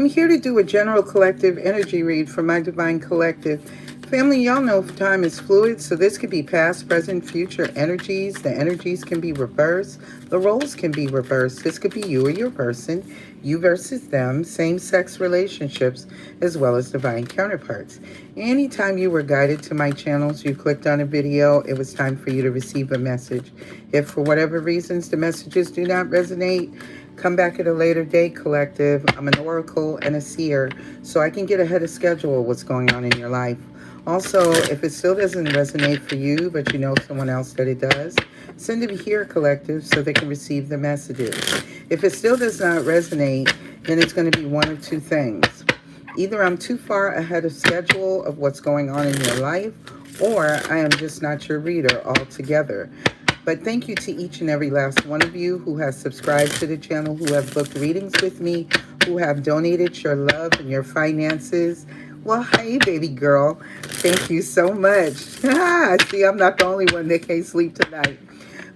I'm here to do a general collective energy read for my divine collective. Family, y'all know time is fluid, so this could be past, present, future energies. The energies can be reversed. The roles can be reversed. This could be you or your person, you versus them, same sex relationships, as well as divine counterparts. Anytime you were guided to my channels, you clicked on a video, it was time for you to receive a message. If for whatever reasons the messages do not resonate, come back at a later date, collective. I'm an oracle and a seer, so I can get ahead of schedule what's going on in your life. Also, if it still doesn't resonate for you, but you know someone else that it does, send it here, collective, so they can receive the messages. If it still does not resonate, then it's going to be one of two things. Either I'm too far ahead of schedule of what's going on in your life, or I am just not your reader altogether. But thank you to each and every last one of you who has subscribed to the channel, who have booked readings with me, who have donated your love and your finances. Well, hey, baby girl. Thank you so much. See, I'm not the only one that can't sleep tonight.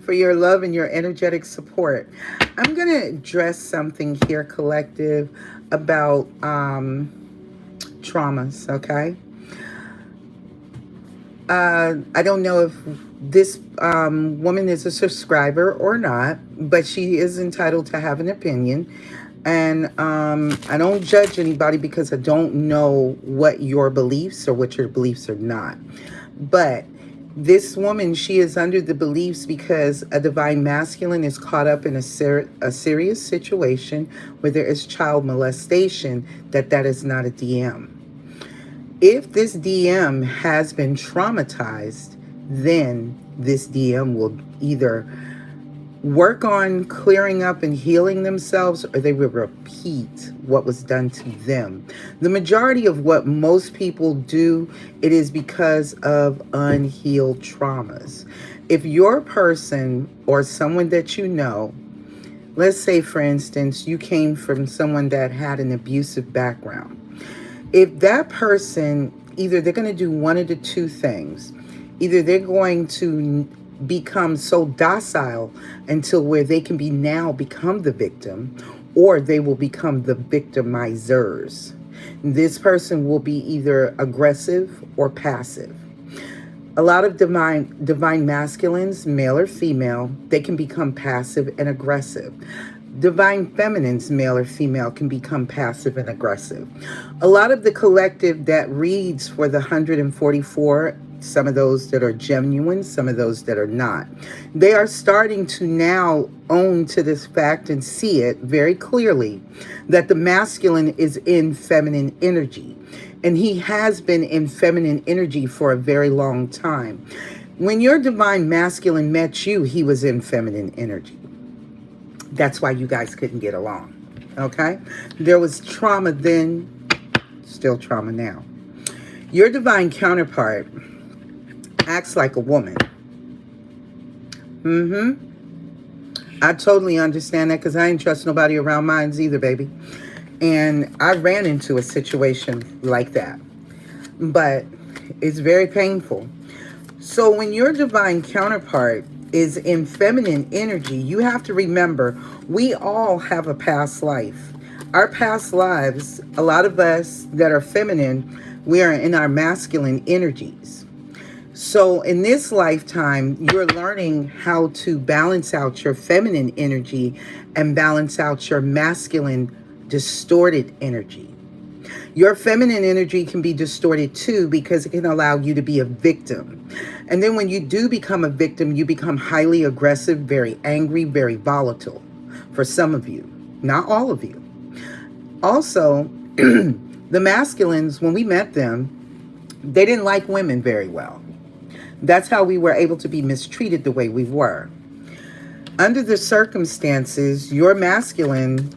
For your love and your energetic support. I'm going to address something here, collective, about traumas, okay? I don't know if this woman is a subscriber or not, but she is entitled to have an opinion. And I don't judge anybody because I don't know what your beliefs or what your beliefs are not. But this woman, she is under the beliefs because a divine masculine is caught up in a serious situation where there is child molestation, that is not a DM. If this DM has been traumatized, then this DM will either work on clearing up and healing themselves, or they will repeat what was done to them. The majority of what most people do, it is because of unhealed traumas. If your person or someone that you know, let's say for instance, you came from someone that had an abusive background. If that person, either they're going to do one of the two things. Either they're going to become so docile until where they can become the victim, or they will become the victimizers. This person will be either aggressive or passive. A lot of divine masculines, male or female, they can become passive and aggressive. Divine feminines, male or female, can become passive and aggressive. A lot of the collective that reads for the 144, some of those that are genuine, some of those that are not, they are starting to now own to this fact and see it very clearly that the masculine is in feminine energy. And he has been in feminine energy for a very long time. When your divine masculine met you, he was in feminine energy. That's why you guys couldn't get along, okay? There was trauma then, still trauma now. Your divine counterpart acts like a woman. I totally understand that because I ain't trust nobody around mines either, baby. And I ran into a situation like that. But it's very painful. So when your divine counterpart is in feminine energy, you have to remember, we all have a past life. Our past lives, a lot of us that are feminine, we are in our masculine energies. So in this lifetime, you're learning how to balance out your feminine energy and balance out your masculine distorted energy. Your feminine energy can be distorted too because it can allow you to be a victim. And then when you do become a victim, you become highly aggressive, very angry, very volatile for some of you, not all of you. Also, the masculines, when we met them, they didn't like women very well. That's how we were able to be mistreated the way we were. Under the circumstances, your masculine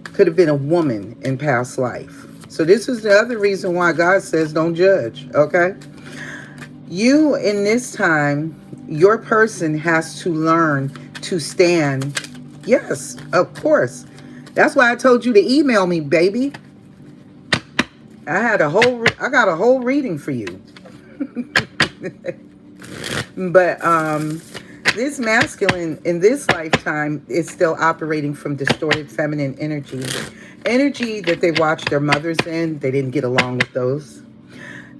could have been a woman in past life. So this is the other reason why God says don't judge, okay? You, in this time, your person has to learn to stand. Yes, of course. That's why I told you to email me, baby. I got a whole reading for you. But This masculine in this lifetime is still operating from distorted feminine energy. Energy that they watched their mothers in, they didn't get along with those.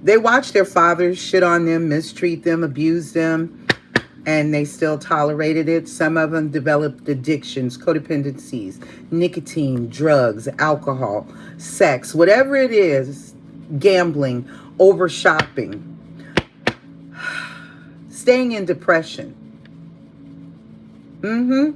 They watched their fathers shit on them, mistreat them, abuse them, and they still tolerated it. Some of them developed addictions, codependencies, nicotine, drugs, alcohol, sex, whatever it is, gambling, over shopping, staying in depression. I've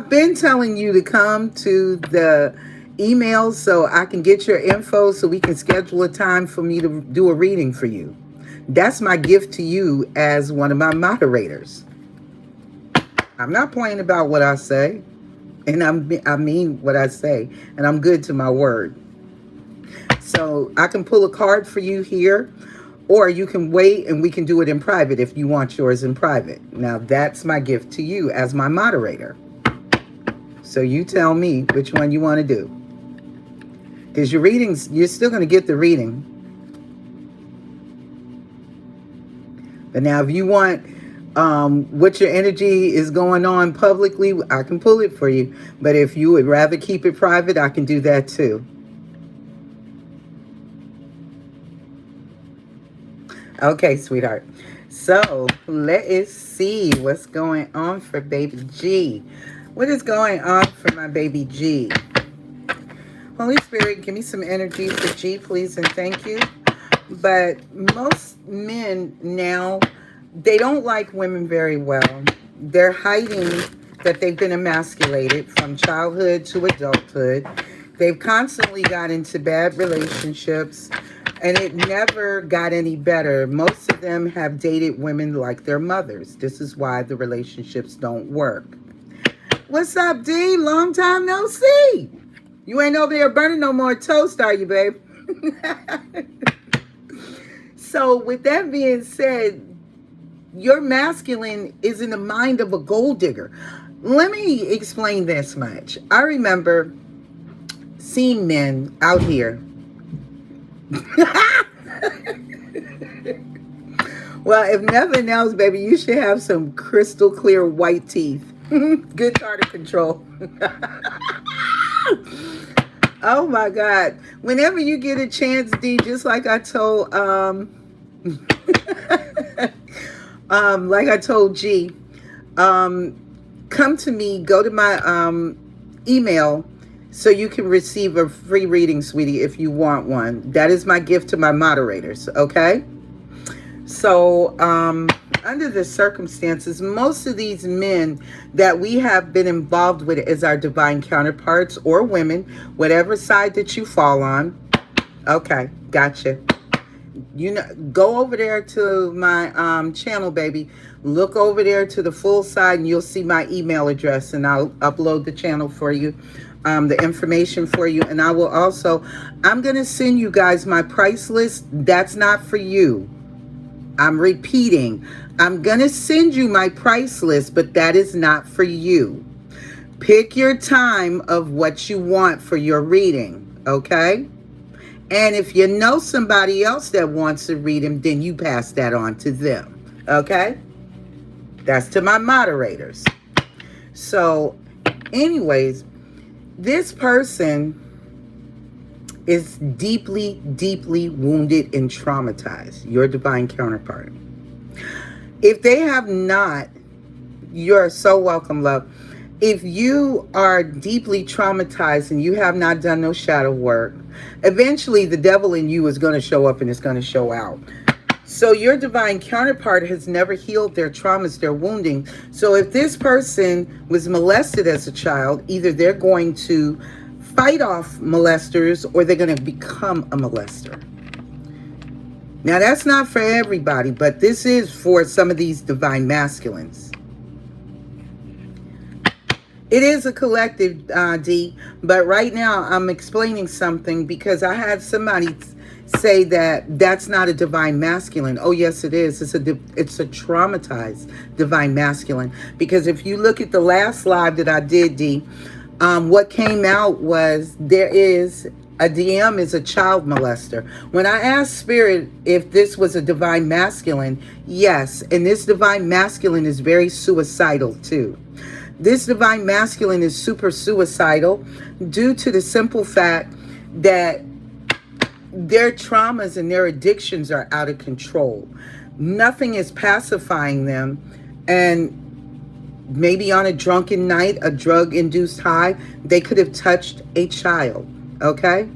been telling you to come to the email so I can get your info so we can schedule a time for me to do a reading for you. That's my gift to you as one of my moderators. I'm not playing about what I say, and I mean what I say, and I'm good to my word. So I can pull a card for you here, or you can wait and we can do it in private if you want yours in private. Now that's my gift to you as my moderator. So you tell me which one you want to do. Because your readings, you're still going to get the reading. But now if you want what your energy is going on publicly, I can pull it for you. But if you would rather keep it private, I can do that too. Okay, sweetheart. So let us see what's going on for baby G. What is going on for my baby G? Holy Spirit, give me some energy for G, please, and thank you. But most men now, they don't like women very well. They're hiding that they've been emasculated from childhood to adulthood. They've constantly got into bad relationships, and it never got any better. Most of them have dated women like their mothers. This is why the relationships don't work. What's up, D? Long time no see. You ain't over there burning no more toast, are you, babe? So with that being said, your masculine is in the mind of a gold digger. Let me explain this much. I remember seeing men out here. Well, if nothing else, baby, you should have some crystal clear white teeth. Good tartar control. Oh my God. Whenever you get a chance, D, just like I told like I told G, come to me, go to my email so you can receive a free reading, sweetie, if you want one. That is my gift to my moderators, okay? So, under the circumstances, most of these men that we have been involved with as our divine counterparts, or women, whatever side that you fall on. Okay, gotcha. You know, go over there to my channel, baby. Look over there to the full side and you'll see my email address, and I'll upload the channel for you, the information for you. And I will also, I'm going to send you guys my price list. That's not for you. I'm repeating. I'm going to send you my price list, but that is not for you. Pick your time of what you want for your reading, okay? And if you know somebody else that wants to read them, then you pass that on to them, okay? That's to my moderators. So, anyways, this person is deeply, deeply wounded and traumatized, your divine counterpart. If they have not, you're so welcome, love. If you are deeply traumatized and you have not done no shadow work, eventually the devil in you is going to show up and it's going to show out. So your divine counterpart has never healed their traumas, their wounding. So if this person was molested as a child, either they're going to fight off molesters or they're going to become a molester. Now, that's not for everybody, but this is for some of these divine masculines. It is a collective, D, but right now I'm explaining something because I had somebody say that that's not a divine masculine. Oh, yes, it is. It's a traumatized divine masculine. Because if you look at the last live that I did, D, what came out was there is A DM is a child molester. When I asked Spirit if this was a divine masculine, yes. And this divine masculine is very suicidal too. This divine masculine is super suicidal due to the simple fact that their traumas and their addictions are out of control. Nothing is pacifying them. And maybe on a drunken night, a drug-induced high, they could have touched a child. Okay?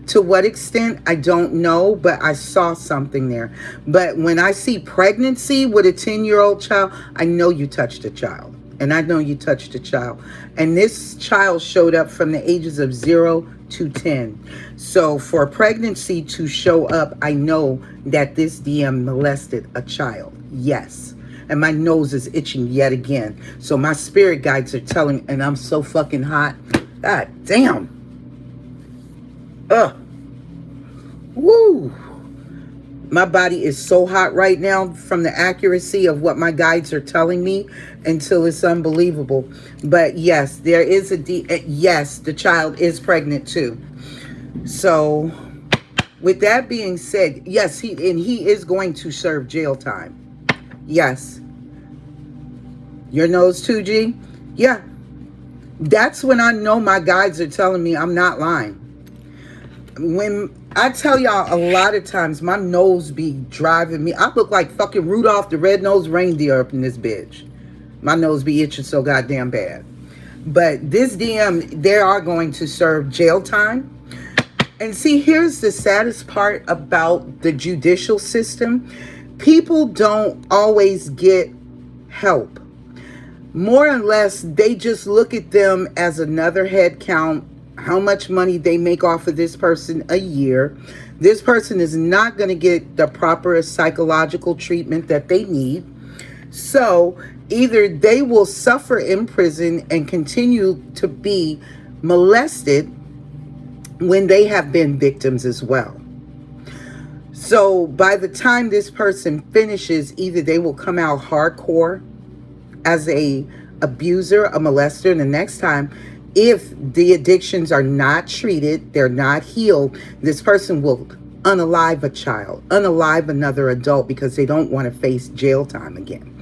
To what extent, I don't know, but I saw something there. But when I see pregnancy with a 10-year-old child, I know you touched a child. And I know you touched a child. And this child showed up from the ages of 0 to 10. So for a pregnancy to show up, I know that this DM molested a child. Yes. And my nose is itching yet again. So my spirit guides are telling, and I'm so fucking hot. God damn. Ugh. Woo. My body is so hot right now from the accuracy of what my guides are telling me until it's unbelievable. But yes, there is yes, the child is pregnant too. So with that being said, yes, he is going to serve jail time. Yes. Your nose 2G? Yeah. That's when I know my guides are telling me I'm not lying. When I tell y'all a lot of times my nose be driving me. I look like fucking Rudolph the Red-Nosed Reindeer up in this bitch. My nose be itching so goddamn bad. But this DM, they are going to serve jail time. And see, here's the saddest part about the judicial system. People don't always get help. More or less, they just look at them as another head count, how much money they make off of this person a year. This person is not going to get the proper psychological treatment that they need. So either they will suffer in prison and continue to be molested when they have been victims as well. So by the time this person finishes, either they will come out hardcore as a abuser, a molester, and the next time, if the addictions are not treated, they're not healed, this person will unalive a child, unalive another adult because they don't want to face jail time again.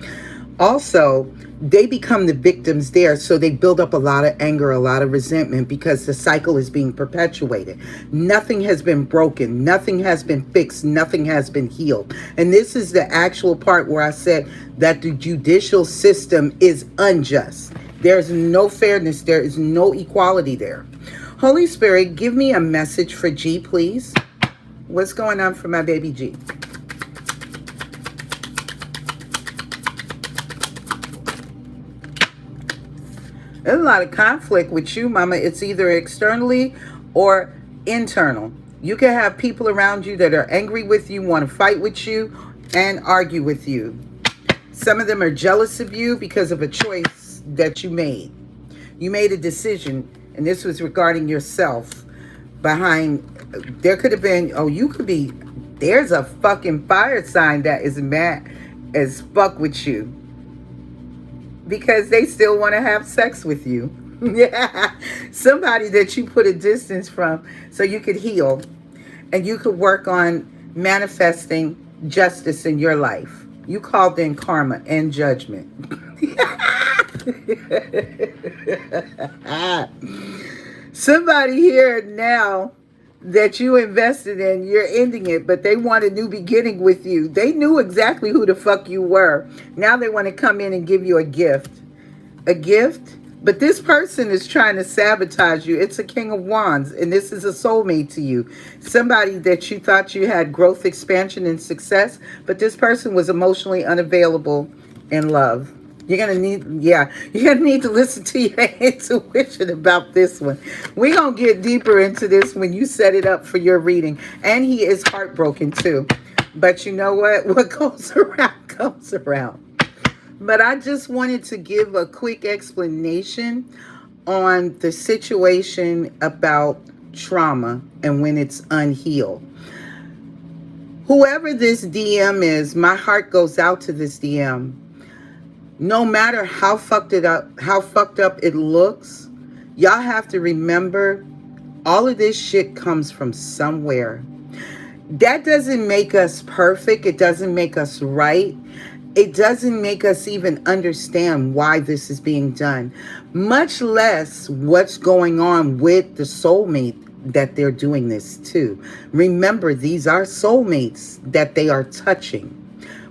Also, they become the victims there, so they build up a lot of anger, a lot of resentment because the cycle is being perpetuated. Nothing has been broken, nothing has been fixed, nothing has been healed. And this is the actual part where I said that the judicial system is unjust. There's no fairness, there is no equality there. Holy Spirit, give me a message for G, please. What's going on for my baby G? There's a lot of conflict with you, Mama. It's either externally or internal. You can have people around you that are angry with you, want to fight with you, and argue with you. Some of them are jealous of you because of a choice that you made. You made a decision, and this was regarding yourself. There could have been, there's a fucking fire sign that is mad as fuck with you. Because they still want to have sex with you. Yeah. Somebody that you put a distance from so you could heal. And you could work on manifesting justice in your life. You called in karma and judgment. Somebody here now that you invested in, you're ending it, but they want a new beginning with you. They knew exactly who the fuck you were. Now they want to come in and give you a gift. A gift? But this person is trying to sabotage you. It's a King of Wands, and this is a soulmate to you. Somebody that you thought you had growth, expansion, and success, but this person was emotionally unavailable in love. You're gonna need to listen to your intuition about this one. We're gonna get deeper into this when you set it up for your reading. And he is heartbroken too. But you know what? What goes around comes around. But I just wanted to give a quick explanation on the situation about trauma and when it's unhealed. Whoever this DM is, my heart goes out to this DM. No matter how fucked up it looks, y'all have to remember All of this shit comes from somewhere. That doesn't make us perfect. It doesn't make us right. It doesn't make us even understand why this is being done, much less what's going on with the soulmate that they're doing this to. Remember, these are soulmates that they are touching.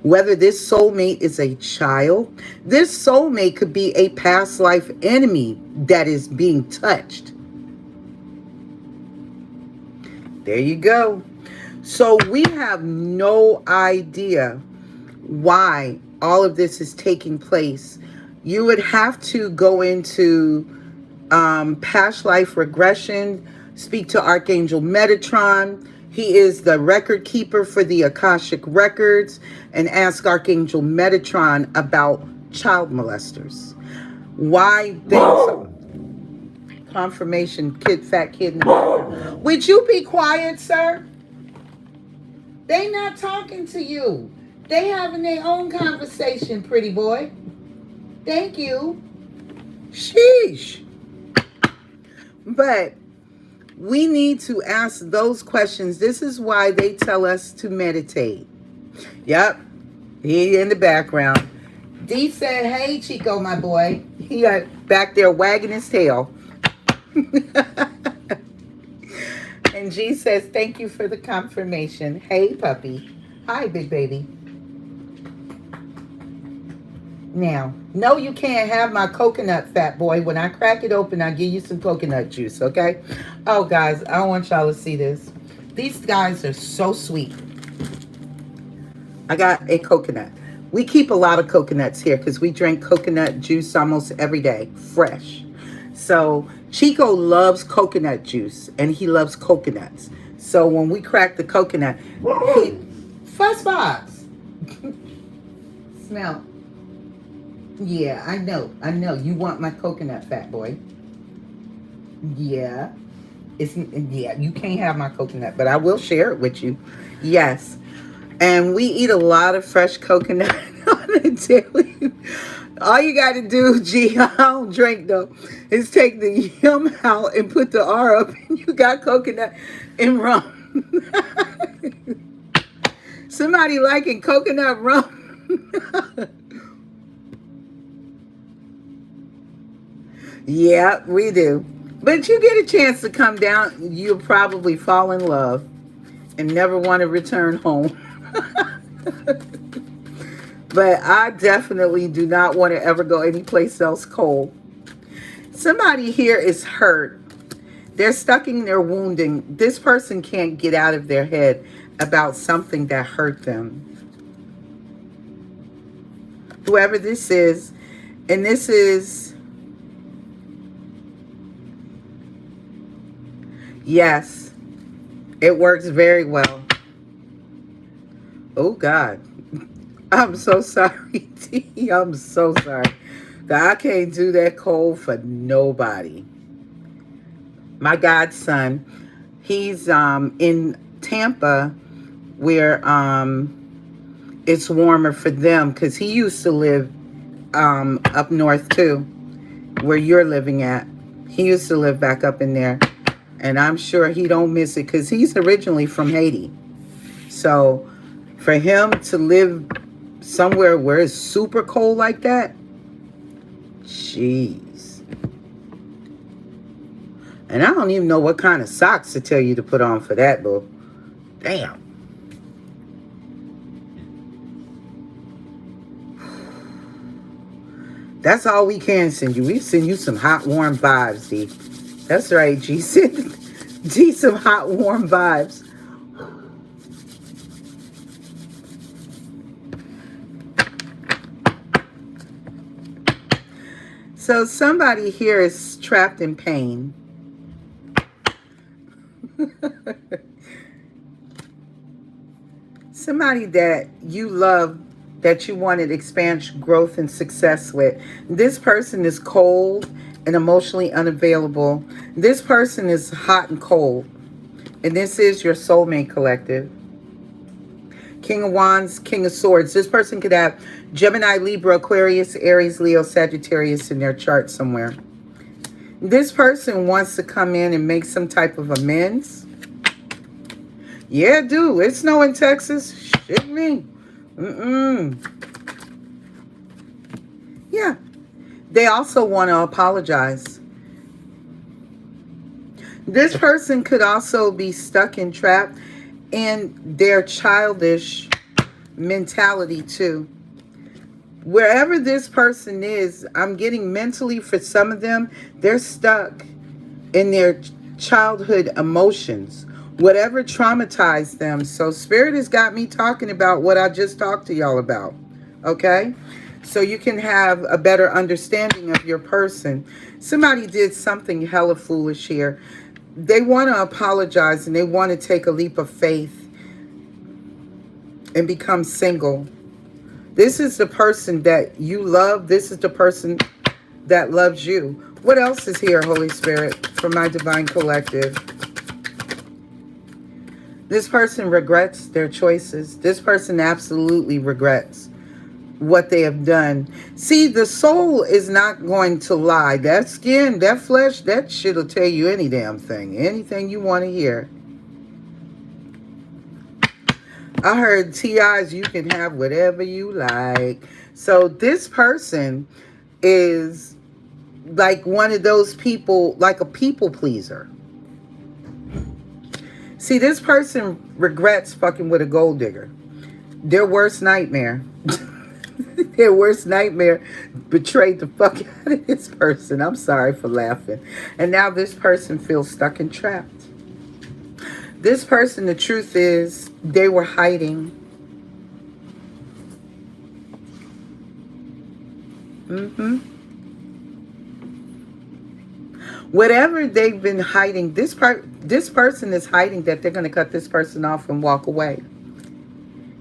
Whether this soulmate is a child, this soulmate could be a past life enemy that is being touched. There you go. So we have no idea why all of this is taking place. You would have to go into past life regression, speak to Archangel Metatron. He is the record keeper for the Akashic Records, and ask Archangel Metatron about child molesters. Why things... Confirmation, fat kid in the background. Would you be quiet, sir? They not talking to you. They having their own conversation, pretty boy. Thank you. Sheesh. But we need to ask those questions. This is why they tell us to meditate. Yep. He in the background. D said, hey, Chico, my boy. He got back there wagging his tail. And G says, thank you for the confirmation. Hey, puppy. Hi, big baby. Now, no, you can't have my coconut, fat boy. When I crack it open, I'll give you some coconut juice, okay? Oh, guys, I want y'all to see this. These guys are so sweet. I got a coconut. We keep a lot of coconuts here because we drink coconut juice almost every day, fresh. So Chico loves coconut juice, and he loves coconuts. So when we crack the coconut, he... Fuss box. Smell. Yeah, I know. You want my coconut, fat boy. Yeah. Yeah, you can't have my coconut, but I will share it with you. Yes. And we eat a lot of fresh coconut on a daily. All you got to do, G, I don't drink though, is take the yum out and put the R up, and you got coconut and rum. Somebody liking coconut rum? Yeah, we do. But you get a chance to come down, you'll probably fall in love and never want to return home. But I definitely do not want to ever go anyplace else cold. Somebody here is hurt. They're stuck in their wounding. This person can't get out of their head about something that hurt them. Whoever this is, and this is, yes, it works very well. Oh, God. I'm so sorry, T. I'm so sorry. I can't do that cold for nobody. My godson, he's in Tampa, where it's warmer for them, because he used to live up north too, where you're living at. He used to live back up in there, and I'm sure he don't miss it, because he's originally from Haiti. So for him to live somewhere where it's super cold like that, jeez. And I don't even know what kind of socks to tell you to put on for that, boo. Damn. That's all we can send you. We send you some hot, warm vibes, D. That's right, G. Send D some hot, warm vibes. So somebody here is trapped in pain. Somebody that you love, that you wanted expansion, growth, and success with. This person is cold and emotionally unavailable. This person is hot and cold. And this is your soulmate collective. King of Wands, King of Swords. This person could have Gemini, Libra, Aquarius, Aries, Leo, Sagittarius in their chart somewhere. This person wants to come in and make some type of amends. Yeah, dude, it's snow in Texas. Shit me. Yeah. They also want to apologize. This person could also be stuck and trapped in their childish mentality too. Wherever this person is, I'm getting mentally for some of them, they're stuck in their childhood emotions. Whatever traumatized them. So Spirit has got me talking about what I just talked to y'all about. Okay? So you can have a better understanding of your person. Somebody did something hella foolish here. They want to apologize and they want to take a leap of faith and become single. This is the person that you love. This is the person that loves you. What else is here, Holy Spirit, for my divine collective? This person regrets their choices. This person absolutely regrets what they have done. See, the soul is not going to lie. That skin, that flesh, that shit will tell you any damn thing. Anything you want to hear. I heard TI's, you can have whatever you like. So this person is like one of those people, like a people pleaser. See, this person regrets fucking with a gold digger. Their worst nightmare. Their worst nightmare betrayed the fuck out of this person. I'm sorry for laughing. And now this person feels stuck and trapped. This person, the truth is, they were hiding. Whatever they've been hiding, this person is hiding that they're going to cut this person off and walk away.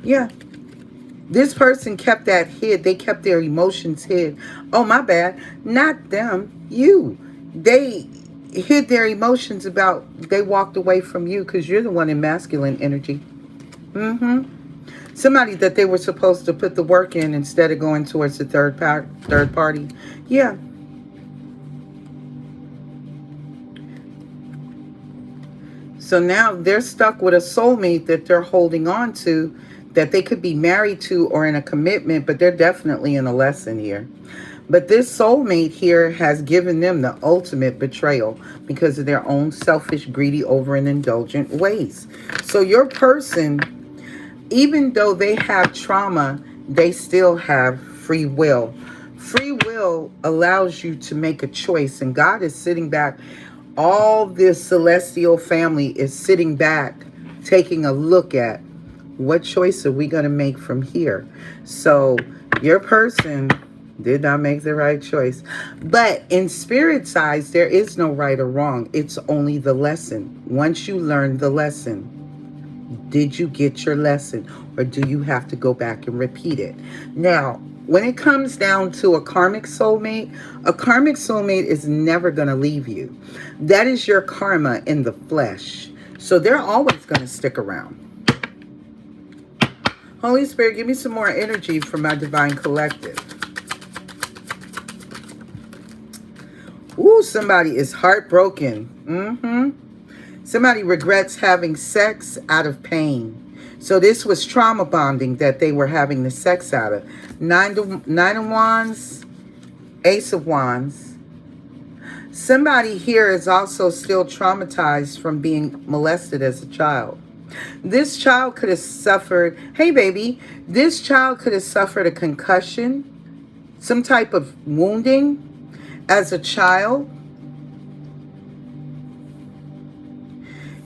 Yeah. This person kept that hid. They kept their emotions hid. Oh, my bad. Not them. You. They hid their emotions about they walked away from you because you're the one in masculine energy. Somebody that they were supposed to put the work in instead of going towards the third party. Yeah. So now they're stuck with a soulmate that they're holding on to, that they could be married to or in a commitment, but they're definitely in a lesson here. But this soulmate here has given them the ultimate betrayal because of their own selfish, greedy, over and indulgent ways. So your person, even though they have trauma, they still have free will. Free will allows you to make a choice, and God is sitting back. All this celestial family is sitting back, taking a look at what choice are we going to make from here. So your person did not make the right choice. But in spirit's eyes, there is no right or wrong. It's only the lesson. Once you learn the lesson, did you get your lesson? Or do you have to go back and repeat it? Now, when it comes down to a karmic soulmate is never going to leave you. That is your karma in the flesh. So they're always going to stick around. Holy Spirit, give me some more energy for my divine collective. Ooh, somebody is heartbroken. Somebody regrets having sex out of pain. So this was trauma bonding that they were having the sex out of. Nine of Wands, Ace of Wands. Somebody here is also still traumatized from being molested as a child. This child could have suffered, hey baby, this child could have suffered a concussion, some type of wounding as a child.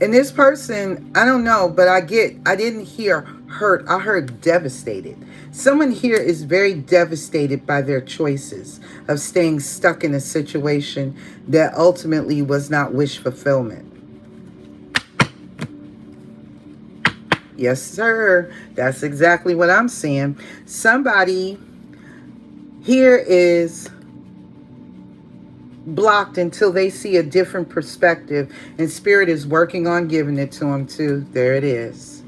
And this person, I don't know, but I didn't hear hurt. I heard devastated. Someone here is very devastated by their choices of staying stuck in a situation that ultimately was not wish fulfillment. Yes, sir. That's exactly what I'm saying. Somebody here is blocked until they see a different perspective, and spirit is working on giving it to them too. There it is.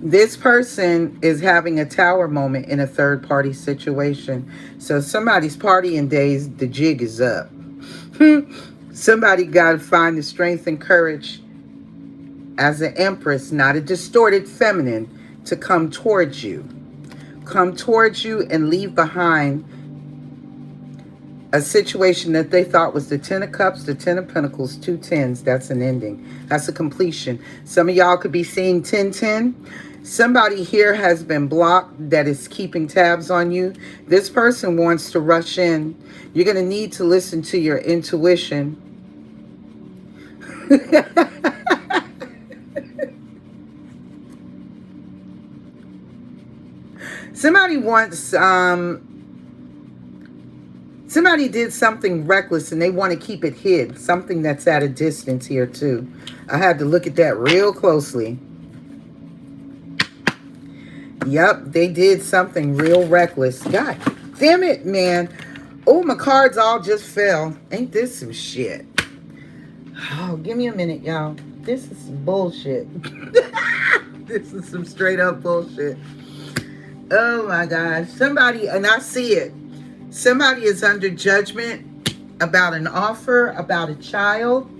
This person is having a tower moment in a third party situation. So somebody's partying days, the jig is up. Somebody got to find the strength and courage as an empress, not a distorted feminine, to come towards you. Come towards you and leave behind a situation that they thought was the 10 of cups, the 10 of pentacles, 2 tens. That's an ending. That's a completion. Some of y'all could be seeing 10-10. Somebody here has been blocked that is keeping tabs on you. This person wants to rush in. You're going to need to listen to your intuition. Somebody wants, somebody did something reckless and they want to keep it hid. Something that's at a distance here too. I had to look at that real closely. Yep, they did something real reckless. God damn it, man. Oh, my cards all just fell. Ain't this some shit? Oh, give me a minute, y'all. This is some bullshit. This is some straight up bullshit. Oh my gosh. Somebody, and I see it. Somebody is under judgment about an offer, about a child.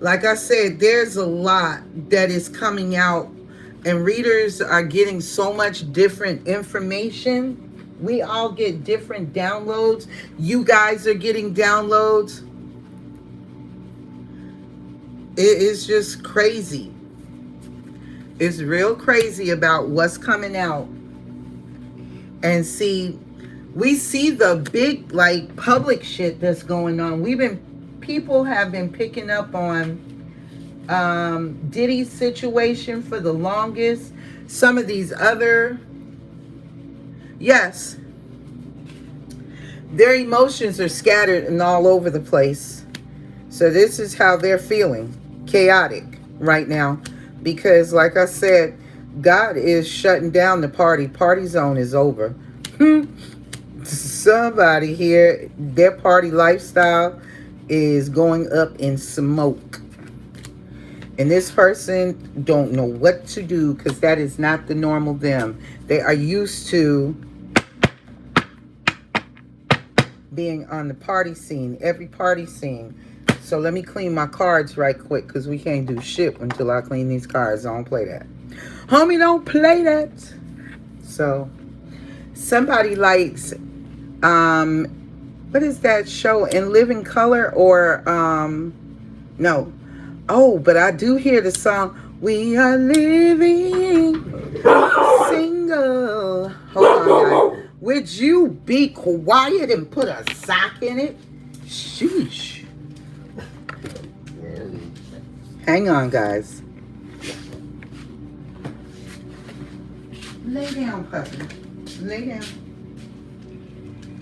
Like I said, there's a lot that is coming out, and readers are getting so much different information. We all get different downloads. You guys are getting downloads. It is just crazy. It's real crazy about what's coming out. And see, we see the big, like, public shit that's going on. People have been picking up on Diddy's situation for the longest. Some of these other, yes, their emotions are scattered and all over the place. So this is how they're feeling, chaotic right now. Because like I said, God is shutting down the party. Party zone is over. Somebody here, their party lifestyle is going up in smoke. And this person don't know what to do, because that is not the normal them. They are used to being on the party scene, every party scene. So let me clean my cards right quick, because we can't do shit until I clean these cards. I don't play that. Homie, don't play that. So somebody likes, what is that show? In Living Color or, no. Oh, but I do hear the song, We Are Living Single. Hold on, guys. Would you be quiet and put a sock in it? Sheesh. Hang on, guys. Lay down, puppy. Lay down.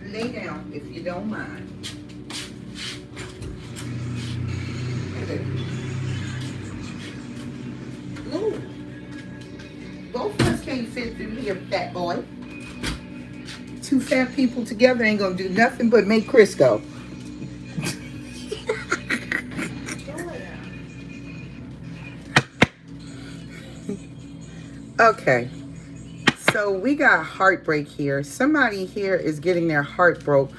Lay down, if you don't mind. Ooh. Both of us can't fit through here, fat boy. Two fat people together ain't gonna do nothing but make Chris go. Okay, so we got heartbreak here. Somebody here is getting their heart broke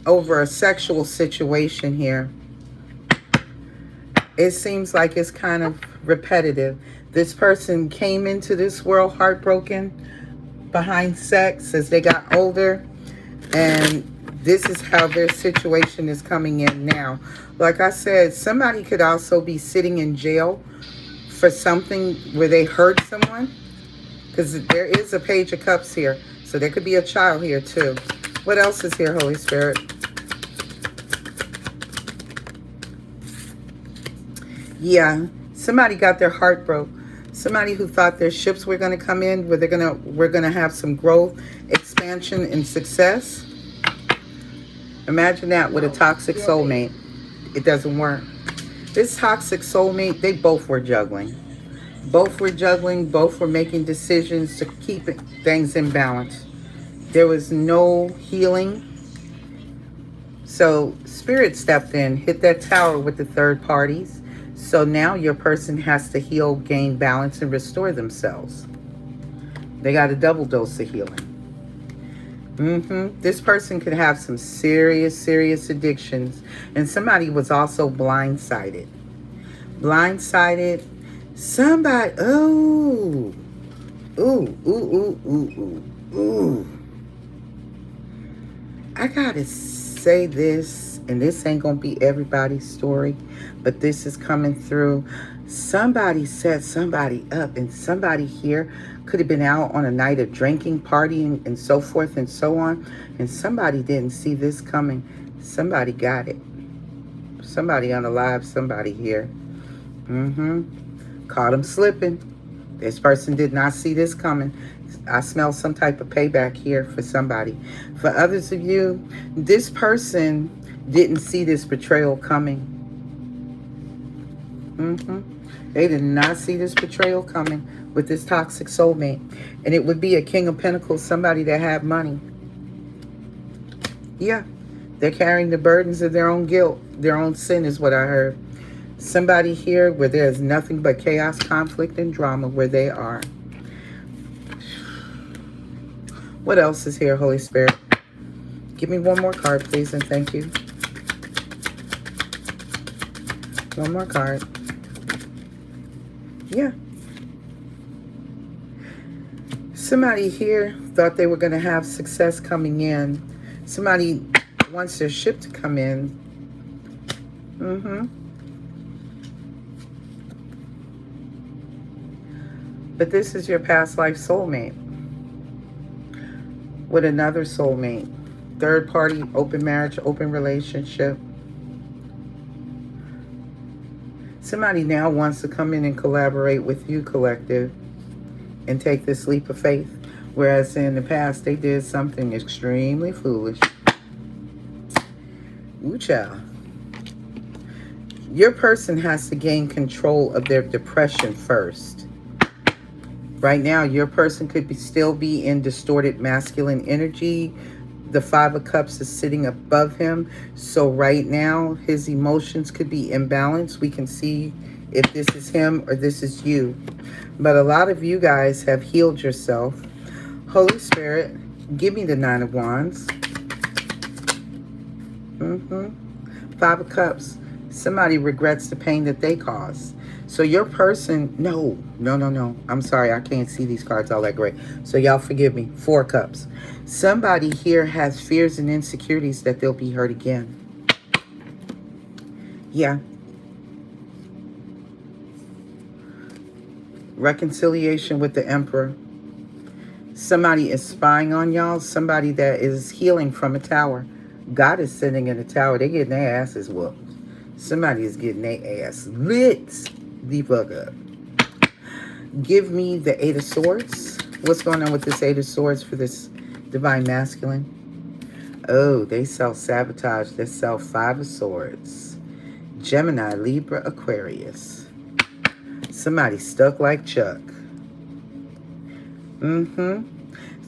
over a sexual situation here. It seems like it's kind of repetitive. This person came into this world heartbroken behind sex as they got older, and this is how their situation is coming in now. Like I said, somebody could also be sitting in jail for something where they hurt someone. Because there is a Page of Cups here. So there could be a child here too. What else is here, Holy Spirit? Yeah. Somebody got their heart broke. Somebody who thought their ships were going to come in, where we're gonna have some growth, expansion, and success. Imagine that with a toxic soulmate. It doesn't work. This toxic soulmate, they both were juggling. Both were juggling, both were making decisions to keep things in balance. There was no healing. So Spirit stepped in, hit that tower with the third parties. So now your person has to heal, gain balance, and restore themselves. They got a double dose of healing. This person could have some serious, serious addictions. And somebody was also blindsided. Blindsided. Somebody, oh, ooh, ooh, ooh, ooh, ooh, ooh. I gotta say this, and this ain't gonna be everybody's story, but this is coming through. Somebody set somebody up, and somebody here could have been out on a night of drinking, partying, and so forth and so on, and somebody didn't see this coming. Somebody got it. Somebody unalive somebody here. Caught him slipping. This person did not see this coming. I smell some type of payback here for somebody. For others of you, this person didn't see this betrayal coming. They did not see this betrayal coming with this toxic soulmate. And it would be a King of Pentacles, somebody that had money. Yeah, they're carrying the burdens of their own guilt. Their own sin is what I heard. Somebody here where there's nothing but chaos, conflict, and drama where they are. What else is here, Holy Spirit? Give me one more card, please, and thank you. One more card. Yeah. Somebody here thought they were going to have success coming in. Somebody wants their ship to come in. But this is your past life soulmate with another soulmate. Third party, open marriage, open relationship. Somebody now wants to come in and collaborate with you, collective, and take this leap of faith. Whereas in the past, they did something extremely foolish. Ooh, child. Your person has to gain control of their depression first. Right now, your person could still be in distorted masculine energy. The Five of Cups is sitting above him. So right now, his emotions could be imbalanced. We can see if this is him or this is you. But a lot of you guys have healed yourself. Holy Spirit, give me the Nine of Wands. Five of Cups. Somebody regrets the pain that they caused. So your person, no. I'm sorry, I can't see these cards all that great. So y'all forgive me. Four Cups. Somebody here has fears and insecurities that they'll be hurt again. Yeah. Reconciliation with the Emperor. Somebody is spying on y'all. Somebody that is healing from a tower. God is sitting in a tower. They're getting their asses whooped. Somebody is getting their ass lit the fuck up. Give me the Eight of Swords. What's going on with this Eight of Swords for this Divine Masculine? Oh, they self-sabotage. They sell Five of Swords. Gemini, Libra, Aquarius. Somebody stuck like Chuck.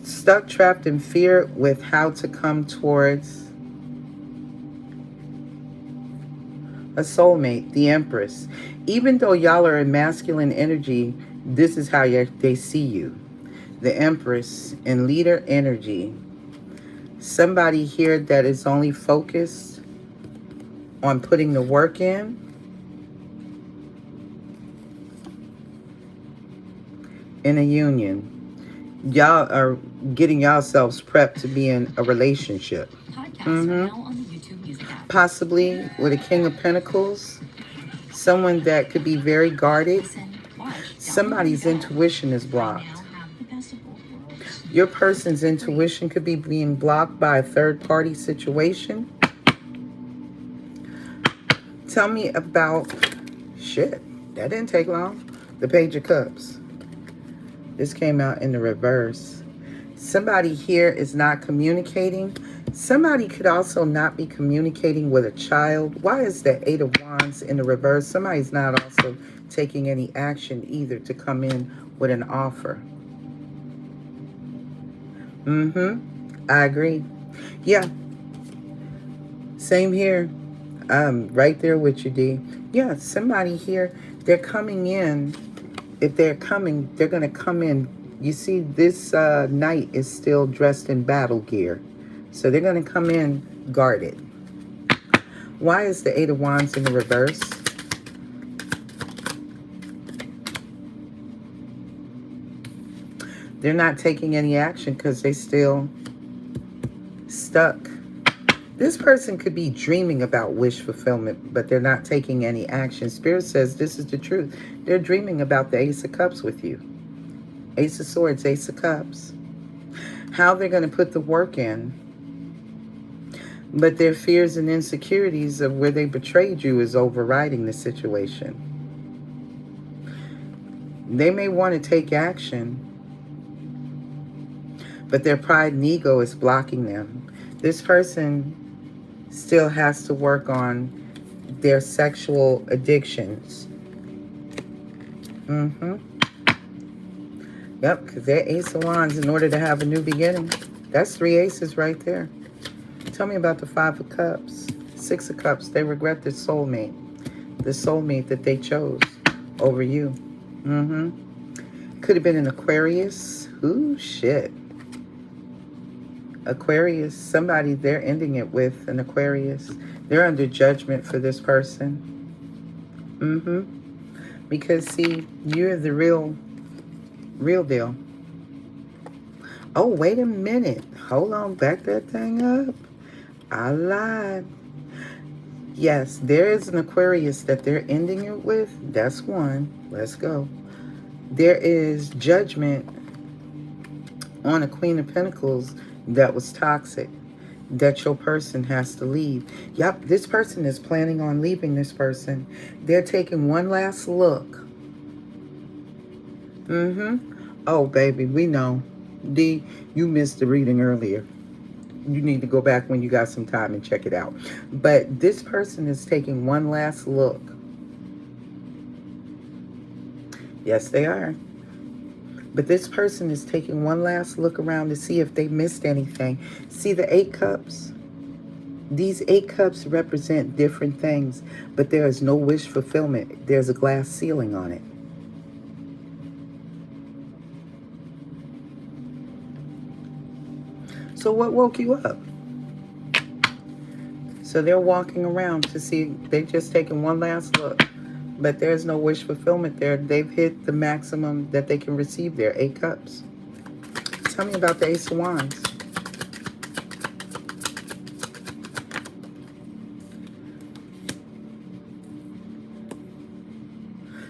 Stuck, trapped in fear with how to come towards a soulmate, the Empress. Even though y'all are in masculine energy, this is how they see you. The Empress in leader energy. Somebody here that is only focused on putting the work in. In a union. Y'all are getting yourselves prepped to be in a relationship. Possibly with a King of Pentacles. Someone that could be very guarded. Somebody's intuition is blocked. Your person's intuition could be being blocked by a third-party situation. Tell me about... Shit, that didn't take long. The Page of Cups. This came out in the reverse. Somebody here is not communicating. Somebody could also not be communicating with a child. Why is the Eight of Wands in the reverse? Somebody's not also taking any action either to come in with an offer. I agree. Yeah. Same here. Right there with you, D. Yeah, somebody here, they're coming in. If they're coming, they're going to come in You see, this knight is still dressed in battle gear. So they're going to come in guarded. Why is the Eight of Wands in the reverse? They're not taking any action because they still stuck. This person could be dreaming about wish fulfillment, but they're not taking any action. Spirit says this is the truth. They're dreaming about the Ace of Cups with you. Ace of Swords, Ace of Cups. How they're going to put the work in. But their fears and insecurities of where they betrayed you is overriding the situation. They may want to take action, but their pride and ego is blocking them. This person still has to work on their sexual addictions. Yep, because they're Ace of Wands in order to have a new beginning. That's 3 aces right there. Tell me about the 5 of Cups. 6 of Cups. They regret their soulmate. The soulmate that they chose over you. Could have been an Aquarius. Ooh, shit. Aquarius. Somebody, they're ending it with an Aquarius. They're under judgment for this person. Because, see, you're the real deal. Oh, wait a minute. Hold on. Back that thing up. I lied. Yes, there is an Aquarius that they're ending it with. That's one. Let's go. There is judgment on a Queen of Pentacles that was toxic, that your person has to leave. Yep, this person is planning on leaving this person. They're taking one last look. Oh, baby, we know. D, you missed the reading earlier. You need to go back when you got some time and check it out. But this person is taking one last look. Yes, they are. But this person is taking one last look around to see if they missed anything. See the 8 cups? These 8 cups represent different things, but there is no wish fulfillment. There's a glass ceiling on it. So what woke you up? So they're walking around to see, they've just taken one last look, but there's no wish fulfillment there. They've hit the maximum that they can receive there, 8 cups. Tell me about the Ace of Wands.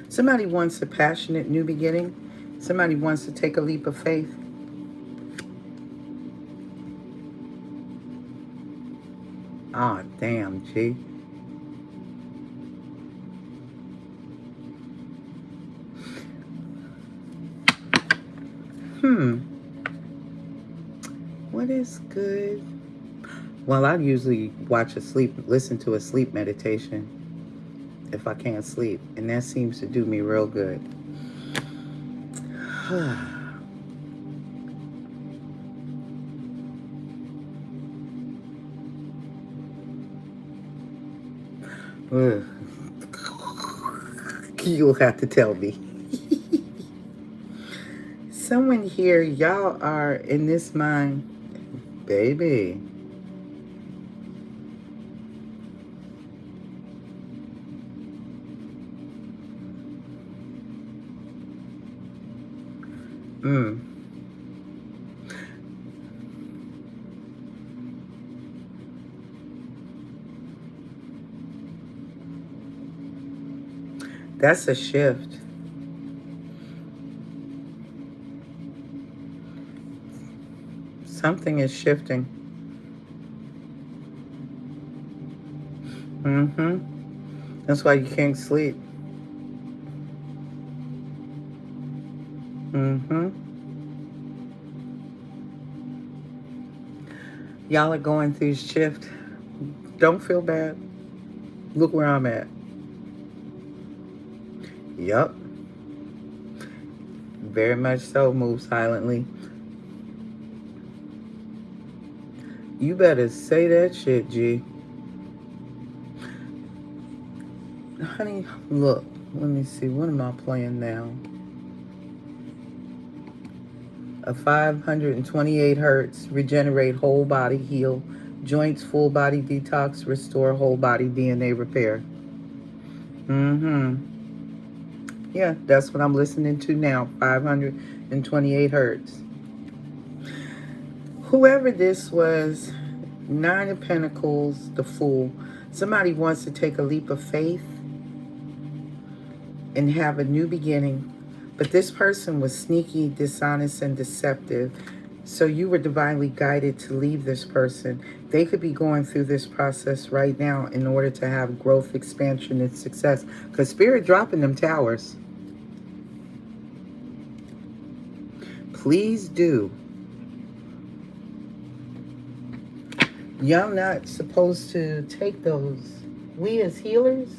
Somebody wants a passionate new beginning. Somebody wants to take a leap of faith. Ah, damn, G. What is good? Well, I usually listen to a sleep meditation if I can't sleep. And that seems to do me real good. You'll have to tell me. Someone here, y'all are in this mind, baby. That's a shift. Something is shifting. That's why you can't sleep. Y'all are going through shift. Don't feel bad. Look where I'm at. Yup. Very much so. Move silently. You better say that shit, G. Honey, look. Let me see. What am I playing now? A 528 hertz, regenerate whole body, heal joints, full body detox, restore whole body DNA repair. Mm-hmm. Yeah, that's what I'm listening to now. 528 hertz. Whoever this was, Nine of Pentacles, the Fool. Somebody wants to take a leap of faith and have a new beginning. But this person was sneaky, dishonest, and deceptive. So you were divinely guided to leave this person. They could be going through this process right now in order to have growth, expansion, and success. Because Spirit dropping them towers. Please do. Y'all not supposed to take those. We as healers,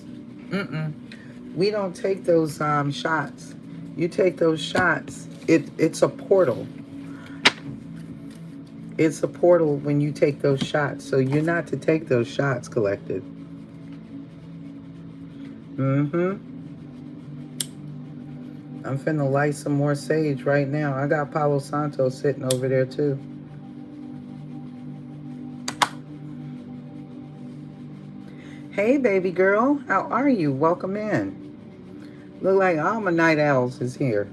we don't take those shots. You take those shots, it's a portal. It's a portal when you take those shots. So you're not to take those shots, collected. I'm finna light some more sage right now. I got Palo Santo sitting over there too. Hey, baby girl. How are you? Welcome in. Look like all my night owls is here.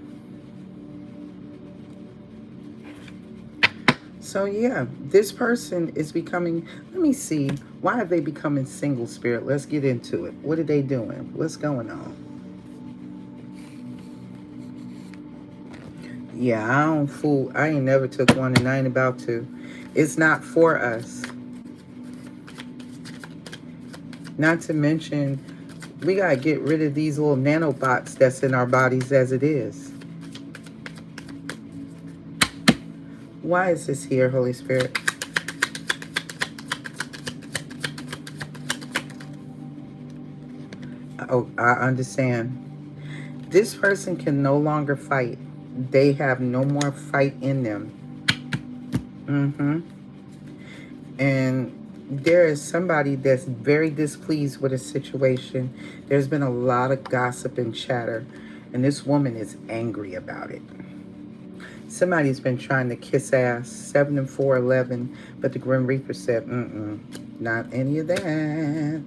So yeah, this person is becoming, let me see, why are they becoming single, Spirit? Let's get into it. What are they doing? What's going on? Yeah, I ain't never took one and I ain't about to. It's not for us. Not to mention, we gotta get rid of these little nanobots that's in our bodies as it is. Why is this here, Holy Spirit? Oh, I understand. This person can no longer fight. They have no more fight in them. And there is somebody that's very displeased with a situation. There's been a lot of gossip and chatter, and this woman is angry about it. Somebody's been trying to kiss ass, 7 and 4, 11, but the Grim Reaper said, not any of that.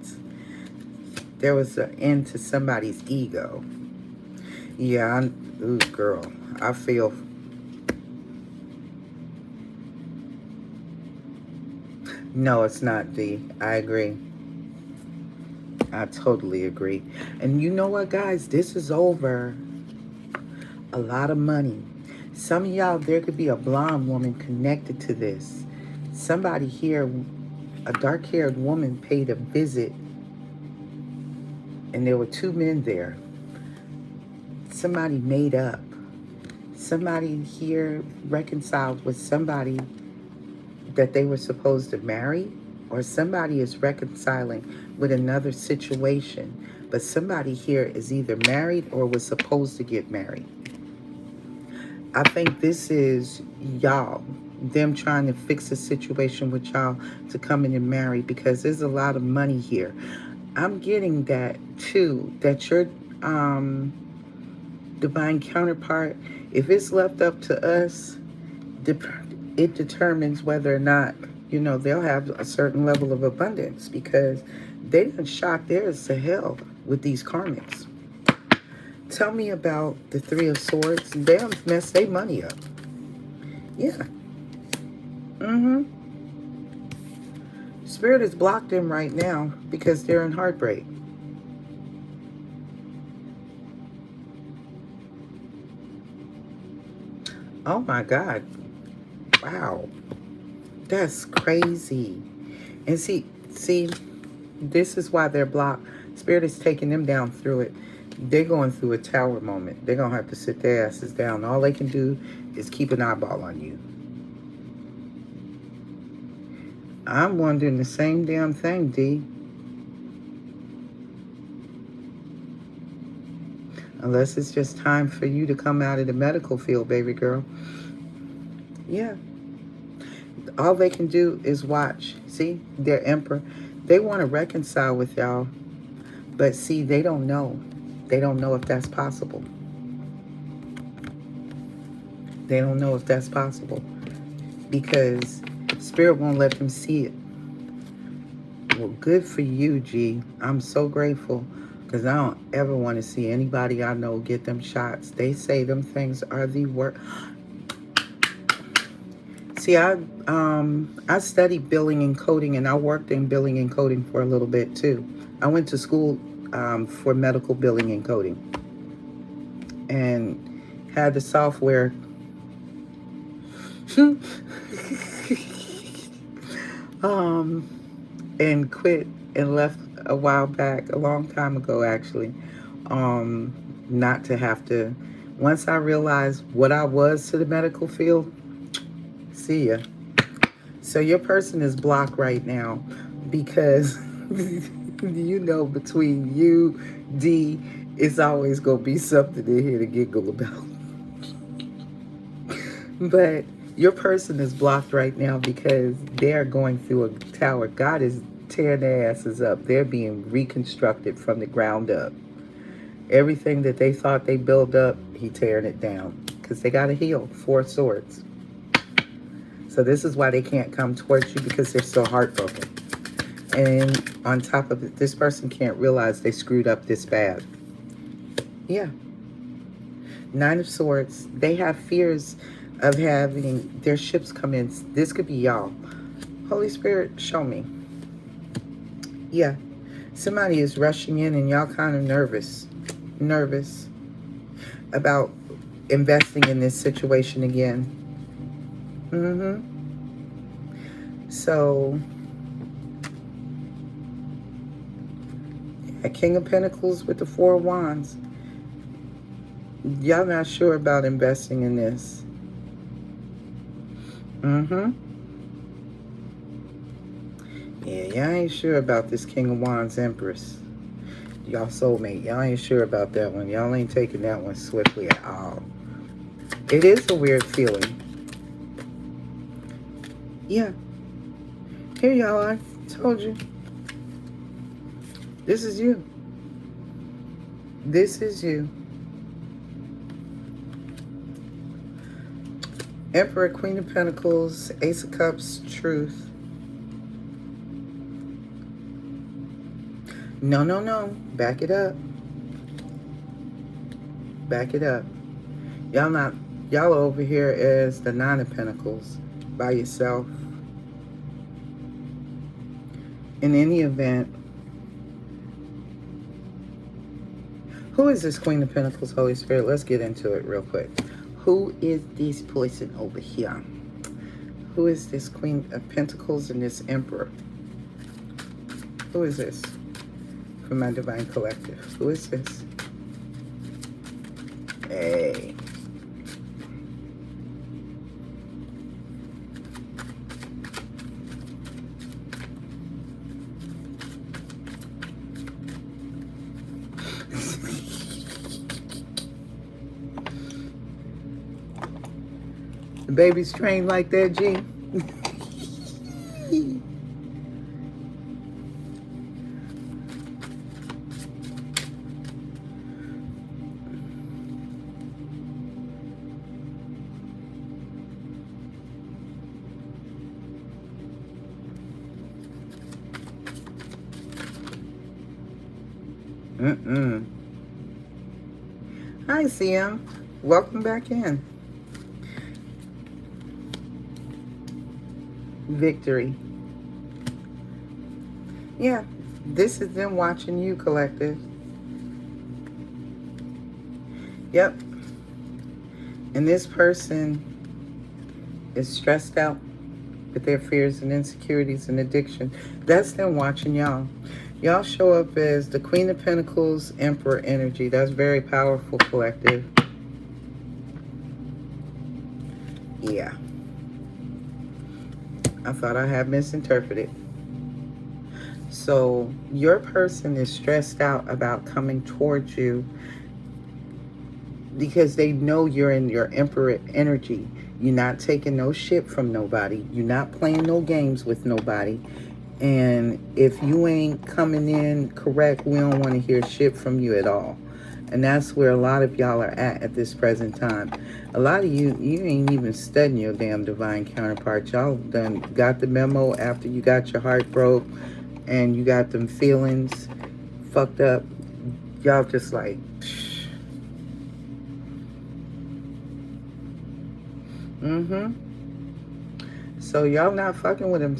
There was an end to somebody's ego. Yeah, ooh, girl, I feel. No, it's not, D. I agree. I totally agree. And you know what, guys? This is over. A lot of money. Some of y'all, there could be a blonde woman connected to this. Somebody here, a dark-haired woman paid a visit, and there were 2 men there. Somebody made up. Somebody here reconciled with somebody that they were supposed to marry, or somebody is reconciling with another situation, but somebody here is either married or was supposed to get married. I think this is y'all, them trying to fix a situation with y'all to come in and marry, because there's a lot of money here. I'm getting that too, that your divine counterpart, if it's left up to us, it determines whether or not, they'll have a certain level of abundance, because they done shot theirs to hell with these karmics. Tell me about the 3 of Swords. They done messed their money up. Yeah. Spirit has blocked them right now because they're in heartbreak. Oh my God. Wow. That's crazy. And see, this is why they're blocked. Spirit is taking them down through it. They're going through a tower moment. They're going to have to sit their asses down. All they can do is keep an eyeball on you. I'm wondering the same damn thing, D. Unless it's just time for you to come out of the medical field, baby girl. Yeah. All they can do is watch. See, they're emperor. They want to reconcile with y'all. But see, they don't know. They don't know if that's possible. They don't know if that's possible because Spirit won't let them see it. Well, good for you, G. I'm so grateful because I don't ever want to see anybody I know get them shots. They say them things are the worst. See, I studied billing and coding, and I worked in billing and coding for a little bit too. I went to school for medical billing and coding, and had the software. um, and quit and left a while back, a long time ago actually. Not to have to. Once I realized what I was to the medical field, see ya. So your person is blocked right now because you know between you, D, it's always gonna be something in here to giggle about. But your person is blocked right now because they're going through a tower. God is tearing their asses up. They're being reconstructed from the ground up. Everything that they thought they built up, he tearing it down because they got to heal. 4 swords. So this is why they can't come towards you, because they're so heartbroken. And on top of it, this person can't realize they screwed up this bad. Yeah. 9 of Swords. They have fears of having their ships come in. This could be y'all. Holy Spirit, show me. Yeah. Somebody is rushing in and y'all kind of nervous about investing in this situation again. So, a King of Pentacles with the 4 of Wands. Y'all not sure about investing in this. Yeah, y'all ain't sure about this King of Wands Empress. Y'all soulmate. Y'all ain't sure about that one. Y'all ain't taking that one swiftly at all. It is a weird feeling. Yeah. Here y'all are. Told you. This is you. This is you. Emperor, Queen of Pentacles, Ace of Cups, Truth. No, no, no. Back it up. Back it up. Y'all over here as the 9 of Pentacles by yourself. In any event, who is this Queen of Pentacles, Holy Spirit? Let's get into it real quick. Who is this person over here? Who is this Queen of Pentacles and this Emperor? Who is this? For my Divine Collective. Who is this? Hey. The baby's trained like that, G. Hi, CM. Welcome back in. Victory. Yeah, this is them watching you, collective. Yep. And this person is stressed out with their fears and insecurities and addiction. That's them watching y'all. Y'all show up as the Queen of Pentacles, Emperor energy. That's very powerful, collective. Yeah. I thought I had misinterpreted. So your person is stressed out about coming towards you because they know you're in your Emperor energy. You're not taking no shit from nobody. You're not playing no games with nobody. And if you ain't coming in correct, we don't want to hear shit from you at all. And that's where a lot of y'all are at this present time. A lot of you ain't even studying your damn divine counterpart. Y'all done got the memo after you got your heart broke and you got them feelings fucked up. Y'all just like, mm-hmm. So y'all not fucking with him.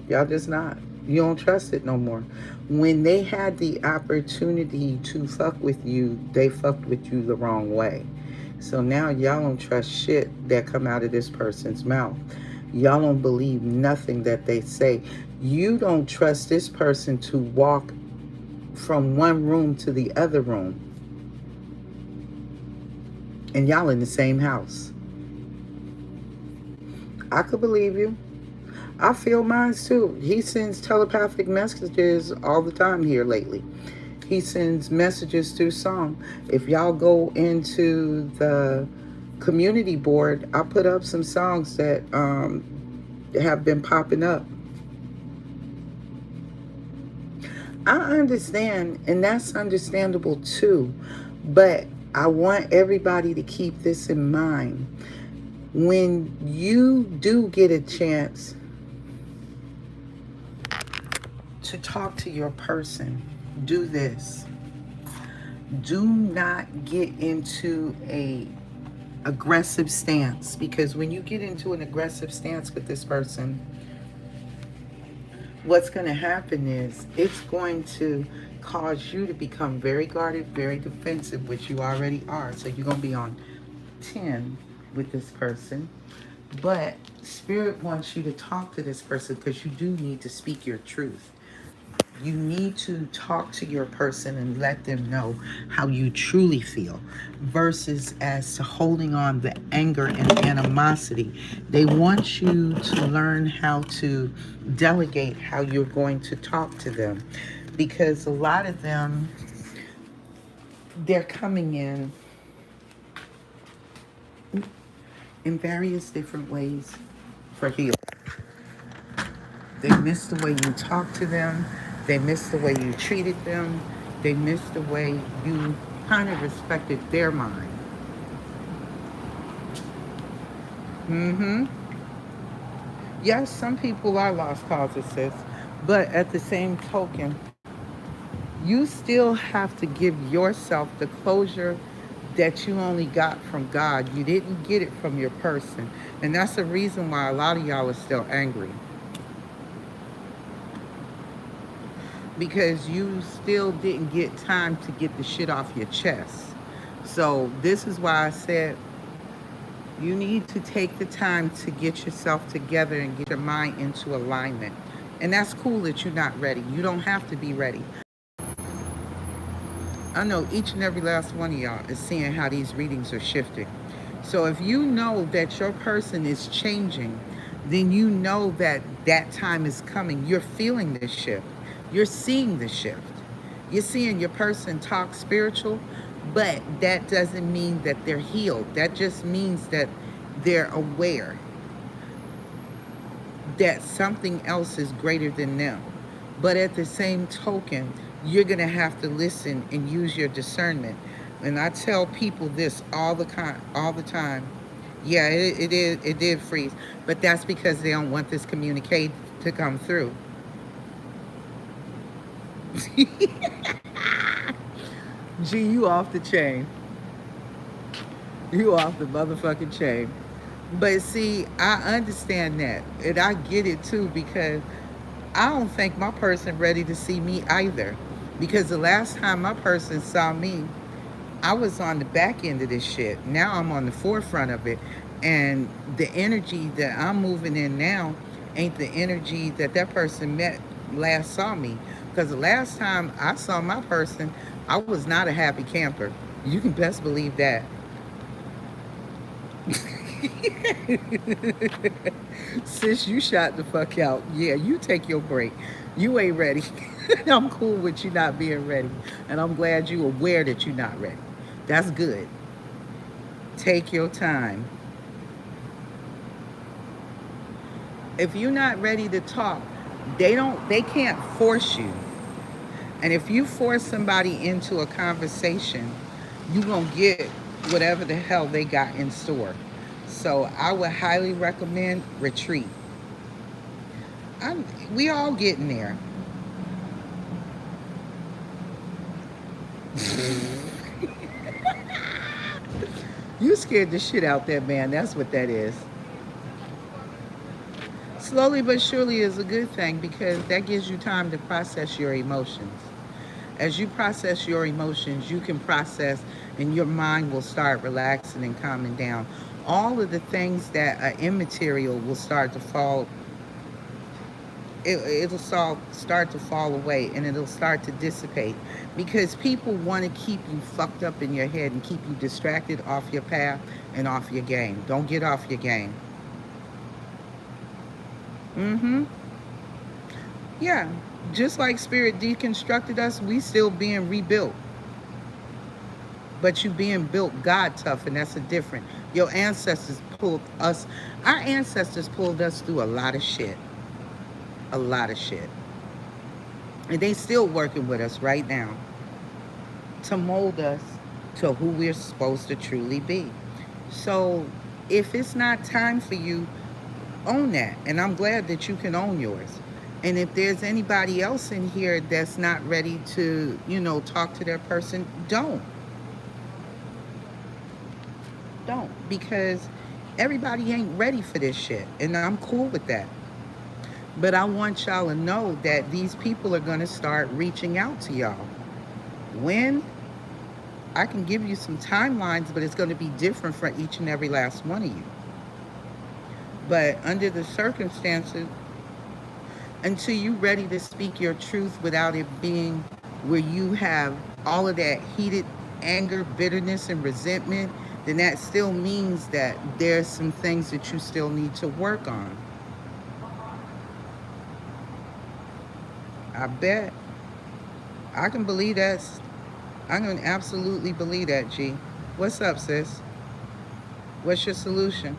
Y'all just not. You don't trust it no more. When they had the opportunity to fuck with you, they fucked with you the wrong way. So now y'all don't trust shit that come out of this person's mouth. Y'all don't believe nothing that they say. You don't trust this person to walk from one room to the other room. And y'all in the same house. I could believe you. I feel mine too. He sends telepathic messages all the time here lately. He sends messages through song. If y'all go into the community board, I put up some songs that have been popping up. I understand, and that's understandable too. But I want everybody to keep this in mind. When you do get a chance to talk to your person, do this. Do not get into a aggressive stance, because when you get into an aggressive stance with this person, what's going to happen is it's going to cause you to become very guarded, very defensive, which you already are. So you're going to be on 10 with this person. But Spirit wants you to talk to this person because you do need to speak your truth. You need to talk to your person and let them know how you truly feel, versus as to holding on the anger and animosity. They want you to learn how to delegate how you're going to talk to them, because a lot of them, they're coming in various different ways for healing. They miss the way you talk to them. They miss the way you treated them. They miss the way you kind of respected their mind. Mm-hmm. Yes, some people are lost causes, sis. But at the same token, you still have to give yourself the closure that you only got from God. You didn't get it from your person. And that's the reason why a lot of y'all are still angry. Because you still didn't get time to get the shit off your chest. So this is why I said you need to take the time to get yourself together and get your mind into alignment. And that's cool that you're not ready. You don't have to be ready. I know each and every last one of y'all is seeing how these readings are shifting. So if you know that your person is changing, then you know that that time is coming. You're feeling this shift. You're seeing the shift. You're seeing your person talk spiritual, but that doesn't mean that they're healed. That just means that they're aware that something else is greater than them. But at the same token, you're going to have to listen and use your discernment. And I tell people this all the time. Yeah, it did freeze, but that's because they don't want this communicate to come through. Gee, you off the chain. You off the motherfucking chain. But see, I understand that, and I get it too, because I don't think my person ready to see me either. Because the last time my person saw me, I was on the back end of this shit. Now I'm on the forefront of it. And the energy that I'm moving in now ain't the energy that that person met last saw me. Because the last time I saw my person, I was not a happy camper. You can best believe that. Sis, you shot the fuck out. Yeah, you take your break. You ain't ready. I'm cool with you not being ready. And I'm glad you're aware that you're not ready. That's good. Take your time. If you're not ready to talk, they can't force you. And if you force somebody into a conversation, you're going to get whatever the hell they got in store. So I would highly recommend retreat. I'm, we all getting there. You scared the shit out that man. That's what that is. Slowly but surely is a good thing because that gives you time to process your emotions. As you process your emotions, you can process and your mind will start relaxing and calming down. All of the things that are immaterial will start to fall. It'll start to fall away and it'll start to dissipate because people want to keep you fucked up in your head and keep you distracted off your path and off your game. Don't get off your game. Mm-hmm. Yeah. Just like spirit deconstructed us, we still being rebuilt. But you being built God tough, and that's a different. Your ancestors pulled us, our ancestors pulled us through a lot of shit. A lot of shit. And they still working with us right now to mold us to who we're supposed to truly be. So if it's not time for you, own that. And I'm glad that you can own yours. And if there's anybody else in here that's not ready to, talk to their person, don't. Don't. Because everybody ain't ready for this shit. And I'm cool with that. But I want y'all to know that these people are going to start reaching out to y'all. When? I can give you some timelines, but it's going to be different for each and every last one of you. But under the circumstances, until you're ready to speak your truth without it being where you have all of that heated anger, bitterness, and resentment, then that still means that there's some things that you still need to work on. I bet. I can believe that. I can absolutely believe that, G. What's up, sis? What's your solution?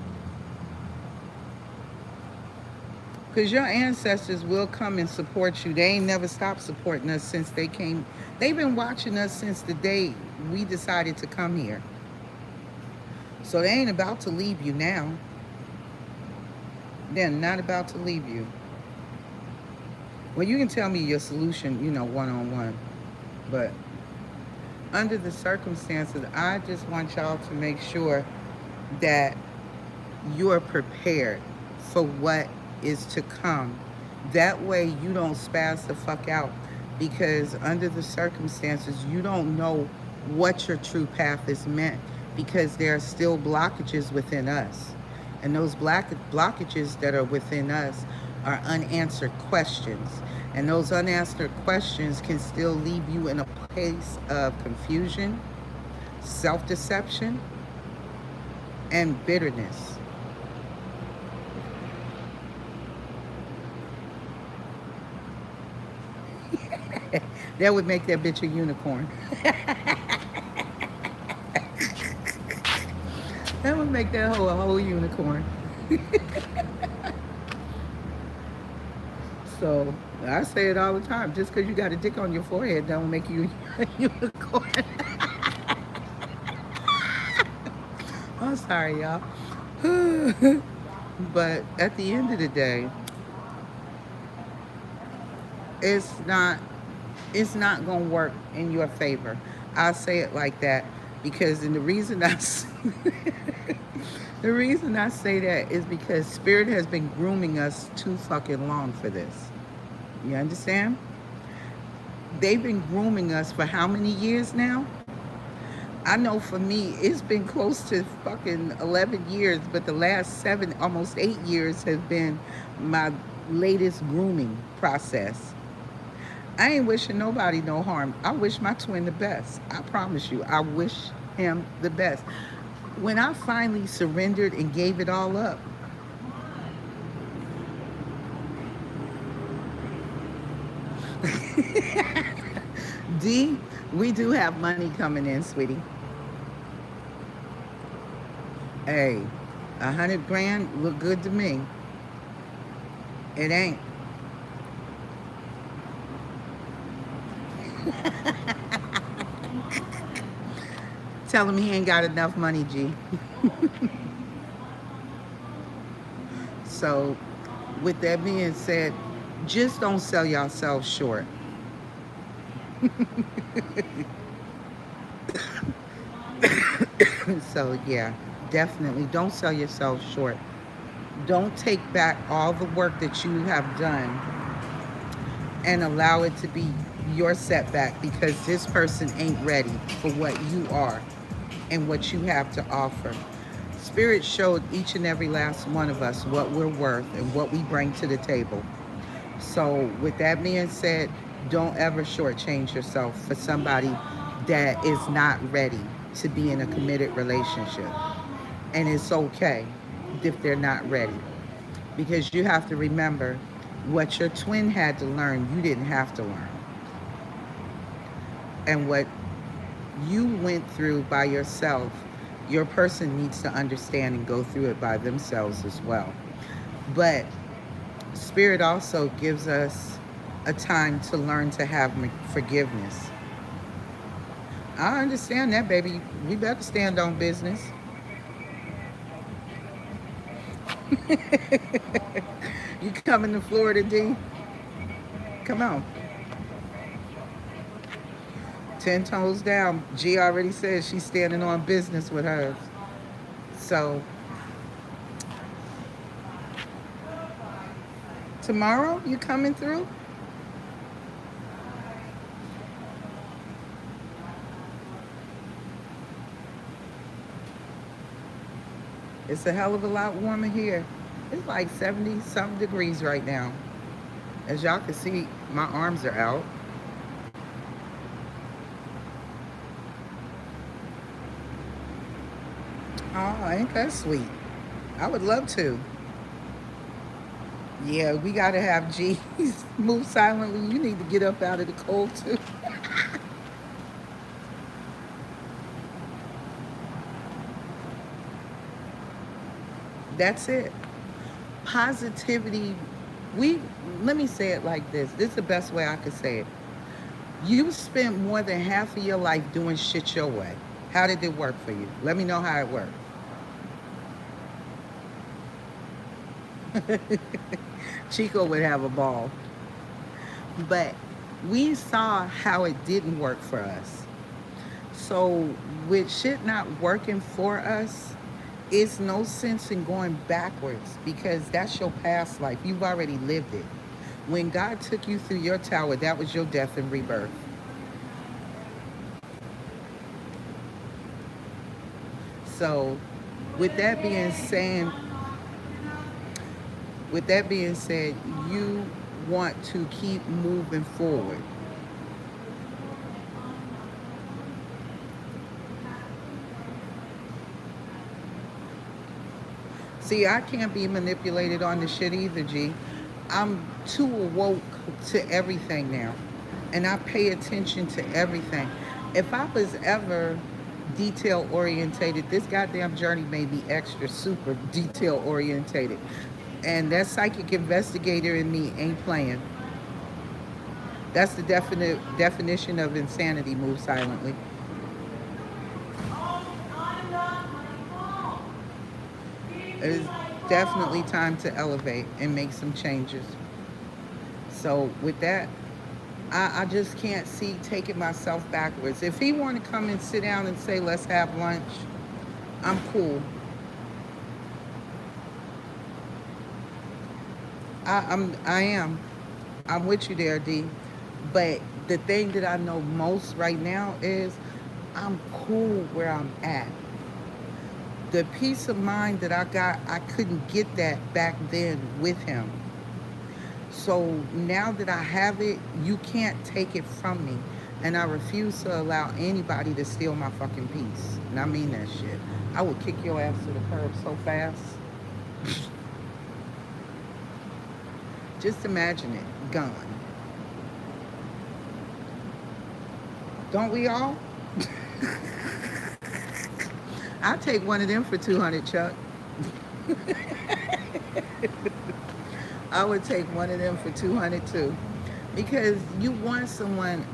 Because your ancestors will come and support you. They ain't never stopped supporting us since they came. They've been watching us since the day we decided to come here. So they ain't about to leave you now. They're not about to leave you. Well, you can tell me your solution, one-on-one. But under the circumstances, I just want y'all to make sure that you're prepared for what is to come. That way you don't spaz the fuck out, because under the circumstances, you don't know what your true path is meant, because there are still blockages within us. And those blockages that are within us are unanswered questions. And those unanswered questions can still leave you in a place of confusion, self-deception, and bitterness. That would make that bitch a unicorn. That would make that hoe a whole unicorn. So I say it all the time. Just because you got a dick on your forehead don't make you a unicorn. I'm sorry, y'all. But at the end of the day, it's not gonna work in your favor. I'll say it like that because, and the reason the reason I say that is because Spirit has been grooming us too fucking long for this. You understand? They've been grooming us for how many years now? I know for me, it's been close to fucking 11 years, but the last 7, almost 8 years has been my latest grooming process. I ain't wishing nobody no harm. I wish my twin the best. I promise you, I wish him the best. When I finally surrendered and gave it all up, D, we do have money coming in, sweetie. Hey, 100 grand look good to me. It ain't. Tell him he ain't got enough money, G. So, with that being said, just don't sell yourself short. So, yeah, definitely don't sell yourself short. Don't take back all the work that you have done and allow it to be your setback because this person ain't ready for what you are and what you have to offer. Spirit showed each and every last one of us what we're worth and what we bring to the table. So, with that being said, don't ever shortchange yourself for somebody that is not ready to be in a committed relationship. And it's okay if they're not ready because you have to remember what your twin had to learn, you didn't have to learn. And what you went through by yourself, your person needs to understand and go through it by themselves as well. But Spirit also gives us a time to learn to have forgiveness. I understand that, baby. We better stand on business. You coming to Florida, D? Come on. 10 toes down. G already says she's standing on business with hers. So, tomorrow, you coming through? It's a hell of a lot warmer here. It's like 70 something degrees right now. As y'all can see, my arms are out. Oh, ain't that sweet? I would love to. Yeah, we gotta have G's move silently. You need to get up out of the cold too. That's it. Positivity. We Let me say it like this. This is the best way I could say it. You spent more than half of your life doing shit your way. How did it work for you? Let me know how it worked. Chico would have a ball. But we saw how it didn't work for us. So, with shit not working for us, it's no sense in going backwards because that's your past life. You've already lived it. When God took you through your tower, that was your death and rebirth. So, with that being said, with that being said, you want to keep moving forward. See, I can't be manipulated on the shit either, G. I'm too awoke to everything now. And I pay attention to everything. If I was ever detail orientated, this goddamn journey made me extra super detail orientated. And that psychic investigator in me ain't playing. That's the definite definition of insanity, move silently. It is definitely time to elevate and make some changes. So with that, I just can't see taking myself backwards. If he want to come and sit down and say, let's have lunch, I'm cool. I am. I'm with you there, D. But the thing that I know most right now is I'm cool where I'm at. The peace of mind that I got, I couldn't get that back then with him. So now that I have it, you can't take it from me. And I refuse to allow anybody to steal my fucking peace. And I mean that shit. I would kick your ass to the curb so fast. Just imagine it, gone. Don't we all? I'll take one of them for 200, Chuck. I would take one of them for 200 too. Because you want someone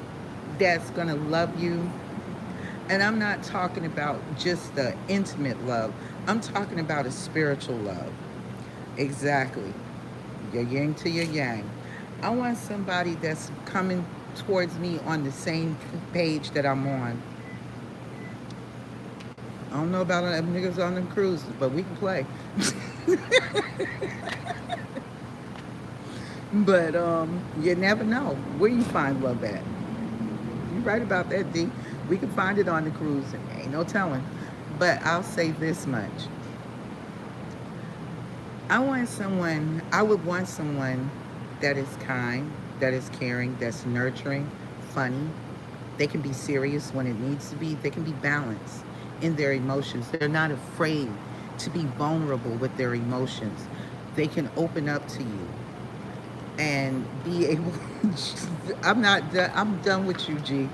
that's gonna love you, And I'm not talking about just the intimate love. I'm talking about a spiritual love. Exactly. Your yin to your yang. I want somebody that's coming towards me on the same page that I'm on. I don't know about them niggas on them cruises, but we can play. But you never know where you find love at. You're right about that, D. We can find it on the cruise. Ain't no telling. But I'll say this much. I would want someone that is kind, that is caring, that's nurturing, funny. They can be serious when it needs to be. They can be balanced in their emotions. They're not afraid to be vulnerable with their emotions. They can open up to you and be able. I'm not done. I'm done with you, G.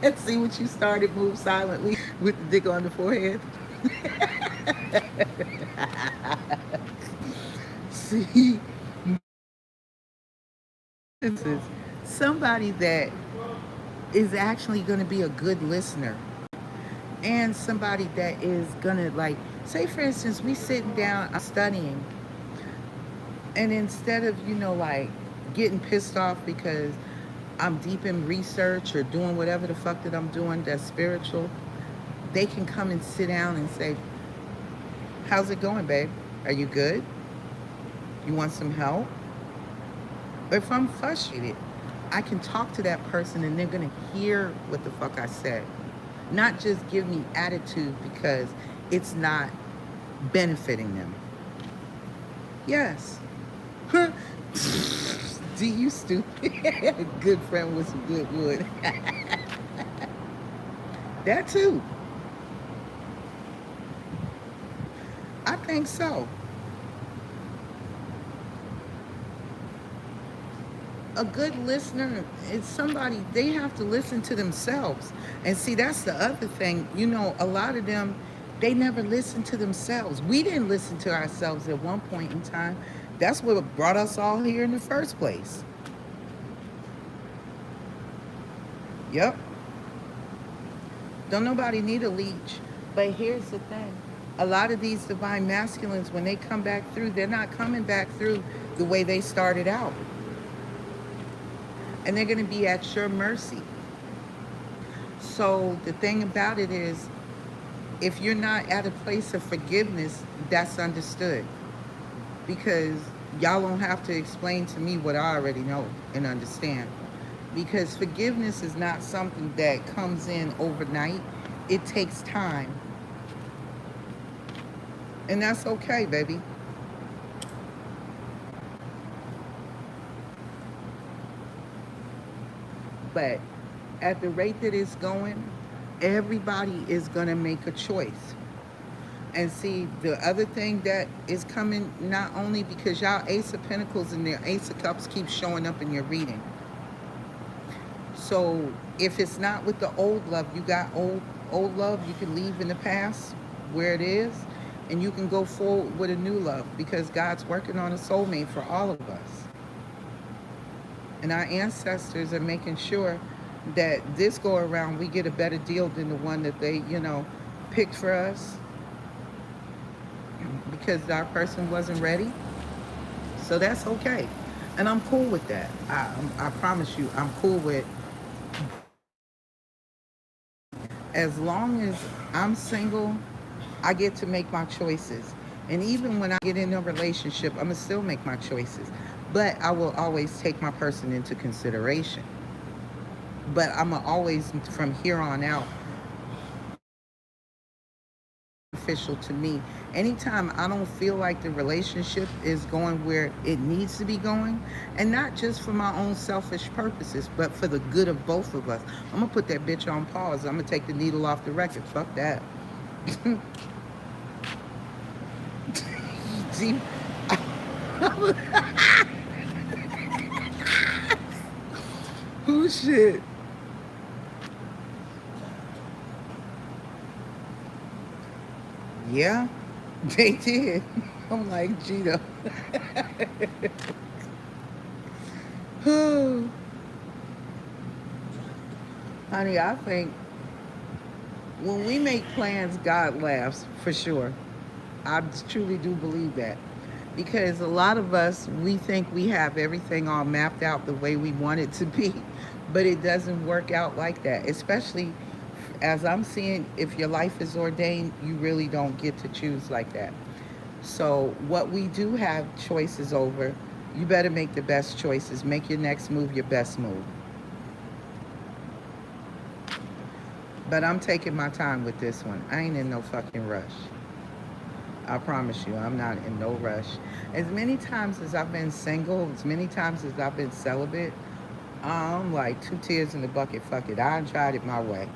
And see what you started. Move silently with the dick on the forehead. See, this is somebody that is actually going to be a good listener, and somebody that is going to, like, say for instance, we sitting down, I'm studying, and instead of, like, getting pissed off because I'm deep in research or doing whatever the fuck that I'm doing that's spiritual, they can come and sit down and say, how's it going, babe? Are you good? You want some help? If I'm frustrated, I can talk to that person and they're going to hear what the fuck I said. Not just give me attitude because it's not benefiting them. Yes. Do you stupid? A good friend with some good wood. That too. I think so. A good listener is somebody, they have to listen to themselves. And see, that's the other thing. A lot of them, they never listen to themselves. We didn't listen to ourselves at one point in time. That's what brought us all here in the first place. Yep. Don't nobody need a leech. But here's the thing. A lot of these divine masculines, when they come back through, they're not coming back through the way they started out. And they're going to be at your mercy. So the thing about it is, if you're not at a place of forgiveness, that's understood. Because y'all don't have to explain to me what I already know and understand. Because forgiveness is not something that comes in overnight. It takes time. And that's okay, baby. But at the rate that it's going, everybody is going to make a choice. And see, the other thing that is coming, not only because y'all Ace of Pentacles and their Ace of Cups keep showing up in your reading. So if it's not with the old love, you got old love, you can leave in the past where it is, and you can go forward with a new love because God's working on a soulmate for all of us. And our ancestors are making sure that this go around we get a better deal than the one that they, picked for us because our person wasn't ready. So that's okay. And I'm cool with that. I promise you, I'm cool with, as long as I'm single, I get to make my choices. And even when I get in a relationship, I'm going to still make my choices. But I will always take my person into consideration. But I'm going to always, from here on out, beneficial to me. Anytime I don't feel like the relationship is going where it needs to be going, and not just for my own selfish purposes, but for the good of both of us, I'm going to put that bitch on pause. I'm going to take the needle off the record. Fuck that. See? Oh shit. Yeah, they did. I'm like, Gito. Honey, I think When we make plans, God laughs for sure. I truly do believe that. Because a lot of us, we think we have everything all mapped out the way we want it to be, but it doesn't work out like that. Especially as I'm seeing, if your life is ordained, you really don't get to choose like that. So, what we do have choices over, you better make the best choices. Make your next move your best move. But I'm taking my time with this one. I ain't in no fucking rush. I promise you, I'm not in no rush. As many times as I've been single, as many times as I've been celibate, I'm like two tears in the bucket. Fuck it. I tried it my way.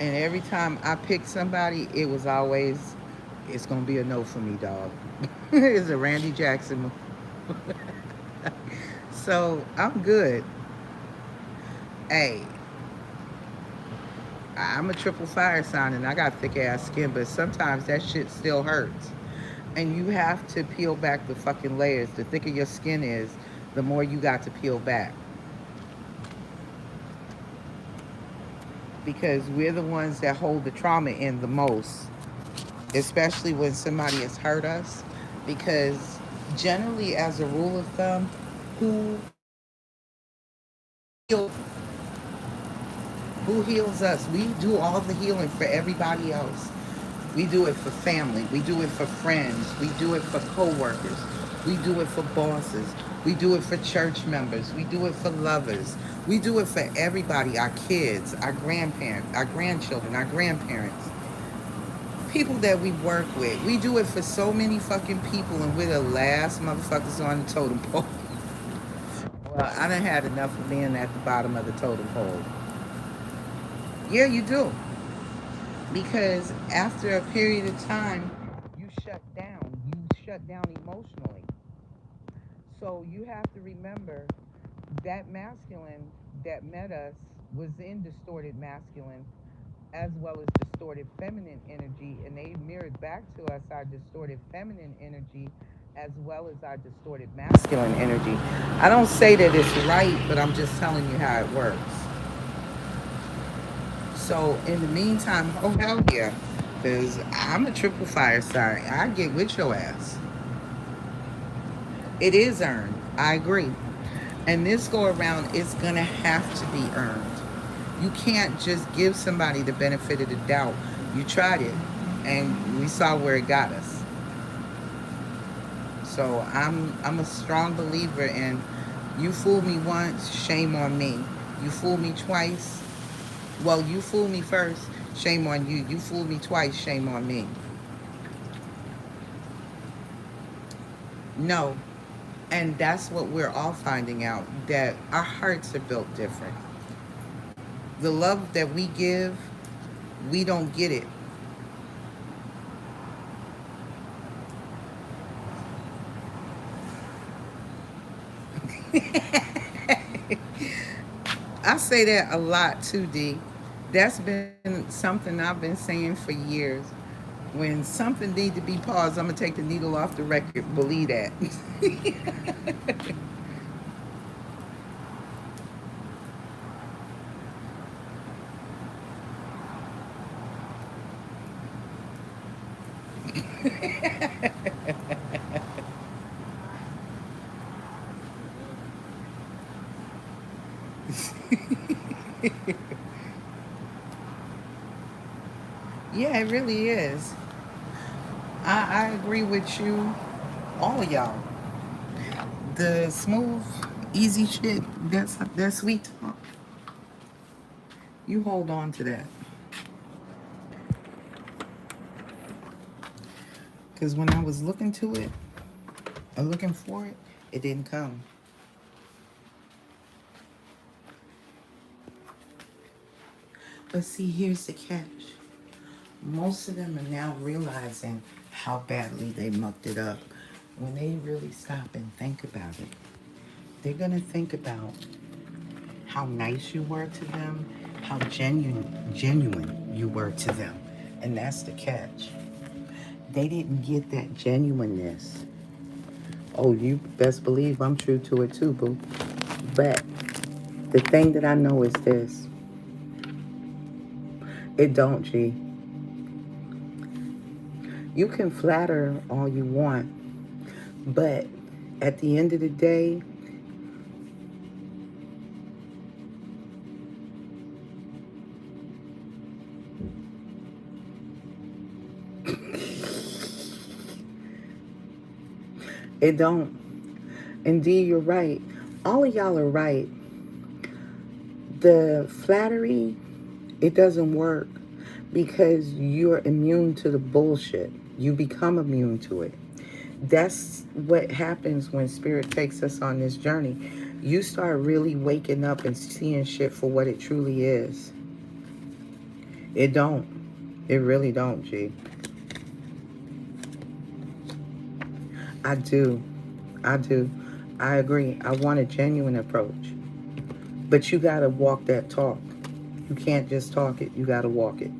And every time I picked somebody, it was always, it's going to be a no for me, dog. It's a Randy Jackson. So I'm good. Hey, I'm a triple fire sign and I got thick ass skin, but sometimes that shit still hurts. And you have to peel back the fucking layers. The thicker your skin is, the more you got to peel back. Because we're the ones that hold the trauma in the most, especially when somebody has hurt us. Because generally, as a rule of thumb, who heals, who heals us? We do all the healing for everybody else. We do it for family. We do it for friends. We do it for coworkers. We do it for bosses. We do it for church members. We do it for lovers. We do it for everybody, our kids, our grandparents, our grandchildren, our grandparents, people that we work with. We do it for so many fucking people, and we're the last motherfuckers on the totem pole. Well, I done had enough of being at the bottom of the totem pole. Yeah, you do. Because after a period of time, you shut down. You shut down emotionally. So you have to remember that masculine that met us was in distorted masculine as well as distorted feminine energy, and they mirrored back to us our distorted feminine energy as well as our distorted masculine energy. I don't say that it's right, but I'm just telling you how it works. So in the meantime, oh hell yeah, because I'm a triple fire sign. I get with your ass. It is earned. I agree. And this go around, it's gonna have to be earned. You can't just give somebody the benefit of the doubt. You tried it, and we saw where it got us. So I'm a strong believer in, you fool me once, shame on me. You fool me twice, well, you fool me first, shame on you. You fool me twice, shame on me. No. And that's what we're all finding out, that our hearts are built different. The love that we give, we don't get it. I say that a lot too, D. That's been something I've been saying for years. When something need to be paused, I'm gonna take the needle off the record. Believe that. Yeah, it really is. I agree with you, all of y'all. The smooth, easy shit, that's sweet talk. You hold on to that. Because when I was looking to it, or looking for it, it didn't come. But see, here's the catch. Most of them are now realizing how badly they mucked it up. When they really stop and think about it, they're going to think about how nice you were to them, how genuine you were to them. And that's the catch. They didn't get that genuineness. Oh, you best believe I'm true to it too, boo. But the thing that I know is this. It don't, G. You can flatter all you want, but at the end of the day, it don't. Indeed, you're right. All of y'all are right. The flattery, it doesn't work because you're immune to the bullshit. You become immune to it. That's what happens when spirit takes us on this journey. You start really waking up and seeing shit for what it truly is. It don't. It really don't, G. I do. I do. I agree. I want a genuine approach. But you gotta walk that talk. You can't just talk it. You gotta walk it.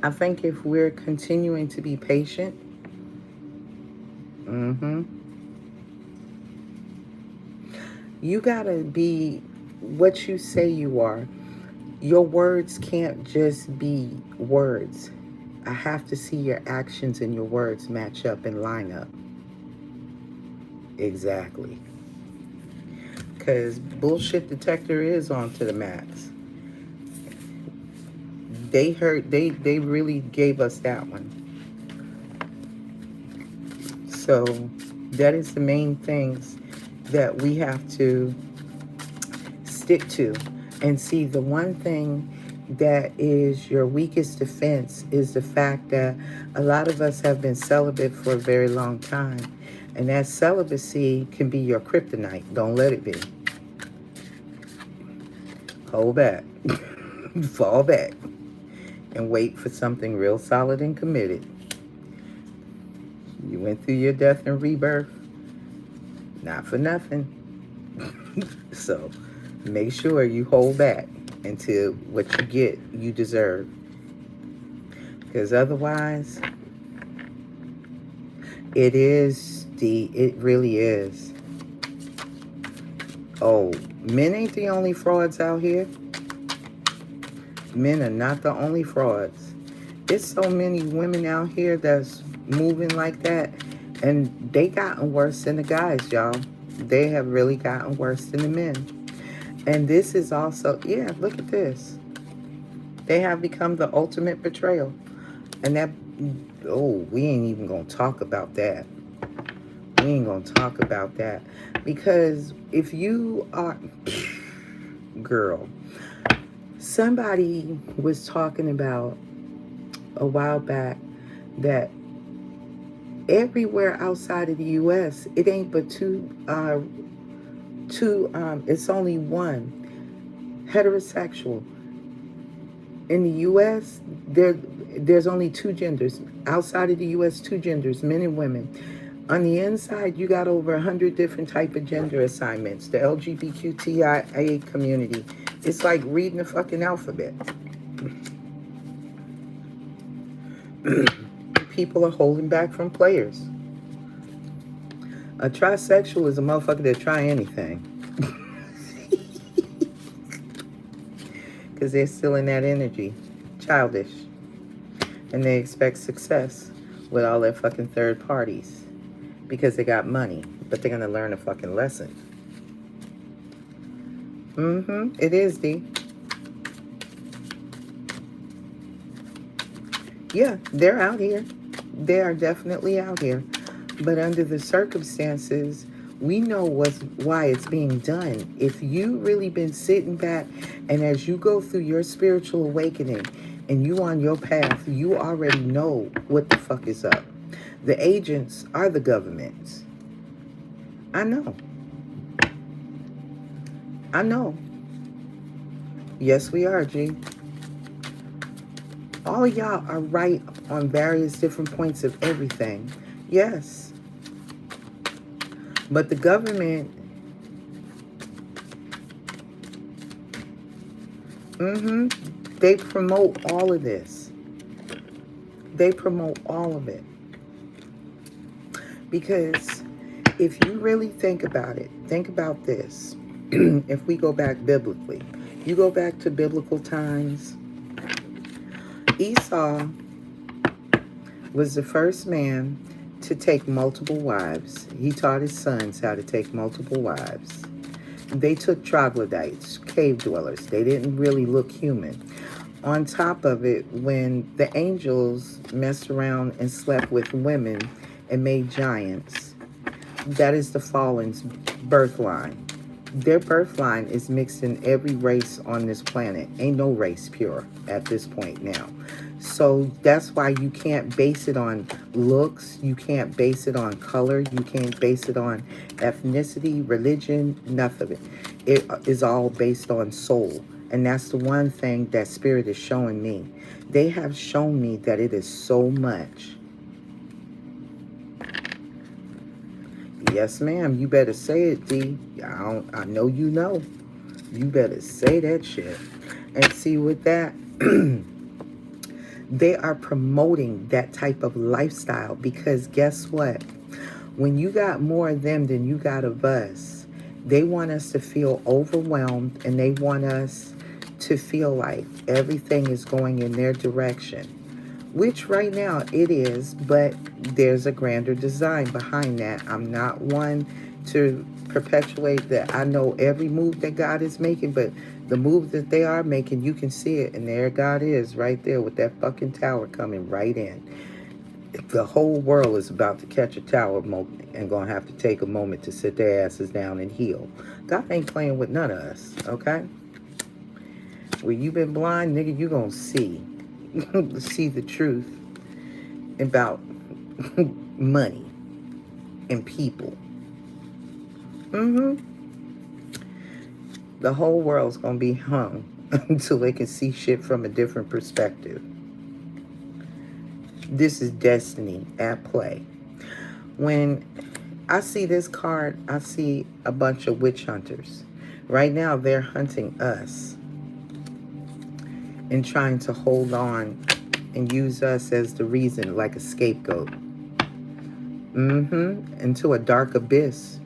I think if we're continuing to be patient, mm-hmm, you gotta be what you say you are. Your words can't just be words. I have to see your actions and your words match up and line up. Exactly. Because bullshit detector is on to the max. They really gave us that one. So that is the main things that we have to stick to. And see, the one thing that is your weakest defense is the fact that a lot of us have been celibate for a very long time. And that celibacy can be your kryptonite. Don't let it be. Hold back. Fall back. And wait for something real solid and committed. You went through your death and rebirth. Not for nothing. So make sure you hold back until what you get, you deserve. Because otherwise, it really is. Oh, men ain't the only frauds out here. Men are not the only frauds. There's so many women out here that's moving like that, and they gotten worse than the guys, y'all. They have really gotten worse than the men. And this is also, yeah, look at this. They have become the ultimate betrayal. And that, oh, we ain't even gonna talk about that. We ain't gonna talk about that. Because if you are, girl, somebody was talking about a while back that everywhere outside of the U.S., it ain't but it's only one heterosexual. In the U.S., there's only two genders. Outside of the U.S., two genders, men and women. On the inside, you got over 100 different type of gender assignments. The LGBTQIA community. It's like reading the fucking alphabet. People are holding back from players. A trisexual is a motherfucker that try anything. Because they're still in that energy. Childish. And they expect success with all their fucking third parties. Because they got money. But they're going to learn a fucking lesson. It is, D. Yeah, they're out here. They are definitely out here. But under the circumstances, we know why it's being done. If you really been sitting back and as you go through your spiritual awakening and you on your path, you already know what the fuck is up. The agents are the governments. I know. I know. Yes, we are, G. All of y'all are right on various different points of everything. Yes. But the government, they promote all of this. They promote all of it. Because if you really think about it, think about this. If we go back biblically, You go back to biblical times, Esau was the first man to take multiple wives. He taught his sons how to take multiple wives. They took troglodytes, cave dwellers. They didn't really look human. On top of it, when the angels messed around and slept with women and made giants, that is the fallen's birth line. Their birth line is mixed in every race on this planet. Ain't no race pure at this point now. So that's why you can't base it on looks. You can't base it on color. You can't base it on ethnicity, religion, nothing of it. It is all based on soul. And that's the one thing that Spirit is showing me. They have shown me that it is so much. Yes, ma'am. You better say it, D. I know you know. You better say that shit. And see with that, they are promoting that type of lifestyle because guess what? When you got more of them than you got of us, they want us to feel overwhelmed and they want us to feel like everything is going in their direction, which right now it is, but there's a grander design behind that. I'm not one to perpetuate that I know every move that God is making, but the move that they are making, you can see it, and there God is right there with that fucking tower coming right in. The whole world is about to catch a tower moment and gonna have to take a moment to sit their asses down and heal. God ain't playing with none of us, okay? Where you been blind, nigga, you gonna see. See the truth about money and people. The whole world's gonna be hung until they can see shit from a different perspective. This is destiny at play. When I see this card, I see a bunch of witch hunters. Right now, they're hunting us and trying to hold on and use us as the reason, like a scapegoat. Into a dark abyss.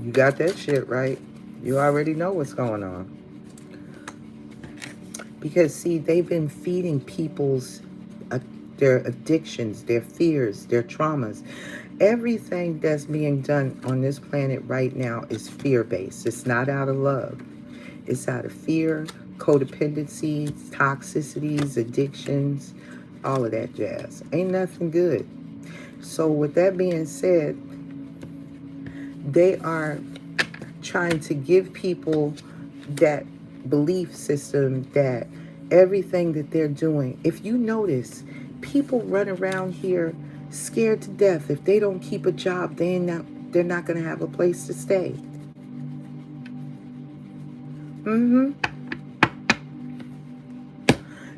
You got that shit right. You already know what's going on. Because, see, they've been feeding people's, their addictions, their fears, their traumas. Everything that's being done on this planet right now is fear-based. It's not out of love. It's out of fear, codependencies, toxicities, addictions, all of that jazz. Ain't nothing good. So with that being said, they are trying to give people that belief system that everything that they're doing, if you notice, people run around here scared to death. If they don't keep a job, they're not going to have a place to stay.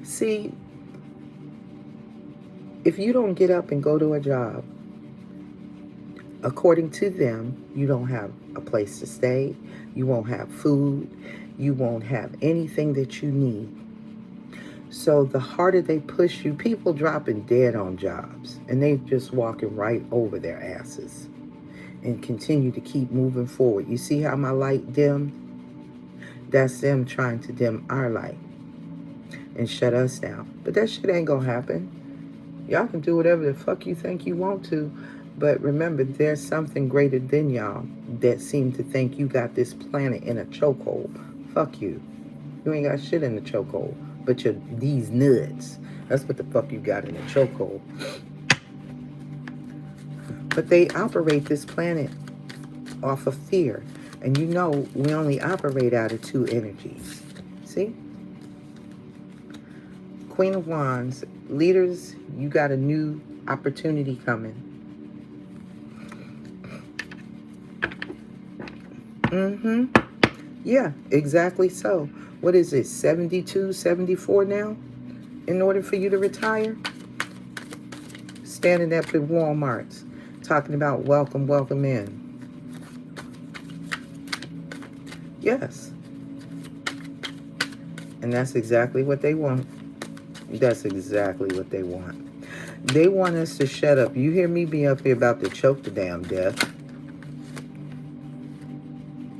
See, if you don't get up and go to a job, according to them, you don't have a place to stay, you won't have food, you won't have anything that you need. So the harder they push you, people dropping dead on jobs, and they just walking right over their asses and continue to keep moving forward. You see how my light dimmed? That's them trying to dim our light and shut us down. But that shit ain't gonna happen. Y'all can do whatever the fuck you think you want to, but remember, there's something greater than y'all that seem to think you got this planet in a chokehold. Fuck you. You ain't got shit in the chokehold, but you're these nuts. That's what the fuck you got in the chokehold. But they operate this planet off of fear. And you know, we only operate out of two energies. See? Queen of Wands, leaders, you got a new opportunity coming. Yeah, exactly so. What is it, 72, 74 now? In order for you to retire? Standing up at Walmart's, talking about welcome, welcome in. Yes. And that's exactly what they want. That's exactly what they want. They want us to shut up. You hear me be up here about to choke to damn death.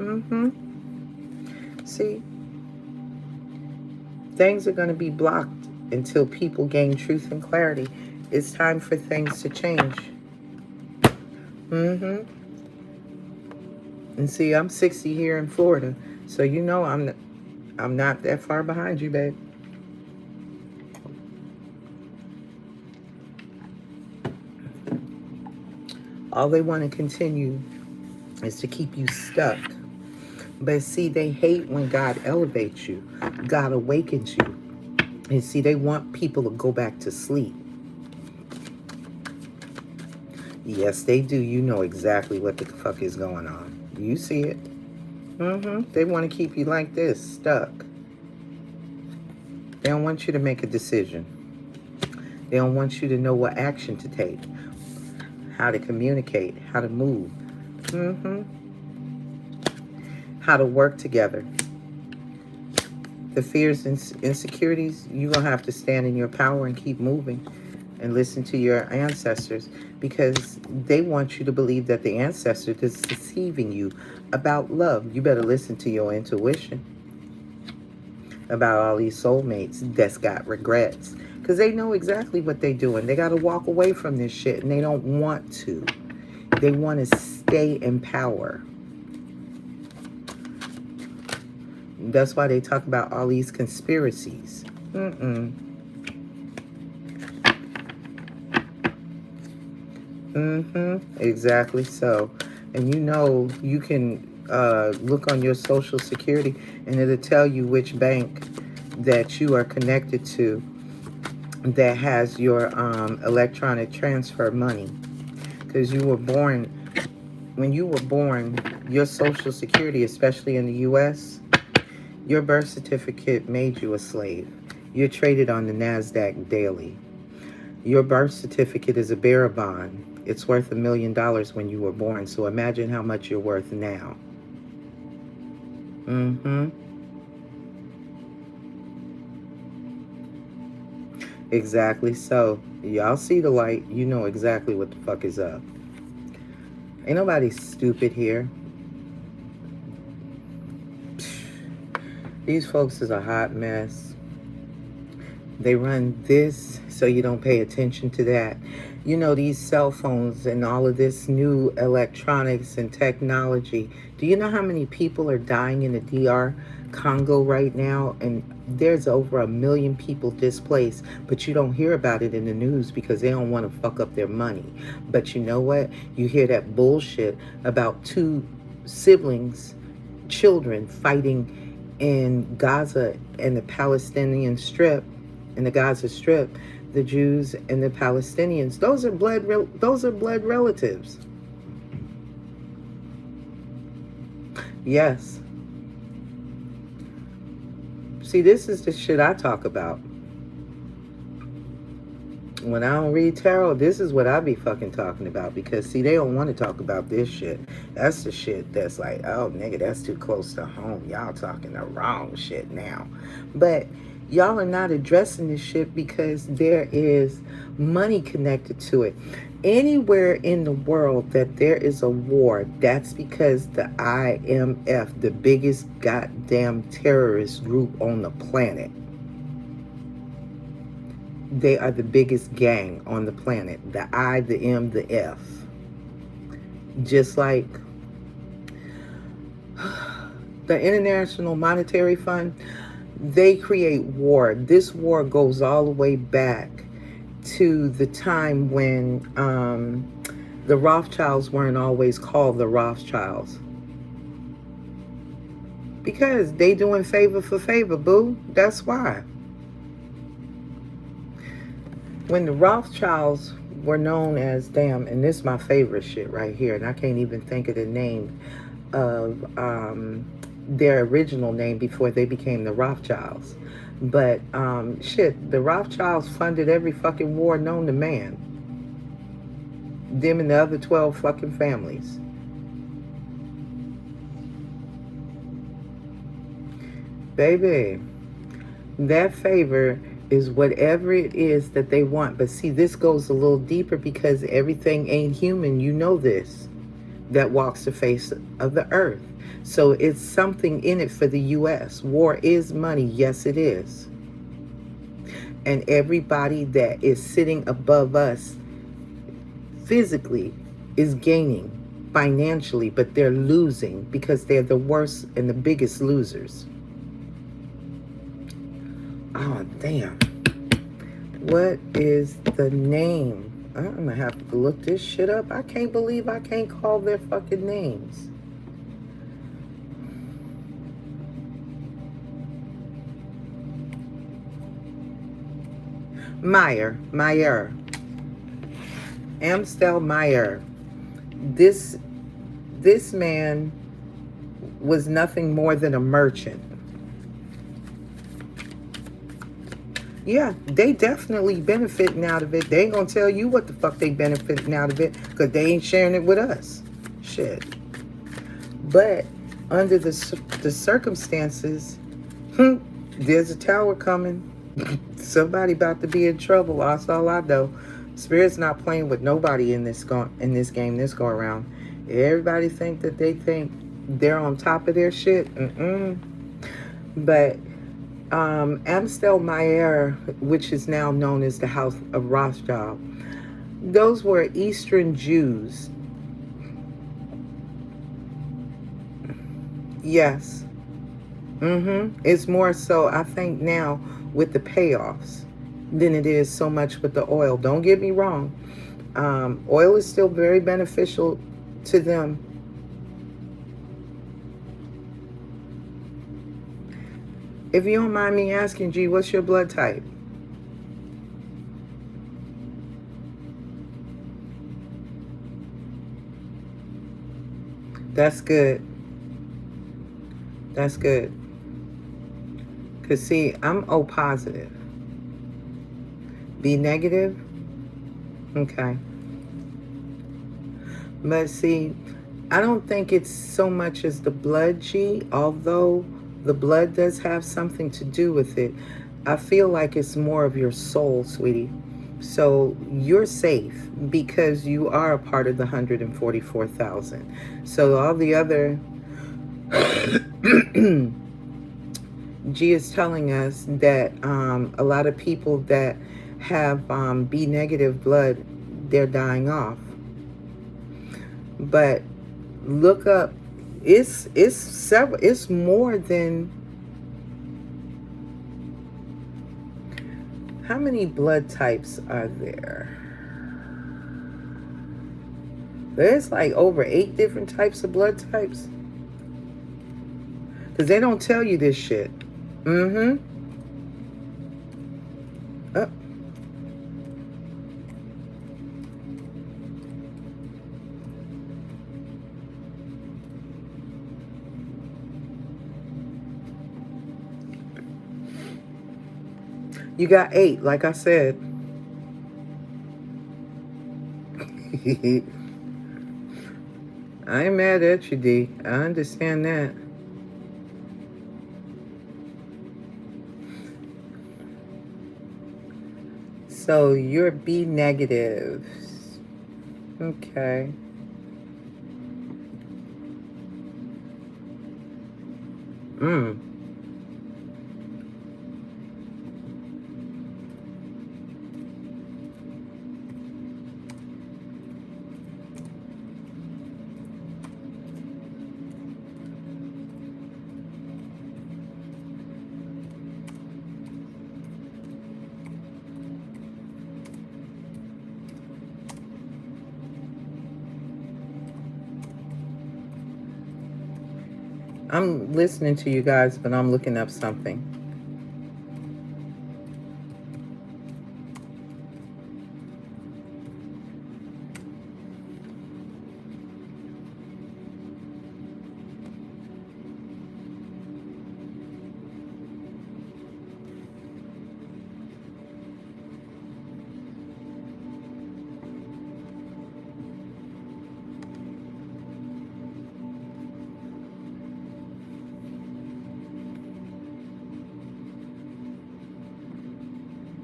Mm-hmm. See, things are going to be blocked until people gain truth and clarity. It's time for things to change. Mm-hmm. And see, I'm 60 here in Florida, so you know I'm not that far behind you, babe. All they want to continue is to keep you stuck. But see, they hate when God elevates you, God awakens you. And see, they want people to go back to sleep. Yes, they do. You know exactly what the fuck is going on. You see it. Mm-hmm. They want to keep you like this, stuck. They don't want you to make a decision. They don't want you to know what action to take, how to communicate, how to move. Mm-hmm. How to work together. The fears and insecurities, you're going to have to stand in your power and keep moving and listen to your ancestors, because they want you to believe that the ancestor is deceiving you about love. You better listen to your intuition about all these soulmates that's got regrets, because they know exactly what they're doing. They got to walk away from this shit, and they don't want to. They want to stay in power. That's why they talk about all these conspiracies. Exactly so. And you know, you can look on your social security and it'll tell you which bank that you are connected to that has your electronic transfer money. Because you were born, when you were born, your social security, especially in the U.S., your birth certificate made you a slave. You're traded on the NASDAQ daily. Your birth certificate is a bearer bond. It's worth $1 million when you were born. So imagine how much you're worth now. Exactly so. Y'all see the light. You know exactly what the fuck is up. Ain't nobody stupid here. These folks is a hot mess. They run this so you don't pay attention to that. You know, these cell phones and all of this new electronics and technology. Do you know how many people are dying in the DR Congo right now? And there's over 1 million people displaced, but you don't hear about it in the news because they don't want to fuck up their money. But you know what? You hear that bullshit about two siblings, children fighting in Gaza and the Palestinian Strip, in the Gaza Strip, the Jews and the Palestinians. Those are blood relatives. Yes. See, this is the shit I talk about. When I don't read tarot, this is what I be fucking talking about. Because, see, they don't want to talk about this shit. That's the shit that's like, oh, nigga, that's too close to home. Y'all talking the wrong shit now. But y'all are not addressing this shit because there is money connected to it. Anywhere in the world that there is a war, that's because the IMF, the biggest goddamn terrorist group on the planet, they are the biggest gang on the planet. The I, the M, the F. Just like the International Monetary Fund, they create war. This war goes all the way back to the time when the Rothschilds weren't always called the Rothschilds. Because they doing favor for favor, boo. That's why. When the Rothschilds were known as, damn, and this is my favorite shit right here, and I can't even think of the name of their original name before they became the Rothschilds. But shit, the Rothschilds funded every fucking war known to man. Them and the other 12 fucking families. Baby, that favor is whatever it is that they want. But see, this goes a little deeper because everything ain't human. You know this. that walks the face of the earth. So it's something in it for the U.S. War is money. Yes, it is. And everybody that is sitting above us physically is gaining financially, but they're losing because they're the worst and the biggest losers. Oh, damn. What is the name? I'm gonna have to look this shit up. I can't believe I can't call their fucking names. Meyer. Amstel Meyer. This man was nothing more than a merchant. Yeah, they definitely benefiting out of it. They ain't gonna tell you what the fuck they benefiting out of it because they ain't sharing it with us. Shit. But under the circumstances, there's a tower coming. Somebody about to be in trouble. That's all I know. Spirit's not playing with nobody in this game this go around. Everybody think that they think they're on top of their shit. But Amstel Meyer, which is now known as the House of Rothschild, those were Eastern Jews. Yes. It's more so, I think, now with the payoffs than it is so much with the oil. Don't get me wrong. Oil is still very beneficial to them. If you don't mind me asking, G, what's your blood type? That's good. That's good. Because, see, I'm O positive. B negative? Okay. But, see, I don't think it's so much as the blood, G, although the blood does have something to do with it. I feel like it's more of your soul, sweetie. So you're safe because you are a part of the 144,000. So all the other G is telling us that a lot of people that have B negative blood, they're dying off. But look up, it's more than, how many blood types are there? There's like over 8 different types of blood types. Because they don't tell you this shit. Oh. You got 8, like I said. I ain't mad at you, D. I understand that. So you're B negative. Okay. I'm listening to you guys, but I'm looking up something.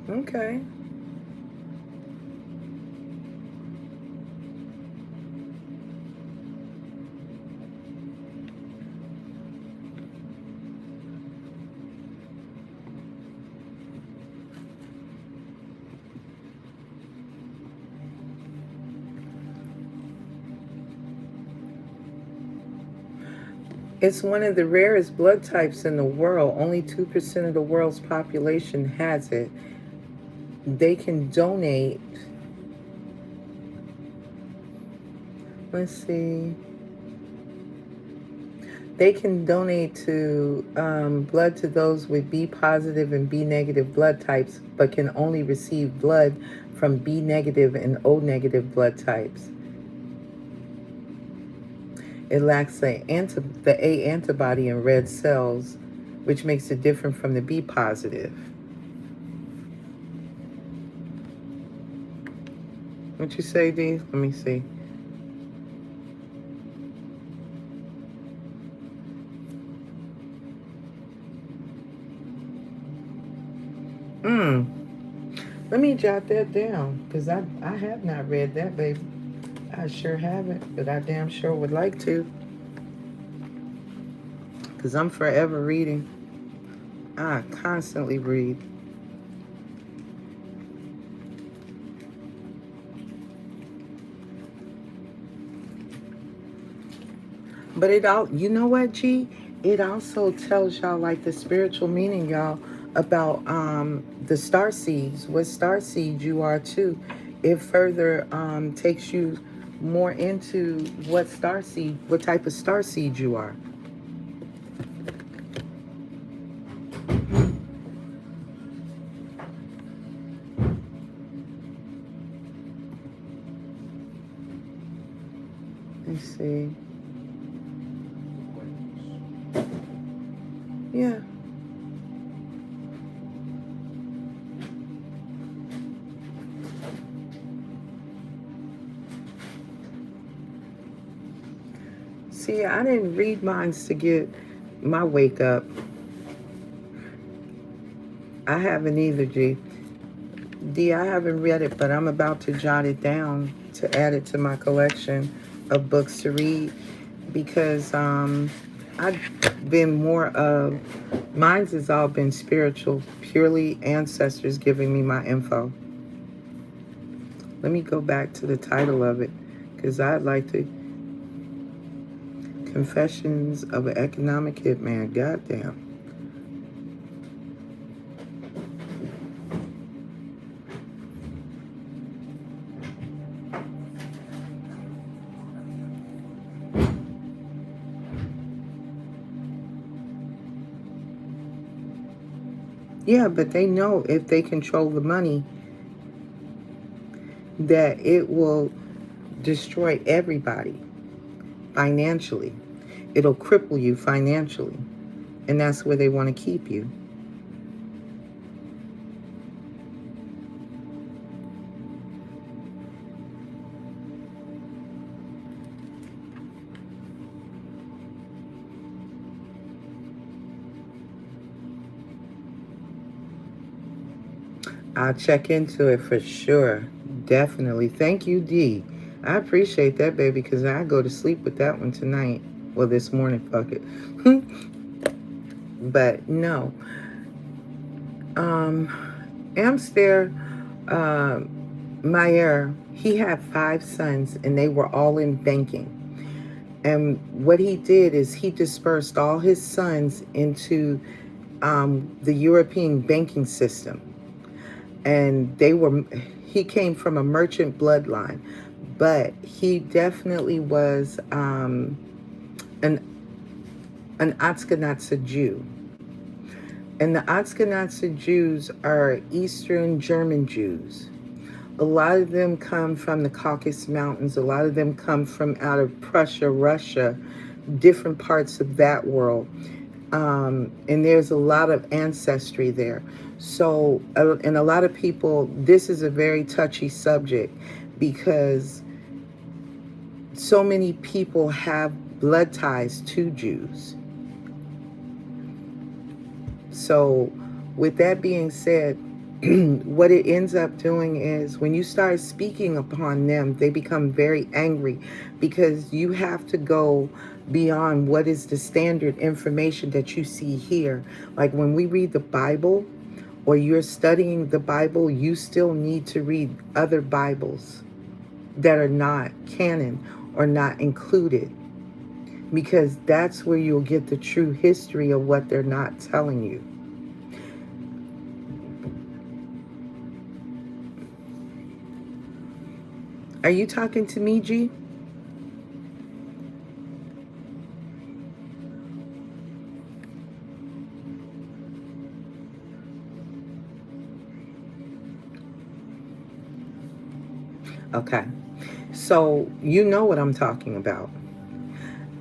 Okay. It's one of the rarest blood types in the world. Only 2% of the world's population has it. They can donate. Let's see. They can donate to blood to those with B positive and B negative blood types, but can only receive blood from B negative and O negative blood types. It lacks the A antibody in red cells, which makes it different from the B positive. What you say, D? Let me see. Let me jot that down, because I have not read that, baby. I sure haven't, but I damn sure would like to, because I'm forever reading. I constantly read. But it all, you know what, G? It also tells y'all like the spiritual meaning, y'all, about the star seeds, what star seed you are too. It further takes you more into what type of star seed you are. Let's see. Yeah. See, I didn't read mines to get my wake up. I haven't either, G. D, I haven't read it, but I'm about to jot it down to add it to my collection of books to read, because I've been more of, mine's has all been spiritual, purely ancestors giving me my info. Let me go back to the title of it, because I'd like to, Confessions of an Economic Hitman, goddamn. Yeah, but they know if they control the money, that it will destroy everybody financially. It'll cripple you financially. And that's where they want to keep you. I'll check into it for sure. Definitely. Thank you, D. I appreciate that, baby, because I go to sleep with that one tonight. Well, this morning, fuck it. But no. Amster Mayer, he had 5 sons, and they were all in banking. And what he did is he dispersed all his sons into the European banking system. And he came from a merchant bloodline, but he definitely was an Ashkenazi Jew. And the Ashkenazi Jews are Eastern German Jews. A lot of them come from the Caucasus Mountains. A lot of them come from out of Prussia, Russia, different parts of that world. And there's a lot of ancestry there. So, and a lot of people, this is a very touchy subject, because so many people have blood ties to Jews. So, with that being said, what it ends up doing is when you start speaking upon them, they become very angry, because you have to go beyond what is the standard information that you see here. Like when we read the Bible, or you're studying the Bible, you still need to read other Bibles that are not canon or not included. because that's where you'll get the true history of what they're not telling you. Are you talking to me, G? Okay. So you know what I'm talking about.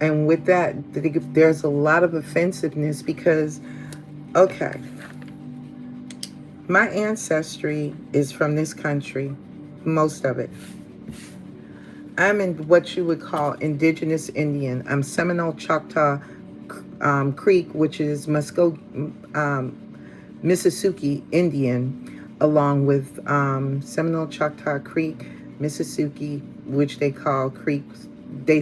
And with that, there's a lot of offensiveness because, okay, my ancestry is from this country, most of it. I'm in what you would call indigenous Indian. I'm Seminole Choctaw Creek, which is Mississippi Indian, along with Seminole Choctaw Creek, Mississippi, which they call Creek. They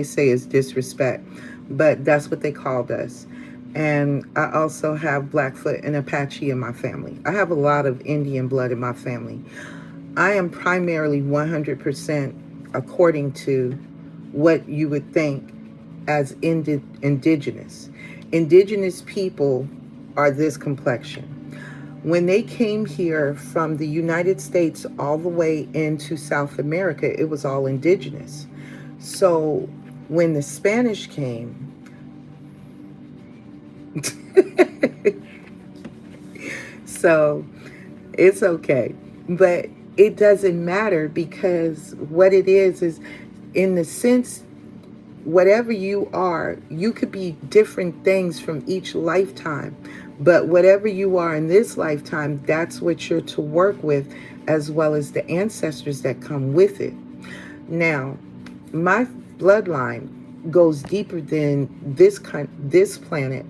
say is disrespect, but that's what they called us. And I also have Blackfoot and Apache in my family. I have a lot of Indian blood in my family. I am primarily 100% according to what you would think as indigenous. Indigenous people are this complexion. When they came here from the United States all the way into South America, it was all indigenous. So when the Spanish came, so it's okay. But it doesn't matter because what it is in the sense, whatever you are, you could be different things from each lifetime. But whatever you are in this lifetime, that's what you're to work with, as well as the ancestors that come with it. Now, my bloodline goes deeper than this planet.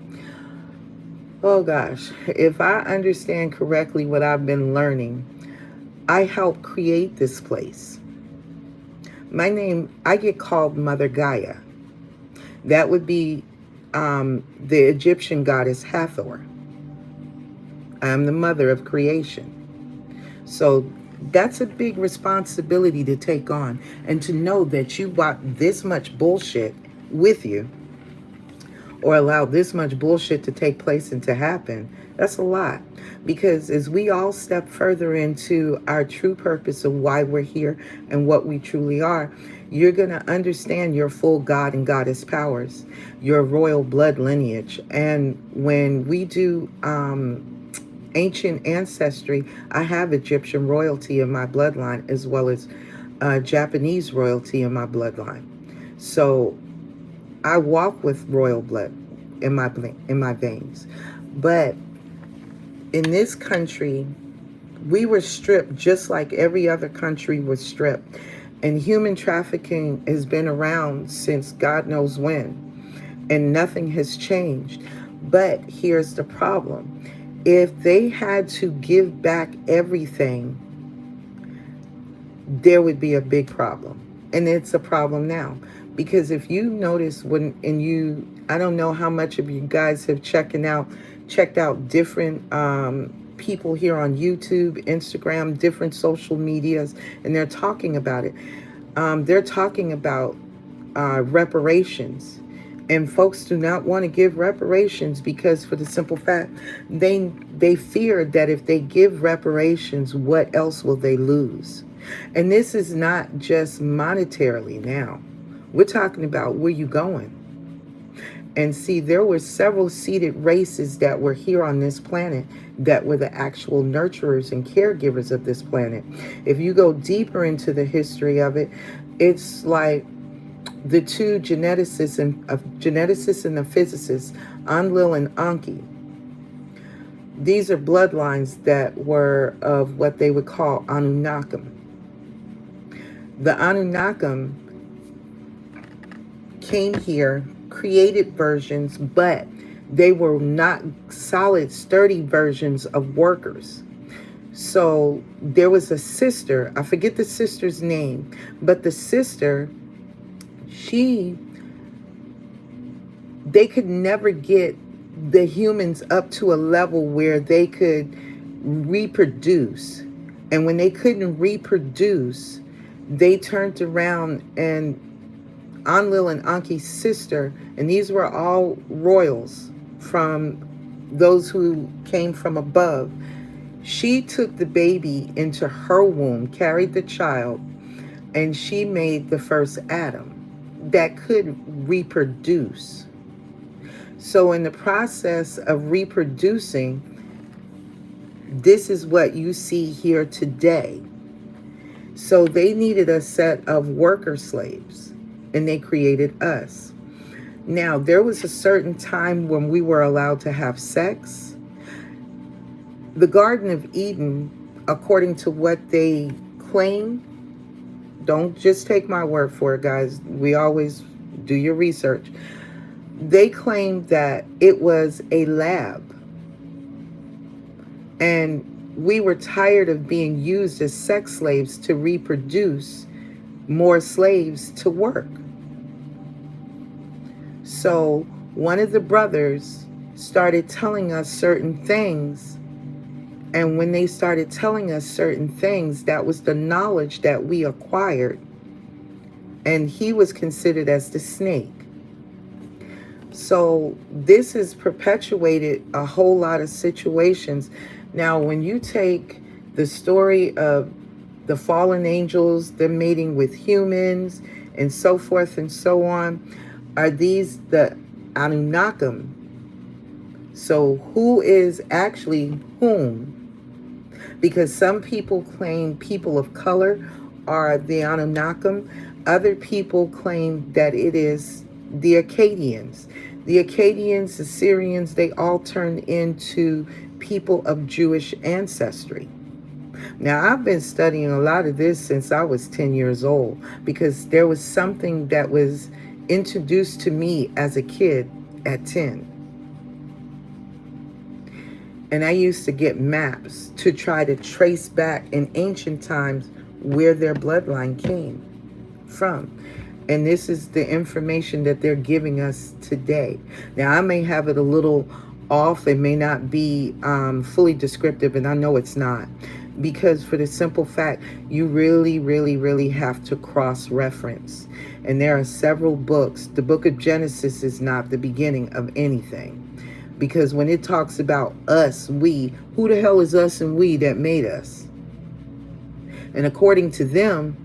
Oh gosh, if I understand correctly what I've been learning, I helped create this place. My name, I get called Mother Gaia. That would be the Egyptian goddess Hathor. I'm the mother of creation. So that's a big responsibility to take on, and to know that you brought this much bullshit with you, or allowed this much bullshit to take place and to happen. That's a lot. Because as we all step further into our true purpose of why we're here and what we truly are, you're going to understand your full God and goddess powers, your royal blood lineage. And when we do ancient ancestry, I have Egyptian royalty in my bloodline, as well as Japanese royalty in my bloodline. So I walk with royal blood in my veins. But in this country, we were stripped just like every other country was stripped. And human trafficking has been around since God knows when. And nothing has changed. But here's the problem. If they had to give back everything, there would be a big problem. And it's a problem now. Because if you notice I don't know how much of you guys have checked out different people here on YouTube, Instagram, different social medias, and they're talking about it. They're talking about reparations. And folks do not want to give reparations because, for the simple fact, they fear that if they give reparations, what else will they lose? And this is not just monetarily now. We're talking about where you going. And see, there were several seeded races that were here on this planet that were the actual nurturers and caregivers of this planet. If you go deeper into the history of it, it's like the two geneticists and the physicists, Enlil and Enki. These are bloodlines that were of what they would call Anunnaki. The Anunnaki came here, created versions, but they were not solid, sturdy versions of workers. So there was a sister, I forget the sister's name, but the sister, they could never get the humans up to a level where they could reproduce. And when they couldn't reproduce, they turned around and Enlil and Enki's sister, and these were all royals from those who came from above. She took the baby into her womb, carried the child, and she made the first Adam that could reproduce. So, in the process of reproducing, this is what you see here today. So, they needed a set of worker slaves, and they created us. Now, there was a certain time when we were allowed to have sex. The Garden of Eden, according to what they claim, don't just take my word for it, guys. We always do your research. They claim that it was a lab. And we were tired of being used as sex slaves to reproduce more slaves to work. So one of the brothers started telling us certain things. And when they started telling us certain things, that was the knowledge that we acquired. And he was considered as the snake. So this has perpetuated a whole lot of situations. Now, when you take the story of the fallen angels, them mating with humans, and so forth and so on, are these the Anunnaki? So who is actually whom? Because some people claim people of color are the Anunnaki. Other people claim that it is the Akkadians. The Akkadians, the Syrians, they all turned into people of Jewish ancestry. Now, I've been studying a lot of this since I was 10 years old, because there was something that was introduced to me as a kid at 10. And I used to get maps to try to trace back in ancient times where their bloodline came from. And this is the information that they're giving us today. Now, I may have it a little off. It may not be fully descriptive, and I know it's not. Because for the simple fact, you really, really, really have to cross-reference. And there are several books. The book of Genesis is not the beginning of anything. Because when it talks about us, we, who the hell is us and we that made us? And according to them,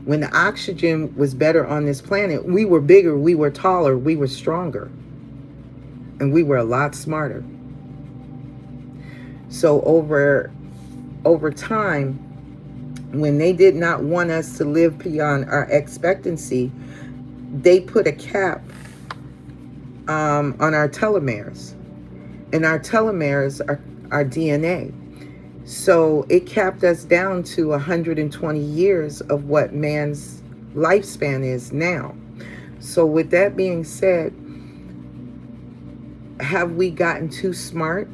when the oxygen was better on this planet, we were bigger, we were taller, we were stronger. And we were a lot smarter. So over time, when they did not want us to live beyond our expectancy, they put a cap on our telomeres. And our telomeres are our DNA. So it capped us down to 120 years of what man's lifespan is now. So with that being said, have we gotten too smart?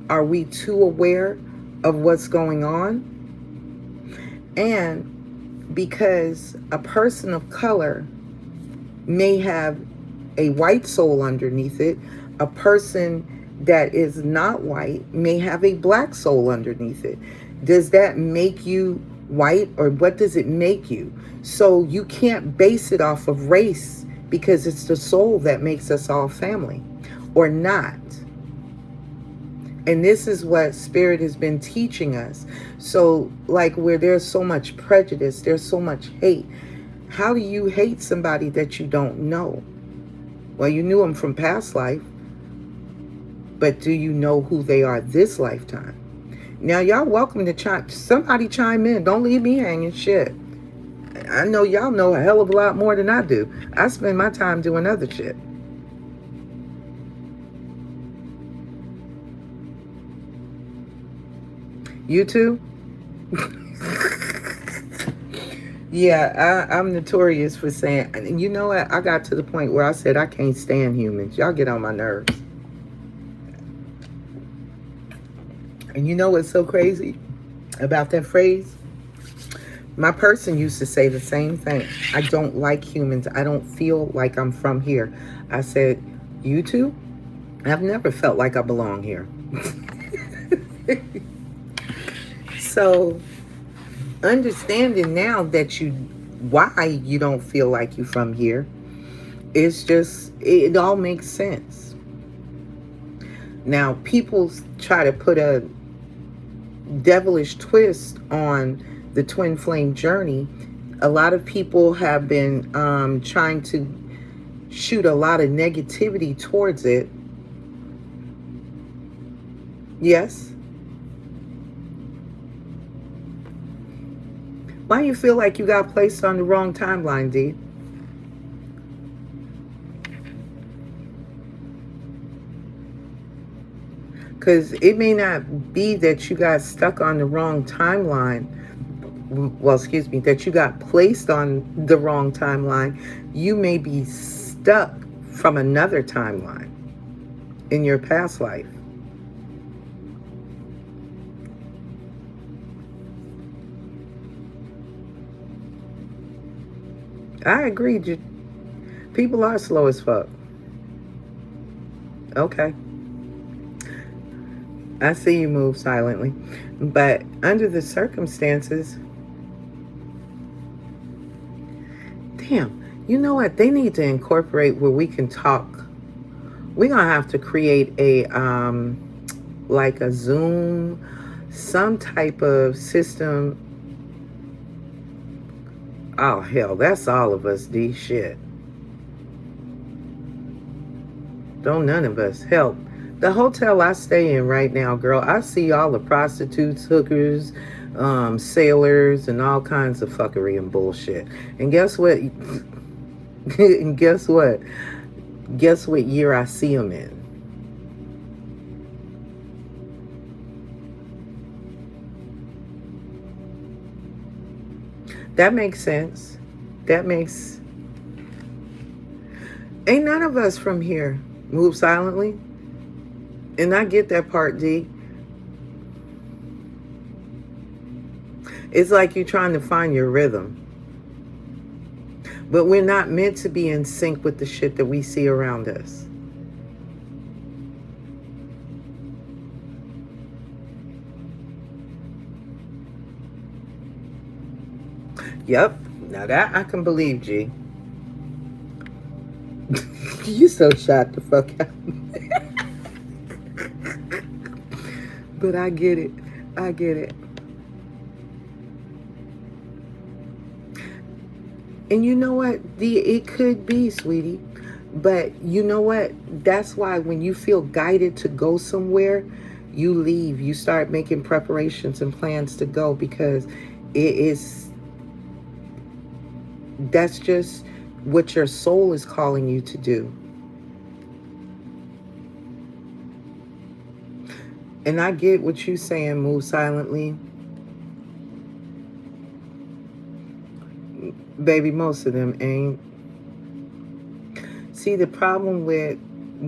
Are we too aware of what's going on? And because a person of color may have a white soul underneath it, a person that is not white may have a black soul underneath it. Does that make you white, or what does it make you? So you can't base it off of race, because it's the soul that makes us all family, or not. And this is what Spirit has been teaching us. So like where there's so much prejudice, there's so much hate. How do you hate somebody that you don't know? Well, you knew them from past life. But do you know who they are this lifetime? Now, y'all welcome to somebody chime in. Don't leave me hanging shit. I know y'all know a hell of a lot more than I do. I spend my time doing other shit. You too? Yeah, I'm notorious for saying, you know what? I got to the point where I said I can't stand humans. Y'all get on my nerves. And you know what's so crazy about that phrase? My person used to say the same thing. I don't like humans. I don't feel like I'm from here. I said, you too? I've never felt like I belong here. So, understanding now that you why you don't feel like you from here. It's just, it all makes sense. Now, people try to put a devilish twist on the twin flame journey. A lot of people have been trying to shoot a lot of negativity towards it. Yes. Why do you feel like you got placed on the wrong timeline, D? Because it may not be that you got stuck on the wrong timeline. Well, excuse me, that you got placed on the wrong timeline. You may be stuck from another timeline in your past life. I agree. People are slow as fuck. Okay. I see you move silently. But under the circumstances, damn, you know what? They need to incorporate where we can talk. We're going to have to create a, like a Zoom, some type of system. Oh, hell, that's all of us, D. Shit. Don't none of us help. The hotel I stay in right now, girl, I see all the prostitutes, hookers, sailors, and all kinds of fuckery and bullshit. And guess what? And guess what? Guess what year I see them in? That makes sense. That makes... Ain't none of us from here. Move silently. And I get that part, D. It's like you're trying to find your rhythm. But we're not meant to be in sync with the shit that we see around us. Yep. Now that I can believe, G. You so shot the fuck out. But I get it. I get it. And you know what? It could be, sweetie. But you know what? That's why when you feel guided to go somewhere, you leave. You start making preparations and plans to go, because it is... That's just what your soul is calling you to do. And I get what you're saying, move silently. Baby, most of them ain't. See, the problem with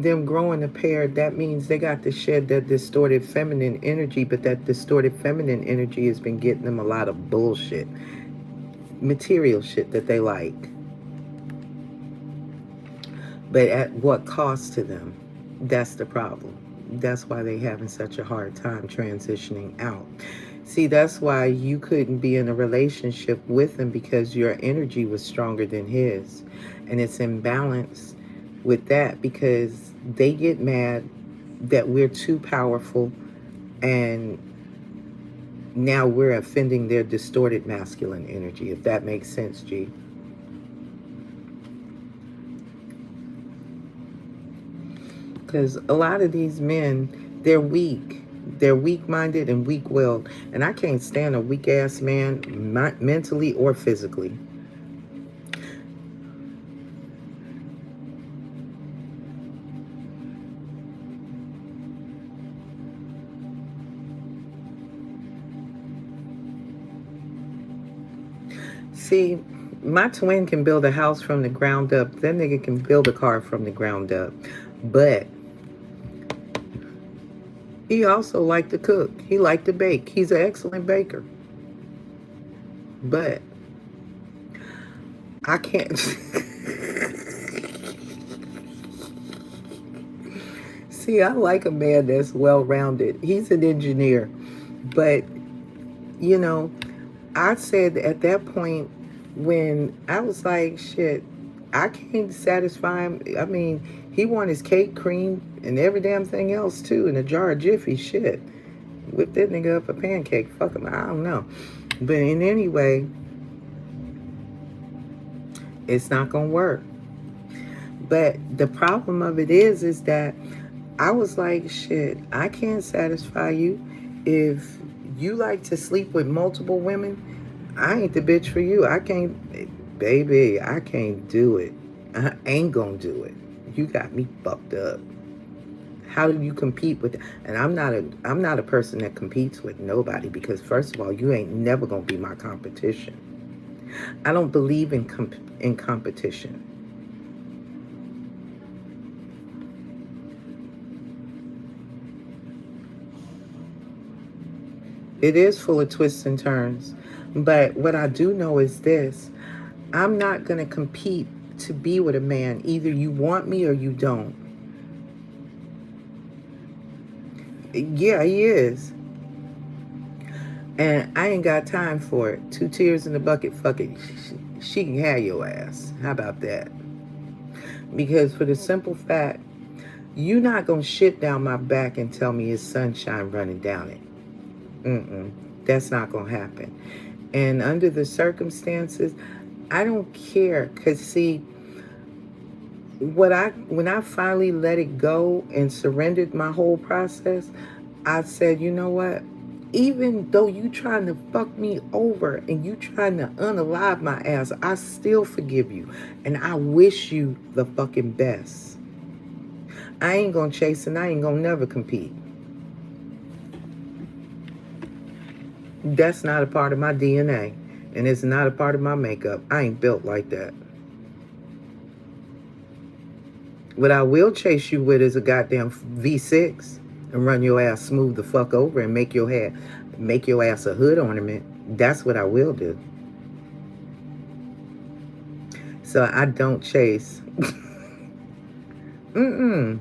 them growing a pair, that means they got to shed that distorted feminine energy, but that distorted feminine energy has been getting them a lot of bullshit. Material shit that they like. But at what cost to them? That's the problem. That's why they having such a hard time transitioning out. See, that's why you couldn't be in a relationship with him, because your energy was stronger than his. And it's imbalance with that, because they get mad that we're too powerful, and now we're offending their distorted masculine energy, if that makes sense, G. Because a lot of these men, they're weak. They're weak-minded and weak-willed. And I can't stand a weak-ass man, mentally or physically. See, my twin can build a house from the ground up. That nigga can build a car from the ground up. But he also liked to cook. He liked to bake. He's an excellent baker. But I can't... See, I like a man that's well-rounded. He's an engineer. But, you know, I said at that point, when I was like, shit, I can't satisfy him. I mean, he want his cake, cream, and every damn thing else too in a jar of Jiffy. Shit, whip that nigga up a pancake. Fuck him. I don't know. But in any way, it's not gonna work. But the problem of it is that I was like, shit, I can't satisfy you. If you like to sleep with multiple women, I ain't the bitch for you. I can't, baby, I can't do it. I ain't gonna do it. You got me fucked up. How do you compete with that? And I'm not a person that competes with nobody, because first of all, you ain't never gonna be my competition. I don't believe in competition. It is full of twists and turns. But what I do know is this: I'm not going to compete to be with a man. Either you want me or you don't. Yeah, he is. And I ain't got time for it. Two tears in the bucket, fuck it. She can have your ass. How about that? Because for the simple fact, you not going to shit down my back and tell me it's sunshine running down it. Mm-mm. That's not going to happen. And under the circumstances, I don't care. Because, see, when I finally let it go and surrendered my whole process, I said, you know what? Even though you trying to fuck me over and you trying to unalive my ass, I still forgive you. And I wish you the fucking best. I ain't gonna chase and I ain't gonna never compete. That's not a part of my DNA. And it's not a part of my makeup. I ain't built like that. What I will chase you with is a goddamn V6 and run your ass smooth the fuck over and make your ass a hood ornament. That's what I will do. So I don't chase. Mm-mm.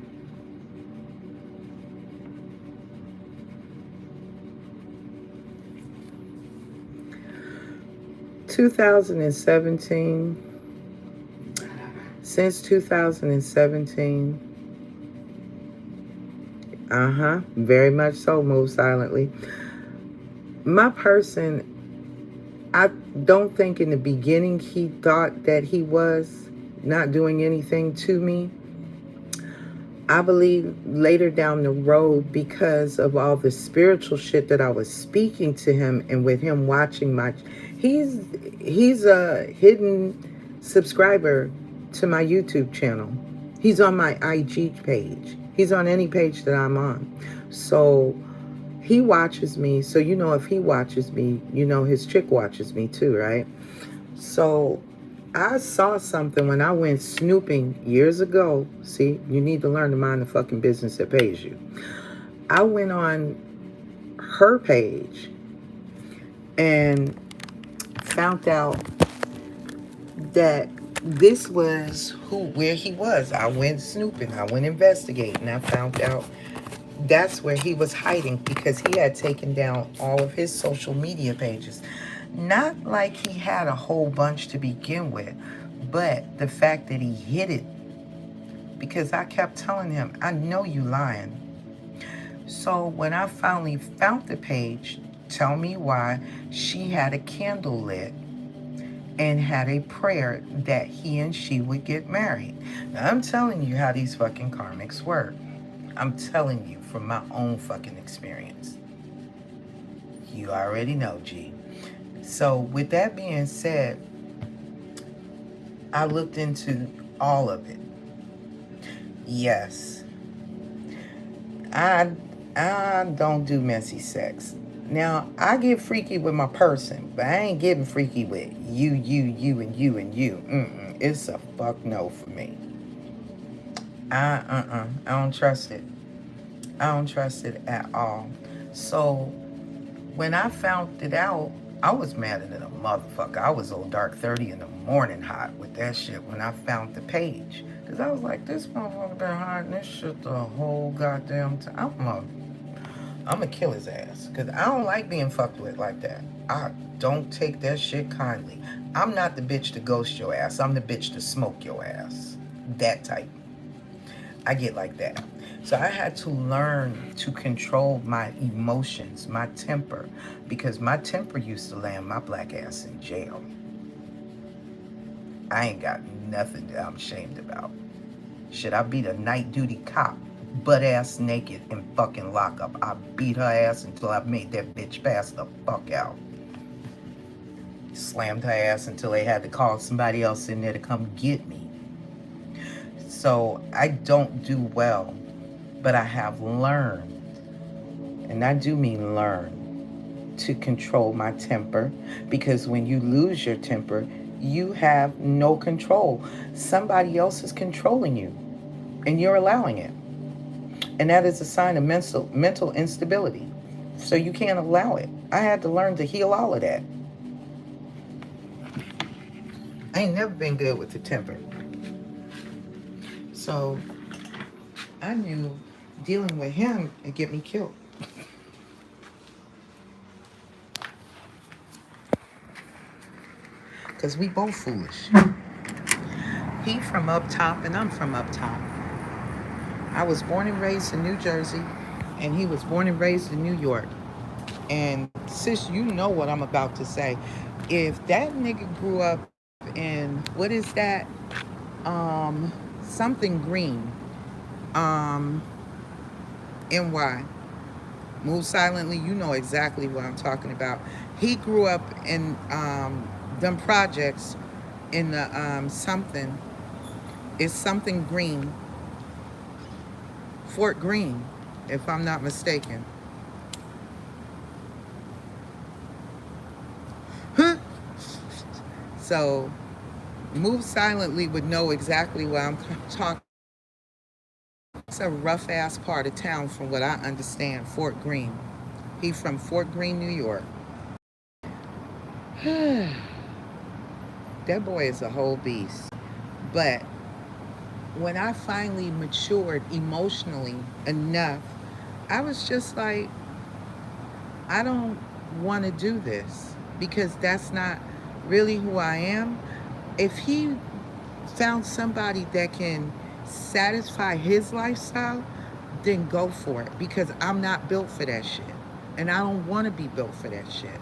2017, since 2017, very much so, move silently. My person, I don't think in the beginning he thought that he was not doing anything to me. I believe later down the road, because of all the spiritual shit that I was speaking to him, and with him watching my, he's he's a hidden subscriber to my YouTube channel. He's on my IG page. He's on any page that I'm on. So he watches me. So you know, if he watches me, you know his chick watches me too, right? So I saw something when I went snooping years ago. See, you need to learn to mind the fucking business that pays you. I went on her page and found out that this was where he was. I went snooping, I went investigating, I found out that's where he was hiding, because he had taken down all of his social media pages. Not like he had a whole bunch to begin with, but the fact that he hid it, because I kept telling him, I know you lying. So when I finally found the page, tell me why, she had a candle lit and had a prayer that he and she would get married. Now I'm telling you how these fucking karmics work. I'm telling you from my own fucking experience. You already know, G. So with that being said, I looked into all of it. Yes, I I don't do messy sex. Now I get freaky with my person, but I ain't getting freaky with and you. It's a fuck no for me. I don't trust it. I don't trust it at all. So when I found it out, I was madder than a motherfucker. I was old dark 30 in the morning hot with that shit when I found the page. Because I was like, this motherfucker been hiding this shit the whole goddamn time. I'm gonna kill his ass. Because I don't like being fucked with like that. I don't take that shit kindly. I'm not the bitch to ghost your ass. I'm the bitch to smoke your ass. That type. I get like that. So I had to learn to control my emotions, my temper, because my temper used to land my black ass in jail. I ain't got nothing that I'm ashamed about. Should I beat a night duty cop butt ass naked in fucking lockup? I beat her ass until I made that bitch pass the fuck out. Slammed her ass until they had to call somebody else in there to come get me. So I don't do well, but I have learned, and I do mean learn, to control my temper, because when you lose your temper, you have no control. Somebody else is controlling you, and you're allowing it. And that is a sign of mental instability. So you can't allow it. I had to learn to heal all of that. I ain't never been good with the temper. So I knew dealing with him would get me killed. Because we both foolish. He from up top and I'm from up top. I was born and raised in New Jersey, and he was born and raised in New York. And sis, you know what I'm about to say. If that nigga grew up in, what is that? Something green. Um, NY. Move silently, you know exactly what I'm talking about. He grew up in them projects in the something. It's something green. Fort Greene, if I'm not mistaken. So, Move Silently would know exactly what I'm talking. It's a rough ass part of town, from what I understand. Fort Greene. He from Fort Greene, New York. That boy is a whole beast. But when I finally matured emotionally enough, I was just like, I don't want to do this, because that's not really who I am. If he found somebody that can satisfy his lifestyle, then go for it, because I'm not built for that shit. And I don't want to be built for that shit.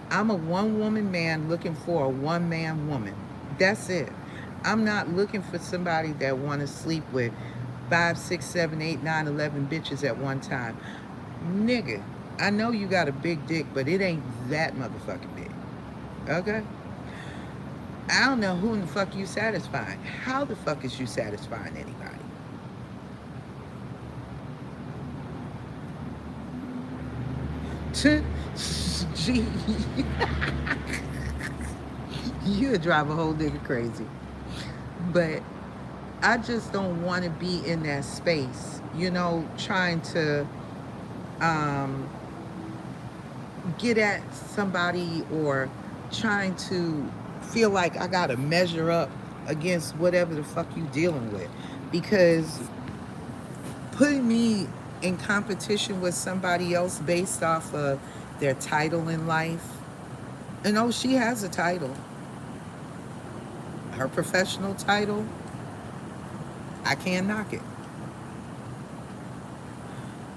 I'm a one woman man looking for a one man woman. That's it. I'm not looking for somebody that want to sleep with 5, 6, 7, 8, 9, 11 bitches at one time. Nigga, I know you got a big dick, but it ain't that motherfucking big. Okay? I don't know who in the fuck you satisfying. How the fuck is you satisfying anybody? Gee, you would drive a whole nigga crazy. But I just don't want to be in that space, trying to um, get at somebody, or trying to feel like I gotta measure up against whatever the fuck you dealing with. Because putting me in competition with somebody else based off of their title in life, and oh, she has a title. Her professional title, I can't knock it.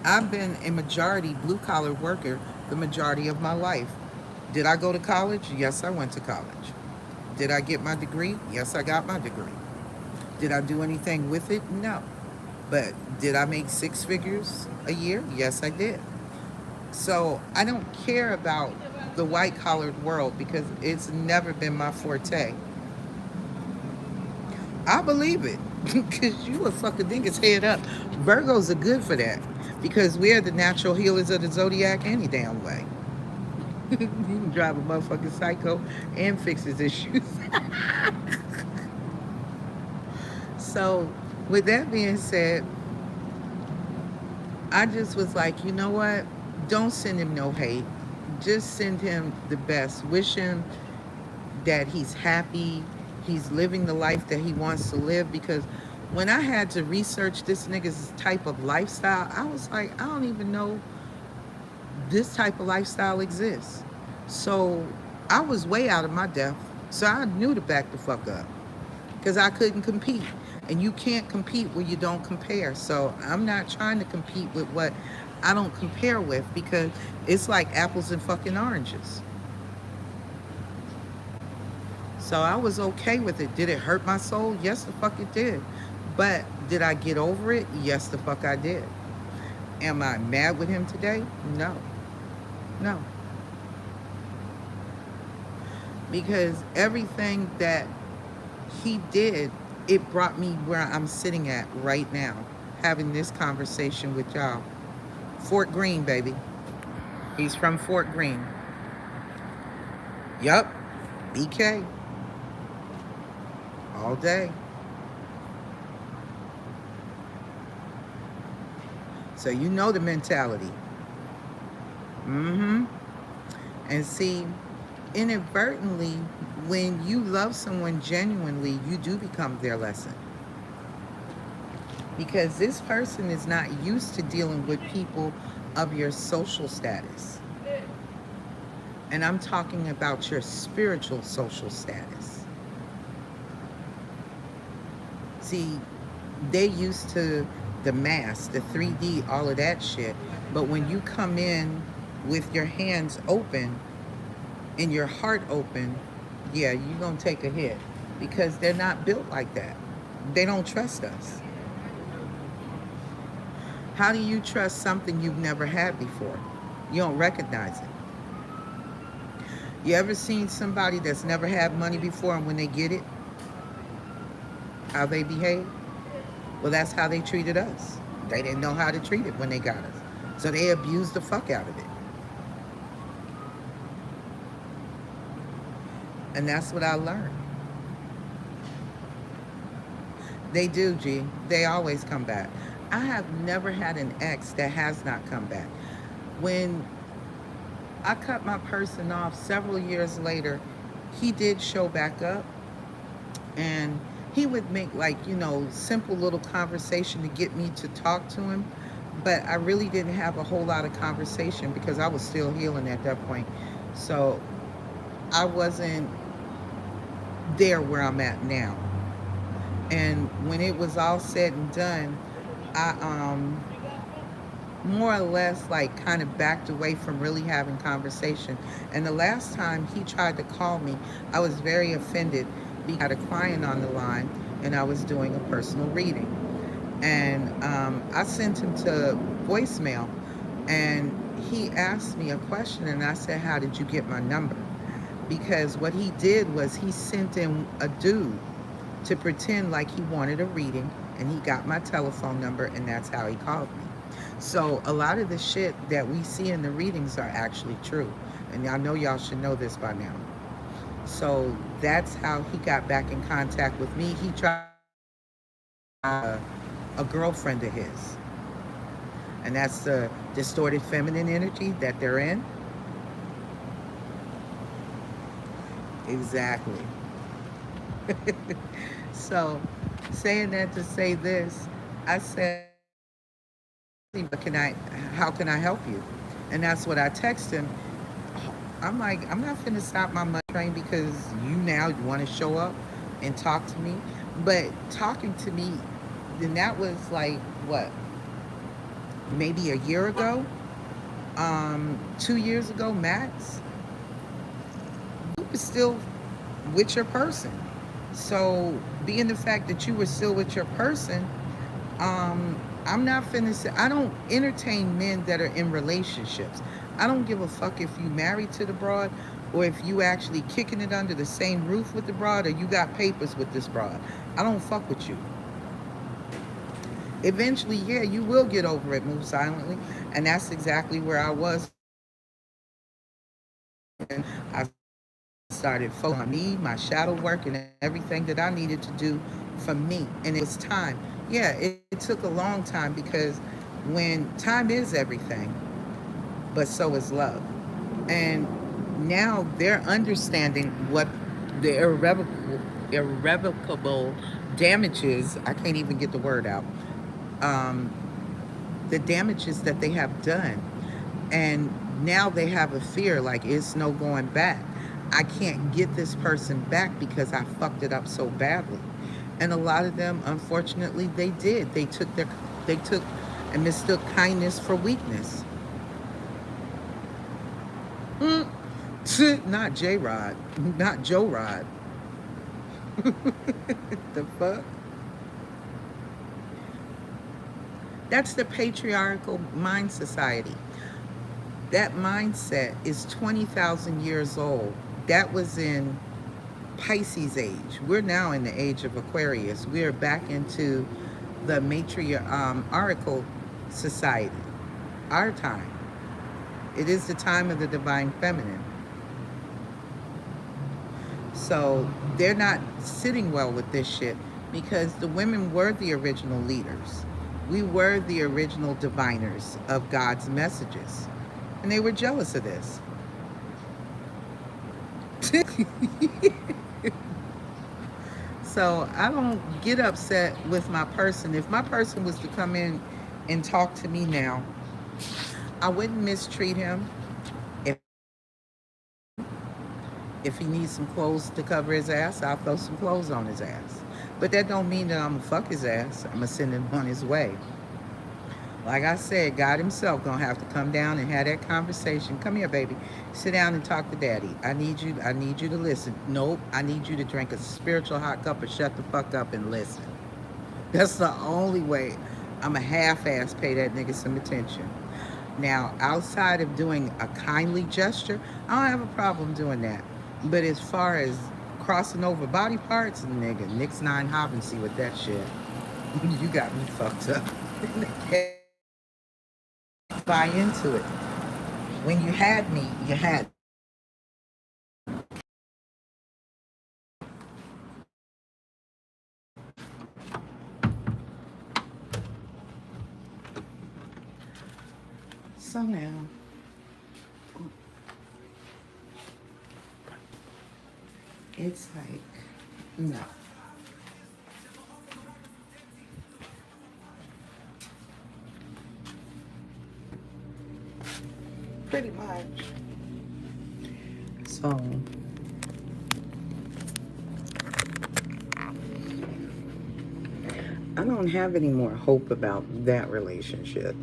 I've been a majority blue collar worker the majority of my life. Did I go to college? Yes, I went to college. Did I get my degree? Yes, I got my degree. Did I do anything with it? No. But did I make 6 figures a year? Yes, I did. So I don't care about the white collared world, because it's never been my forte. I believe it, because you a fucking niggas head up. Virgos are good for that, because we're the natural healers of the zodiac any damn way. You can drive a motherfucking psycho and fix his issues. So, with that being said, I just was like, you know what? Don't send him no hate. Just send him the best. Wish him that he's happy, he's living the life that he wants to live. Because when I had to research this nigga's type of lifestyle, I was like, I don't even know this type of lifestyle exists. So I was way out of my depth. So I knew to back the fuck up because I couldn't compete. And you can't compete where you don't compare. So I'm not trying to compete with what I don't compare with, because it's like apples and fucking oranges. So I was okay with it. Did it hurt my soul? Yes, the fuck it did. But did I get over it? Yes, the fuck I did. Am I mad with him today? No. No. Because everything that he did, it brought me where I'm sitting at right now, having this conversation with y'all. Fort Greene, baby. He's from Fort Greene. Yup. BK. All day. So you know the mentality. Mm-hmm. And see, inadvertently, when you love someone genuinely, you do become their lesson. Because this person is not used to dealing with people of your social status. And I'm talking about your spiritual social status. See, they used to the mass, the 3D, all of that shit. But when you come in with your hands open and your heart open, yeah, you're going to take a hit, because they're not built like that. They don't trust us. How do you trust something you've never had before? You don't recognize it. You ever seen somebody that's never had money before, and when they get it, how they behave? Well, that's how they treated us. They didn't know how to treat it when they got us. So they abused the fuck out of it. And that's what I learned. They do, G. They always come back. I have never had an ex that has not come back. When I cut my person off several years later, he did show back up, and he would make, like, simple little conversation to get me to talk to him. But I really didn't have a whole lot of conversation because I was still healing at that point. So I wasn't there where I'm at now. And when it was all said and done, I more or less like kind of backed away from really having conversation. And the last time he tried to call me, I was very offended because I had a client on the line and I was doing a personal reading. And I sent him to voicemail, and he asked me a question, and I said, how did you get my number? Because what he did was he sent in a dude to pretend like he wanted a reading, and he got my telephone number, and that's how he called me. So a lot of the shit that we see in the readings are actually true. And I know y'all should know this by now. So that's how he got back in contact with me. He tried a girlfriend of his. And that's the distorted feminine energy that they're in. Exactly. So, saying that to say this, I said, but how can I help you? And that's what I text him. I'm like, I'm not finna stop my money train because you now want to show up and talk to me. But talking to me, then that was like, what, maybe a year ago, 2 years ago, max. You were still with your person. So being the fact that you were still with your person, I'm not finna say, I don't entertain men that are in relationships. I don't give a fuck if you married to the broad or if you actually kicking it under the same roof with the broad or you got papers with this broad. I don't fuck with you. Eventually, yeah, you will get over it, move silently. And that's exactly where I was. And I started focusing on me, my shadow work, and everything that I needed to do for me. And it was time. Yeah, it took a long time because when time is everything, but so is love. And now they're understanding what the irrevocable damages, I can't even get the word out, um, the damages that they have done. And now they have a fear like it's no going back. I can't get this person back because I fucked it up so badly. And a lot of them, unfortunately, they did. They took and mistook kindness for weakness. Mm. Not J Rod, not Joe Rod. The fuck? That's the patriarchal mind society. That mindset is 20,000 years old. That was in Pisces age. We're now in the age of Aquarius. We are back into the matriarchal society, our time. It is the time of the divine feminine. So they're not sitting well with this shit because the women were the original leaders. We were the original diviners of God's messages. And they were jealous of this. So I don't get upset with my person. If my person was to come in and talk to me now, I wouldn't mistreat him. If if he needs some clothes to cover his ass, I'll throw some clothes on his ass. But that don't mean that I'm gonna fuck his ass. I'm gonna send him on his way. Like I said, God himself gonna have to come down and have that conversation. Come here, baby. Sit down and talk to daddy. I need you to listen. Nope, I need you to drink a spiritual hot cup and shut the fuck up and listen. That's the only way I'm a half-ass pay that nigga some attention. Now, outside of doing a kindly gesture, I don't have a problem doing that. But as far as crossing over body parts, nigga, Nick's 9 Hobbinsy with that shit. You got me fucked up. Buy into it. When you had me, you had. So now, it's like, no. Pretty much. So, I don't have any more hope about that relationship.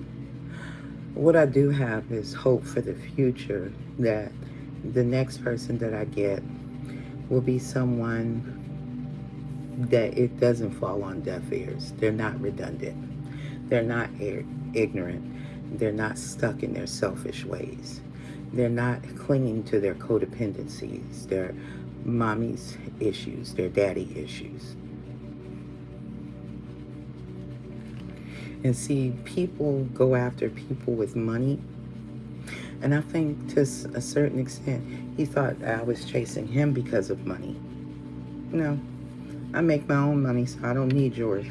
What I do have is hope for the future that the next person that I get will be someone that it doesn't fall on deaf ears. They're not redundant. They're not ignorant. They're not stuck in their selfish ways. They're not clinging to their codependencies, their mommy's issues, their daddy issues. And see, people go after people with money. And I think to a certain extent, he thought I was chasing him because of money. No, I make my own money, so I don't need yours.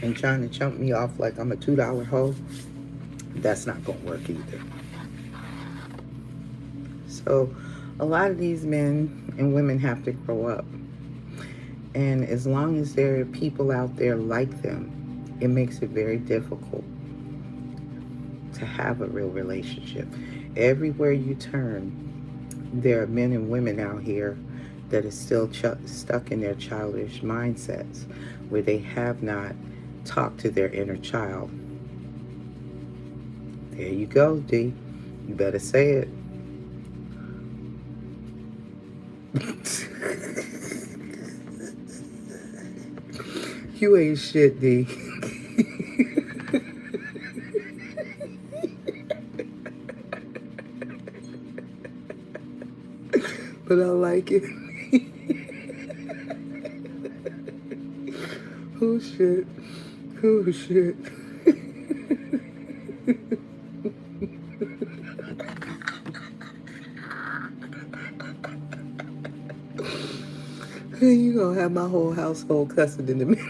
And trying to chump me off like I'm a $2 hoe, that's not going to work either. So a lot of these men and women have to grow up. And as long as there are people out there like them, it makes it very difficult to have a real relationship. Everywhere you turn, there are men and women out here that are still stuck in their childish mindsets where they have not talked to their inner child. There you go, D. You better say it. You ain't shit, D. But I like it. Oh shit. Oh shit. You gonna have my whole household cussing in a minute.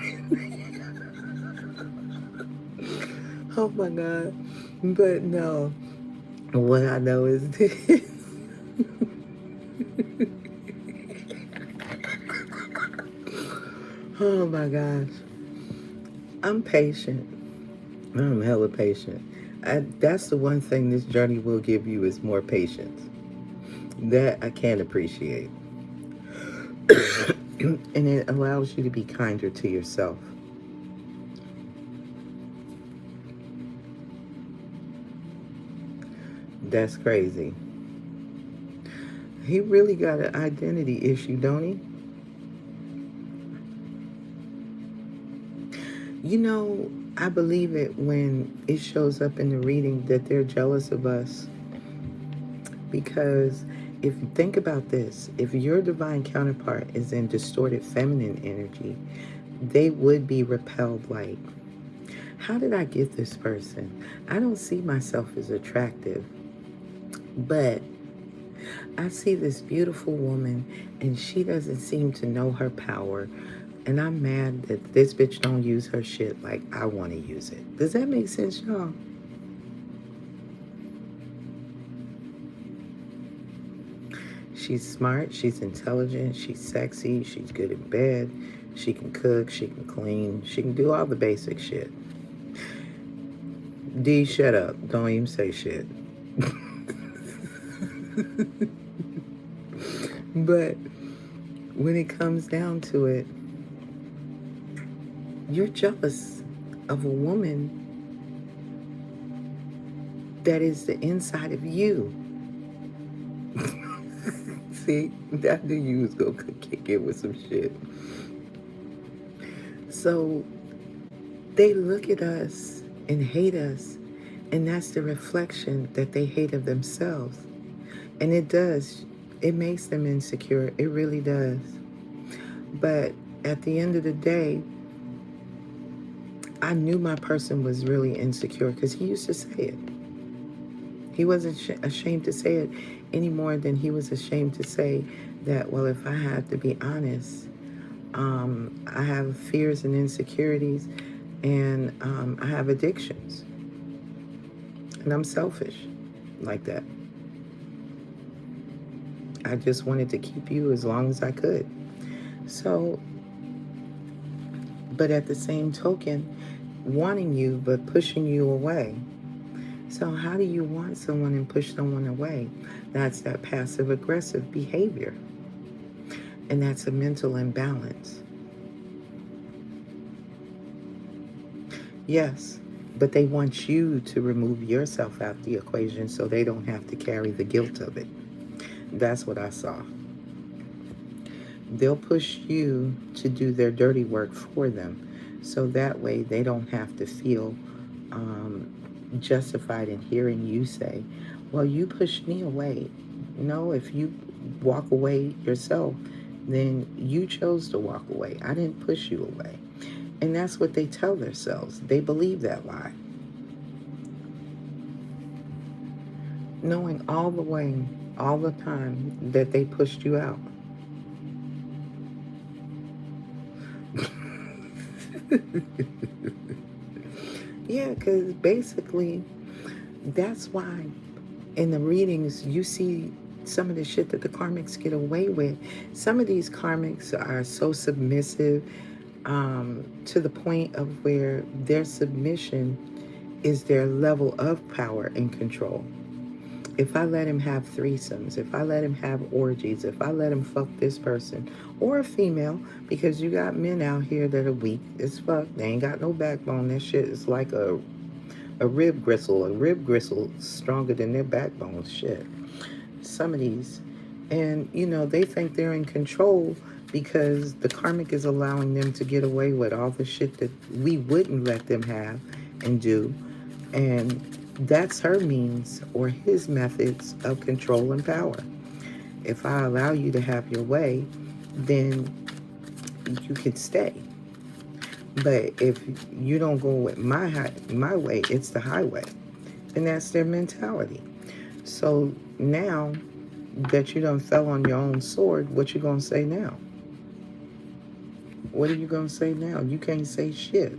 Oh my God. But no. What I know is this. Oh my gosh. I'm patient. I'm hella patient. That's the one thing this journey will give you is more patience. That I can appreciate. And it allows you to be kinder to yourself. That's crazy. He really got an identity issue, don't he? You know, I believe it when it shows up in the reading that they're jealous of us. Because if you think about this, if your divine counterpart is in distorted feminine energy, they would be repelled like, how did I get this person? I don't see myself as attractive, but I see this beautiful woman and she doesn't seem to know her power. And I'm mad that this bitch don't use her shit like I want to use it. Does that make sense, y'all? She's smart, she's intelligent, she's sexy, she's good in bed, she can cook, she can clean, she can do all the basic shit. D, shut up. Don't even say shit. But when it comes down to it, you're jealous of a woman that is the inside of you. See, that knew you was gonna kick in with some shit. So they look at us and hate us, and that's the reflection that they hate of themselves. And it does. It makes them insecure. It really does. But at the end of the day, I knew my person was really insecure because he used to say it. He wasn't ashamed to say it any more than he was ashamed to say that, well, if I had to be honest, I have fears and insecurities, and I have addictions. And I'm selfish like that. I just wanted to keep you as long as I could. So, but at the same token, wanting you but pushing you away. So how do you want someone and push someone away? That's that passive aggressive behavior. And that's a mental imbalance. Yes, but they want you to remove yourself out the equation so they don't have to carry the guilt of it. That's what I saw. They'll push you to do their dirty work for them. So that way they don't have to feel justified in hearing you say, well, you pushed me away. No, if you walk away yourself, then you chose to walk away. I didn't push you away. And that's what they tell themselves. They believe that lie. Knowing all the way, all the time that they pushed you out. Yeah, because basically, that's why in the readings you see some of the shit that the karmics get away with. Some of these karmics are so submissive to the point of where their submission is their level of power and control. If I let him have threesomes, if I let him have orgies, if I let him fuck this person or a female, because you got men out here that are weak as fuck. They ain't got no backbone. That shit is like a rib gristle. A rib gristle stronger than their backbone. Shit. Some of these. And, you know, they think they're in control because the karmic is allowing them to get away with all the shit that we wouldn't let them have and do. And that's her means or his methods of control and power. If I allow you to have your way, then you can stay. But if you don't go with my way, it's the highway. And that's their mentality. So now that you done fell on your own sword, what you gonna say now? What are you gonna say now? You can't say shit.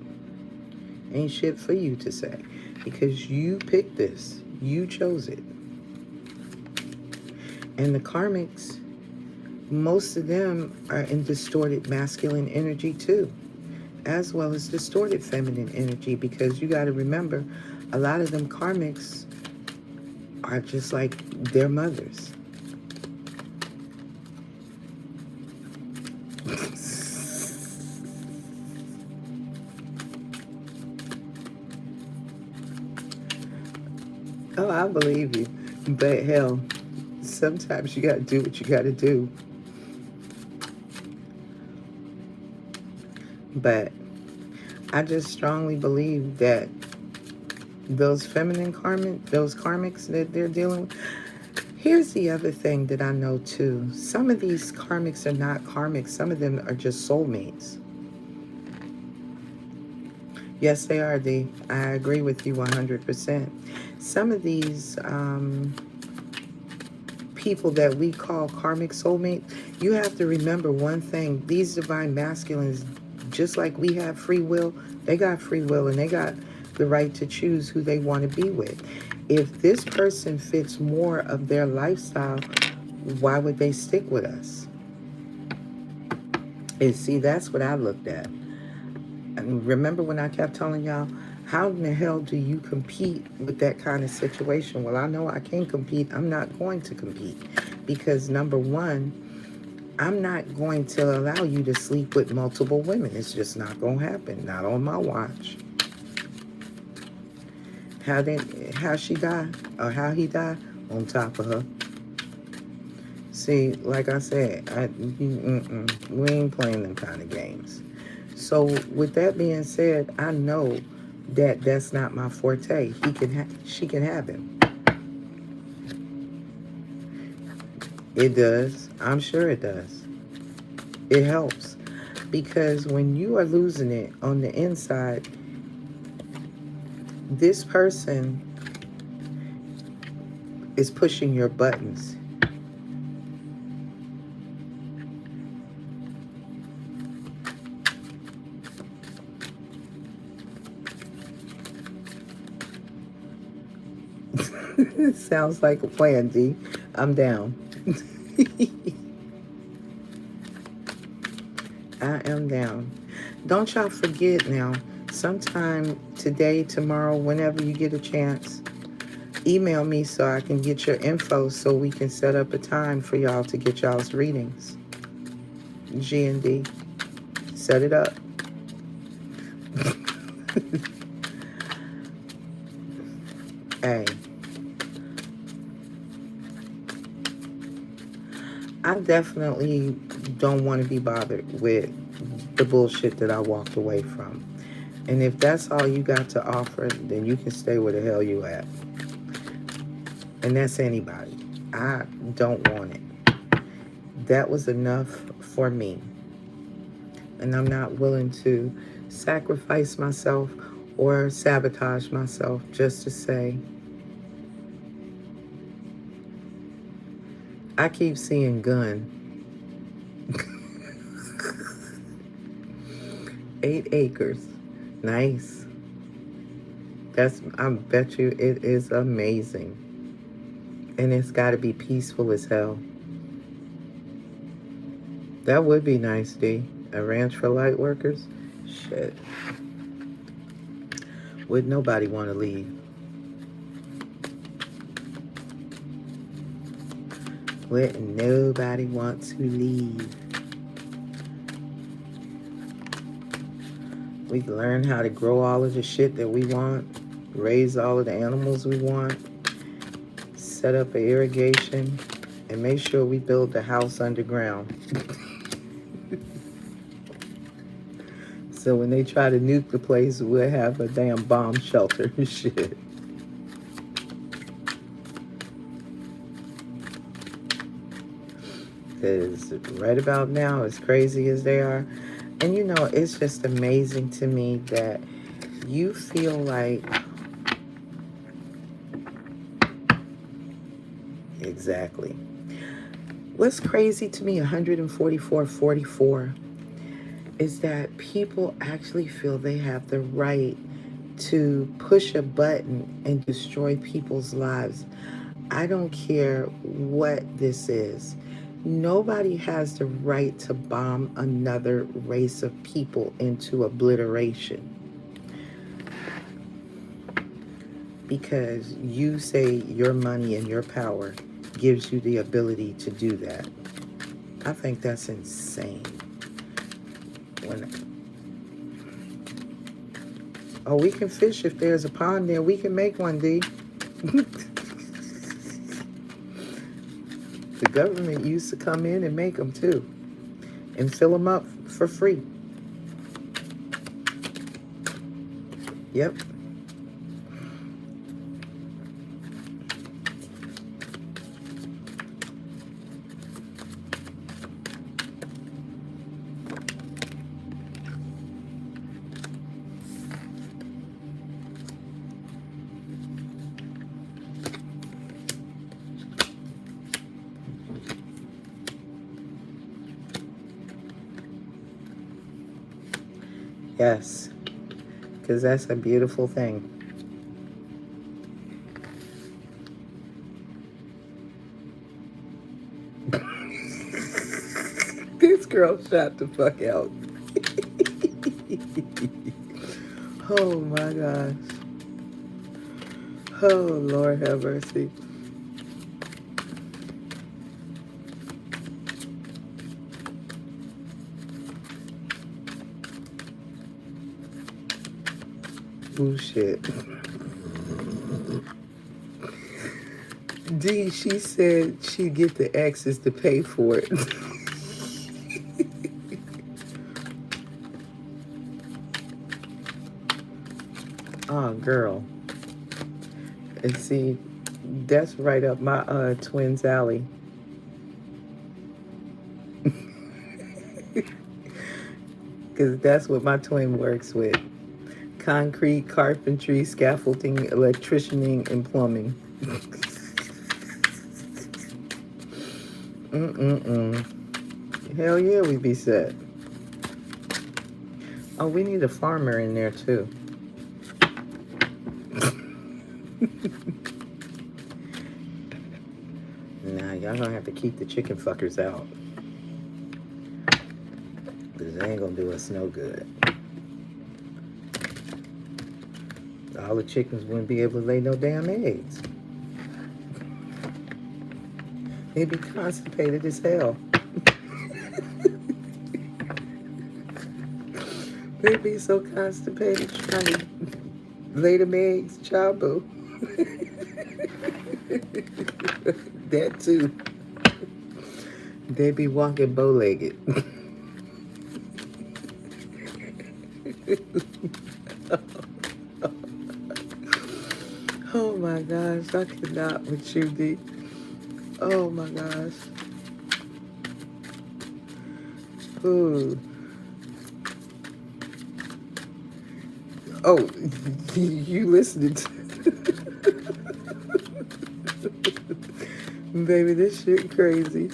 Ain't shit for you to say. Because you picked this. You chose it. And the karmics, most of them are in distorted masculine energy too, as well as distorted feminine energy, because you got to remember, A lot of them karmics are just like their mothers. Oh, I believe you. But hell, sometimes you gotta do what you gotta do. But I just strongly believe that those feminine those karmics that they're dealing with. Here's the other thing that I know too. Some of these karmics are not karmics. Some of them are just soulmates. Yes, they are, D. I agree with you 100%. Some of these people that we call karmic soulmates, you have to remember one thing. These divine masculines, just like we have free will, they got free will and they got the right to choose who they want to be with. If this person fits more of their lifestyle, why would they stick with us? And see, that's what I looked at. And remember when I kept telling y'all, how in the hell do you compete with that kind of situation? Well, I know I can't compete. I'm not going to compete because number one, I'm not going to allow you to sleep with multiple women. It's just not going to happen. Not on my watch. How she died or how he died? On top of her. See, like I said, we ain't playing them kind of games. So with that being said, I know that that's not my forte. She can have him. It does. I'm sure it does. It helps because when you are losing it on the inside, this person is pushing your buttons. Sounds like a plan, D. I'm down. I am down. Don't y'all forget now, sometime today, tomorrow, whenever you get a chance, email me so I can get your info so we can set up a time for y'all to get y'all's readings. G and D. Set it up. Hey. I definitely don't want to be bothered with the bullshit that I walked away from. And if that's all you got to offer, then you can stay where the hell you at. And that's anybody. I don't want it. That was enough for me. And I'm not willing to sacrifice myself or sabotage myself just to say, I keep seeing gun. 8 acres. Nice. I bet you it is amazing. And it's got to be peaceful as hell. That would be nice, D. A ranch for light workers? Shit. Would nobody want to leave? Would nobody want to leave? We can learn how to grow all of the shit that we want, raise all of the animals we want, set up an irrigation, and make sure we build the house underground. So when they try to nuke the place, we'll have a damn bomb shelter and shit. Because right about now, as crazy as they are, and you know, it's just amazing to me that you feel like, exactly. What's crazy to me, 144.44, is that people actually feel they have the right to push a button and destroy people's lives. I don't care what this is. Nobody has the right to bomb another race of people into obliteration. because you say your money and your power gives you the ability to do that. I think that's insane. When we can fish if there's a pond there. We can make one, D. The government used to come in and make them too, and fill them up for free. Yep. Yes, because that's a beautiful thing. This girl shot the fuck out. Oh my gosh. Oh, Lord have mercy. Bullshit. D, she said she'd get the exes to pay for it. Oh, girl. And see, that's right up my twin's alley. Because that's what my twin works with. Concrete, carpentry, scaffolding, electricianing, and plumbing. Hell yeah, we be set. Oh, we need a farmer in there too. Nah, y'all gonna have to keep the chicken fuckers out. Because they ain't gonna do us no good. All the chickens wouldn't be able to lay no damn eggs. They'd be constipated as hell. They'd be so constipated trying to lay them eggs, child boo. That too. They'd be walking bow-legged. Oh my gosh, I cannot with you, D. Oh my gosh. Ooh. Oh, you listening to baby, this shit crazy.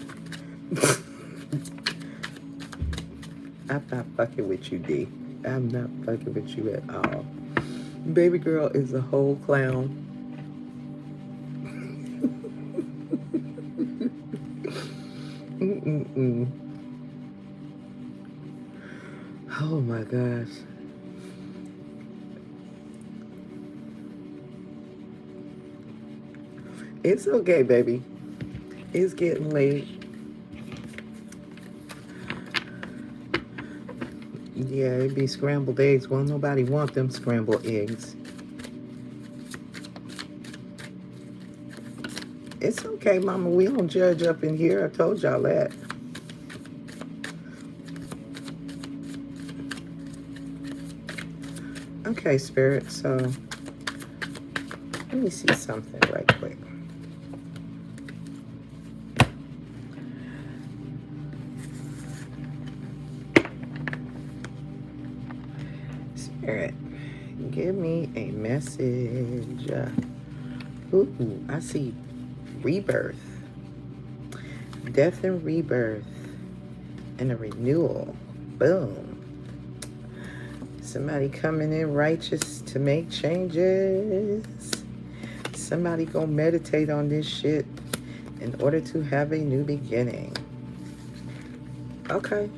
I'm not fucking with you, D. I'm not fucking with you at all. Baby girl is a whole clown. Oh my gosh. It's okay, baby. It's getting late. Yeah, it'd be scrambled eggs. Well, nobody want them scrambled eggs. It's okay, Mama. We don't judge up in here. I told y'all that. Okay, Spirit. So, let me see something right quick. Spirit, give me a message. Ooh, I see rebirth, death and rebirth, and a renewal. Boom. Somebody coming in righteous to make changes. Somebody gonna meditate on this shit in order to have a new beginning. Okay.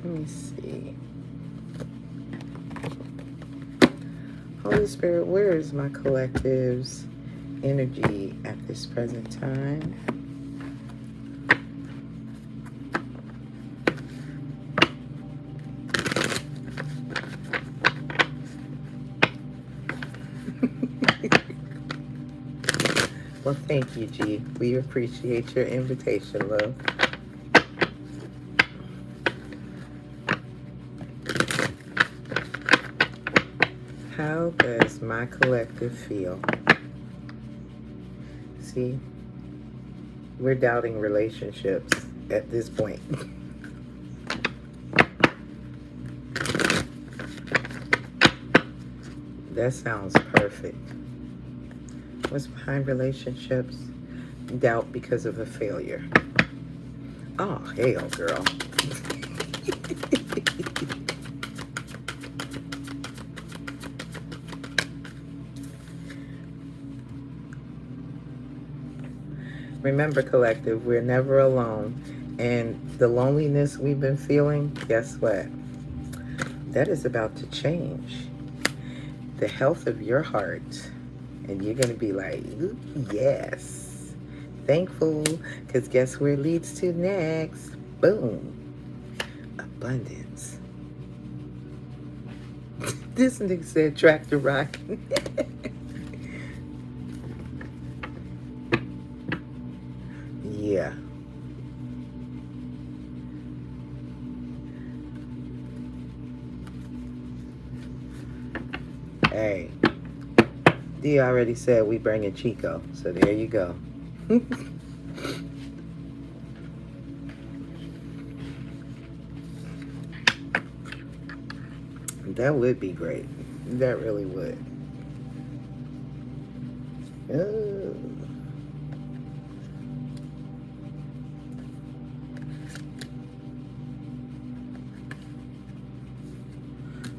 Let me see. Holy Spirit, where is my collective's energy at this present time? Well, thank you, G. We appreciate your invitation, love. How does my collective feel? See, we're doubting relationships at this point. That sounds perfect. What's behind relationships? Doubt because of a failure. Oh, hell, girl. Remember, collective, we're never alone. And the loneliness we've been feeling, guess what? That is about to change. The health of your heart. And you're going to be like, yes. Thankful. Because guess where it leads to next? Boom. Abundance. This nigga said tractor rock. Yeah. Hey. D already said we bringing Chico. So there you go. That would be great. That really would.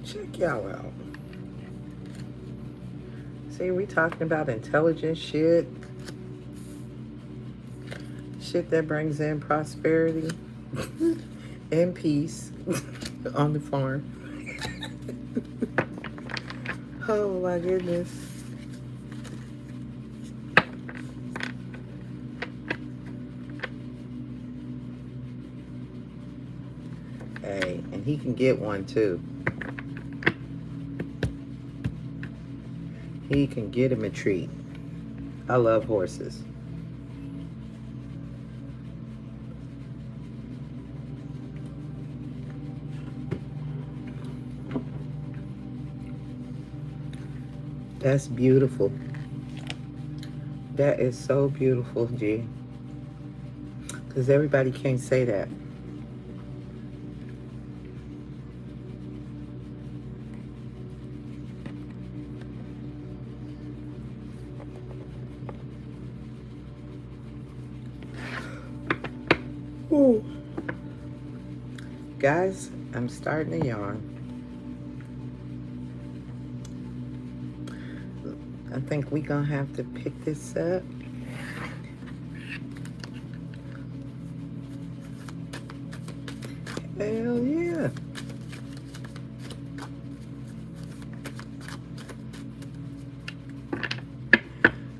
Check y'all out. See, we talking about intelligent shit. Shit that brings in prosperity and peace on the farm. Oh my goodness. Hey, and he can get one too. He can get him a treat. I love horses. That's beautiful. That is so beautiful, G. Because everybody can't say that. Ooh. Guys, I'm starting to yawn. I think we're going to have to pick this up. Hell yeah.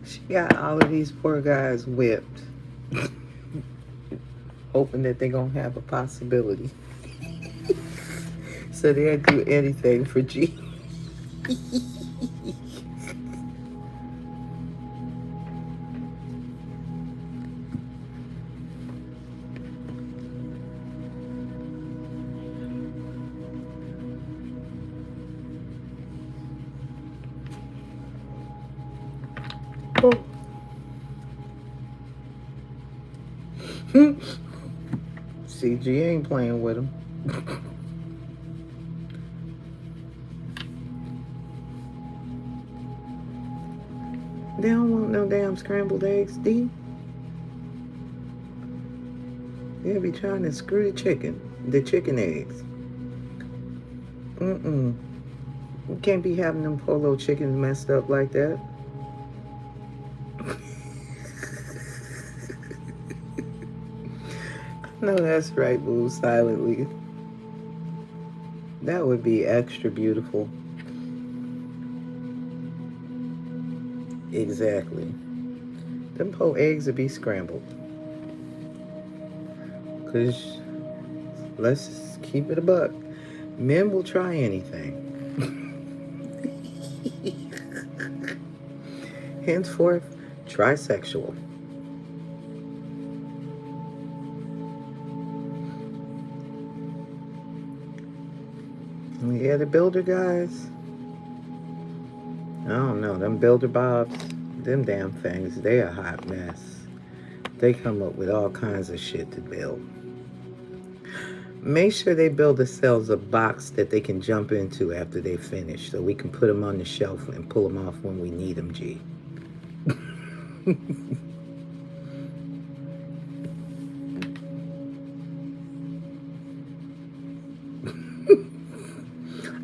She got all of these poor guys whipped. Hoping that they're going to have a possibility. So they'll do anything for G. CG ain't playing with him. They don't want no damn scrambled eggs, D. They'll be trying to screw the chicken eggs. You can't be having them polo chickens messed up like that. No, that's right, boo, silently. That would be extra beautiful. Exactly. Them po eggs would be scrambled. Because let's keep it a buck. Men will try anything. Henceforth, trisexual. Yeah, the builder guys. I don't know. Them builder bobs, them damn things, they a hot mess. They come up with all kinds of shit to build. Make sure they build themselves a box that they can jump into after they finish so we can put them on the shelf and pull them off when we need them, G.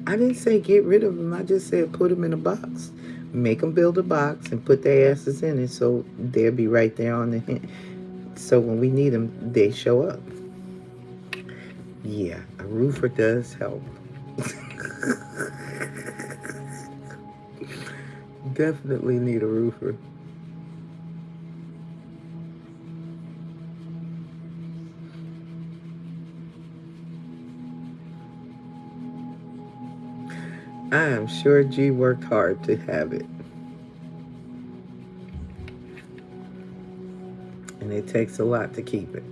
I didn't say get rid of them. I just said put them in a box. Make them build a box and put their asses in it so they'll be right there on the hint. So when we need them, they show up. Yeah, a roofer does help. Definitely need a roofer. I am sure G worked hard to have it. And it takes a lot to keep it.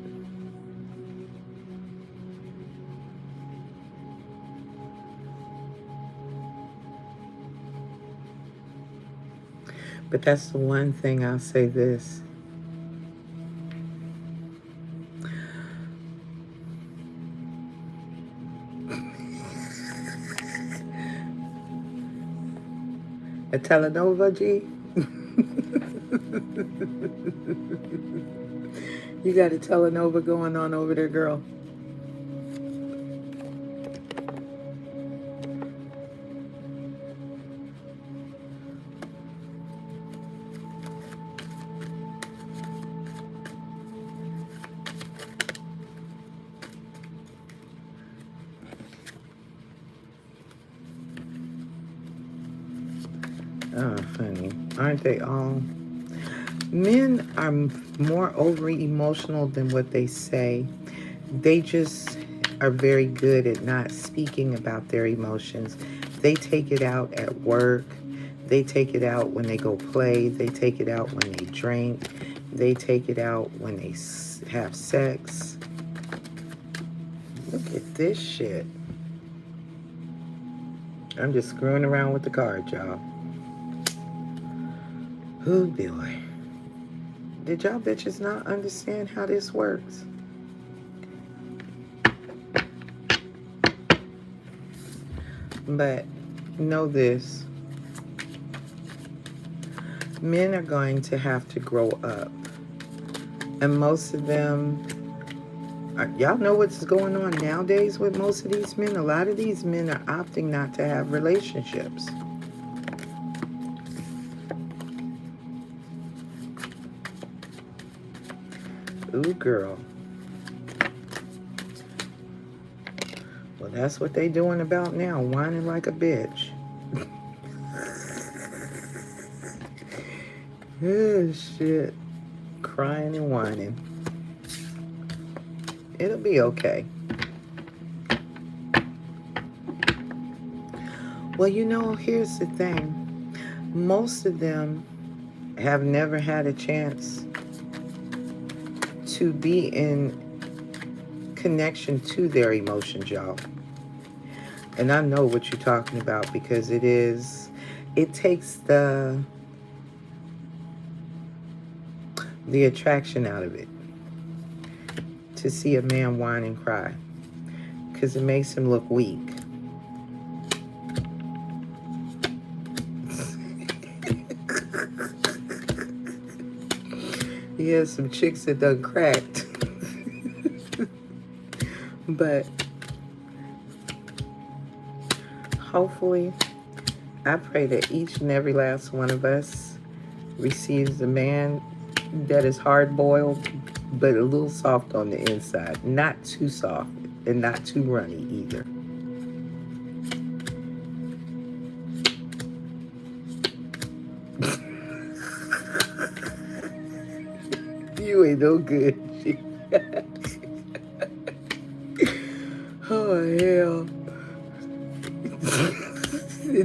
But that's the one thing I'll say this. A telenova, G? You got a telenova going on over there, girl. Oh, honey, aren't they all? Men are more overly emotional than what they say. They just are very good at not speaking about their emotions. They take it out at work. They take it out when they go play. They take it out when they drink. They take it out when they have sex. Look at this shit. I'm just screwing around with the cards, y'all. Oh, boy. Did y'all bitches not understand how this works? But know this. Men are going to have to grow up. And most of them, y'all know what's going on nowadays with most of these men? A lot of these men are opting not to have relationships. Ooh, girl. Well, that's what they doing about now, whining like a bitch. Oh, shit. Crying and whining. It'll be okay. Well, you know, here's the thing. Most of them have never had a chance to be in connection to their emotions, y'all. And I know what you're talking about because it takes the attraction out of it to see a man whine and cry because it makes him look weak. He has some chicks that done cracked. But hopefully, I pray that each and every last one of us receives a man that is hard-boiled, but a little soft on the inside. Not too soft and not too runny either. You ain't no good. Oh, hell.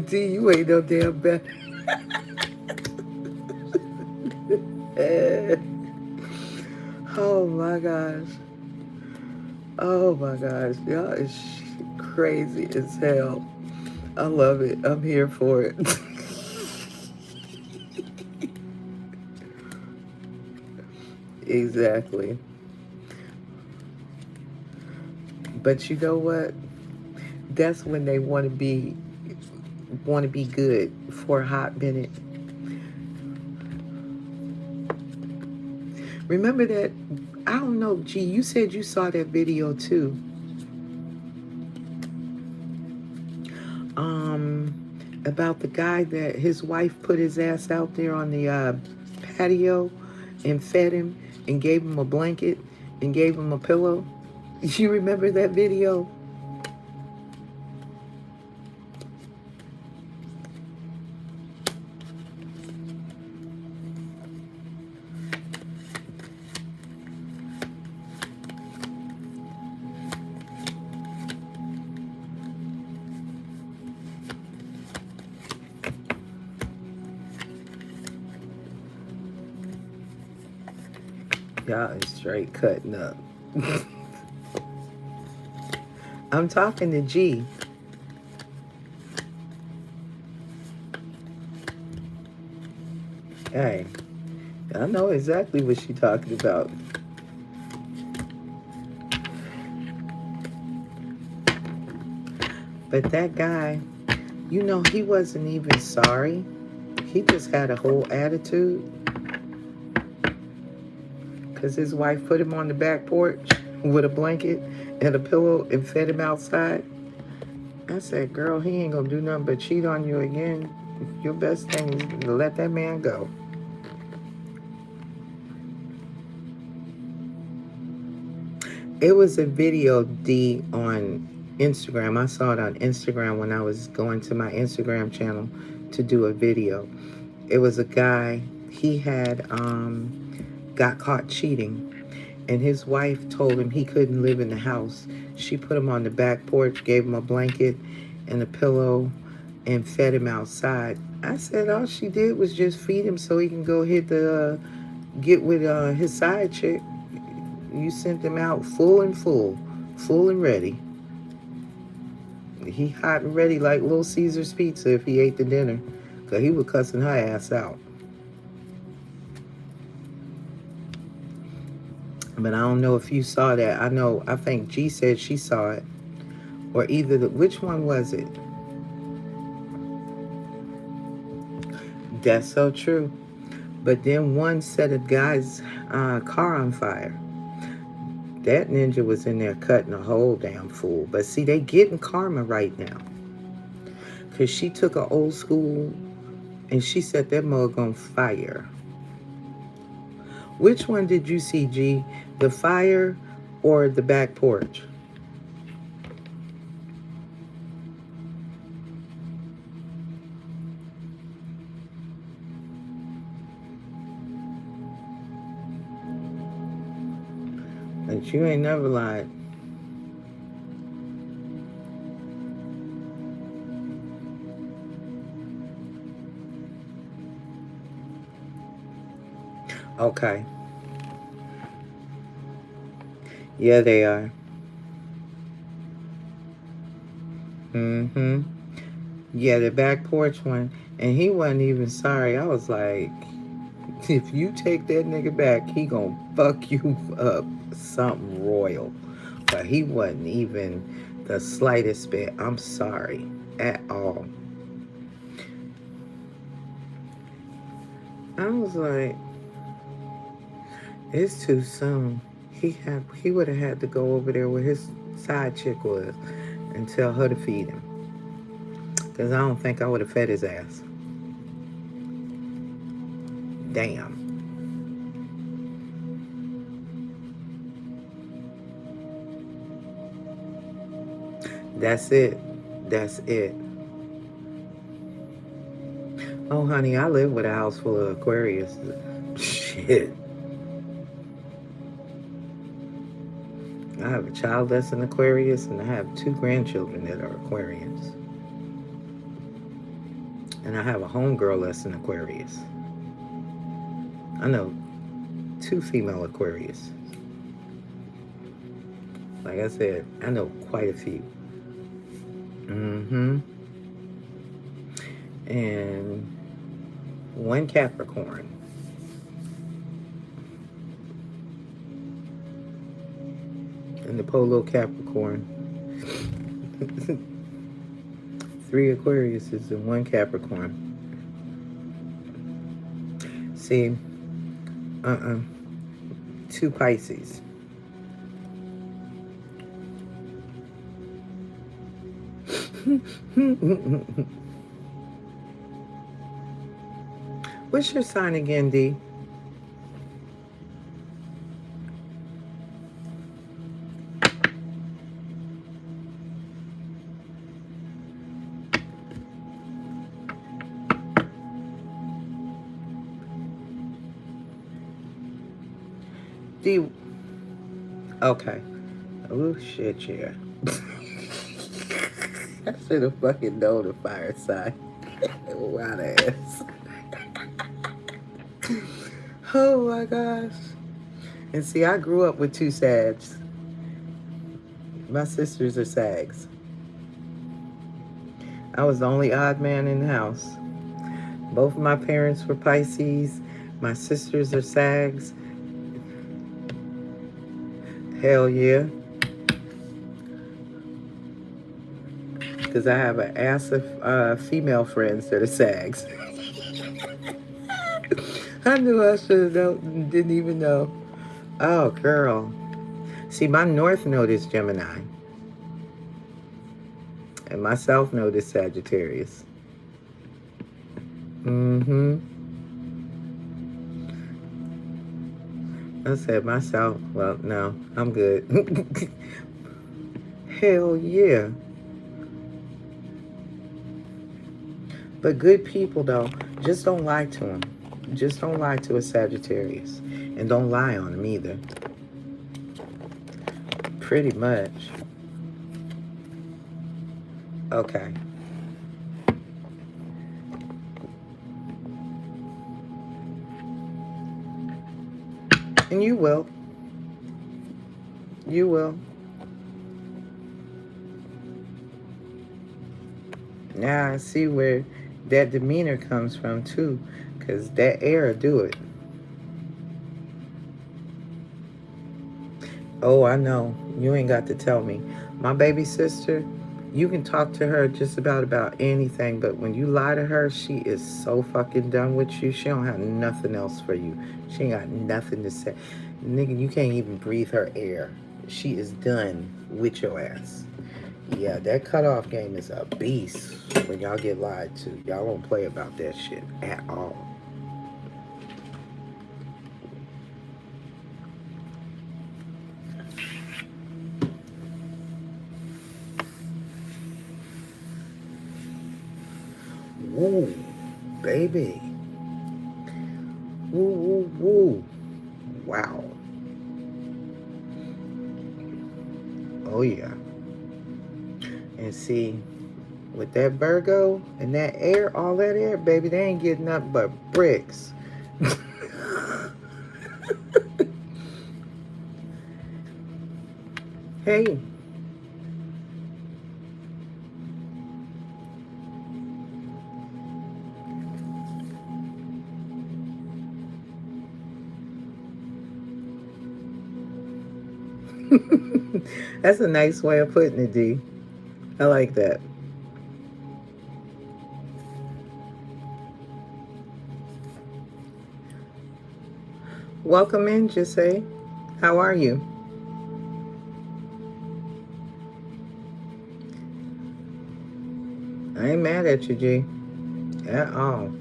D, you ain't no damn bad. Oh, my gosh. Oh, my gosh. Y'all is crazy as hell. I love it. I'm here for it. Exactly. But you know what? That's when they want to be good for a hot minute. Remember that? I don't know. Gee, you said you saw that video too. Um, about the guy that his wife put his ass out there on the patio and fed him and gave him a blanket and gave him a pillow. You remember that video? Y'all is straight cutting up. I'm talking to G. Hey, I know exactly what she talking about. But that guy, he wasn't even sorry. He just had a whole attitude because his wife put him on the back porch with a blanket and a pillow and fed him outside. I said, girl, he ain't gonna do nothing but cheat on you again. Your best thing is to let that man go. It was a video, D, on Instagram. I saw it on Instagram when I was going to my Instagram channel to do a video. It was a guy, he had got caught cheating, and his wife told him he couldn't live in the house. She put him on the back porch, gave him a blanket and a pillow, and fed him outside. I said all she did was just feed him so he can go get with his side chick. You sent him out full and ready. He hot and ready like Little Caesar's pizza if he ate the dinner, because he was cussing her ass out. But I don't know if you saw that. I think G said she saw it. Or which one was it? That's so true. But then one set a guy's car on fire. That ninja was in there cutting a whole damn fool. But see, they getting karma right now. Because she took an old school and she set that mug on fire. Which one did you see, G? The fire or the back porch? But you ain't never lied. Okay. Yeah, they are. Mm-hmm. Yeah, the back porch one. And he wasn't even sorry. I was like, if you take that nigga back, he gonna fuck you up something royal. But he wasn't even the slightest bit, I'm sorry, at all. I was like, it's too soon. He would have had to go over there where his side chick was and tell her to feed him. Because I don't think I would have fed his ass. Damn. That's it. That's it. Oh, honey, I live with a house full of Aquarius. Shit. I have a child that's an Aquarius, and I have 2 grandchildren that are Aquarians. And I have a homegirl that's an Aquarius. I know 2 female Aquarius. Like I said, I know quite a few. Mm-hmm. And 1 Capricorn. And the Polo Capricorn. 3 Aquariuses and 1 Capricorn. See, 2 Pisces. What's your sign again, D? D. Okay. Oh shit, yeah. I should have fucking known the fire sign. Wild ass. Oh my gosh. And see, I grew up with 2 Sags. My sisters are Sags. I was the only odd man in the house. Both of my parents were Pisces. My sisters are Sags. Hell yeah. Because I have an ass of female friends that are Sags. I knew I should have known, didn't even know. Oh, girl. See, my North Node is Gemini. And my South Node is Sagittarius. Mm-hmm. I said my South, well, no, I'm good. Hell yeah. But good people, though, just don't lie to them. Just don't lie to a Sagittarius. And don't lie on them either. Pretty much. Okay. And you will. You will. Now I see where that demeanor comes from, too. Because that air will do it. Oh, I know. You ain't got to tell me. My baby sister, you can talk to her just about anything, but when you lie to her, she is so fucking done with you. She don't have nothing else for you. She ain't got nothing to say. Nigga, you can't even breathe her air. She is done with your ass. Yeah, that cutoff game is a beast when y'all get lied to. Y'all don't play about that shit at all. Woo, baby. Woo, woo, woo. Wow. Oh, yeah. And see, with that Virgo and that air, all that air, baby, they ain't getting nothing but bricks. Hey. That's a nice way of putting it, D. I like that. Welcome in, Jose. How are you? I ain't mad at you, G. At all.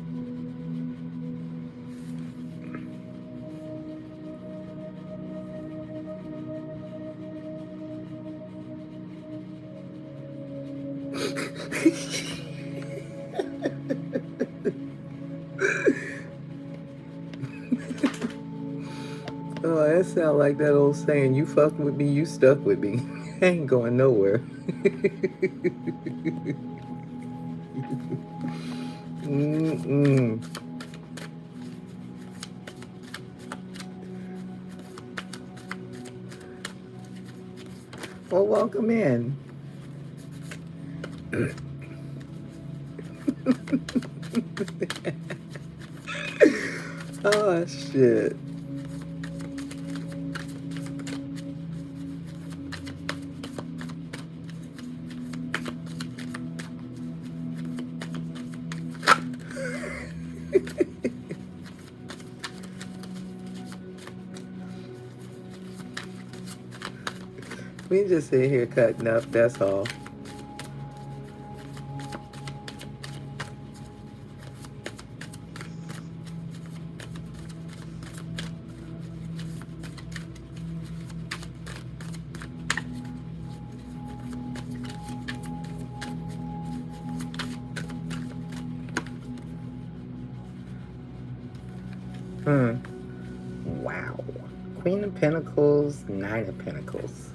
Oh, that sound like that old saying, you fucking with me, you stuck with me. I ain't going nowhere. Mm-mm. Well, welcome in. Oh, shit. We just sit here cutting up, that's all. Hmm. Wow. Queen of Pentacles, Nine of Pentacles.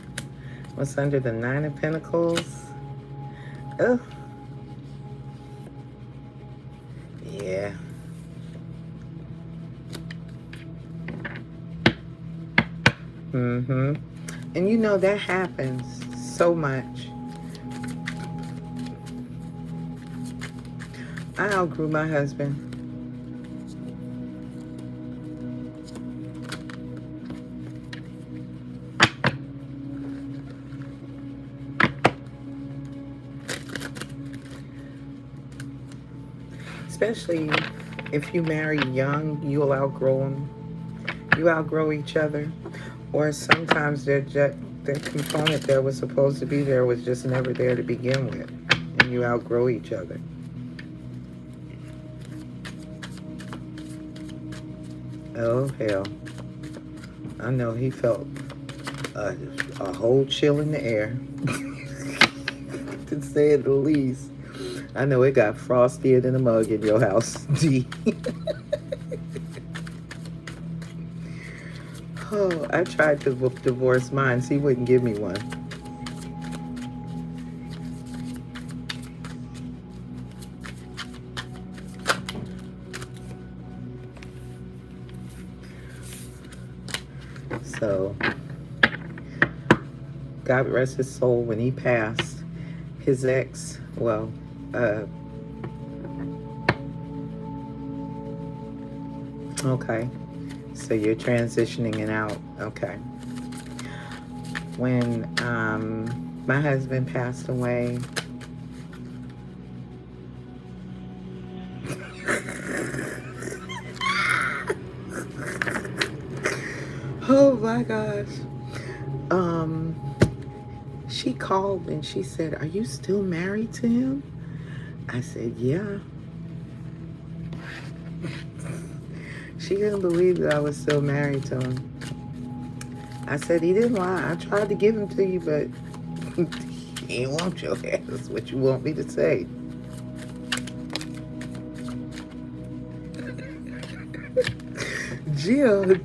What's under the Nine of Pentacles? Ugh. Yeah. Mm-hmm. And you know that happens so much. I outgrew my husband. Especially if you marry young, you'll outgrow them. You outgrow each other. Or sometimes the component that was supposed to be there was just never there to begin with. And you outgrow each other. Oh, hell. I know he felt a whole chill in the air. To say it the least. I know it got frostier than a mug in your house, D. Oh, I tried to divorce mine. So he wouldn't give me one. So, God rest his soul, when he passed, his ex, well, okay. So you're transitioning and out. Okay. When my husband passed away, oh my gosh. She called and she said, "Are you still married to him?" I said, "Yeah." She couldn't believe that I was still married to him. I said, "He didn't lie. I tried to give him to you, but he didn't want your ass." That's what you want me to say. Jill,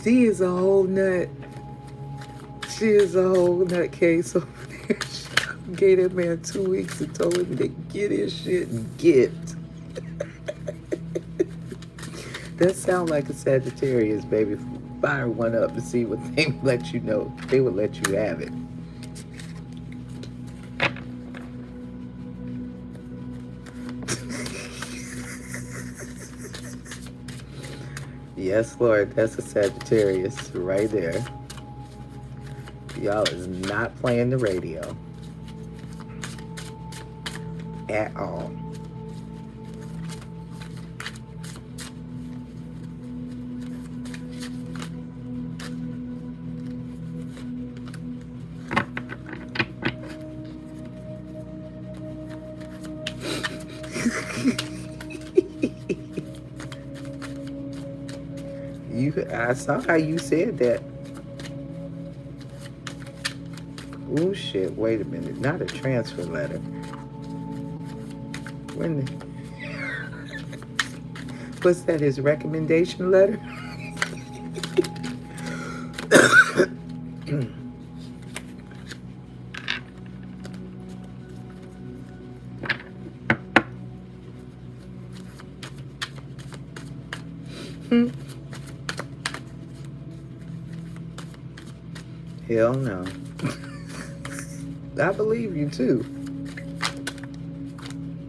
D is a whole nut. She is a whole nutcase over there. She gave that man 2 weeks and told him to get his shit and get. That sound like a Sagittarius, baby. Fire one up to see what they let you know. They would let you have it. Yes, Lord, that's a Sagittarius right there. Y'all is not playing the radio at all. I saw how you said that. Oh shit, wait a minute. Not a transfer letter. When what's that, his recommendation letter? Hell no. I believe you too.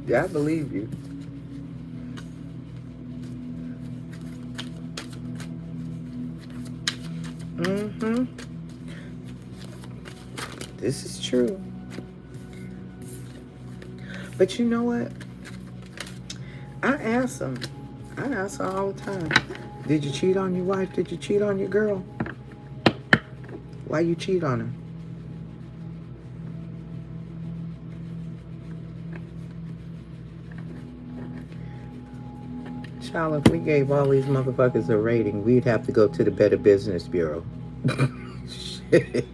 Yeah, I believe you. Mm-hmm. This is true. But you know what? I ask them. I ask her all the time. Did you cheat on your wife? Did you cheat on your girl? Why you cheat on her? Child, if we gave all these motherfuckers a rating, we'd have to go to the Better Business Bureau. Shit.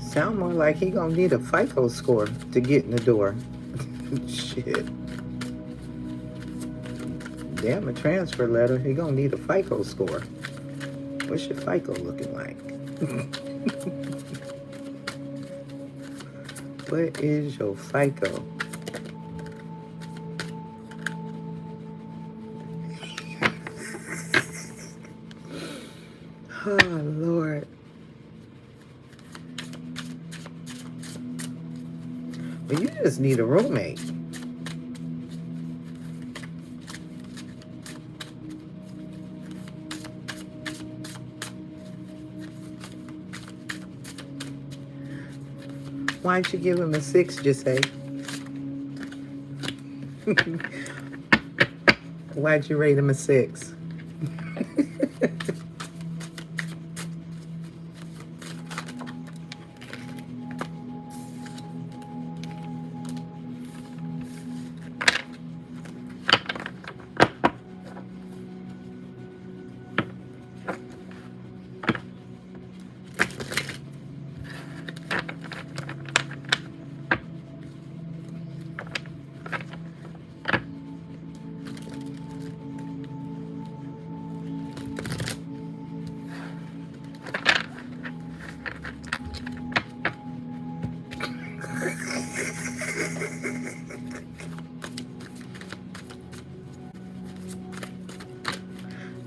Sound more like he gonna need a FICO score to get in the door. Shit. Damn, a transfer letter. He gonna need a FICO score. What's your FICO looking like? What is your FICO? Oh, Lord. Well, you just need a roommate. Why'd you give him a 6, just say? Why'd you rate him a 6?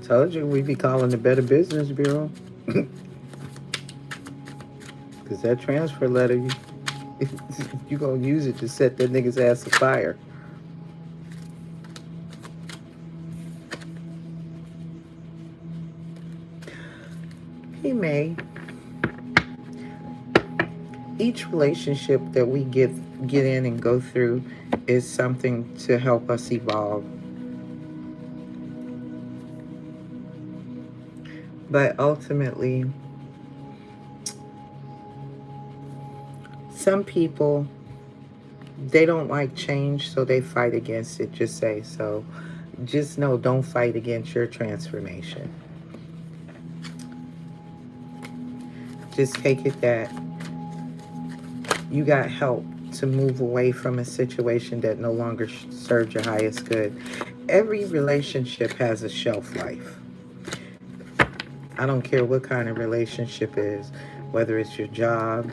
Told you we'd be calling the Better Business Bureau. Because that transfer letter, you gonna use it to set that nigga's ass afire. He may. Each relationship that we get in and go through is something to help us evolve. But ultimately, some people, they don't like change, so they fight against it, just say. So just know, don't fight against your transformation. Just take it that you got help to move away from a situation that no longer serves your highest good. Every relationship has a shelf life. I don't care what kind of relationship it is, whether it's your job,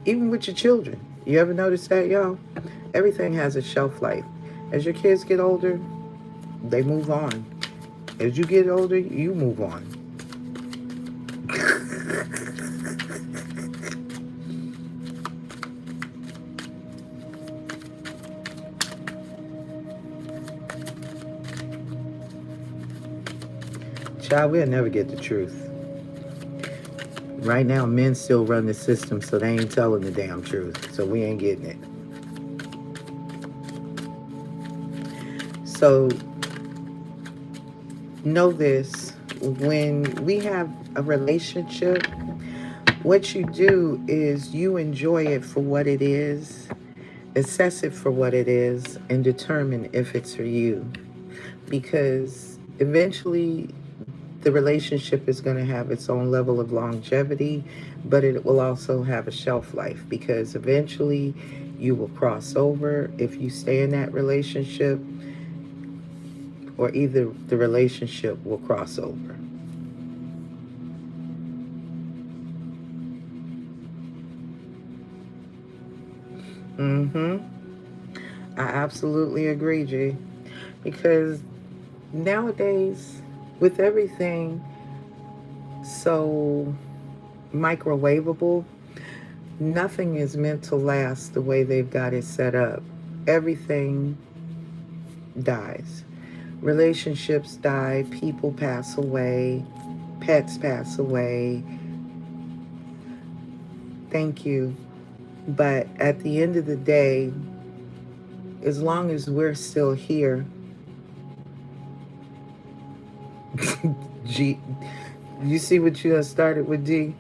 even with your children. You ever notice that, y'all? Everything has a shelf life. As your kids get older, they move on. As you get older, you move on. Child, we'll never get the truth. Right now, men still run the system, so they ain't telling the damn truth. So we ain't getting it. So know this, when we have a relationship, what you do is you enjoy it for what it is, Assess it for what it is and determine if it's for you. Because eventually the relationship is going to have its own level of longevity, but it will also have a shelf life because eventually you will cross over if you stay in that relationship, or either the relationship will cross over. Mm-hmm. I absolutely agree, G. Because nowadays, with everything so microwavable, nothing is meant to last the way they've got it set up. Everything dies. Relationships die, people pass away, pets pass away. Thank you. But at the end of the day, as long as we're still here, G, you see what you have started with, D?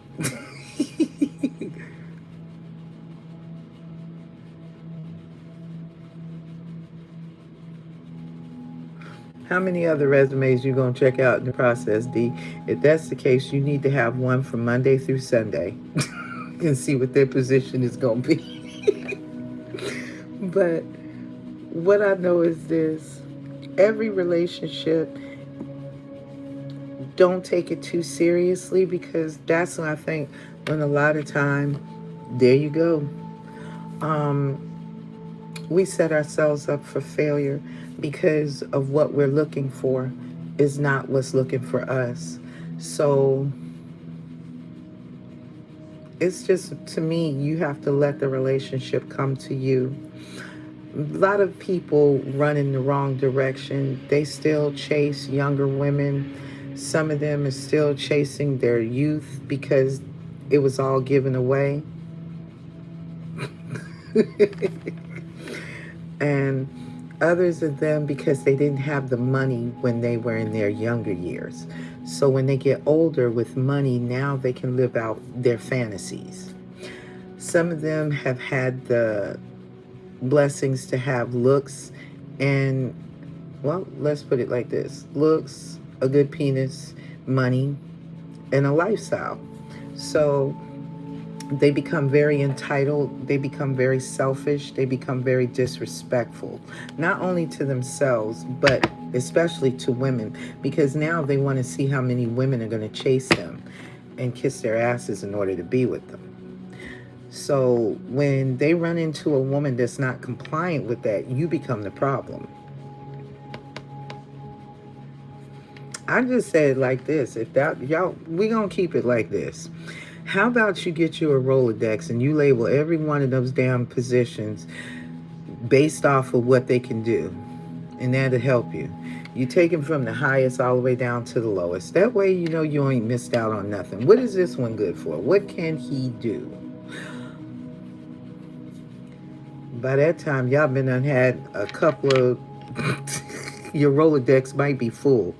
How many other resumes you gonna check out in the process, D? If that's the case, you need to have one from Monday through Sunday and see what their position is gonna be. But what I know is this: every relationship, don't take it too seriously, because that's when I think when a lot of time, there you go. Um, we set ourselves up for failure because of what we're looking for is not what's looking for us. So it's just, to me, you have to let the relationship come to you. A lot of people run in the wrong direction. They still chase younger women. Some of them are still chasing their youth because it was all given away. And others of them because they didn't have the money when they were in their younger years. So when they get older with money, now they can live out their fantasies. Some of them have had the blessings to have looks and, well, let's put it like this: looks, a good penis, money, and a lifestyle. So they become very entitled, they become very selfish, they become very disrespectful, not only to themselves, but especially to women, because now they want to see how many women are going to chase them and kiss their asses in order to be with them. So when they run into a woman that's not compliant with that, you become the problem. I just said it like this: if that, y'all, we gonna keep it like this. How about you get you a Rolodex and you label every one of those damn positions based off of what they can do, and that'll help you. You take them from the highest all the way down to the lowest. That way, you know you ain't missed out on nothing. What is this one good for? What can he do? By that time, y'all been done had a couple of your Rolodex might be full.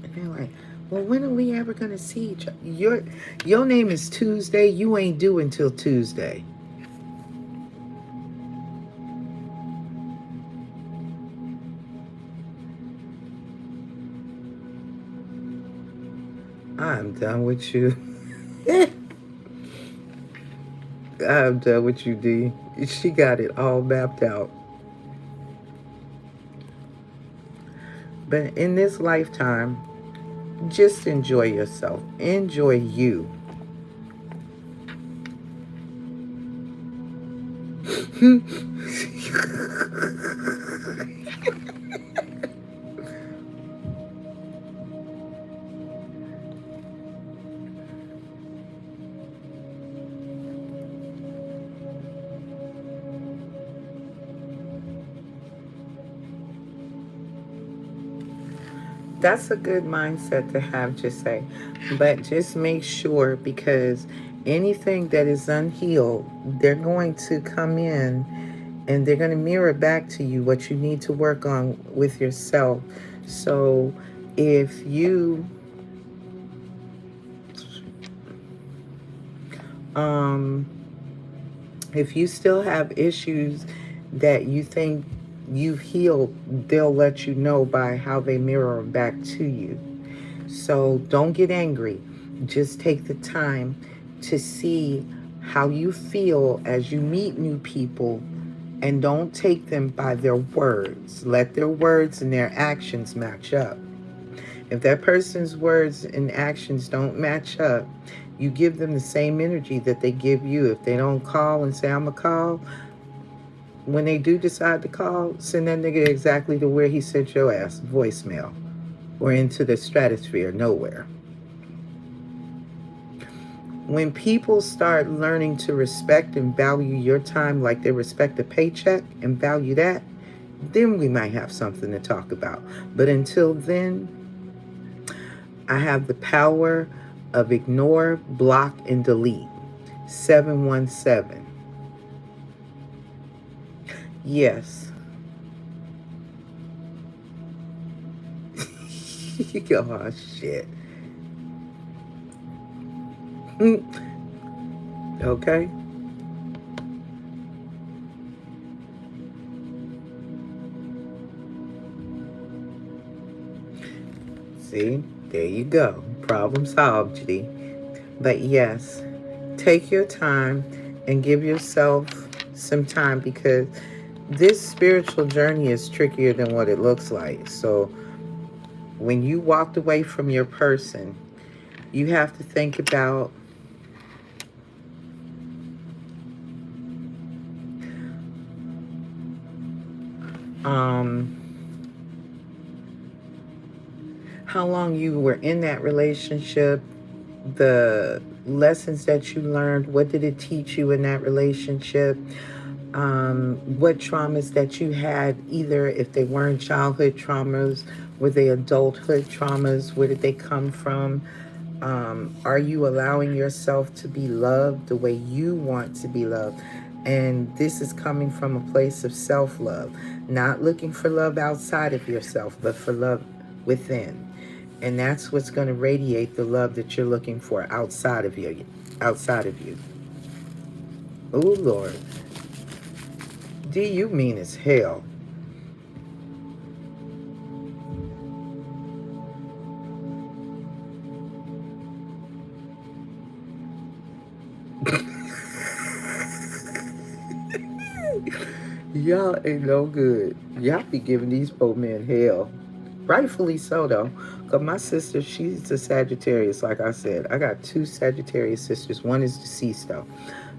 And they're like, well, when are we ever gonna see each other? Your name is Tuesday. You ain't due until Tuesday. I'm done with you. I'm done with you, D. She got it all mapped out. But in this lifetime, just enjoy yourself. Enjoy you. That's a good mindset to have, just say. But just make sure, because anything that is unhealed, they're going to come in and they're going to mirror back to you what you need to work on with yourself. So if you um If you still have issues that you think you've healed, they'll let you know by how they mirror back to you. So don't get angry. Just take the time to see how you feel as you meet new people, and don't take them by their words. Let their words and their actions match up. If that person's words and actions don't match up, you give them the same energy that they give you. If they don't call and say, I'm going to call, when they do decide to call, send that nigga exactly to where he sent your ass, voicemail, or into the stratosphere, nowhere. When people start learning to respect and value your time like they respect a paycheck and value that, then we might have something to talk about. But until then, I have the power of ignore, block, and delete. 717. Yes. Oh, shit. Okay. See, there you go. Problem solved, G. But yes, take your time and give yourself some time, because this spiritual journey is trickier than what it looks like. So when you walked away from your person, you have to think about how long you were in that relationship, the lessons that you learned, what did it teach you in that relationship, what traumas that you had, either if they weren't childhood traumas, were they adulthood traumas, where did they come from? Are you allowing yourself to be loved the way you want to be loved? And this is coming from a place of self-love, not looking for love outside of yourself, but for love within. And that's what's going to radiate the love that you're looking for outside of you. Outside of you. Oh, Lord. D, you mean as hell. Y'all ain't no good. Y'all be giving these poor men hell. Rightfully so, though. Because my sister, she's a Sagittarius, like I said. I got 2 Sagittarius sisters. One is deceased, though.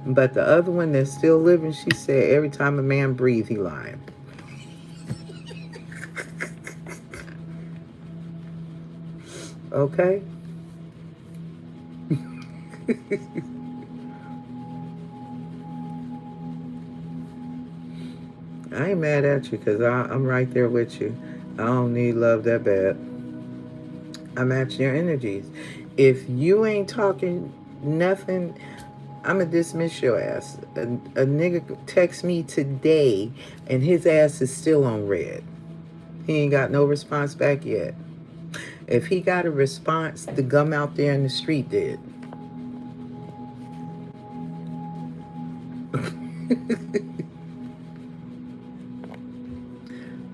But the other one that's still living, she said every time a man breathes, he lying. Okay? I ain't mad at you, because I'm right there with you. I don't need love that bad. I match your energies. If you ain't talking nothing, I'ma dismiss your ass. A nigga text me today and his ass is still on red. He ain't got no response back yet. If he got a response, the gum out there in the street did.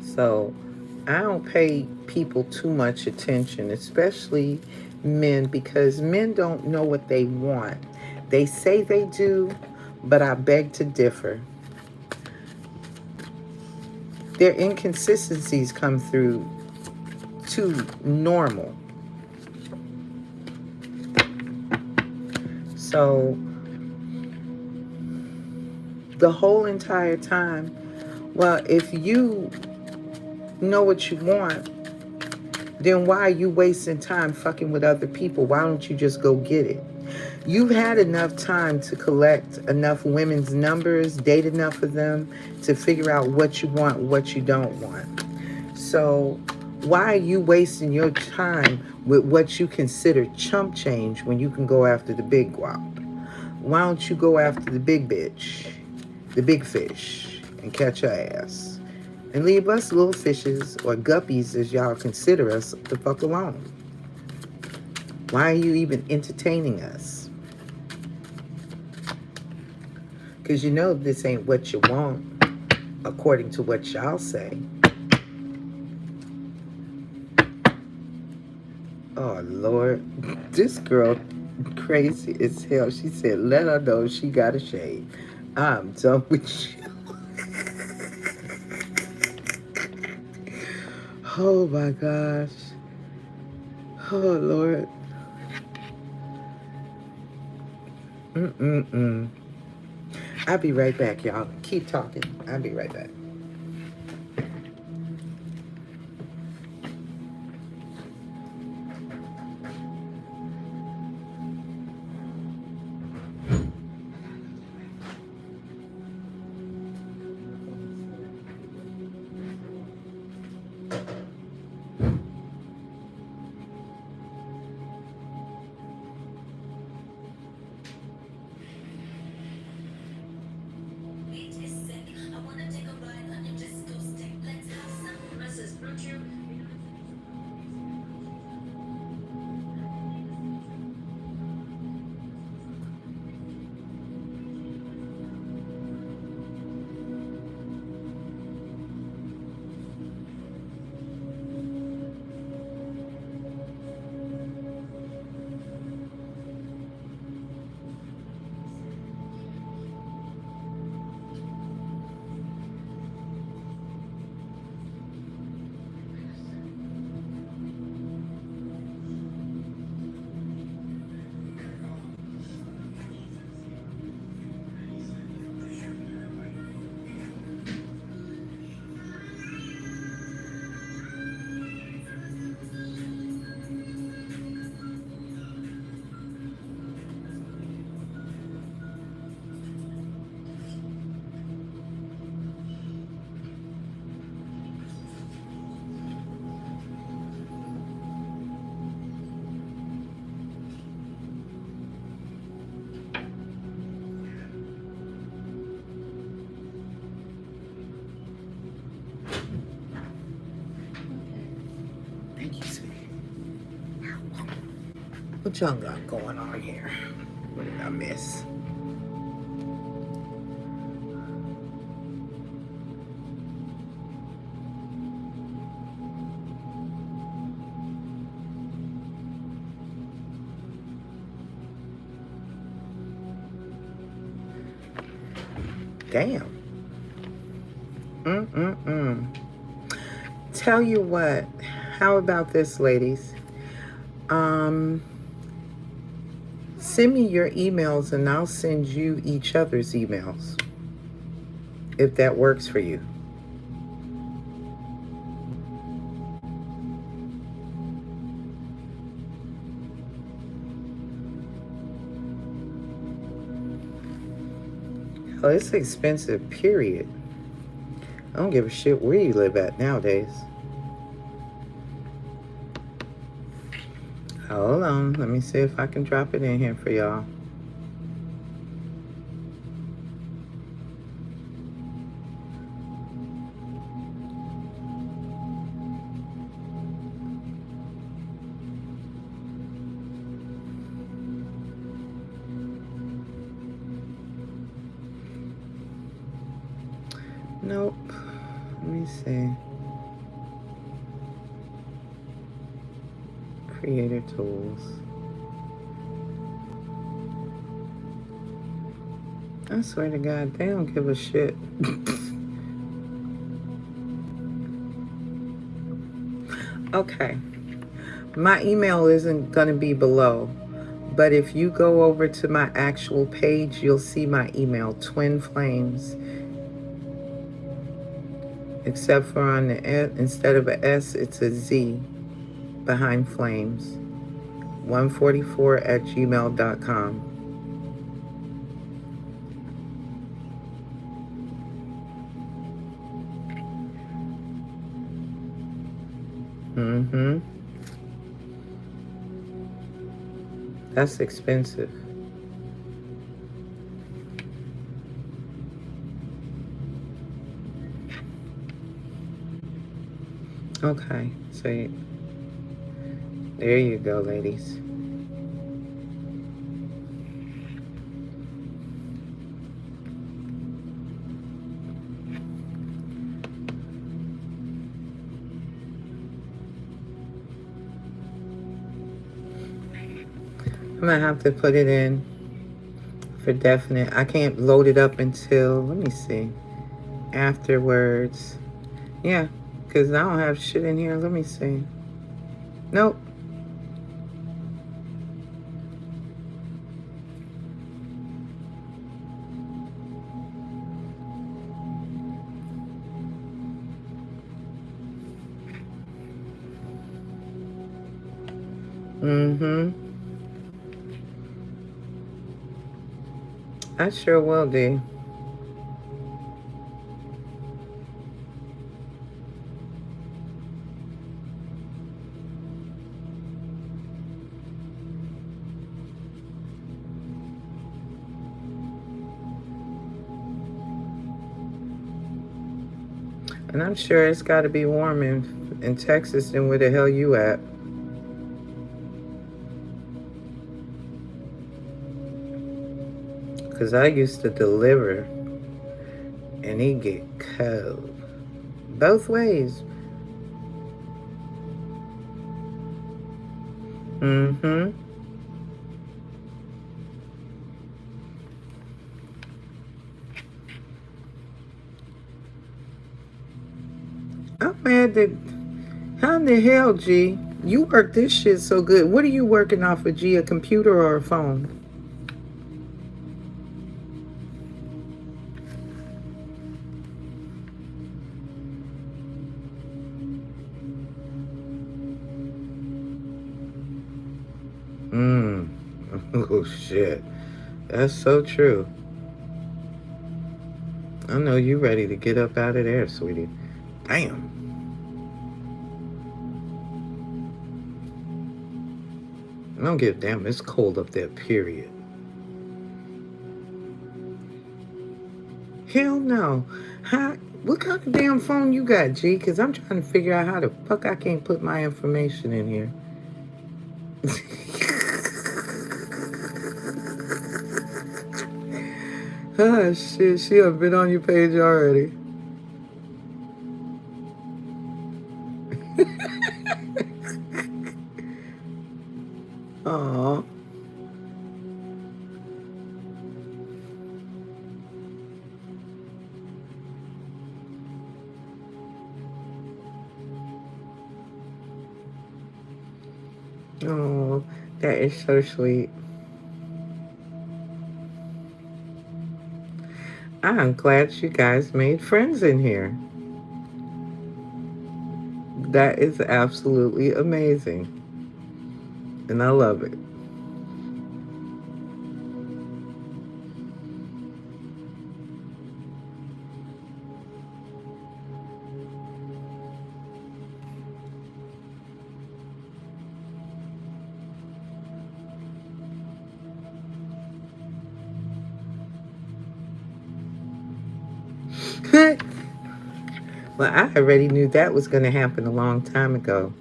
So I don't pay people too much attention, especially men, because men don't know what they want. They say they do, but I beg to differ. Their inconsistencies come through too normal. So the whole entire time, well, if you know what you want, then why are you wasting time fucking with other people? Why don't you just go get it? You've had enough time to collect enough women's numbers, date enough of them to figure out what you want, what you don't want. So why are you wasting your time with what you consider chump change when you can go after the big guap? Why don't you go after the big bitch, the big fish, and catch her ass? And leave us little fishes, or guppies as y'all consider us, the fuck alone. Why are you even entertaining us? Because you know this ain't what you want, according to what y'all say. Oh, Lord. This girl crazy as hell. She said, let her know she got a shave. I'm done with you. Oh, my gosh. Oh, Lord. Mm-mm-mm. I'll be right back, y'all. Keep talking. I'll be right back. Thank you, sweetie. What y'all got going on here? What did I miss? Damn. Mm-mm-mm. Tell you what. How about this, ladies? Send me your emails and I'll send you each other's emails. If that works for you. Oh, it's expensive, period. I don't give a shit where you live at nowadays. Hold on. Let me see if I can drop it in here for y'all. Nope. Let me see. Creator tools. I swear to God, they don't give a shit. Okay. My email isn't going to be below. But if you go over to my actual page, you'll see my email, Twin Flames. Except for on the S, instead of a S, it's a Z behind Flames. 144@gmail.com. Mm-hmm. That's expensive. Okay, so there you go, ladies. gonna have to put it in for definite. I can't load it up until, let me see, afterwards. Yeah, because I don't have shit in here. Let me see. Nope. Mm-hmm. I sure will, D. And I'm sure it's got to be warm in Texas. Then where the hell you at? Because I used to deliver, and it get cold. Both ways. Mm-hmm. I'm mad that, how in the hell, G? You work this shit so good. What are you working off of, G? A computer or a phone? Mm. Oh, shit. That's so true. I know you ready to get up out of there, sweetie. Damn. I don't give a damn. It's cold up there, period. Hell no. How, what kind of damn phone you got, G? Because I'm trying to figure out how the fuck I can't put my information in here. Ah, shit. She have been on your page already. Aw. Oh, that is so sweet. I'm glad you guys made friends in here. That is absolutely amazing. And I love it. Well, I already knew that was going to happen a long time ago.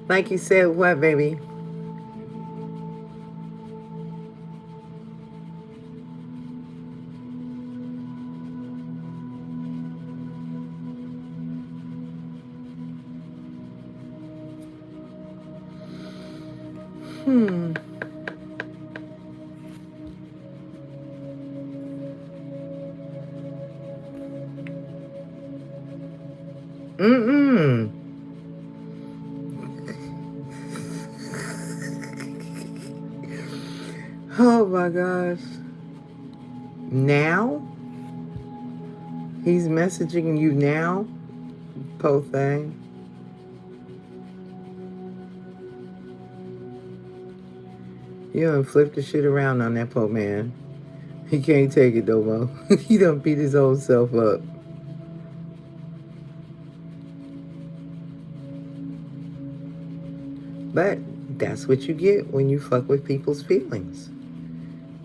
Like you said, what, baby? Hmm. Mm-mm. Oh my gosh. Now? He's messaging you now? Po thing. You done flip the shit around on that po man. He can't take it no more. He done beat his own self up. But that's what you get when you fuck with people's feelings.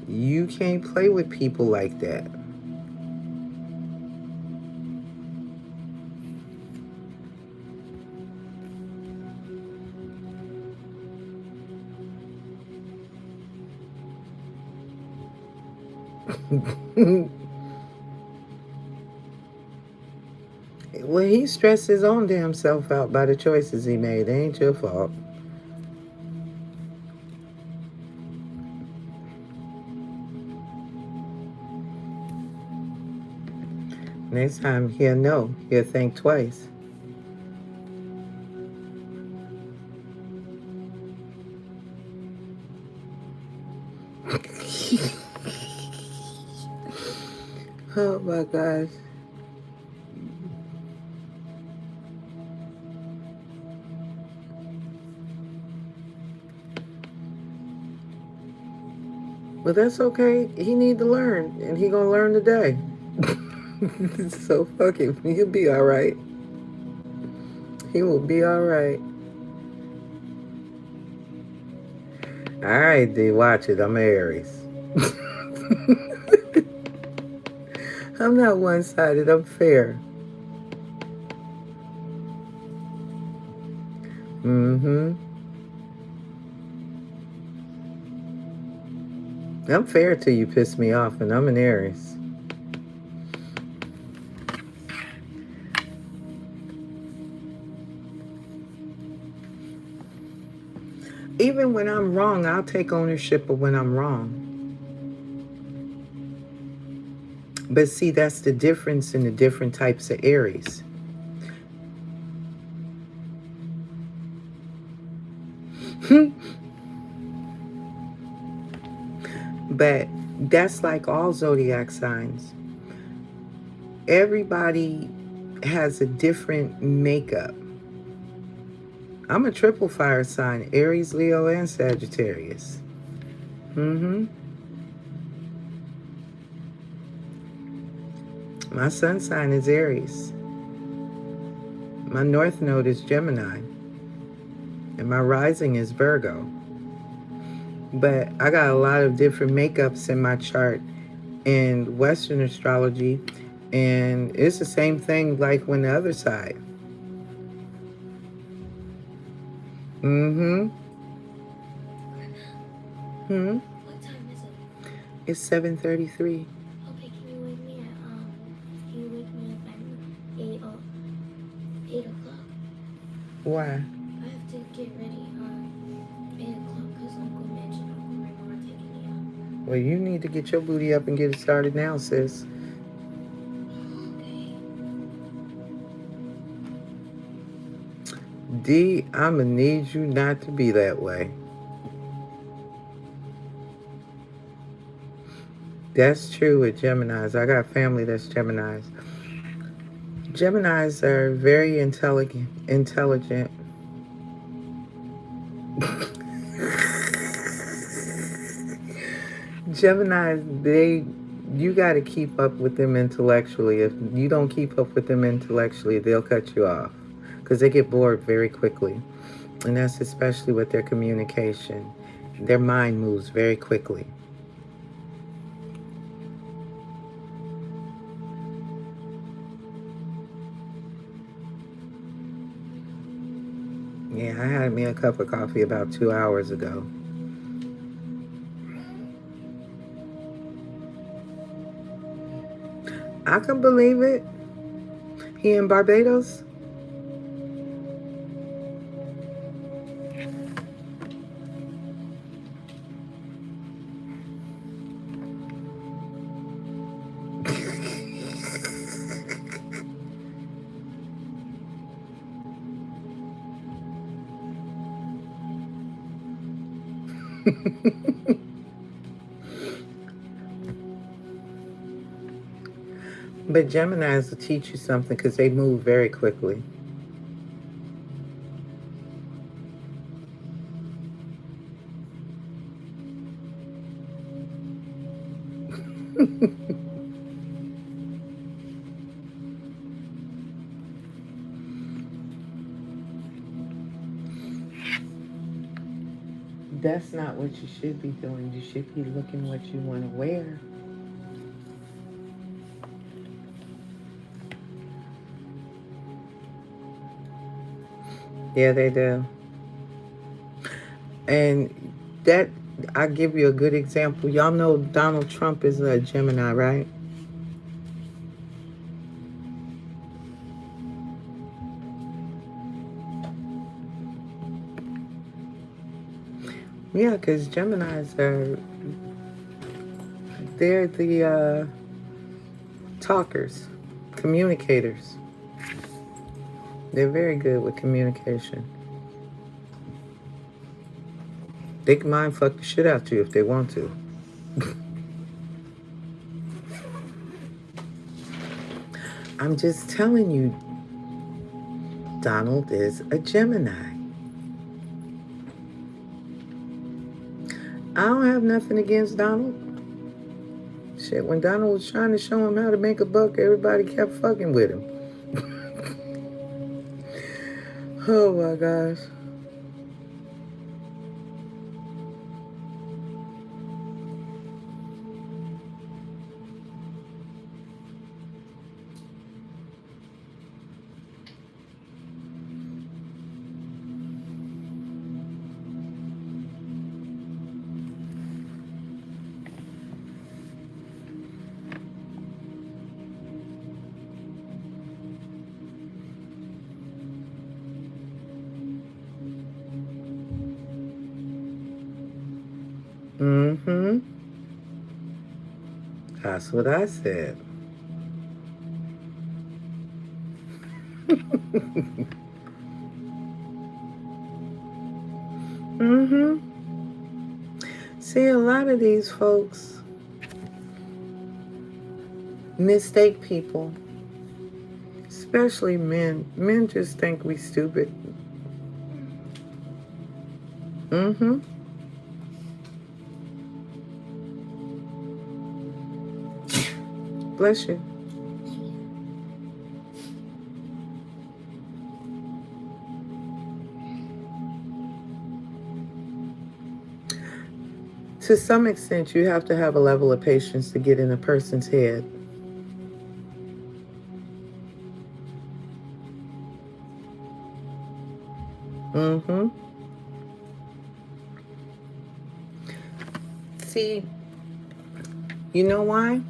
You can't play with people like that. Well, he stressed his own damn self out by the choices he made. They ain't your fault. Next time he'll know. He'll think twice. Oh my gosh. But that's okay. He need to learn, and he gonna learn today. So fuck it. He'll be all right. He will be all right. All right, D. Watch it. I'm Aries. I'm not one-sided. I'm fair. Mm-hmm. I'm fair till you piss me off, and I'm an Aries. Even when I'm wrong, I'll take ownership of when I'm wrong. But see, that's the difference in the different types of Aries. But that's like all zodiac signs. Everybody has a different makeup. I'm a triple fire sign, Aries, Leo, and Sagittarius. Mm-hmm. My sun sign is Aries. My north node is Gemini. And my rising is Virgo. But I got a lot of different makeups in my chart in Western astrology. And it's the same thing like when the other side. Mm-hmm. Hmm. What time is it? It's 7:33. Okay, can you wake me up at 8 o'clock? Why? I have to get ready 8 o'clock because Uncle Mitch and Uncle Raymond are taking me out. Well, you need to get your booty up and get it started now, sis. Okay. D, I'ma need you not to be that way. That's true with Geminis. I got family that's Geminis. Geminis are very intelligent. Geminis, you got to keep up with them intellectually. If you don't keep up with them intellectually, they'll cut you off because they get bored very quickly. And that's especially with their communication. Their mind moves very quickly. Yeah, I had me a cup of coffee about 2 hours ago. I can believe it. He in Barbados? But Geminis will teach you something because they move very quickly. That's not what you should be doing. You should be looking what you want to wear. Yeah, they do. And that I'll give you a good example. Y'all know Donald Trump is a Gemini, right? Yeah, because Geminis are, they're the talkers, communicators. They're very good with communication. They can mind fuck the shit out you if they want to. I'm just telling you, Donald is a Gemini. I don't have nothing against Donald. Shit, when Donald was trying to show him how to make a buck, everybody kept fucking with him. Oh my gosh. Mm-hmm. That's what I said. Mm-hmm. See, a lot of these folks mistake people, especially men. Men just think we stupid. Mm-hmm. Bless you. To some extent, you have to have a level of patience to get in a person's head. Mm-hmm. See, you know why?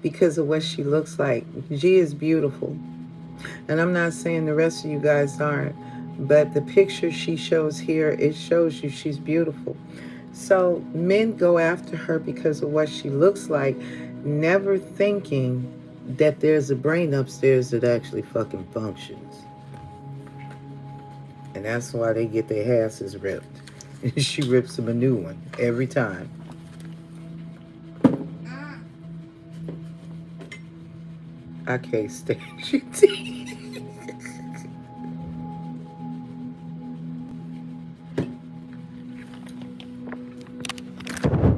Because of what she looks like. She is beautiful. And I'm not saying the rest of you guys aren't, but the picture she shows here, it shows you she's beautiful. So men go after her because of what she looks like, never thinking that there's a brain upstairs that actually fucking functions. And that's why they get their asses ripped. She rips them a new one every time. I can't stand you.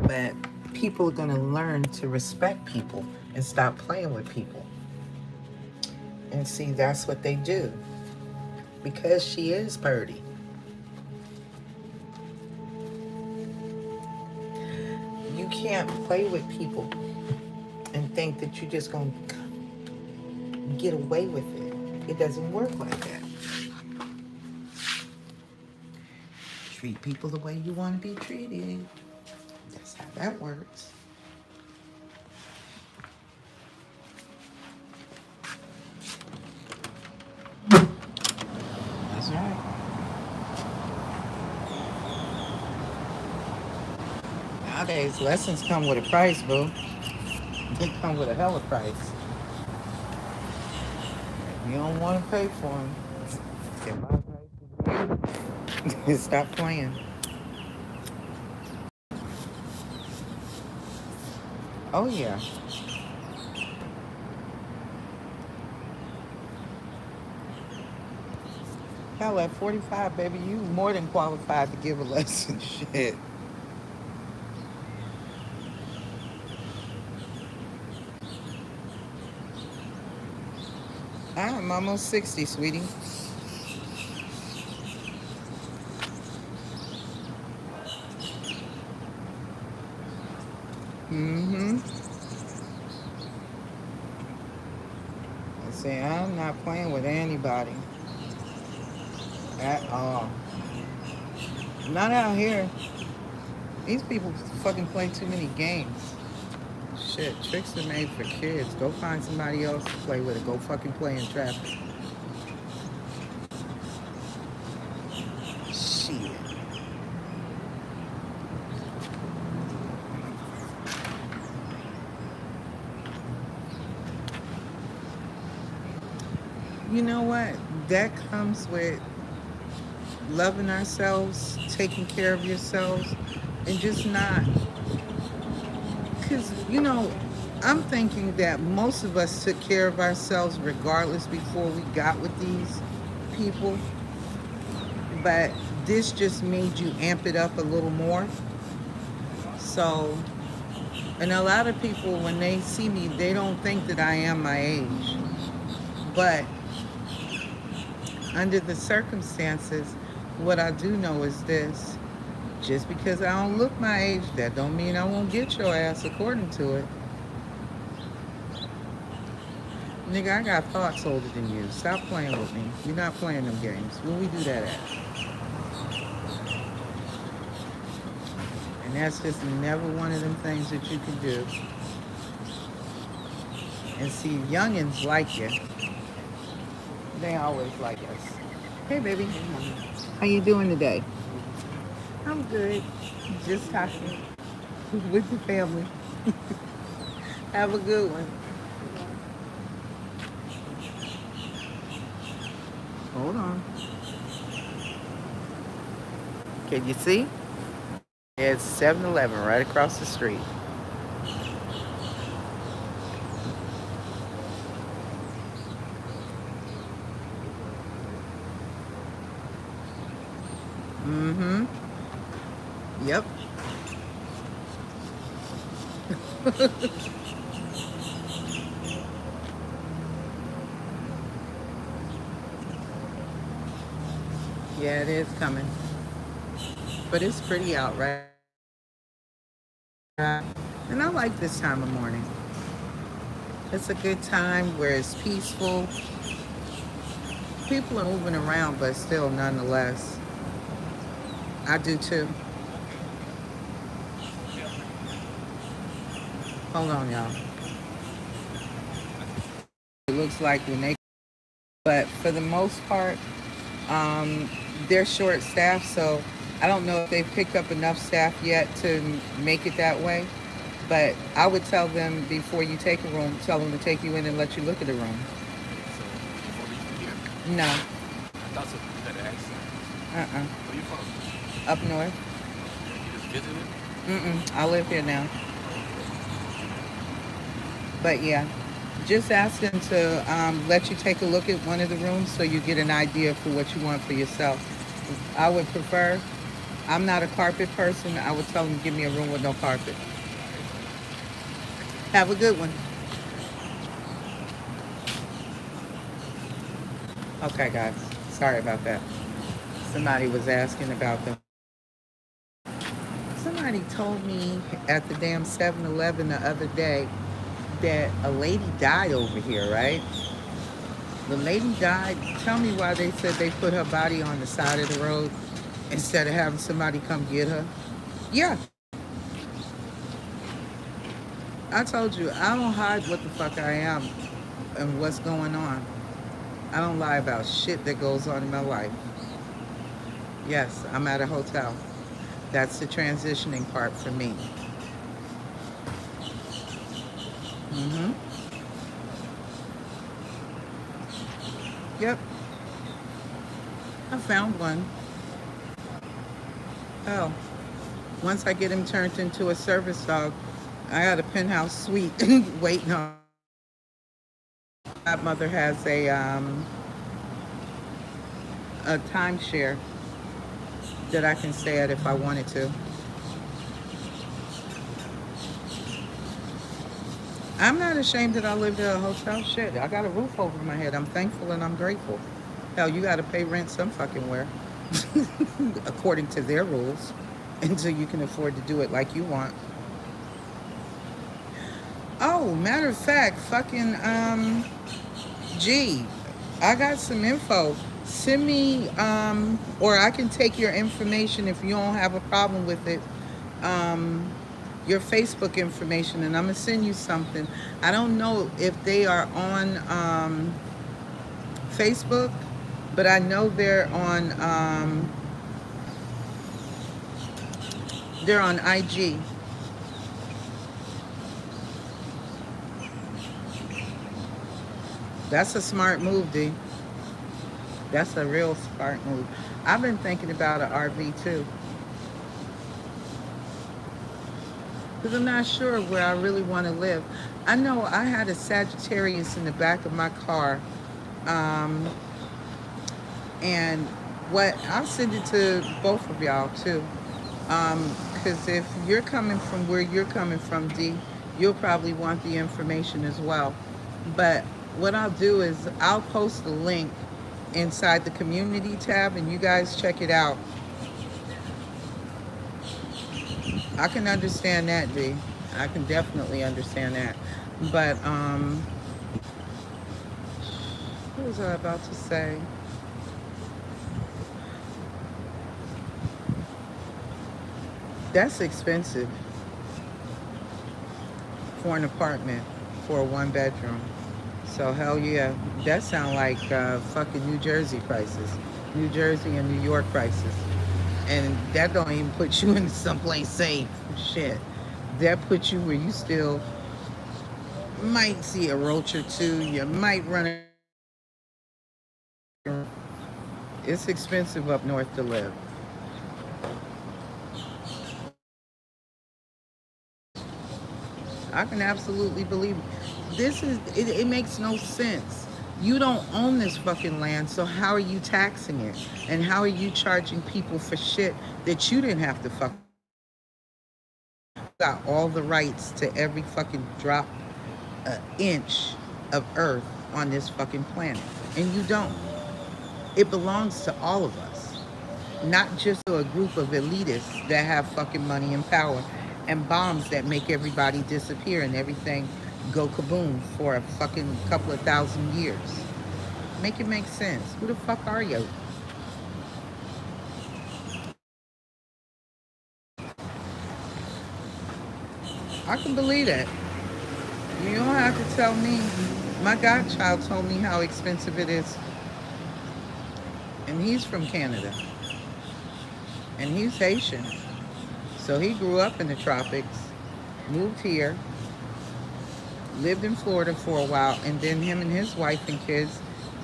But people are going to learn to respect people and stop playing with people. And see, that's what they do. Because she is purty. You can't play with people and think that you're just going to get away with it. It doesn't work like that. Treat people the way you want to be treated. That's how that works. That's right. Nowadays, lessons come with a price, boo. They come with a hell of a price. You don't want to pay for them. Get my price. Stop playing. Oh, yeah. Hell, at 45, baby, you more than qualified to give a lesson. Shit. I'm almost 60, sweetie. Mm-hmm. I say, I'm not playing with anybody. At all. Not out here. These people fucking play too many games. Shit, tricks are made for kids. Go find somebody else to play with it. Go fucking play in traffic. Shit. You know what? That comes with loving ourselves, taking care of yourselves, and just not. Because, I'm thinking that most of us took care of ourselves regardless before we got with these people. But this just made you amp it up a little more. So, and a lot of people, when they see me, they don't think that I am my age. But under the circumstances, what I do know is this. Just because I don't look my age, that don't mean I won't get your ass according to it. Nigga, I got thoughts older than you. Stop playing with me. You're not playing them games. Where we do that at? And that's just never one of them things that you can do. And see, youngins like you. They always like us. Hey, baby. How you doing today? I'm good. Just talking with the family. Have a good one. Hold on. Can you see? It's 7-Eleven right across the street. Mm-hmm. Yep. Yeah, it is coming. But it's pretty out, right? And I like this time of morning. It's a good time where it's peaceful. People are moving around, but still, nonetheless, I do too. Hold on, y'all. It looks like when they, but for the most part, um, they're short staffed, so I don't know if they've picked up enough staff yet to make it that way. But I would tell them before you take a room, tell them to take you in and let you look at the room. So before leaving here, No, I thought so. You had an accent. uh-uh. Where you from? Up north. You just visiting? I live here now. Okay. But yeah, just ask them to let you take a look at one of the rooms so you get an idea for what you want for yourself. I would prefer, I'm not a carpet person. I would tell them give me a room with no carpet. All right. Have a good one. Okay, guys. Sorry about that. Somebody was asking about them. Somebody told me at the damn 7-Eleven the other day that a lady died over here, right? The lady died. Tell me why they said they put her body on the side of the road instead of having somebody come get her. Yeah, I told you, I don't hide what the fuck I am and what's going on. I don't lie about shit that goes on in my life. Yes, I'm at a hotel. That's the transitioning part for me. Mm-hmm. Yep, I found one. Oh, once I get him turned into a service dog, I got a penthouse suite waiting on. My mother has a timeshare that I can stay at if I wanted to. I'm not ashamed that I lived at a hotel. Shit, I got a roof over my head. I'm thankful and I'm grateful. Hell, you got to pay rent some fucking where, according to their rules, until you can afford to do it like you want. Oh, matter of fact, fucking G, I got some info. Send me or I can take your information if you don't have a problem with it um, your Facebook information, and I'm gonna send you something. I don't know if they are on Facebook, but I know they're on IG. That's a smart move, D. That's a real smart move. I've been thinking about an RV too, because I'm not sure where I really want to live. I know I had a Sagittarius in the back of my car, um, and what I'll send it to both of y'all too. Because if you're coming from where you're coming from, D, you'll probably want the information as well. But what I'll do is I'll post a link inside the community tab, and you guys check it out. I can understand that, D. I can definitely understand that. But what was I about to say? That's expensive for an apartment for a one bedroom. So hell yeah, that sound like fucking New Jersey prices, New Jersey and New York prices, and that don't even put you in someplace safe. Shit, that puts you where you still might see a roach or two. You might run. It's expensive up north to live. I can absolutely believe it. It makes no sense. You don't own this fucking land, so how are you taxing it? And how are you charging people for shit that you didn't have to fuck? Got all the rights to every fucking drop inch of earth on this fucking planet. And you don't. It belongs to all of us, not just to a group of elitists that have fucking money and power and bombs that make everybody disappear and everything go kaboom for a fucking couple of thousand years. Make it make sense. Who the fuck are you? I can believe that. You don't have to tell me. My godchild told me how expensive it is, and he's from Canada, and he's Haitian. So he grew up in the tropics, moved here, lived in Florida for a while, and then him and his wife and kids,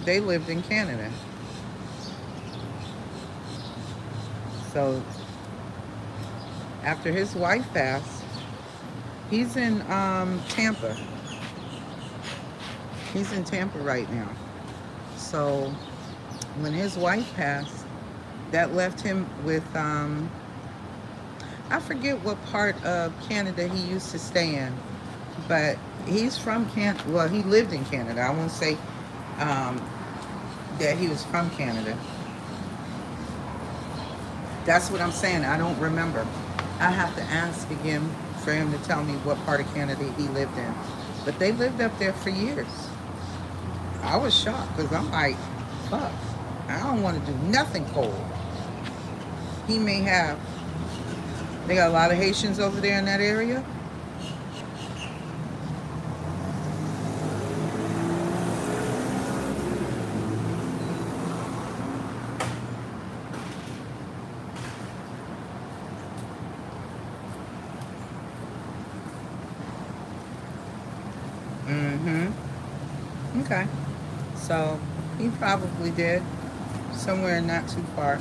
they lived in Canada. So after his wife passed, he's in Tampa. He's in Tampa right now. So when his wife passed, that left him with I forget what part of Canada he used to stay in, but he's from Canada. Well, he lived in Canada. I won't say um, that he was from Canada. That's what I'm saying. I don't remember. I have to ask again for him to tell me what part of Canada he lived in. But they lived up there for years. I was shocked because I'm like, fuck, I don't want to do nothing cold. He may have. They got a lot of Haitians over there in that area. Mm-hmm. Okay. So he probably did. Somewhere not too far.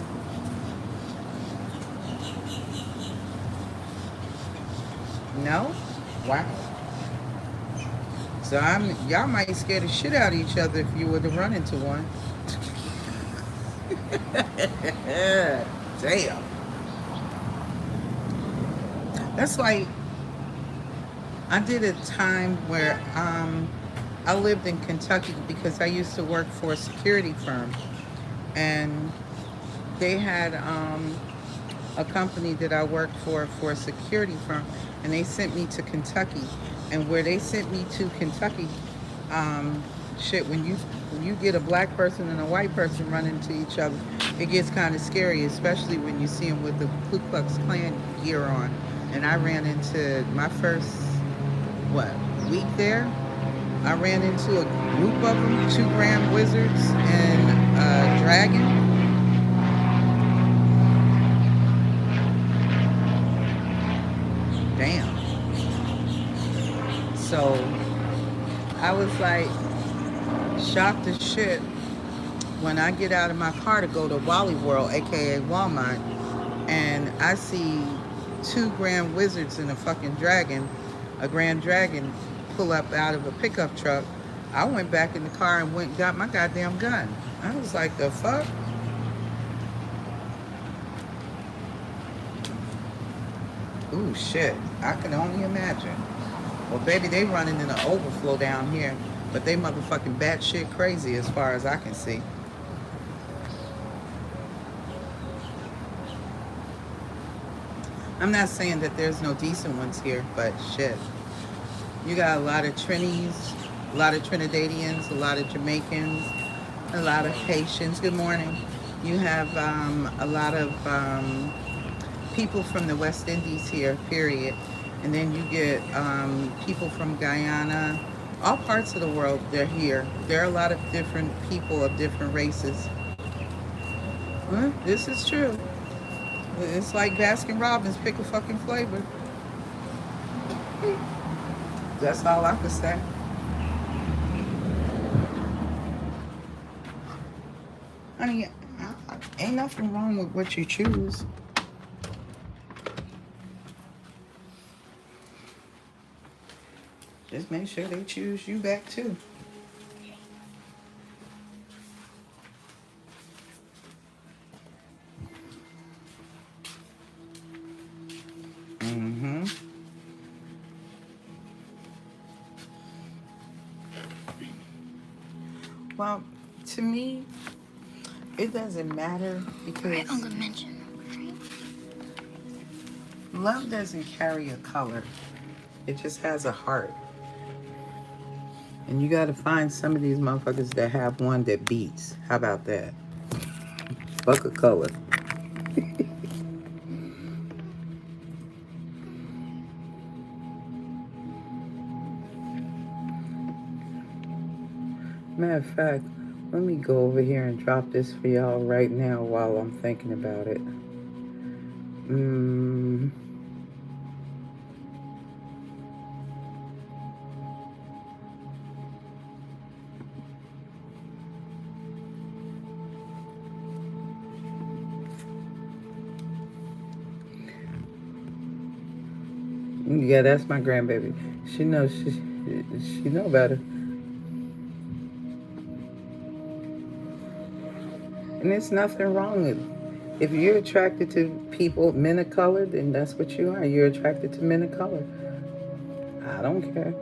No? Wow. So y'all might scare the shit out of each other if you were to run into one. Damn. That's like I did a time where I lived in Kentucky because I used to work for a security firm, and they had a company that I worked for a security firm, and they sent me to Kentucky. And where they sent me to Kentucky, shit, when you get a black person and a white person running into each other, it gets kind of scary, especially when you see them with the Ku Klux Klan gear on. And I ran into my first, what, week there? I ran into a group of them, 2 grand wizards and a dragon. Damn. So I was like shocked as shit when I get out of my car to go to Wally World, aka Walmart, and I see 2 grand wizards and a fucking dragon, a grand dragon, pull up out of a pickup truck. I went back in the car and went and got my goddamn gun. I was like, the fuck? Ooh, shit. I can only imagine. Well, baby, they running in an overflow down here, but they motherfucking batshit crazy as far as I can see. I'm not saying that there's no decent ones here, but shit. You got a lot of Trinis, a lot of Trinidadians, a lot of Jamaicans, a lot of Haitians. Good morning. You have a lot of people from the West Indies here, period. And then you get people from Guyana, all parts of the world, they're here. There are a lot of different people of different races. Well, this is true. It's like Baskin Robbins, pick a fucking flavor. That's all I can say. Honey, ain't nothing wrong with what you choose. Just make sure they choose you back too. Mm-hmm. Well, to me, it doesn't matter because Uncle mentioned. love doesn't carry a color. It just has a heart. And you gotta find some of these motherfuckers that have one that beats. How about that? Fuck a color. Matter of fact, let me go over here and drop this for y'all right now while I'm thinking about it. Yeah, that's my grandbaby. She knows she know better. And there's nothing wrong with it. If you're attracted to people, men of color, then that's what you are. You're attracted to men of color. I don't care.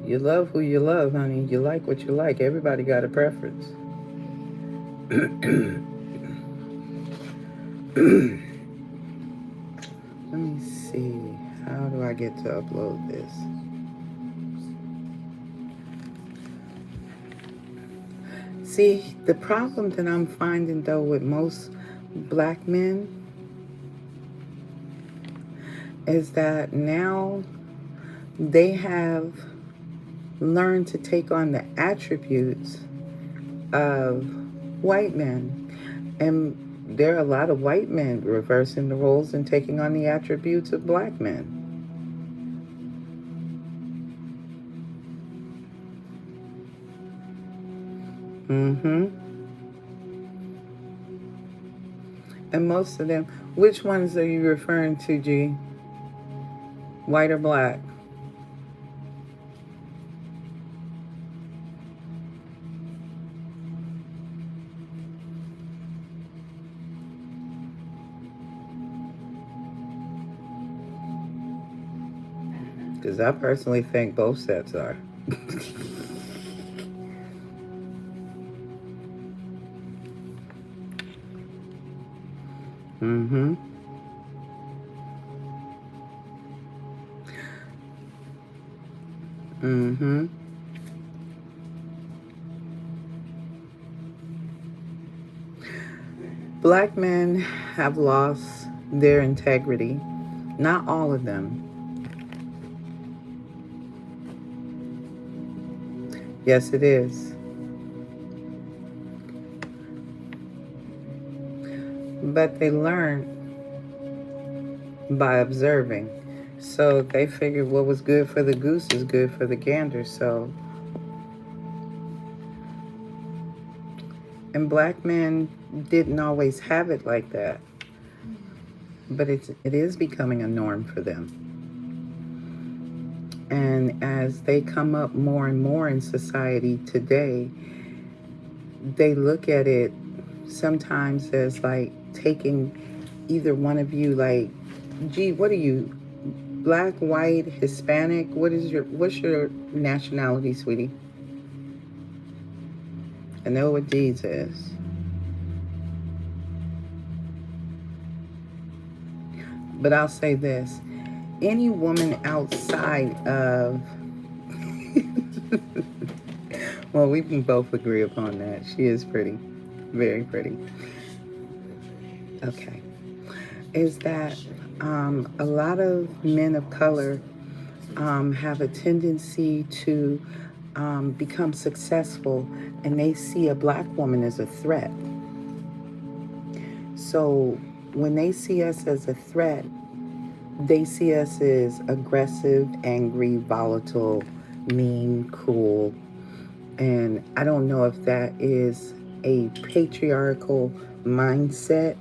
You love who you love, honey. You like what you like. Everybody got a preference. Let me see. How do I get to upload this? See, the problem that I'm finding though with most black men is that now they have learned to take on the attributes of white men. And there are a lot of white men reversing the roles and taking on the attributes of black men. And most of them, which ones are you referring to, G? White or black? Because I personally think both sets are. Black men have lost their integrity Not all of them. Yes, it is. But they learn by observing. So they figured what was good for the goose is good for the gander. So, and black men didn't always have it like that, but it is becoming a norm for them. And as they come up more and more in society today, they look at it sometimes as like taking either one of you, like, gee, what are you, black, white, Hispanic? What's your nationality, sweetie? I know what D's is. But I'll say this. Any woman outside of well, we can both agree upon that. She is pretty. Very pretty. Okay. Is that a lot of men of color have a tendency to become successful, and they see a black woman as a threat. So when they see us as a threat, they see us as aggressive, angry, volatile, mean, cruel. And I don't know if that is a patriarchal mindset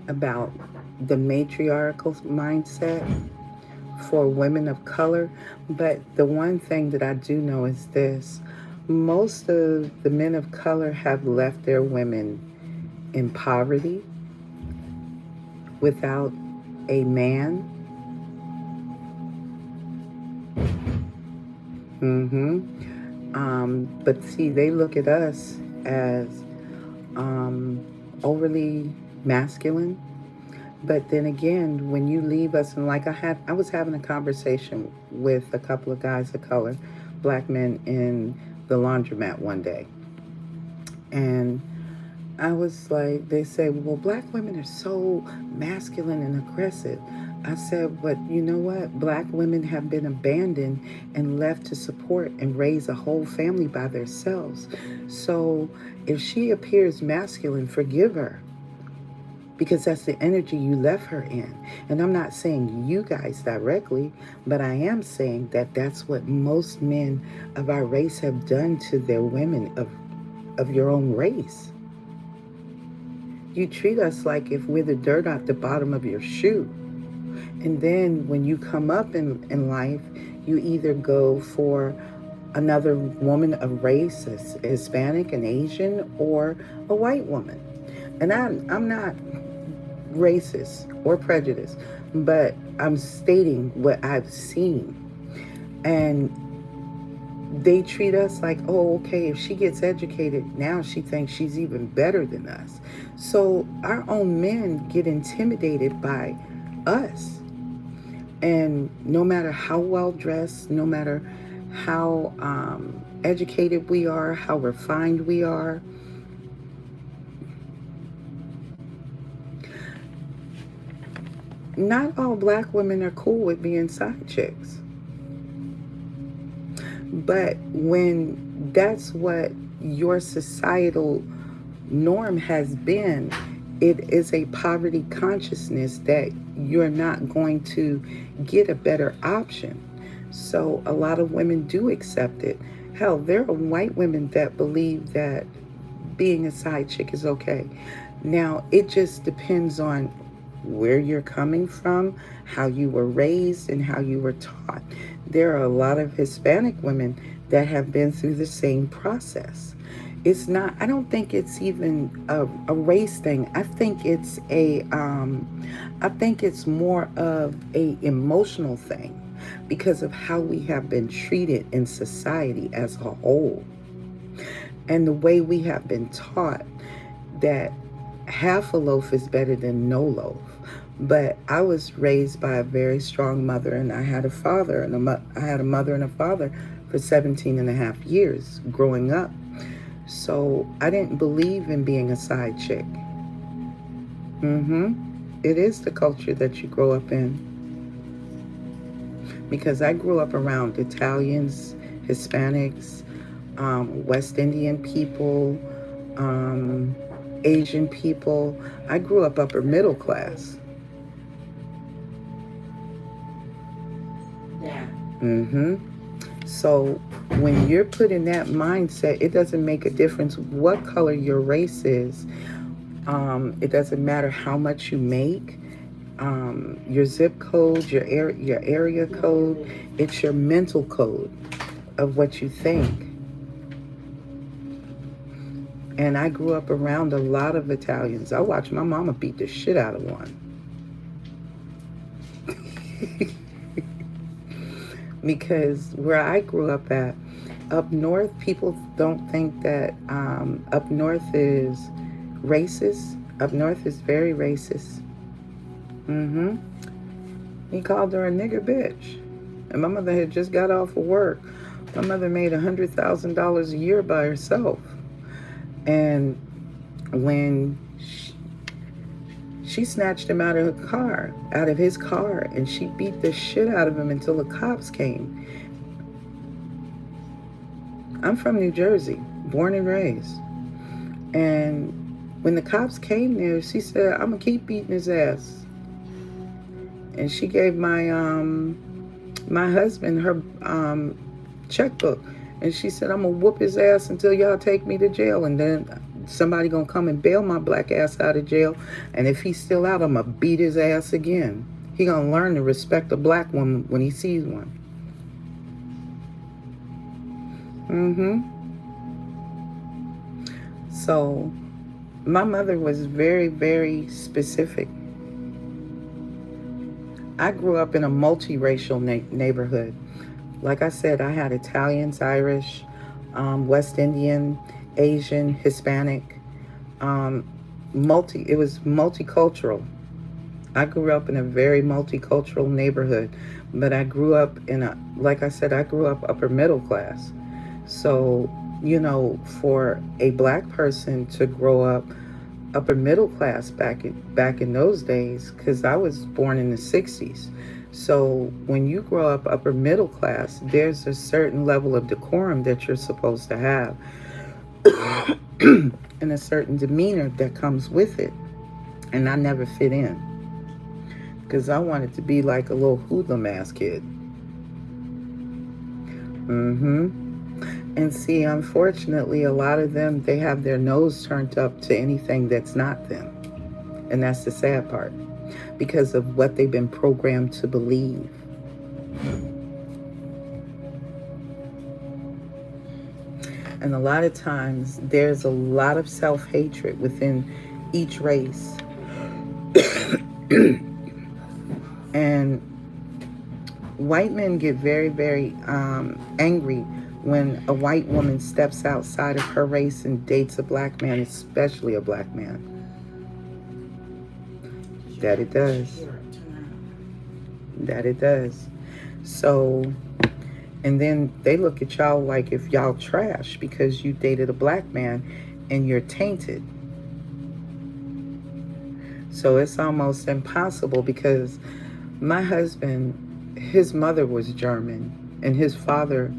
about the matriarchal mindset for women of color. But the one thing that I do know is this. Most of the men of color have left their women in poverty without a man. But see, they look at us as overly masculine. But then again, when you leave us, and like I was having a conversation with a couple of guys of color, black men, in the laundromat one day. And I was like, they said, well, black women are so masculine and aggressive. I said, but you know what? Black women have been abandoned and left to support and raise a whole family by themselves. So if she appears masculine, forgive her, because that's the energy you left her in. And I'm not saying you guys directly, but I am saying that that's what most men of our race have done to their women of your own race. You treat us like if we're the dirt at the bottom of your shoe. And then when you come up in life, you either go for another woman of race, Hispanic and Asian, or a white woman. And I'm not racist or prejudiced, but I'm stating what I've seen. And they treat us like, oh, okay, if she gets educated, now she thinks she's even better than us. So our own men get intimidated by us. And no matter how well dressed, no matter how educated we are, how refined we are, not all black women are cool with being side chicks. But when that's what your societal norm has been, it is a poverty consciousness that you're not going to get a better option. So a lot of women do accept it. Hell, there are white women that believe that being a side chick is okay. Now, it just depends on where you're coming from, how you were raised, and how you were taught. There are a lot of Hispanic women that have been through the same process. It's not, I don't think it's even a race thing. I think it's more of a emotional thing because of how we have been treated in society as a whole. And the way we have been taught that half a loaf is better than no loaf. But I was raised by a very strong mother, and I had a father, and I had a mother and a father for 17 and a half years growing up. So I didn't believe in being a side chick. It is the culture that you grow up in. because I grew up around Italians, Hispanics, West Indian people, um, Asian people. I grew up upper middle class. Yeah. Mm-hmm. So when you're put in that mindset, it doesn't make a difference what color your race is. It doesn't matter how much you make. Your zip code, your area code. It's your mental code of what you think. And I grew up around a lot of Italians. I watched my mama beat the shit out of one. Because where I grew up at, up north, people don't think that up north is racist. Up north is very racist. Mm-hmm. He called her a nigger bitch. And my mother had just got off of work. My mother made $100,000 a year by herself. And when she snatched him out of his car, and she beat the shit out of him until the cops came. I'm from New Jersey, born and raised. And when the cops came there, she said, "I'm gonna keep beating his ass." And she gave my husband her checkbook, and she said, "I'm gonna whoop his ass until y'all take me to jail, and then somebody gonna come and bail my black ass out of jail, and if he's still out, I'm gonna beat his ass again. He gonna learn to respect a black woman when he sees one." Mm-hmm. So my mother was very, very specific. I grew up in a multiracial neighborhood. Like I said, I had Italians, Irish, West Indian, Asian, Hispanic. It was multicultural. I grew up in a very multicultural neighborhood, but I grew up like I said, I grew up upper middle class. So, for a black person to grow up upper middle class back in those days, because I was born in the 60s. So when you grow up upper middle class, there's a certain level of decorum that you're supposed to have and a certain demeanor that comes with it. And I never fit in because I wanted to be like a little hoodlum ass kid. Mm-hmm. And see, unfortunately, a lot of them, they have their nose turned up to anything that's not them. And that's the sad part, because of what they've been programmed to believe. And a lot of times, there's a lot of self-hatred within each race. And white men get very, very angry when a white woman steps outside of her race and dates a black man, especially a black man. That it does. That it does. So, and then they look at y'all like if y'all trash because you dated a black man and you're tainted. So it's almost impossible, because my husband, his mother was German and his father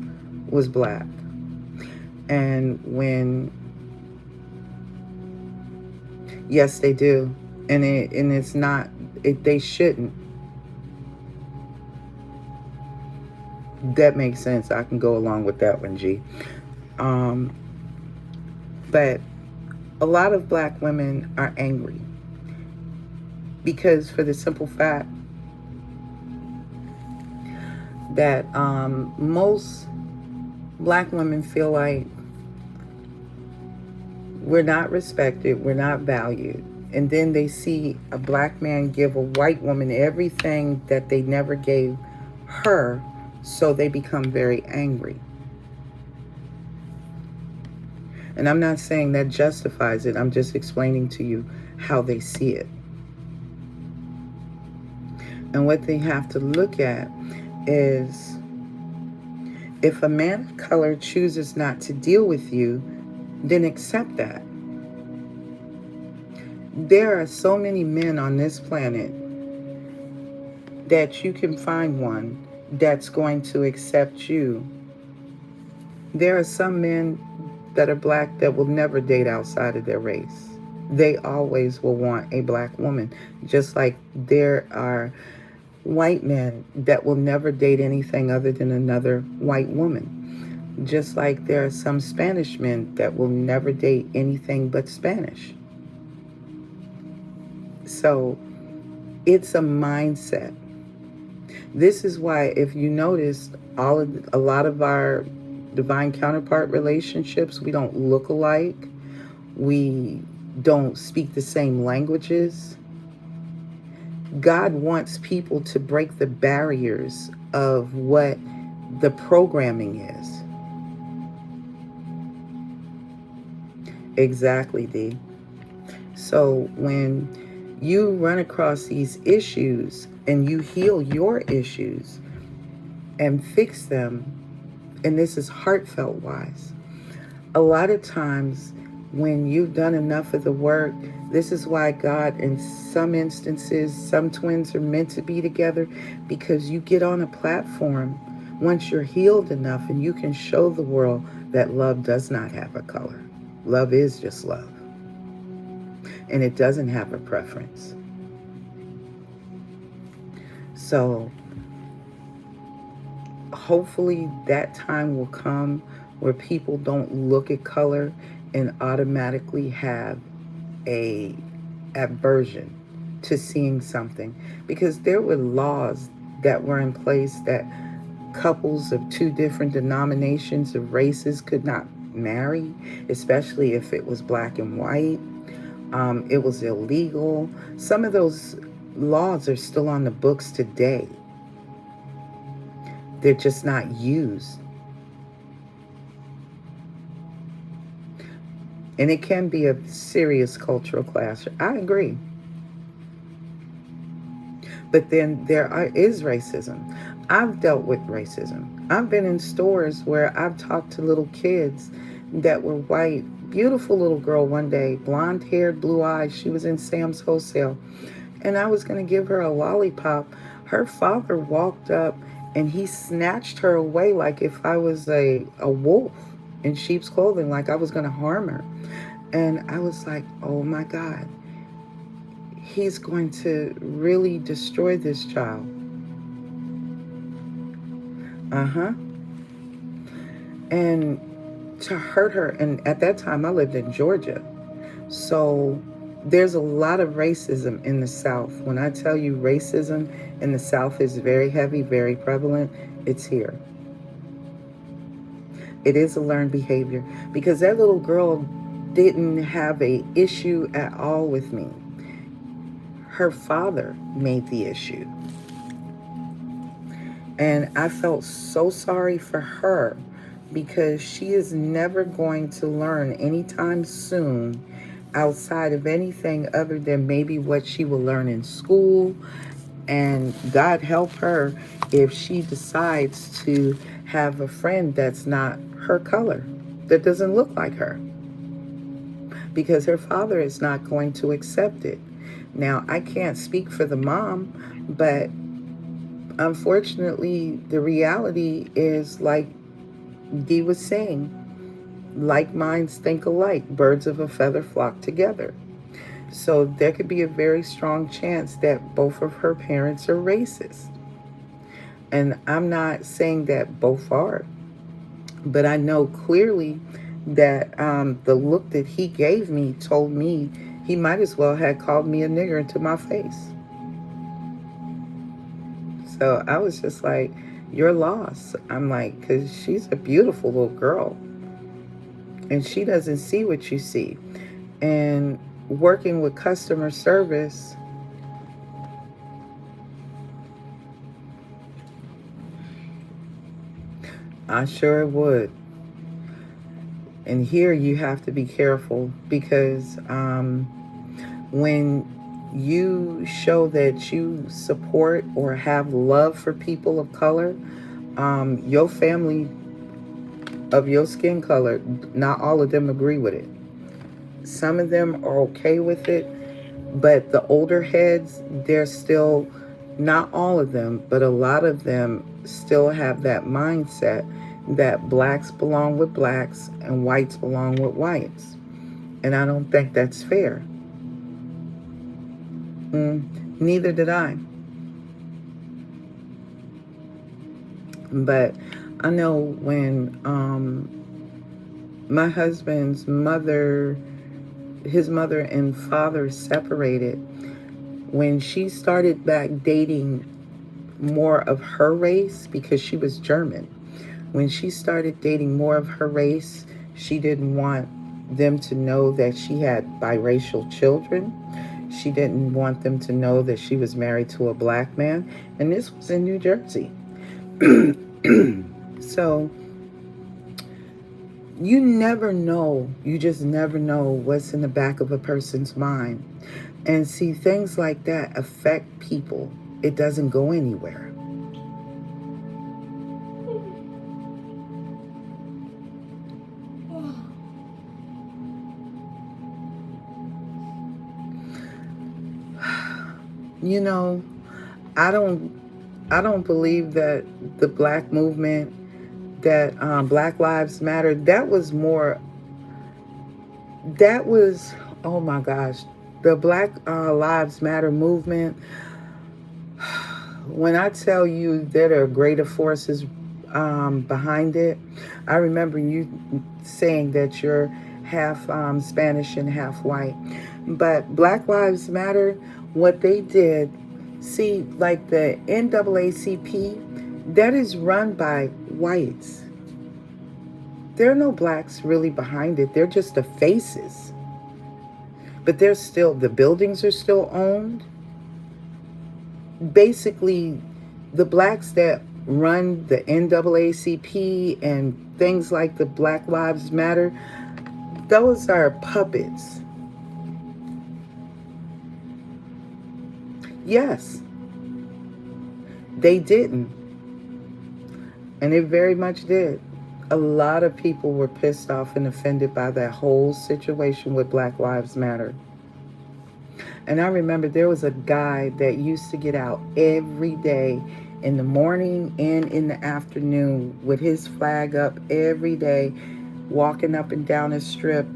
was black. And yes, they do. And it's not, they shouldn't. That makes sense. I can go along with that one, G. But a lot of black women are angry because, for the simple fact that most black women feel like we're not respected, we're not valued. And then they see a black man give a white woman everything that they never gave her, so they become very angry. And I'm not saying that justifies it. I'm just explaining to you how they see it. And what they have to look at is, if a man of color chooses not to deal with you, then accept that. There are so many men on this planet that you can find one that's going to accept you. There are some men that are black that will never date outside of their race. They always will want a black woman, just like there are white men that will never date anything other than another white woman. Just like there are some Spanish men that will never date anything but Spanish. So it's a mindset. This is why, if you notice, a lot of our divine counterpart relationships, we don't look alike. We don't speak the same languages. God wants people to break the barriers of what the programming is. Exactly, D. So when you run across these issues and you heal your issues and fix them, and this is heartfelt wise, a lot of times when you've done enough of the work, this is why God, in some instances, some twins are meant to be together, because you get on a platform once you're healed enough and you can show the world that love does not have a color. Love is just love. And it doesn't have a preference. So hopefully that time will come where people don't look at color and automatically have a aversion to seeing something, because there were laws that were in place that couples of two different denominations of races could not marry, especially if it was black and white. It was illegal. Some of those laws are still on the books today. They're just not used. And it can be a serious cultural clash. I agree. But then is racism. I've dealt with racism. I've been in stores where I've talked to little kids that were white. Beautiful little girl one day, blonde haired, blue eyes. She was in Sam's Wholesale. And I was going to give her a lollipop. Her father walked up and he snatched her away like if I was a wolf in sheep's clothing, like I was going to harm her. And I was like, oh my God, he's going to really destroy this child. And to hurt her. And at that time, I lived in Georgia. So there's a lot of racism in the South. When I tell you racism in the South is very heavy, very prevalent, it's here. It is a learned behavior, because that little girl didn't have a issue at all with me. Her father made the issue. And I felt so sorry for her, because she is never going to learn anytime soon outside of anything other than maybe what she will learn in school. And God help her if she decides to have a friend that's not her color, that doesn't look like her, because her father is not going to accept it. Now, I can't speak for the mom, but unfortunately, the reality is, like Dee was saying, like minds think alike, birds of a feather flock together. So there could be a very strong chance that both of her parents are racist. And I'm not saying that both are, but I know clearly that the look that he gave me told me he might as well have called me a nigger to my face. So I was just like, you're lost. I'm like, because she's a beautiful little girl. And she doesn't see what you see. And working with customer service, I sure would. And here you have to be careful, because when you show that you support or have love for people of color, your family of your skin color, not all of them agree with it. Some of them are okay with it, but the older heads, they're still Not all of them, but a lot of them still have that mindset that blacks belong with blacks and whites belong with whites. And I don't think that's fair. Neither did I. But I know when my husband's mother, his mother and father separated, when she started back dating more of her race, because she was German, when she started dating more of her race, she didn't want them to know that she had biracial children. She didn't want them to know that she was married to a black man. And this was in New Jersey. So you never know. You just never know what's in the back of a person's mind. And see, things like that affect people. It doesn't go anywhere. You know, I don't believe that the black movement, that Black Lives Matter, that was oh my gosh, the Black Lives Matter movement. When I tell you there are greater forces behind it, I remember you saying that you're half Spanish and half white. But Black Lives Matter, what they did, see, like the NAACP, that is run by whites. There are no blacks really behind it. They're just the faces. But they're still, the buildings are still owned. Basically, the blacks that run the NAACP and things like the Black Lives Matter, those are puppets. Yes, they didn't. And it very much did. A lot of people were pissed off and offended by that whole situation with Black Lives Matter. And I remember there was a guy that used to get out every day in the morning and in the afternoon with his flag up every day, walking up and down the strip,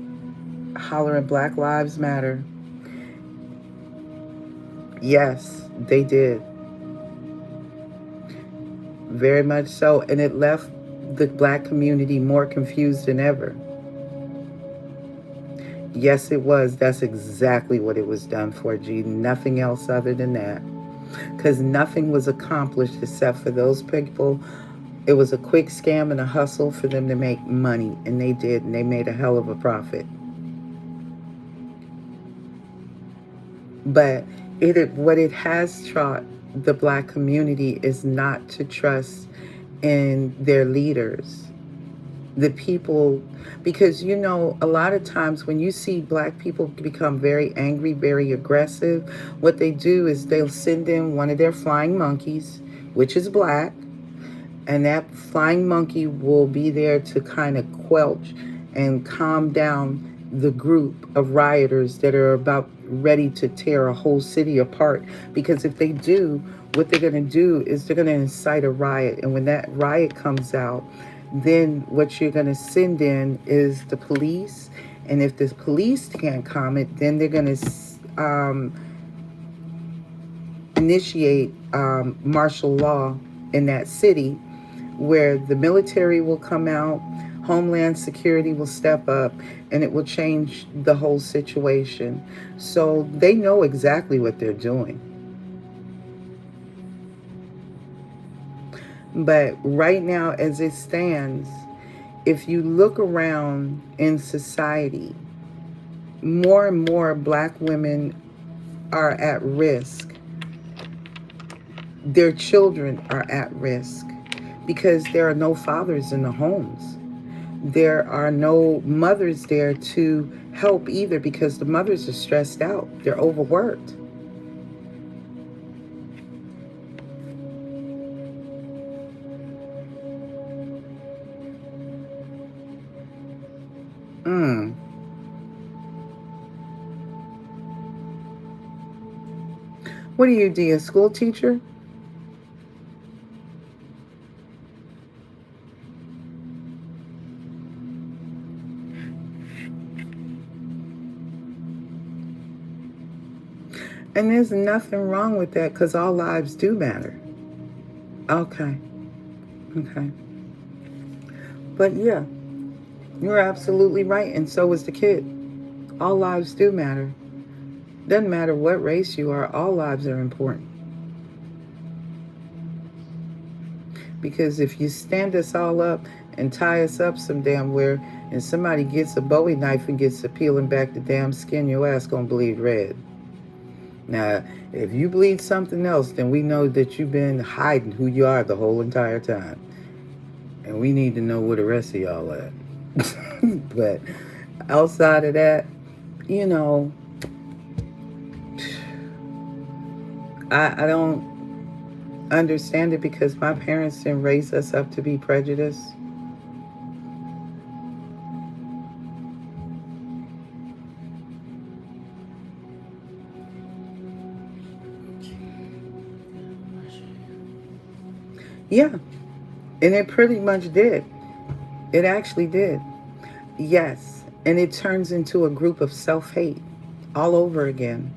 hollering Black Lives Matter. Yes, they did. Very much so. And it left the black community more confused than ever. Yes, it was. That's exactly what it was done for, G. Nothing else other than that. Because nothing was accomplished except for those people. It was a quick scam and a hustle for them to make money. And they did. And they made a hell of a profit. But what it has taught the black community is not to trust in their leaders, the people, because you know, a lot of times when you see black people become very angry, very aggressive, what they do is they'll send in one of their flying monkeys, which is black, and that flying monkey will be there to kind of quelch and calm down the group of rioters that are about ready to tear a whole city apart. Because if they do, what they're going to do is they're going to incite a riot. And when that riot comes out, then what you're going to send in is the police. And if the police can't calm it, then they're going to initiate martial law in that city, where the military will come out, Homeland Security will step up, and it will change the whole situation. So they know exactly what they're doing. But right now, as it stands, if you look around in society, more and more black women are at risk. Their children are at risk because there are no fathers in the homes. There are no mothers there to help either, because the mothers are stressed out. They're overworked. What are you, a school teacher? And there's nothing wrong with that because all lives do matter. Okay. Okay. But yeah, you're absolutely right. And so was the kid. All lives do matter. Doesn't matter what race you are, all lives are important. Because if you stand us all up and tie us up some damn where and somebody gets a Bowie knife and gets to peeling back the damn skin, your ass gonna bleed red. Now, if you bleed something else, then we know that you've been hiding who you are the whole entire time. And we need to know where the rest of y'all at. But outside of that, you know, I don't understand it because my parents didn't raise us up to be prejudiced. Yeah, and it pretty much did. It actually did. Yes, and it turns into a group of self-hate all over again.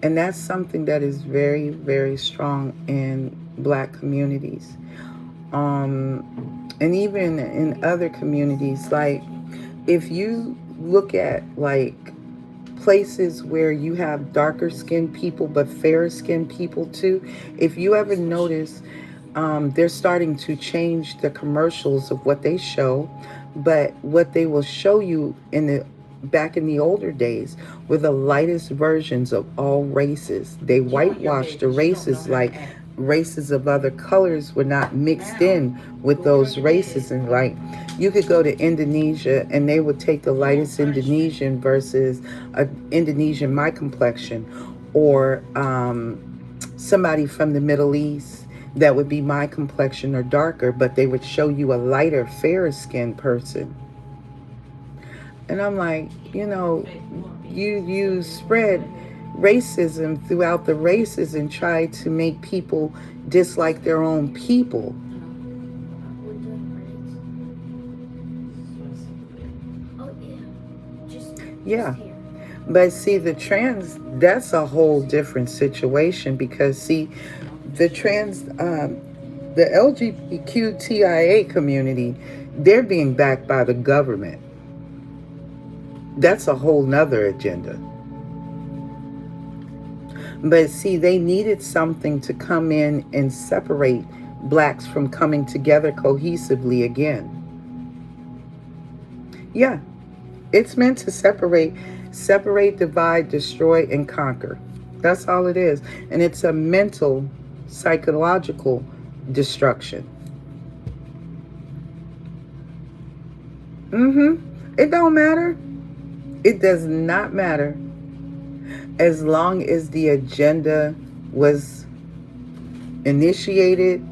And that's something that is very, very strong in black communities. And even in other communities, like if you look at like places where you have darker skinned people but fairer skinned people too, if you ever notice, they're starting to change the commercials of what they show, but what they will show you in the back in the older days were the lightest versions of all races. They whitewashed the races like races of other colors were not mixed in with those races. And like you could go to Indonesia and they would take the lightest Indonesian versus an Indonesian my complexion, or somebody from the Middle East that would be my complexion or darker, but they would show you a lighter, fairer skinned person. And I'm like, you spread racism throughout the races and try to make people dislike their own people. We're doing right. Oh yeah. Just Yeah. here. But see, that's a whole different situation because see, the LGBTQIA community, they're being backed by the government. That's a whole nother agenda. But see, they needed something to come in and separate blacks from coming together cohesively again. Yeah, it's meant to separate, divide, destroy, and conquer. That's all it is. And it's a mental, psychological destruction. It don't matter. It does not matter as long as the agenda was initiated,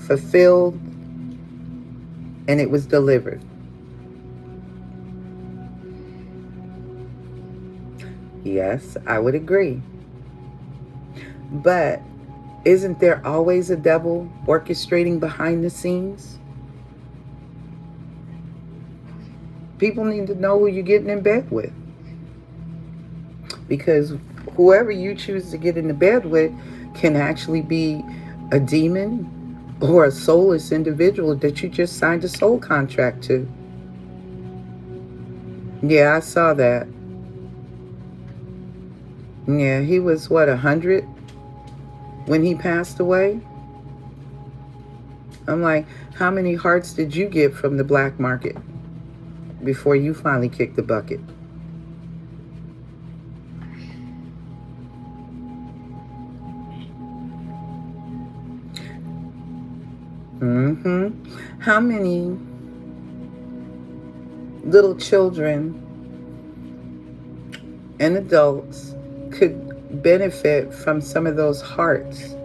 fulfilled, and it was delivered. Yes, I would agree. But isn't there always a devil orchestrating behind the scenes? People need to know who you're getting in bed with. Because whoever you choose to get into bed with can actually be a demon or a soulless individual that you just signed a soul contract to. Yeah, I saw that. Yeah, he was 100 when he passed away? I'm like, how many hearts did you get from the black market before you finally kicked the bucket? How many little children and adults could benefit from some of those hearts?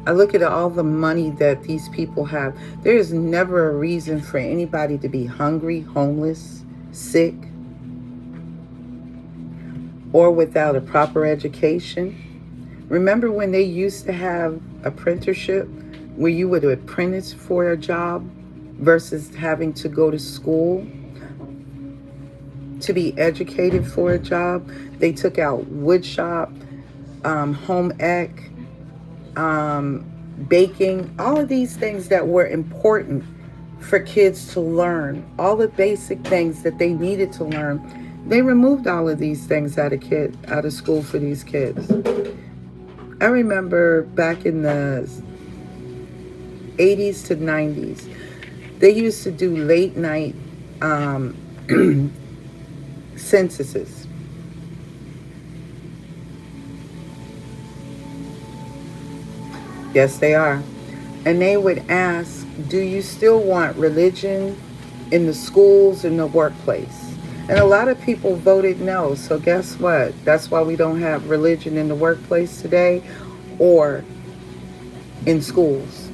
I look at all the money that these people have. There is never a reason for anybody to be hungry, homeless, sick, or without a proper education. Remember when they used to have apprenticeship where you would apprentice for a job versus having to go to school? to be educated for a job. They took out wood shop, home ec, baking, all of these things that were important for kids to learn, all the basic things that they needed to learn. They removed all of these things out of school for these kids. I remember back in the 80s to 90s, they used to do late night censuses. Yes, they are. And they would ask, do you still want religion in the schools and the workplace? And a lot of people voted no. So guess what? That's why we don't have religion in the workplace today or in schools.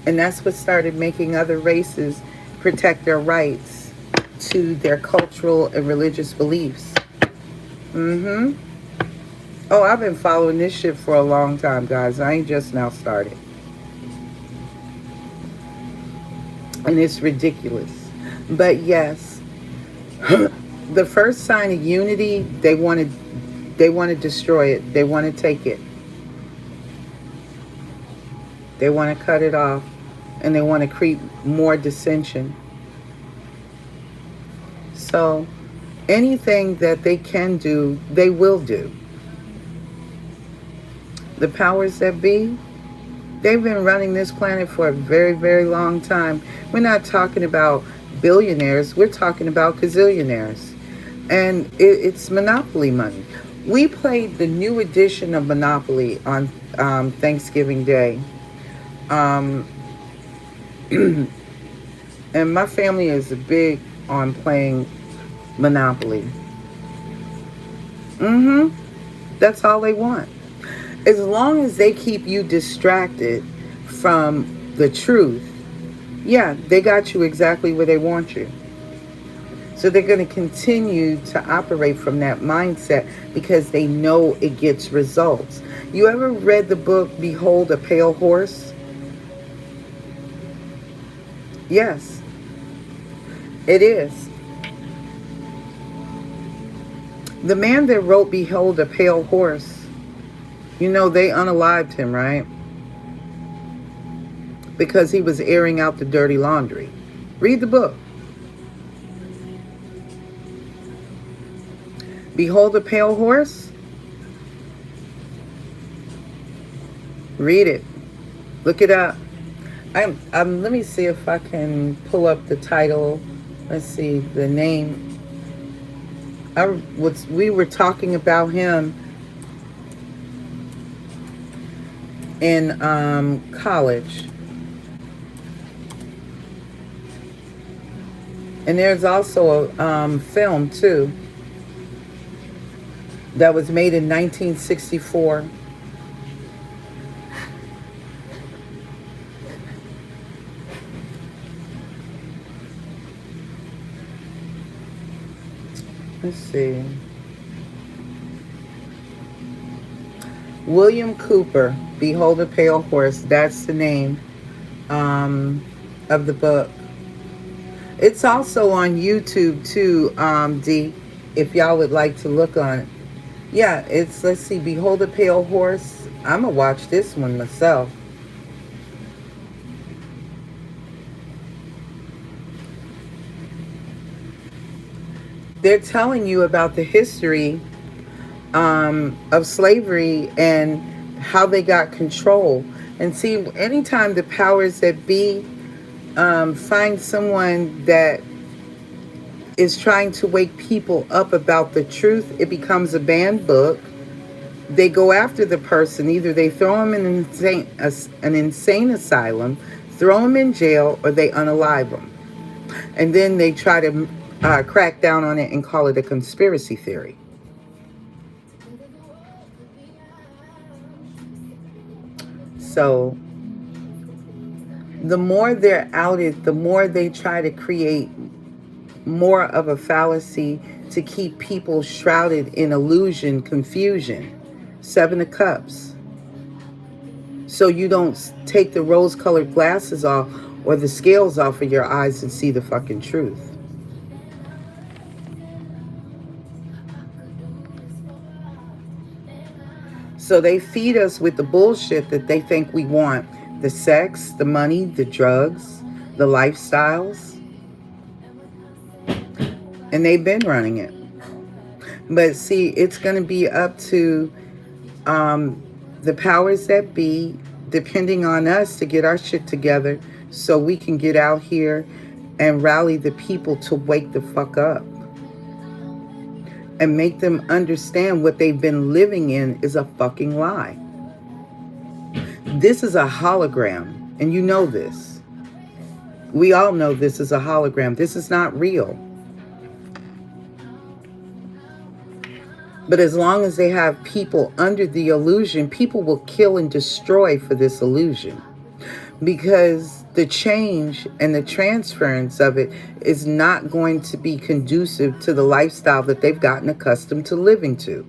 And that's what started making other races protect their rights to their cultural and religious beliefs. Mm-hmm. Oh, I've been following this shit for a long time, guys. I ain't just now started. And it's ridiculous. But yes, the first sign of unity, they want to destroy it. They want to take it. They want to cut it off. And they want to create more dissension. So anything that they can do, they will do. The powers that be, they've been running this planet for a very, very long time. We're not talking about billionaires. We're talking about gazillionaires. And it's Monopoly money. We played the new edition of Monopoly on Thanksgiving Day. And my family is big on playing Monopoly. That's all they want. As long as they keep you distracted from the truth, yeah, they got you exactly where they want you. So they're going to continue to operate from that mindset because they know it gets results. You ever read the book Behold a Pale Horse? Yes, it is. The man that wrote Behold a Pale Horse, you know, they unalived him, right? Because he was airing out the dirty laundry. Read the book. Behold a Pale Horse? Read it. Look it up. Let me see if I can pull up the title. Let's see, the name. We were talking about him in college. And there's also a film too that was made in 1964. Let's see. William Cooper, Behold a Pale Horse. That's the name of the book. It's also on YouTube too, D, if y'all would like to look on it. Yeah, let's see, Behold a Pale Horse. I'm going to watch this one myself. They're telling you about the history of slavery and how they got control. And see, anytime the powers that be find someone that is trying to wake people up about the truth, it becomes a banned book. They go after the person. Either they throw them in an insane asylum, throw them in jail, or they unalive them. And then they try to crack down on it and call it a conspiracy theory. So the more they're outed, the more they try to create more of a fallacy to keep people shrouded in illusion, confusion. Seven of Cups. So you don't take the rose-colored glasses off, or the scales off of your eyes and see the fucking truth. So they feed us with the bullshit that they think we want. The sex, the money, the drugs, the lifestyles. And they've been running it. But see, it's going to be up to the powers that be, depending on us, to get our shit together so we can get out here and rally the people to wake the fuck up. And make them understand what they've been living in is a fucking lie. This is a hologram, and you know this. We all know this is a hologram. This is not real. But as long as they have people under the illusion, people will kill and destroy for this illusion. Because the change and the transference of it is not going to be conducive to the lifestyle that they've gotten accustomed to living to.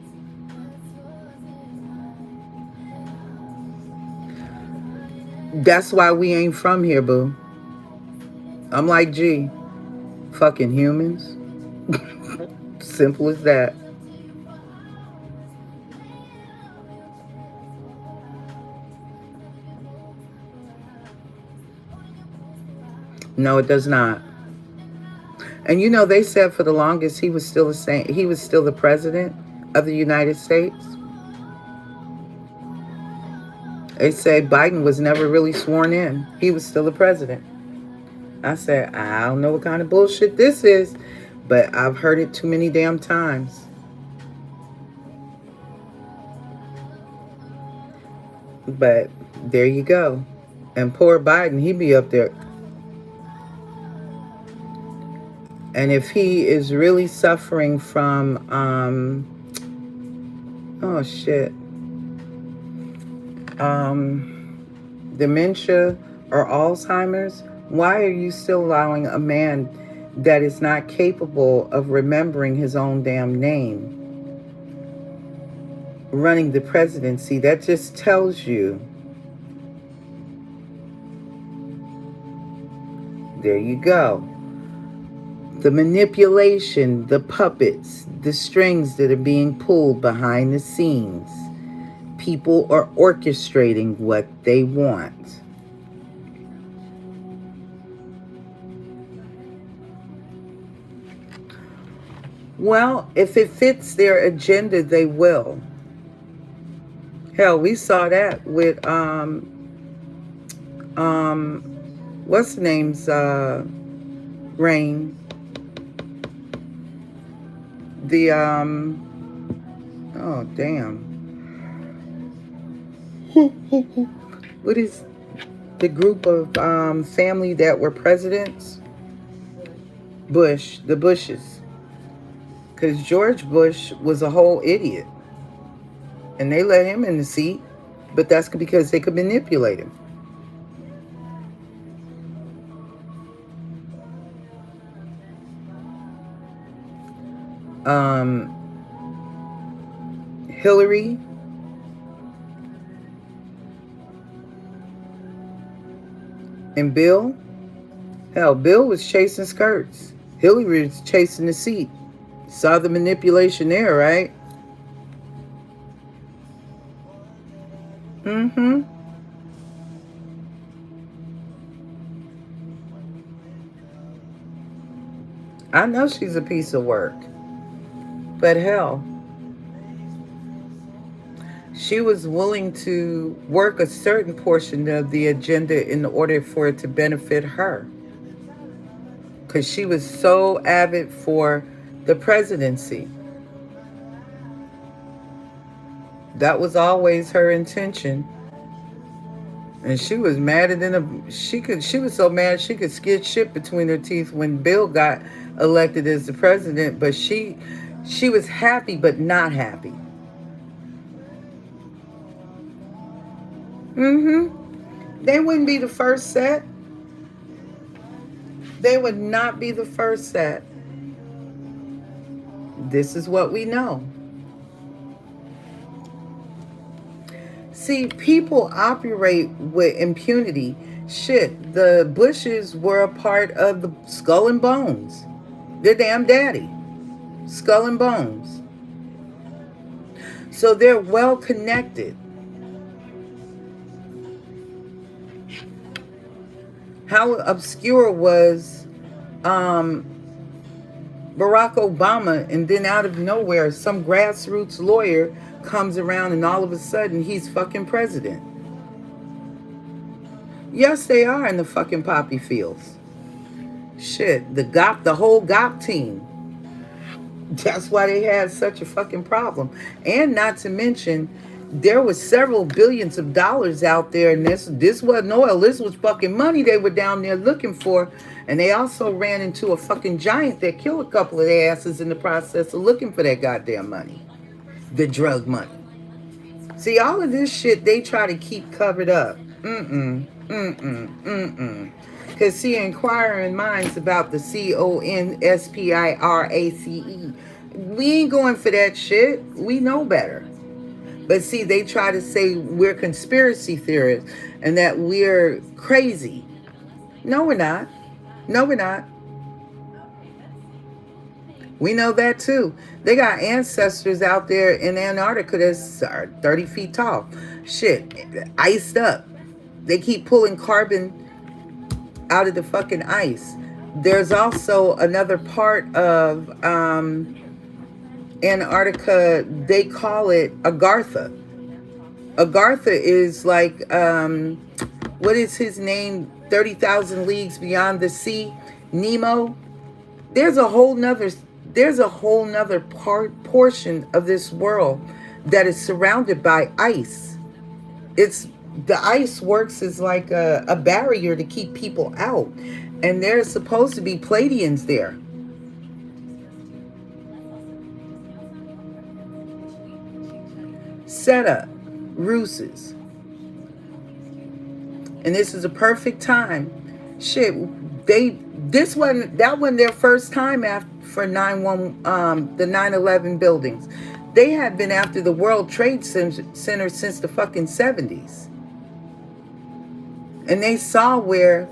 That's why we ain't from here, boo. I'm like, gee, fucking humans. Simple as that. No, it does not. And you know, they said for the longest he was still the president of the United States. They said Biden was never really sworn in. He was still the president. I said, I don't know what kind of bullshit this is, but I've heard it too many damn times. But there you go. And poor Biden, he be up there. And if he is really suffering from, dementia or Alzheimer's, why are you still allowing a man that is not capable of remembering his own damn name running the presidency? That just tells you. There you go. The manipulation, the puppets, the strings that are being pulled behind the scenes. People are orchestrating what they want. Well, if it fits their agenda, they will. Hell, we saw that with what's the name's reign. The oh damn. What is the group of family that were presidents? Bush, the Bushes. Because George Bush was a whole idiot. And they let him in the seat, but that's because they could manipulate him. Hillary, and Bill. Hell, Bill was chasing skirts. Hillary was chasing the seat. Saw the manipulation there, right? Mm-hmm. I know she's a piece of work. But hell, she was willing to work a certain portion of the agenda in order for it to benefit her. Because she was so avid for the presidency. That was always her intention. And she was madder than she was so mad she could skid shit between her teeth when Bill got elected as the president, but she was happy but not happy. They wouldn't be the first set. They would not be the first set. This is what we know. See, people operate with impunity Shit, the Bushes were a part of the Skull and Bones. Their damn daddy. Skull and Bones. So they're well connected. How obscure was Barack Obama, and then out of nowhere, some grassroots lawyer comes around and all of a sudden he's fucking president. Yes, they are in the fucking poppy fields. Shit, the whole GOP team. That's why they had such a fucking problem. And not to mention, there was several billions of dollars out there, and this wasn't oil, this was fucking money they were down there looking for. And they also ran into a fucking giant that killed a couple of their asses in the process of looking for that goddamn money. The drug money. See, all of this shit they try to keep covered up. Because see, inquiring minds about the CONSPIRACE. We ain't going for that shit. We know better. But see, they try to say we're conspiracy theorists and that we're crazy. No, we're not. No, we're not. We know that too. They got ancestors out there in Antarctica that's 30 feet tall. Shit, iced up. They keep pulling carbon out of the fucking ice. There's also another part of Antarctica, they call it Agartha. Agartha is like, what is his name? 30,000 Leagues Beyond the Sea. Nemo. There's a whole nother portion of this world that is surrounded by ice. The ice works as like a barrier to keep people out. And there's supposed to be Pleiadians there. Set up ruses. And this is a perfect time. Shit, that wasn't their first time for the 9/11 buildings. They had been after the World Trade Center since the fucking 70s. And they saw where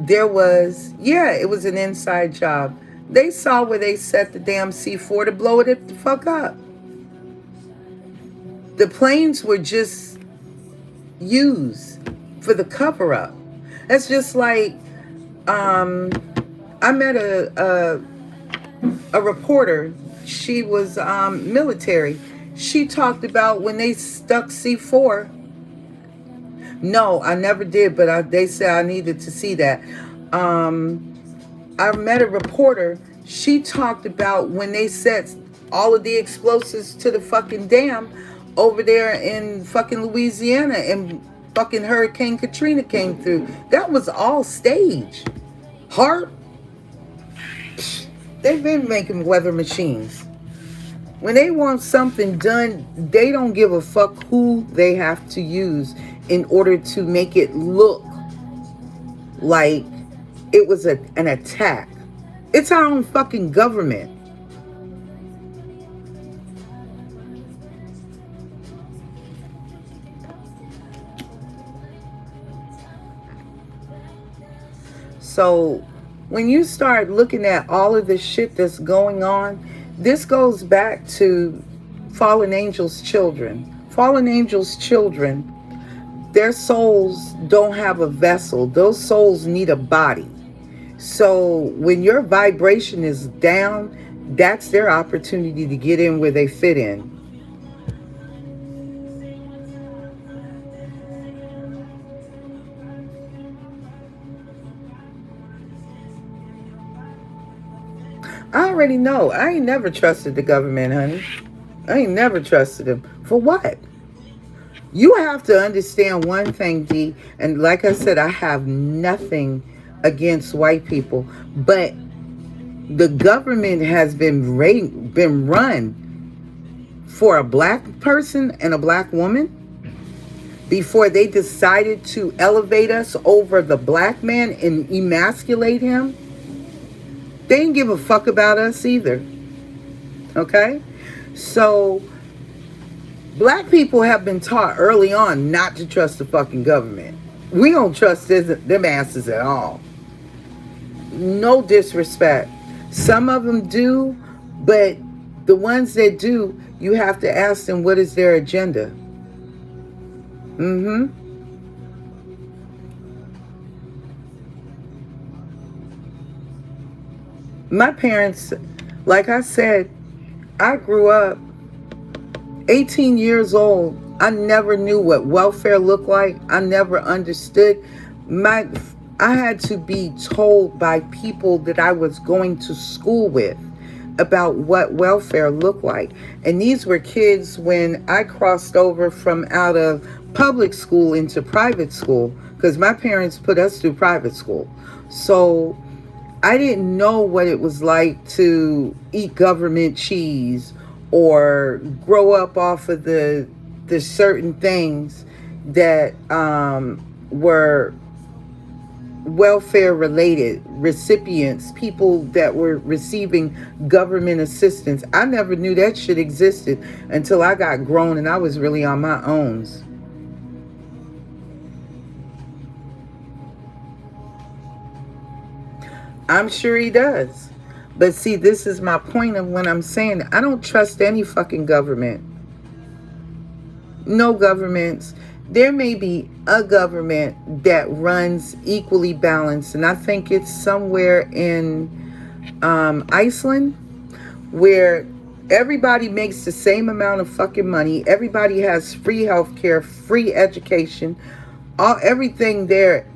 there was, it was an inside job. They saw where they set the damn C4 to blow it the fuck up. The planes were just used for the cover up. That's just like, I met a reporter. She was military. She talked about when they stuck C4. No, I never did, but they said I needed to see that. I met a reporter. She talked about when they set all of the explosives to the fucking dam over there in fucking Louisiana and fucking Hurricane Katrina came through. That was all staged. HAARP, they've been making weather machines. When they want something done, they don't give a fuck who they have to use in order to make it look like it was an attack. It's our own fucking government. So when you start looking at all of the shit that's going on, this goes back to fallen angels' children. Fallen angels' children, their souls don't have a vessel. Those souls need a body. So when your vibration is down, that's their opportunity to get in where they fit in. I already know. I ain't never trusted the government, honey. I ain't never trusted them. For what? You have to understand one thing, D. And like I said, I have nothing against white people. But the government has been run for a black person and a black woman before they decided to elevate us over the black man and emasculate him. They didn't give a fuck about us either. Okay? So, black people have been taught early on not to trust the fucking government. We don't trust them asses at all. No disrespect. Some of them do, but the ones that do, you have to ask them what is their agenda. Mm-hmm. My parents, like I said, I grew up 18 years old. I never knew what welfare looked like. I never understood. My I had to be told by people that I was going to school with about what welfare looked like. And these were kids when I crossed over from out of public school into private school because my parents put us through private school. So I didn't know what it was like to eat government cheese or grow up off of the certain things that were welfare related recipients, people that were receiving government assistance. I never knew that shit existed until I got grown and I was really on my own. I'm sure he does. But see, this is my point of when I'm saying I don't trust any fucking government. No governments. There may be a government that runs equally balanced, and I think it's somewhere in Iceland where everybody makes the same amount of fucking money. Everybody has free healthcare, free education. Everything there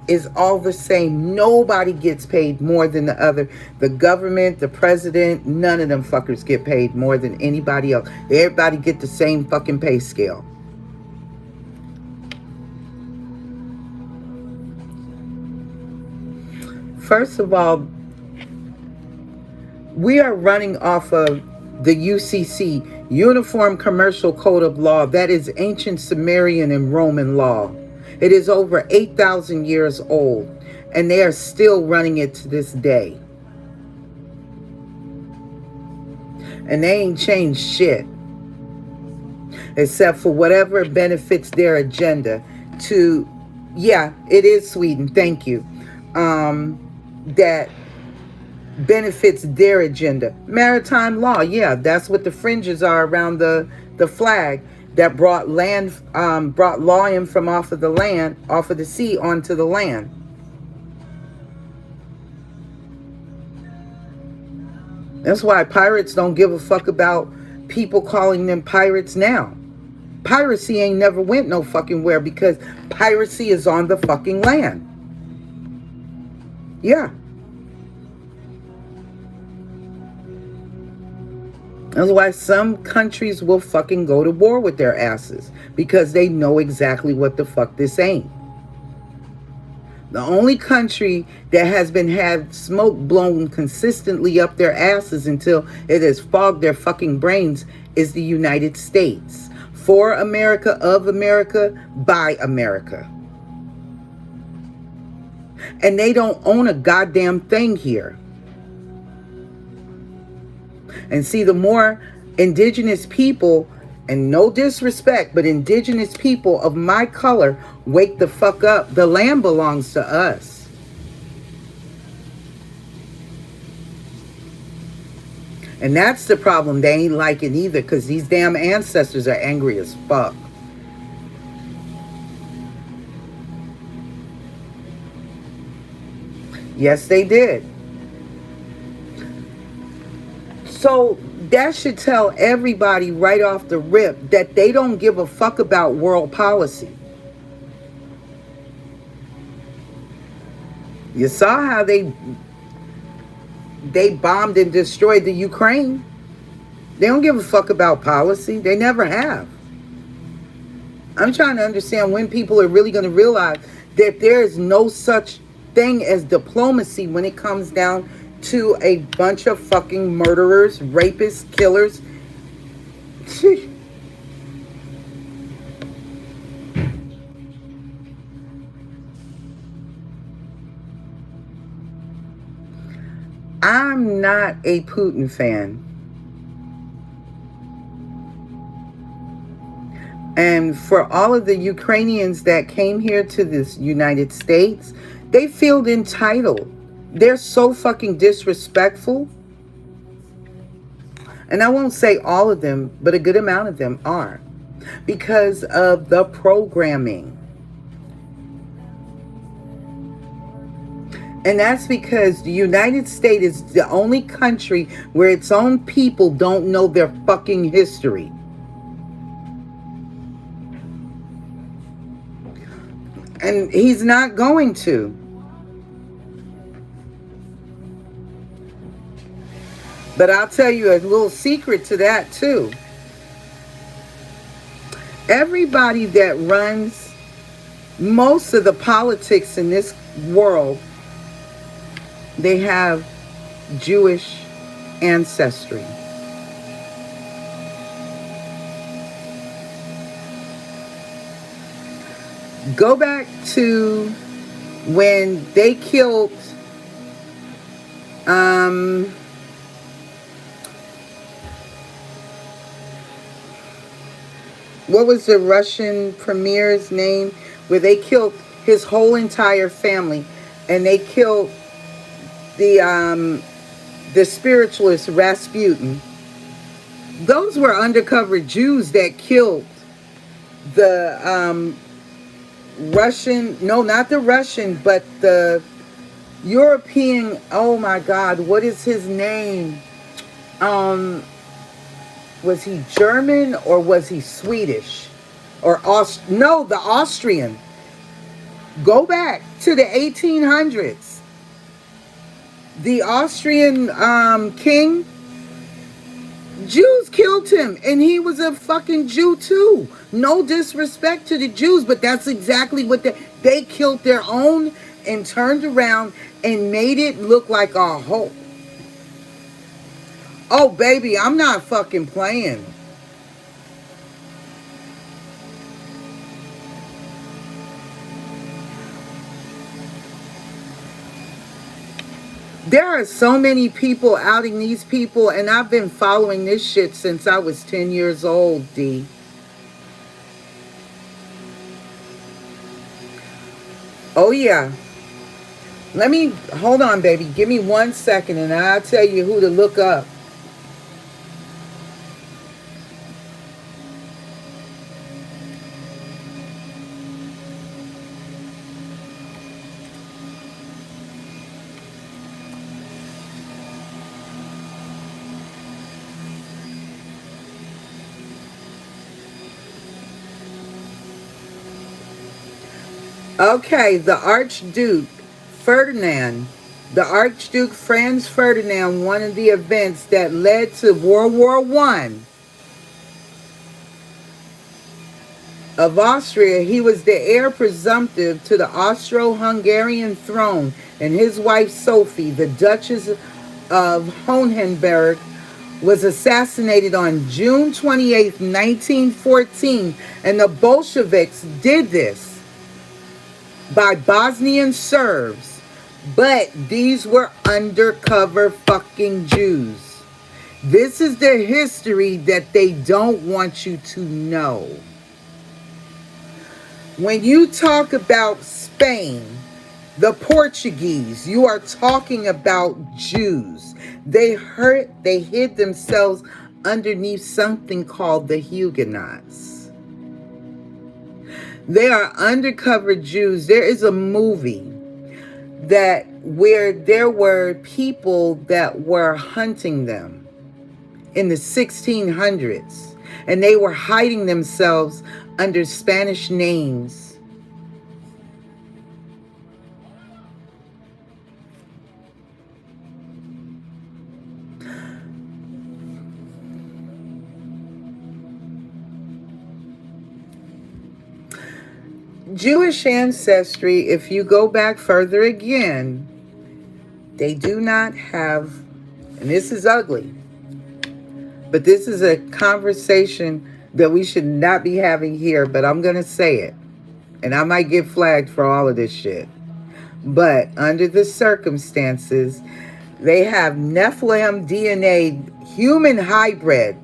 is all the same. Nobody gets paid more than the other. The government, the president, none of them fuckers get paid more than anybody else. Everybody get the same fucking pay scale. First of all, we are running off of the UCC, Uniform Commercial Code of Law. That is ancient Sumerian and Roman law. It is over 8,000 years old, and they are still running it to this day. And they ain't changed shit, except for whatever benefits their agenda to, yeah, it is Sweden, thank you, that benefits their agenda. Maritime law, yeah, that's what the fringes are around the flag that brought law in from off of the land, off of the sea onto the land. That's why pirates don't give a fuck about people calling them pirates now. Piracy ain't never went no fucking where because piracy is on the fucking land. Yeah. That's why some countries will fucking go to war with their asses because they know exactly what the fuck this ain't. The only country that has been had smoke blown consistently up their asses until it has fogged their fucking brains is the United States. For America, of America, by America. And they don't own a goddamn thing here. And see, the more indigenous people, and no disrespect, but indigenous people of my color wake the fuck up, the land belongs to us. And that's the problem. They ain't like it either because these damn ancestors are angry as fuck. Yes, they did. So that should tell everybody right off the rip that they don't give a fuck about world policy. You saw how they bombed and destroyed the Ukraine. They don't give a fuck about policy. They never have. I'm trying to understand when people are really going to realize that there is no such thing as diplomacy when it comes down to a bunch of fucking murderers, rapists, killers. I'm not a Putin fan. And for all of the Ukrainians that came here to this United States, they feel entitled. They're so fucking disrespectful. And I won't say all of them, but a good amount of them are. Because of the programming. And that's because the United States is the only country where its own people don't know their fucking history. And he's not going to. But I'll tell you a little secret to that too. Everybody that runs most of the politics in this world, they have Jewish ancestry. Go back to when they killed what was the Russian premier's name, where they killed his whole entire family, and they killed the spiritualist Rasputin. Those were undercover Jews that killed the Russian, no, not the Russian, but the European, oh my God, what is his name? Was he German or was he Swedish? Or no, the Austrian. Go back to the 1800s. The Austrian king, Jews killed him, and he was a fucking Jew too. No disrespect to the Jews, but that's exactly what they killed their own and turned around and made it look like a whole. Oh, baby, I'm not fucking playing. There are so many people outing these people, and I've been following this shit since I was 10 years old, D. Oh, yeah. Hold on, baby. Give me 1 second, and I'll tell you who to look up. Okay, the Archduke Ferdinand. The Archduke Franz Ferdinand, one of the events that led to World War I of Austria. He was the heir presumptive to the Austro-Hungarian throne, and his wife Sophie, the Duchess of Hohenberg, was assassinated on June 28, 1914, and the Bolsheviks did this by Bosnian Serbs, but these were undercover fucking Jews. This is the history that they don't want you to know. When you talk about Spain, the Portuguese, you are talking about Jews. They hid themselves underneath something called the Huguenots. They are undercover Jews. There is a movie where there were people that were hunting them in the 1600s, and they were hiding themselves under Spanish names. Jewish ancestry, if you go back further again, they do not have, and this is ugly, but this is a conversation that we should not be having here, but I'm going to say it. And I might get flagged for all of this shit. But under the circumstances, they have Nephilim DNA, human hybrid.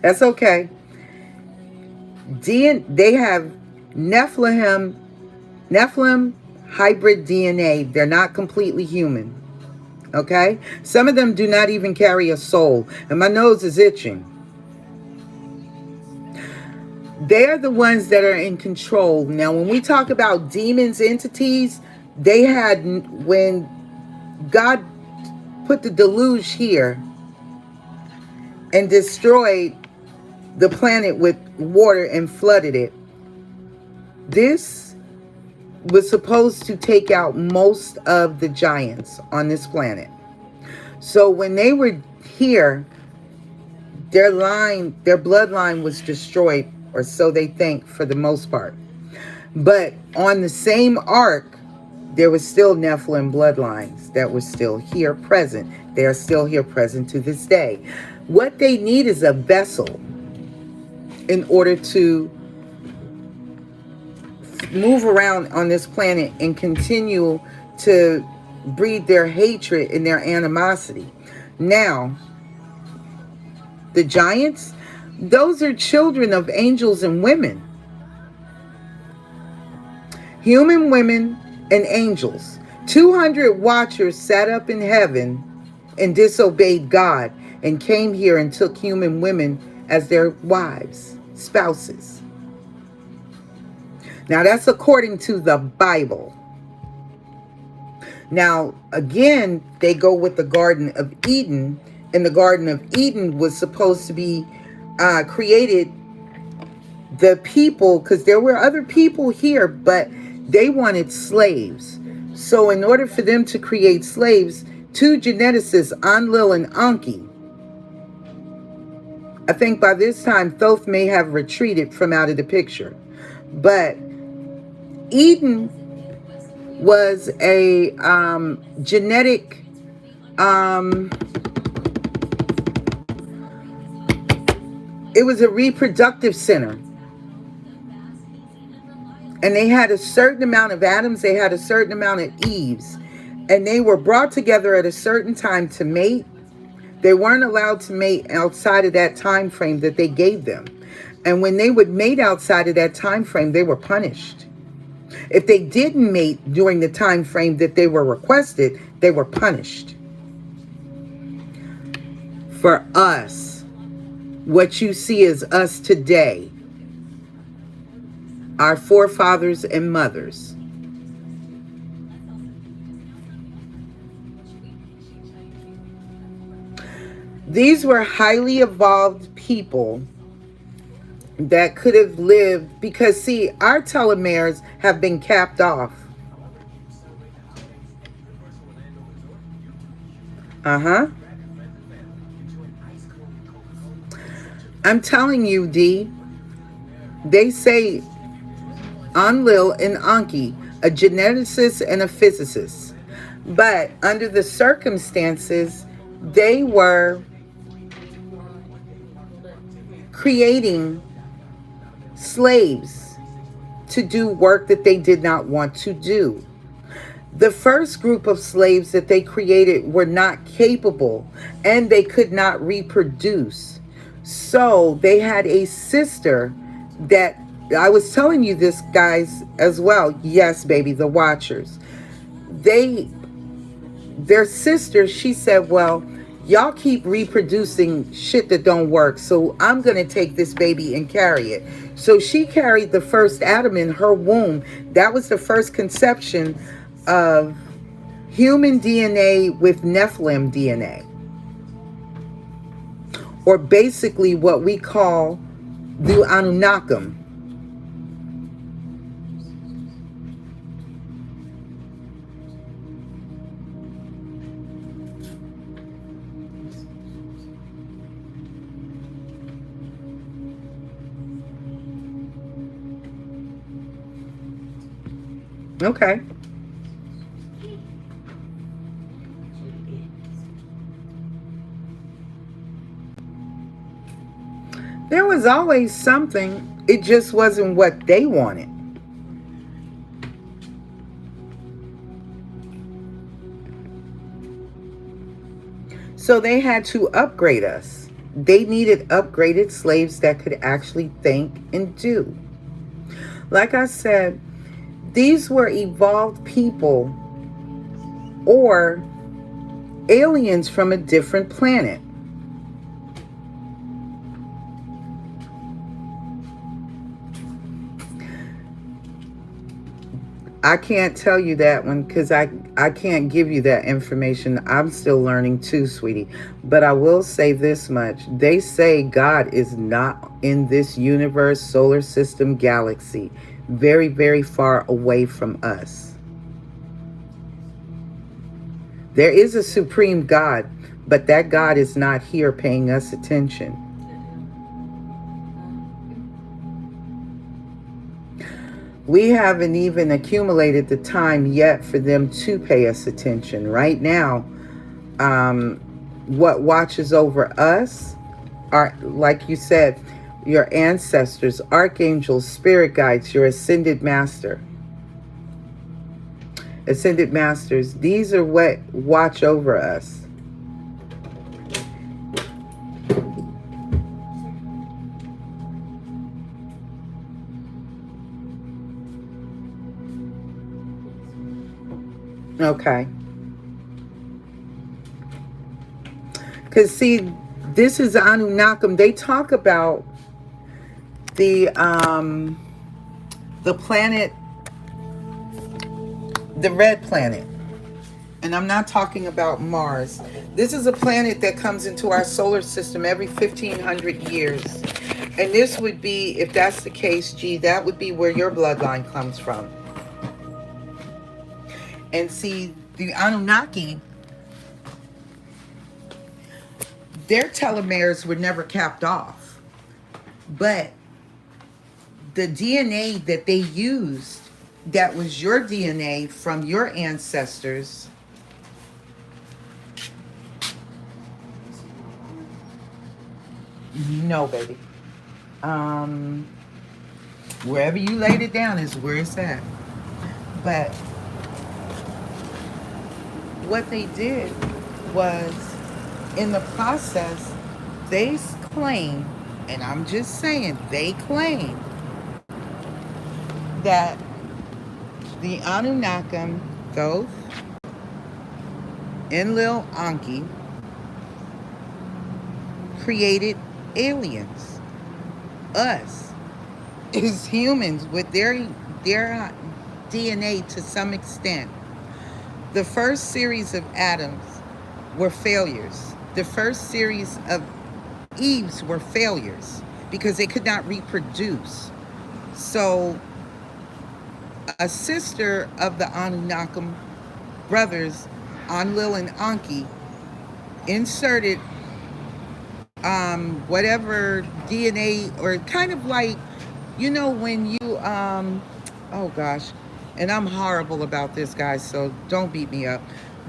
That's okay. They have Nephilim hybrid DNA. They're not completely human. Okay? Some of them do not even carry a soul. And my nose is itching. They are the ones that are in control. Now, when we talk about demons, entities, they had, when God put the deluge here and destroyed the planet with water and flooded it, this was supposed to take out most of the giants on this planet. So when they were here, their bloodline was destroyed, or so they think, for the most part. But on the same ark, there was still Nephilim bloodlines that were still here present. They are still here present to this day. What they need is a vessel in order to move around on this planet and continue to breed their hatred and their animosity. Now, the giants, those are children of angels and women. Human women and angels. 200 watchers sat up in heaven and disobeyed God and came here and took human women as their wives, spouses. Now that's according to the Bible. Now, again, they go with the Garden of Eden. And the Garden of Eden was supposed to be created, the people, because there were other people here, but they wanted slaves. So in order for them to create slaves, two geneticists, Enlil and Enki, I think by this time Thoth may have retreated from out of the picture. But Eden was a genetic it was a reproductive center. And they had a certain amount of Adams, they had a certain amount of Eves. And they were brought together at a certain time to mate. They weren't allowed to mate outside of that time frame that they gave them. And when they would mate outside of that time frame, they were punished. If they didn't mate during the time frame that they were requested, they were punished. For us, what you see is us today, our forefathers and mothers. These were highly evolved people that could have lived, because see, our telomeres have been capped off. I'm telling you, D, they say Enlil and Enki, a geneticist and a physicist. But under the circumstances, they were creating slaves to do work that they did not want to do. The first group of slaves that they created were not capable and they could not reproduce. So they had a sister that, I was telling you this, guys, as well. Yes, baby, the Watchers. Their sister, she said, well, y'all keep reproducing shit that don't work, so I'm going to take this baby and carry it. So she carried the first Adam in her womb. That was the first conception of human DNA with Nephilim DNA. Or basically what we call the Anunnaki. Okay. There was always something. It just wasn't what they wanted. So they had to upgrade us. They needed upgraded slaves that could actually think and do. Like I said, these were evolved people or aliens from a different planet. I can't tell you that one because I can't give you that information. I'm still learning too, sweetie. But I will say this much. They say God is not in this universe, solar system, galaxy, very, very far away from us. There is a supreme God, but that God is not here paying us attention. We haven't even accumulated the time yet for them to pay us attention. Right now, what watches over us are, like you said, your ancestors, archangels, spirit guides, your ascended master. Ascended masters, these are what watch over us. Okay. Because, see, this is Anunnaki. They talk about the planet, the red planet. And I'm not talking about Mars. This is a planet that comes into our solar system every 1,500 years. And this would be, if that's the case, G, that would be where your bloodline comes from. And see, the Anunnaki, their telomeres were never capped off. But the DNA that they used, that was your DNA from your ancestors, no, baby. Wherever you laid it down is where it's at. But what they did was, in the process, they claim, and I'm just saying, they claim that the Anunnaki, Thoth, Enlil, Anki, created aliens, us, as humans with their DNA to some extent. The first series of Adams were failures. The first series of Eves were failures because they could not reproduce. So a sister of the Anunnaki brothers, Enlil and Anki, inserted whatever DNA, or kind of like, you know, when you oh gosh, and I'm horrible about this, guys, so don't beat me up,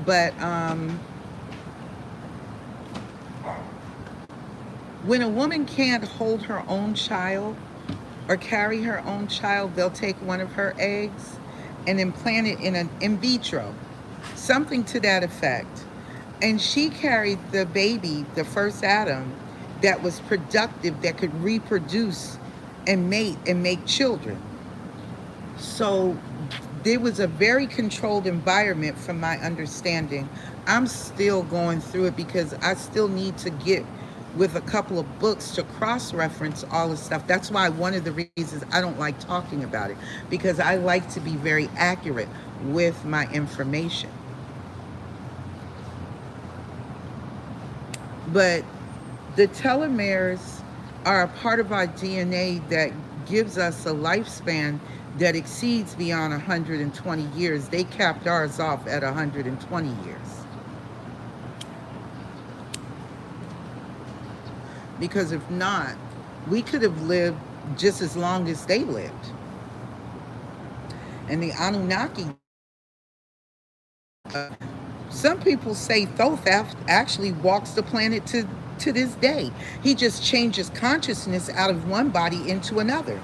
but when a woman can't hold her own child or carry her own child, they'll take one of her eggs and implant it in an in vitro, something to that effect. And she carried the baby, the first Adam, that was productive, that could reproduce and mate and make children. So there was a very controlled environment from my understanding. I'm still going through it because I still need to get with a couple of books to cross-reference all the stuff. That's why one of the reasons I don't like talking about it, because I like to be very accurate with my information. But the telomeres are a part of our DNA that gives us a lifespan that exceeds beyond 120 years. They capped ours off at 120 years. Because if not, we could have lived just as long as they lived. And the Anunnaki, some people say Thoth actually walks the planet to this day. He just changes consciousness out of one body into another.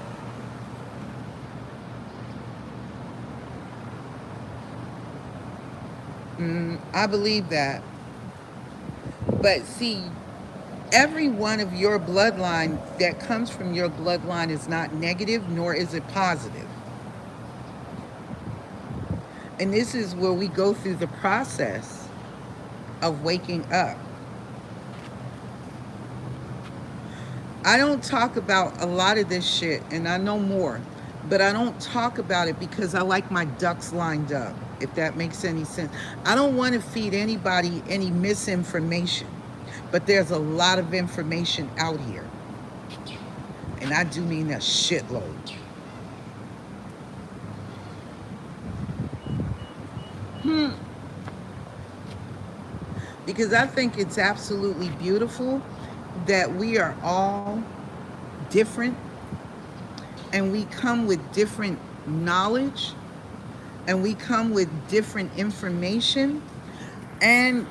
I believe that. But see, Every one of your bloodline that comes from your bloodline is not negative, nor is it positive. And this is where we go through the process of waking up. I don't talk about a lot of this shit, and I know more, but I don't talk about it because I like my ducks lined up, if that makes any sense. I don't want to feed anybody any misinformation, but there's a lot of information out here, and I do mean a shitload. Because I think it's absolutely beautiful that we are all different and we come with different knowledge and we come with different information, and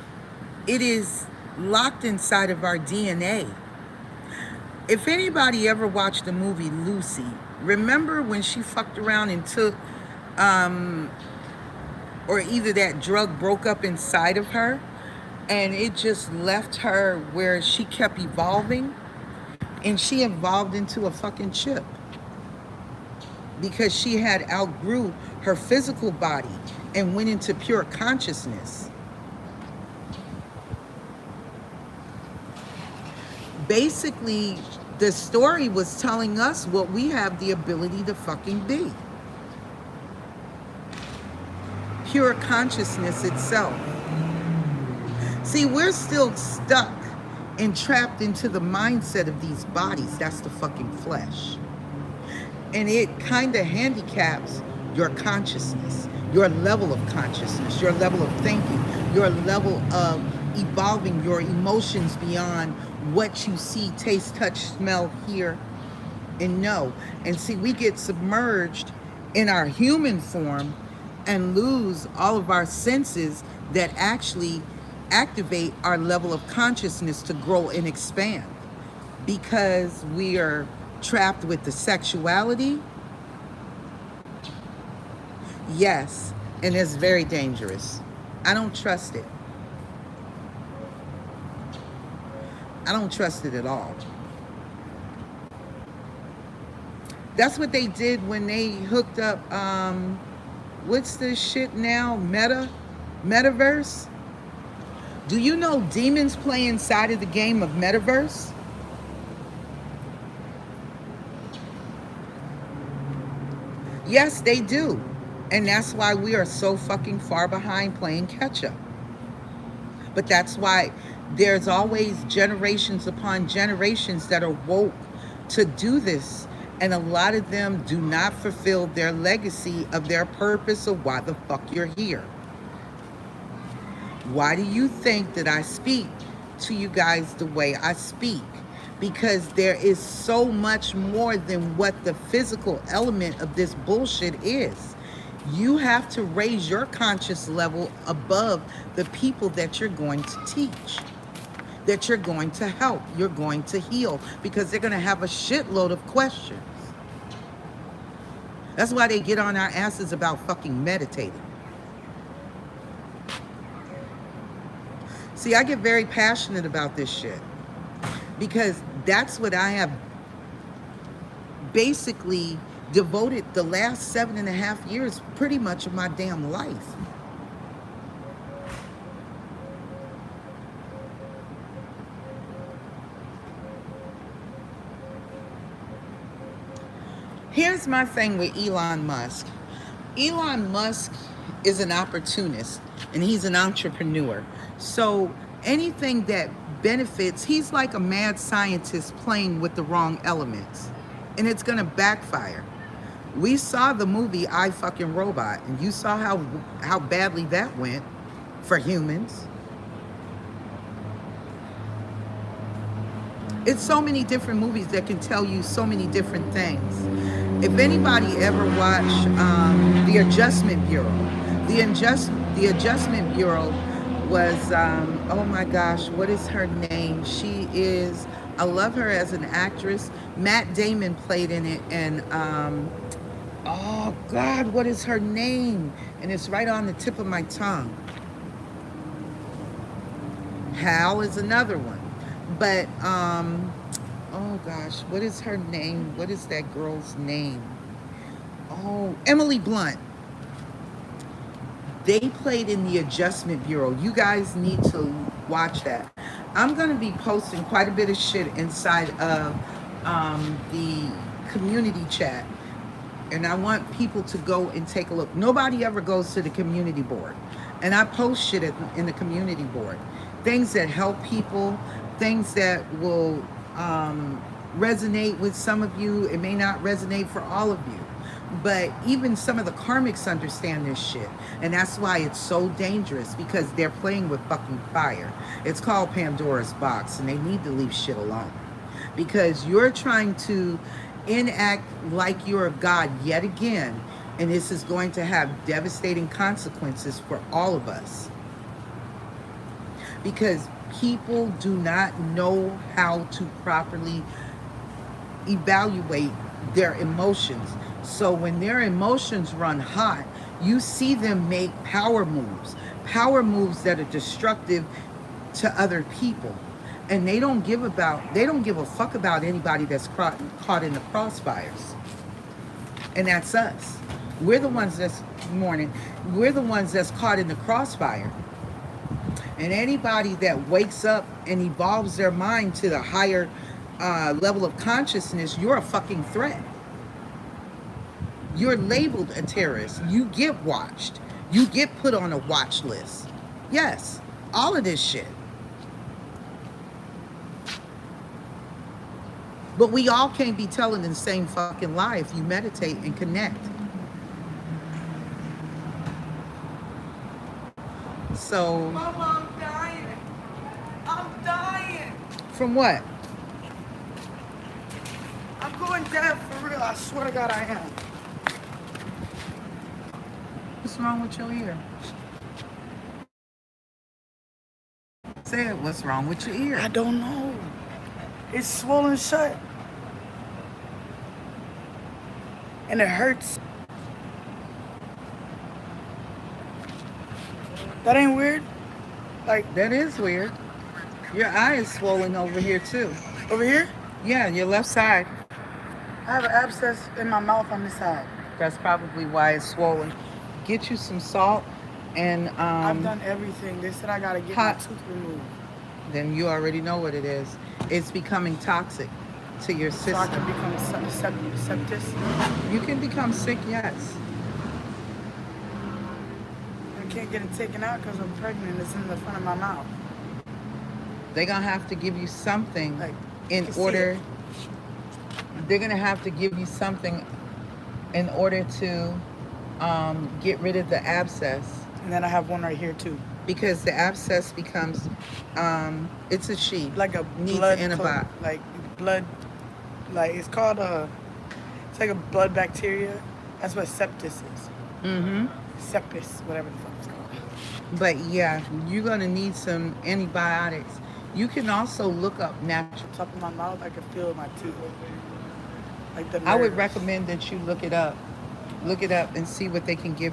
it is locked inside of our DNA. If anybody ever watched the movie Lucy, remember when she fucked around and took or either that drug broke up inside of her and it just left her where she kept evolving, and she evolved into a fucking chip because she had outgrew her physical body and went into pure consciousness. Basically, the story was telling us what we have the ability to fucking be. Pure consciousness itself. See, we're still stuck and trapped into the mindset of these bodies. That's the fucking flesh. And it kind of handicaps your consciousness, your level of consciousness, your level of thinking, your level of evolving your emotions beyond what you see, taste, touch, smell, hear, and know. And see, we get submerged in our human form and lose all of our senses that actually activate our level of consciousness to grow and expand, because we are trapped with the sexuality. Yes, and it's very dangerous. I don't trust it. I don't trust it at all. That's what they did when they hooked up, what's this shit now? Metaverse? Do you know demons play inside of the game of Metaverse? Yes, they do. And that's why we are so fucking far behind playing catch up. But that's why there's always generations upon generations that are woke to do this. And a lot of them do not fulfill their legacy of their purpose of why the fuck you're here. Why do you think that I speak to you guys the way I speak? Because there is so much more than what the physical element of this bullshit is. You have to raise your conscious level above the people that you're going to teach, that you're going to help, you're going to heal, because they're going to have a shitload of questions. That's why they get on our asses about fucking meditating. See, I get very passionate about this shit because that's what I have basically devoted the last 7.5 years, pretty much of my damn life. Here's my thing with Elon Musk. Elon Musk is an opportunist and he's an entrepreneur. So anything that benefits, he's like a mad scientist playing with the wrong elements, and it's gonna backfire. We saw the movie I Fucking Robot, and you saw how badly that went for humans. It's so many different movies that can tell you so many different things. If anybody ever watched The Adjustment Bureau, the Adjustment Bureau was, oh my gosh, what is her name? She is, I love her as an actress. Matt Damon played in it, and oh God, what is her name? And it's right on the tip of my tongue. Hal is another one. But oh gosh, what is her name? What is that girl's name? Oh, Emily Blunt. They played in the Adjustment Bureau. You guys need to watch that. I'm going to be posting quite a bit of shit inside of the community chat. And I want people to go and take a look. Nobody ever goes to the community board. And I post shit in the community board. Things that help people, things that will resonate with some of you. It may not resonate for all of you. But even some of the karmics understand this shit. And that's why it's so dangerous, because they're playing with fucking fire. It's called Pandora's box, and they need to leave shit alone. Because you're trying to enact like you're a god yet again, and this is going to have devastating consequences for all of us. Because people do not know how to properly evaluate their emotions. So when their emotions run hot, you see them make power moves that are destructive to other people. And they don't give a fuck about anybody that's caught in the crossfires. And that's us. We're the ones that's caught in the crossfire. And anybody that wakes up and evolves their mind to the higher level of consciousness, you're a fucking threat. You're labeled a terrorist. You get watched. You get put on a watch list. Yes, all of this shit. But we all can't be telling the same fucking lie if you meditate and connect. So. Mama, I'm dying. I'm dying. From what? I'm going dead for real. I swear to God I am. What's wrong with your ear? Say it, what's wrong with your ear? I don't know. It's swollen shut. And it hurts. That ain't weird? Like, That is weird. Your eye is swollen over here too. over here? Yeah, your left side. I have an abscess in my mouth on this side. That's probably why it's swollen. Get you some salt and I've done everything. They said I gotta get hot. my tooth removed. Then you already know what it is. It's becoming toxic to your So I system. can become septis. You can become sick, yes. I can't get it taken out because I'm pregnant. It's in the front of my mouth. They're gonna have to give you something Like, in you can see order. it. They're gonna have to give you something in order to get rid of the abscess, And then I have one right here too. because the abscess becomes it's a she. Like a Needs blood, antibiotic. like it's called it's like a blood bacteria. That's what septis is. Mm-hmm. Septis, whatever the fuck it's called. But yeah, you're gonna need some antibiotics. You can also look up natural. Top of my mouth, I can feel my teeth. Like the I would nerves. recommend that you look it up. Look it up and see what they can give,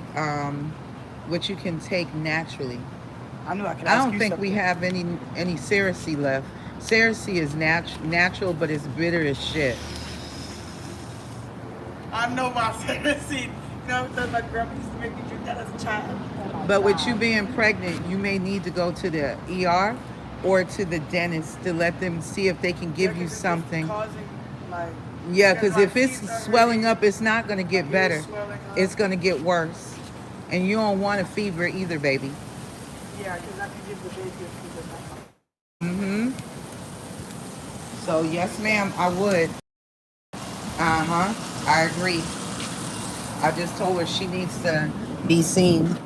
what you can take naturally. I knew I could I ask don't you think something. we have any Cersei left. Cersei is natural, but it's bitter as shit. I know my Cersei. You know, because my grandma used to make me drink that as a child. Oh my But with God. you being pregnant, you may need to go to the ER or to the dentist to let them see if they can give Yeah, you 'cause it's something. causing, like, Yeah, and because my if it's teeth are swelling hurting. up, it's not going to get My ears better. swelling up. It's going to get worse. And you don't want a fever either, baby. Yeah, because I can give the baby a fever. Mm-hmm. So, yes, ma'am, I would. Uh-huh. I agree. I just told her she needs to be seen.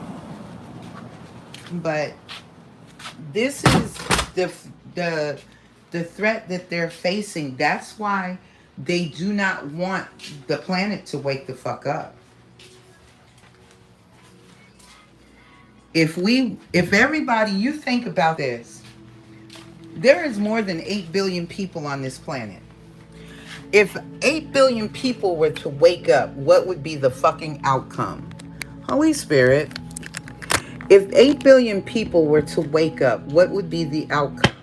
But this is the threat that they're facing. That's why they do not want the planet to wake the fuck up. If everybody, you think about this, there is more than 8 billion people on this planet. If 8 billion people were to wake up, what would be the fucking outcome? Holy Spirit, if 8 billion people were to wake up, what would be the outcome?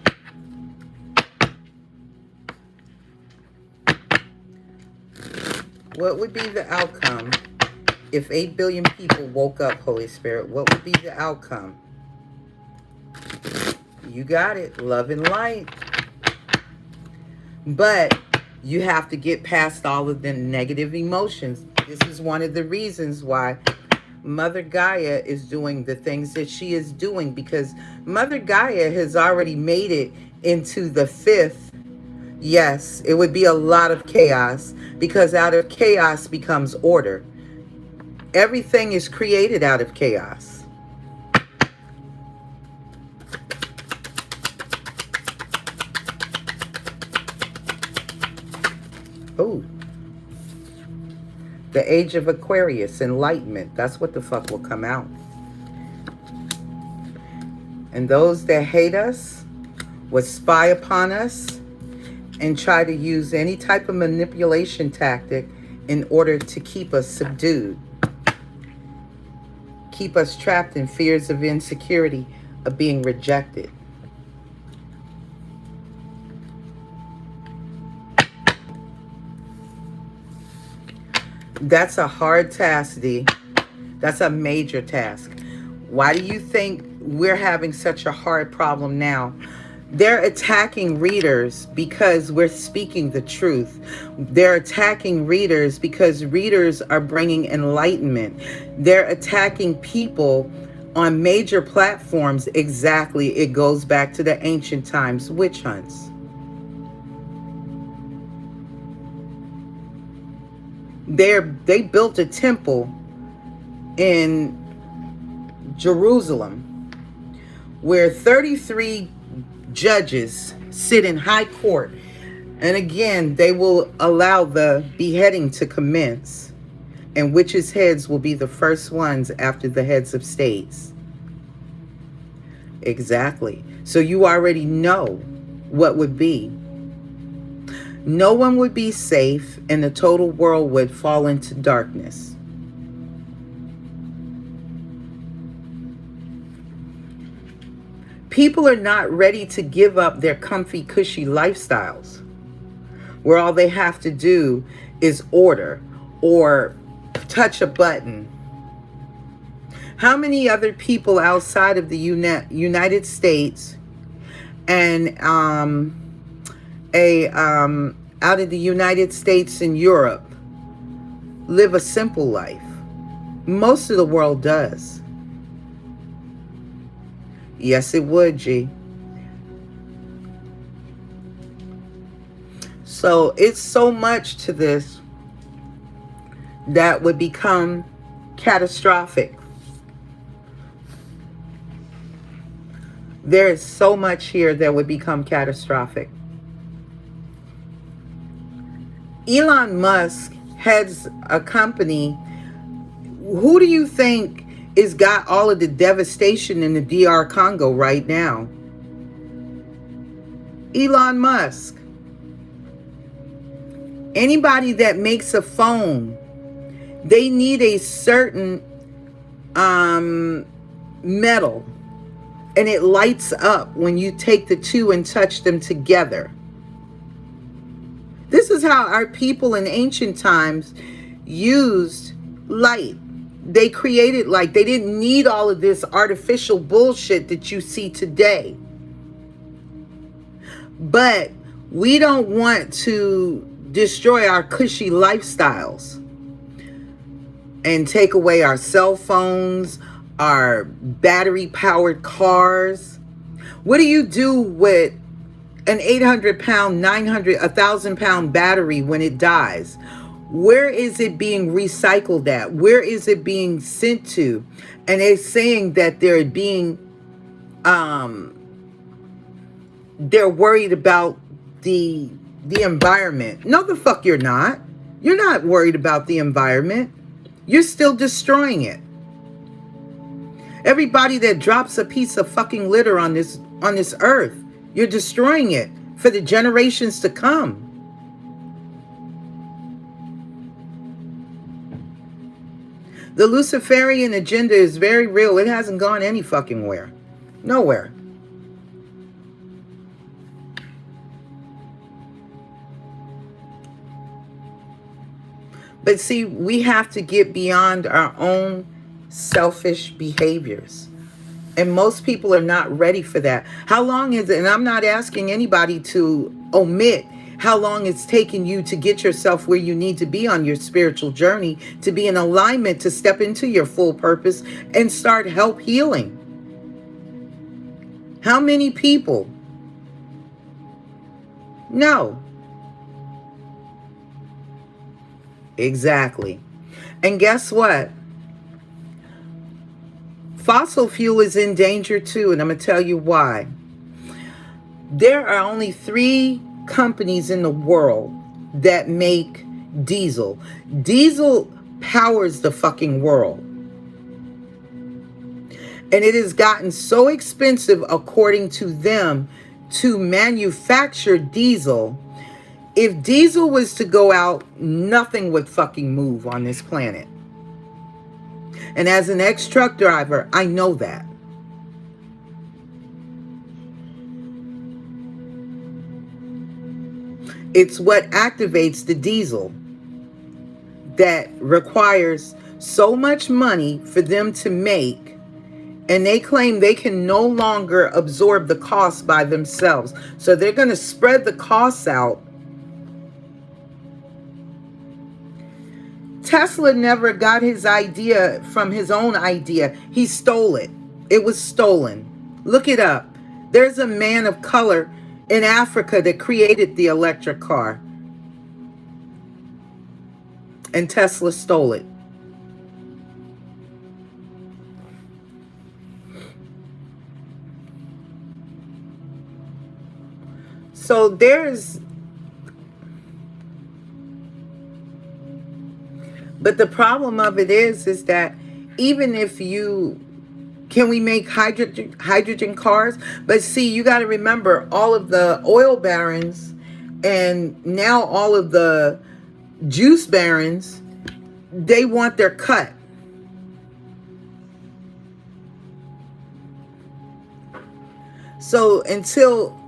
What would be the outcome if 8 billion people woke up, Holy Spirit? What would be the outcome? You got it. Love and light. But you have to get past all of the negative emotions. This is one of the reasons why Mother Gaia is doing the things that she is doing, because Mother Gaia has already made it into the 5th. Yes, it would be a lot of chaos, because out of chaos becomes order. Everything is created out of chaos. Oh. The age of Aquarius, enlightenment. That's what the fuck will come out. And those that hate us would spy upon us and try to use any type of manipulation tactic in order to keep us subdued. Keep us trapped in fears of insecurity, of being rejected. That's a hard task, D. That's a major task. Why do you think we're having such a hard problem now? They're attacking readers because we're speaking the truth. They're attacking readers because readers are bringing enlightenment. They're attacking people on major platforms. Exactly. It goes back to the ancient times, witch hunts. They built a temple in Jerusalem where 33 judges sit in high court, and again they will allow the beheading to commence, and witches' heads will be the first ones after the heads of states. Exactly. So you already know what would be. No one would be safe, and the total world would fall into darkness. People are not ready to give up their comfy, cushy lifestyles, where all they have to do is order or touch a button. How many other people outside of the United States and out of the United States and Europe live a simple life? Most of the world does. Yes, it would, G. So it's so much to this that would become catastrophic. There is so much here that would become catastrophic. Elon Musk heads a company. Who do you think is got all of the devastation in the DR Congo right now? Elon Musk. Anybody that makes a phone, they need a certain metal, and it lights up when you take the two and touch them together. This is how our people in ancient times used light. They created light. They didn't need all of this artificial bullshit that you see today. But we don't want to destroy our cushy lifestyles and take away our cell phones, our battery-powered cars. What do you do with an 800-pound, 900, 1,000-pound battery when it dies? Where is it being recycled at? Where is it being sent to? And they're saying that they're being, they're worried about the environment. No, the fuck you're not. You're not worried about the environment. You're still destroying it. Everybody that drops a piece of fucking litter on this earth, you're destroying it for the generations to come. The Luciferian agenda is very real. It hasn't gone any fucking where. Nowhere. But see, we have to get beyond our own selfish behaviors. And most people are not ready for that. How long is it? And I'm not asking anybody to omit how long it's taken you to get yourself where you need to be on your spiritual journey, to be in alignment, to step into your full purpose and start help healing. How many people? No. Exactly. And guess what? Fossil fuel is in danger too, and I'm going to tell you why. There are only 3 companies in the world that make diesel. Diesel powers the fucking world. And it has gotten so expensive, according to them, to manufacture diesel. If diesel was to go out, nothing would fucking move on this planet. And as an ex-truck driver, I know that. It's what activates the diesel that requires so much money for them to make, and they claim they can no longer absorb the costs by themselves. So they're going to spread the costs out. Tesla never got his idea from his own idea. He stole it. It was stolen. Look it up. There's a man of color in Africa that created the electric car. And Tesla stole it. So but the problem of it is that even if can we make hydrogen cars? But see, you got to remember, all of the oil barons and now all of the juice barons, they want their cut. So until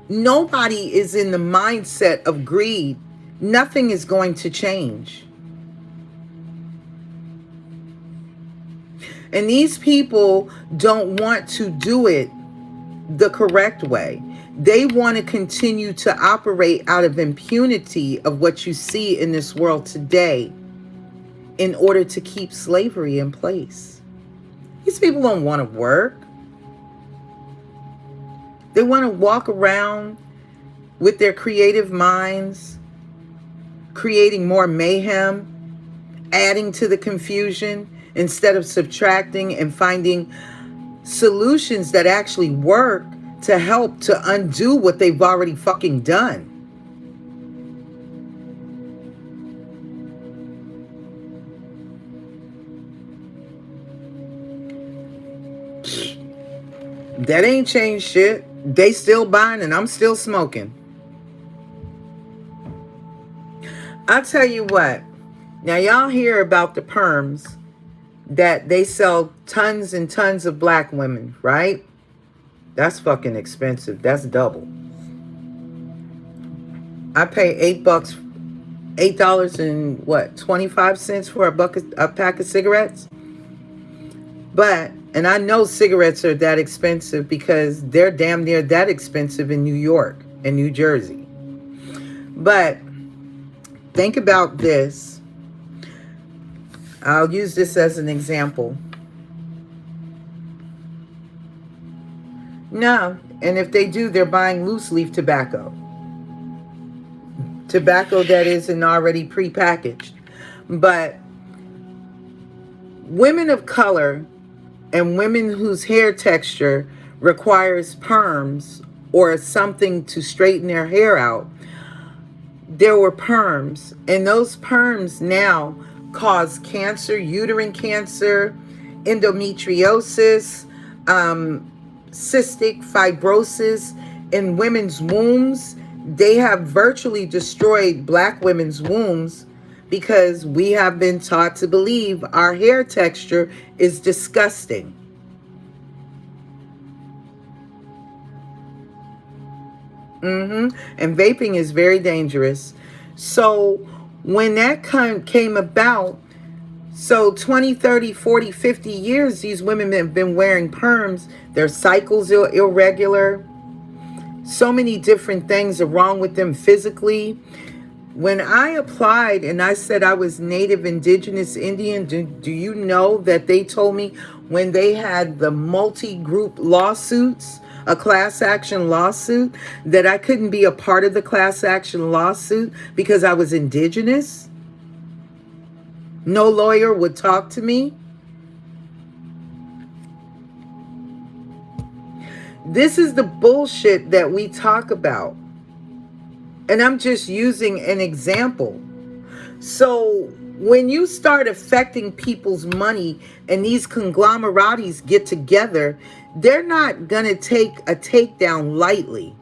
nobody is in the mindset of greed, nothing is going to change. And these people don't want to do it the correct way. They want to continue to operate out of impunity of what you see in this world today in order to keep slavery in place. These people don't want to work. They want to walk around with their creative minds, creating more mayhem, adding to the confusion, instead of subtracting and finding solutions that actually work to help to undo what they've already fucking done. That ain't changed shit. They still buying and I'm still smoking. I'll tell you what. Now y'all hear about the perms that they sell tons and tons of black women, right? That's fucking expensive. That's double. I pay $8 and what, 25 cents for a pack of cigarettes. And I know cigarettes are that expensive because they're damn near that expensive in New York and New Jersey. But think about this. I'll use this as an example. No, and if they do, they're buying loose leaf tobacco. Tobacco that isn't already prepackaged. But women of color and women whose hair texture requires perms or something to straighten their hair out, there were perms. And those perms now cause cancer, uterine cancer, endometriosis, cystic fibrosis in women's wombs. They have virtually destroyed black women's wombs because we have been taught to believe our hair texture is disgusting. And vaping is very dangerous. So When that came about, so 20, 30, 40, 50 years, these women have been wearing perms. Their cycles are irregular. So many different things are wrong with them physically. When I applied and I said I was Native Indigenous Indian, do you know that they told me when they had the multi-group lawsuits, a class action lawsuit, that I couldn't be a part of the class action lawsuit because I was indigenous? No lawyer would talk to me. This is the bullshit that we talk about. And I'm just using an example. So when you start affecting people's money and these conglomerates get together, they're not going to take a takedown lightly.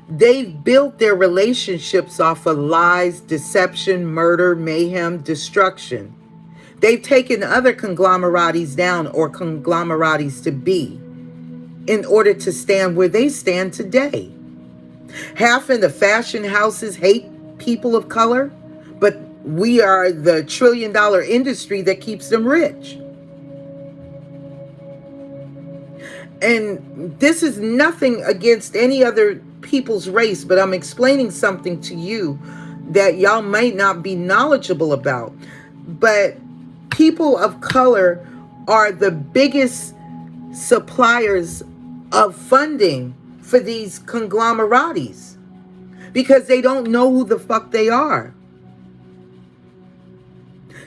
They've built their relationships off of lies, deception, murder, mayhem, destruction. They've taken other conglomerates down, or conglomerates to be, in order to stand where they stand today. Half of the fashion houses hate people of color, but we are the trillion-dollar industry that keeps them rich. And this is nothing against any other people's race, but I'm explaining something to you that y'all might not be knowledgeable about. But people of color are the biggest suppliers of funding for these conglomerates because they don't know who the fuck they are.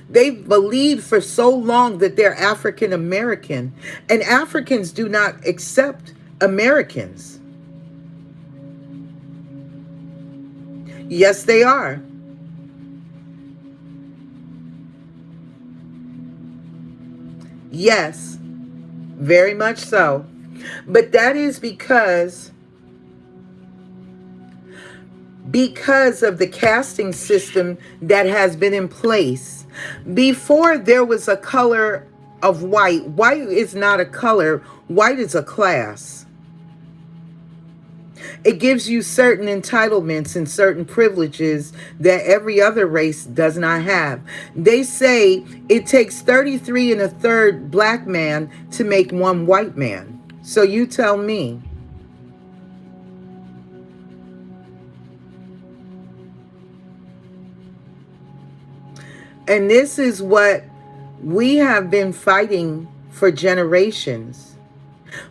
They've believed for so long that they're African American, and Africans do not accept Americans. Yes, they are. Yes, very much so. But that is because of the casting system that has been in place. Before there was a color of white. White is not a color. White is a class. It gives you certain entitlements and certain privileges that every other race does not have. They say it takes 33 1/3 black man to make one white man. So you tell me. And this is what we have been fighting for generations.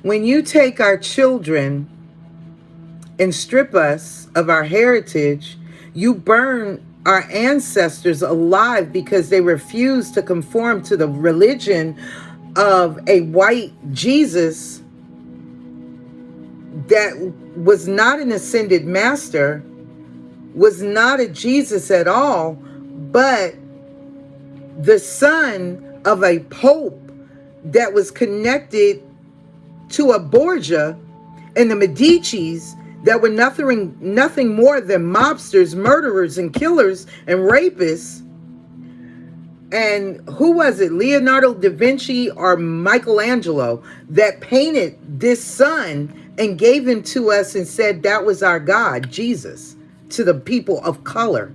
When you take our children and strip us of our heritage, you burn our ancestors alive because they refuse to conform to the religion of a white Jesus that was not an ascended master, was not a Jesus at all, but the son of a pope that was connected to a Borgia and the Medicis that were nothing more than mobsters, murderers, and killers and rapists. And who was it, Leonardo da Vinci or Michelangelo, that painted this son and gave him to us and said that was our God, Jesus, to the people of color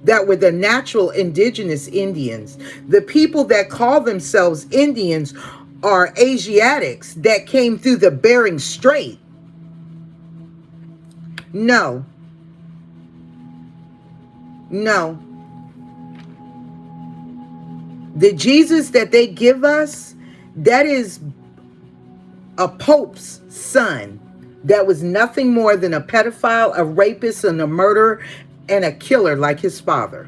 that were the natural indigenous Indians. The people that call themselves Indians are Asiatics that came through the Bering Strait. No. No. The Jesus that they give us, that is a pope's son that was nothing more than a pedophile, a rapist, and a murderer, and a killer like his father.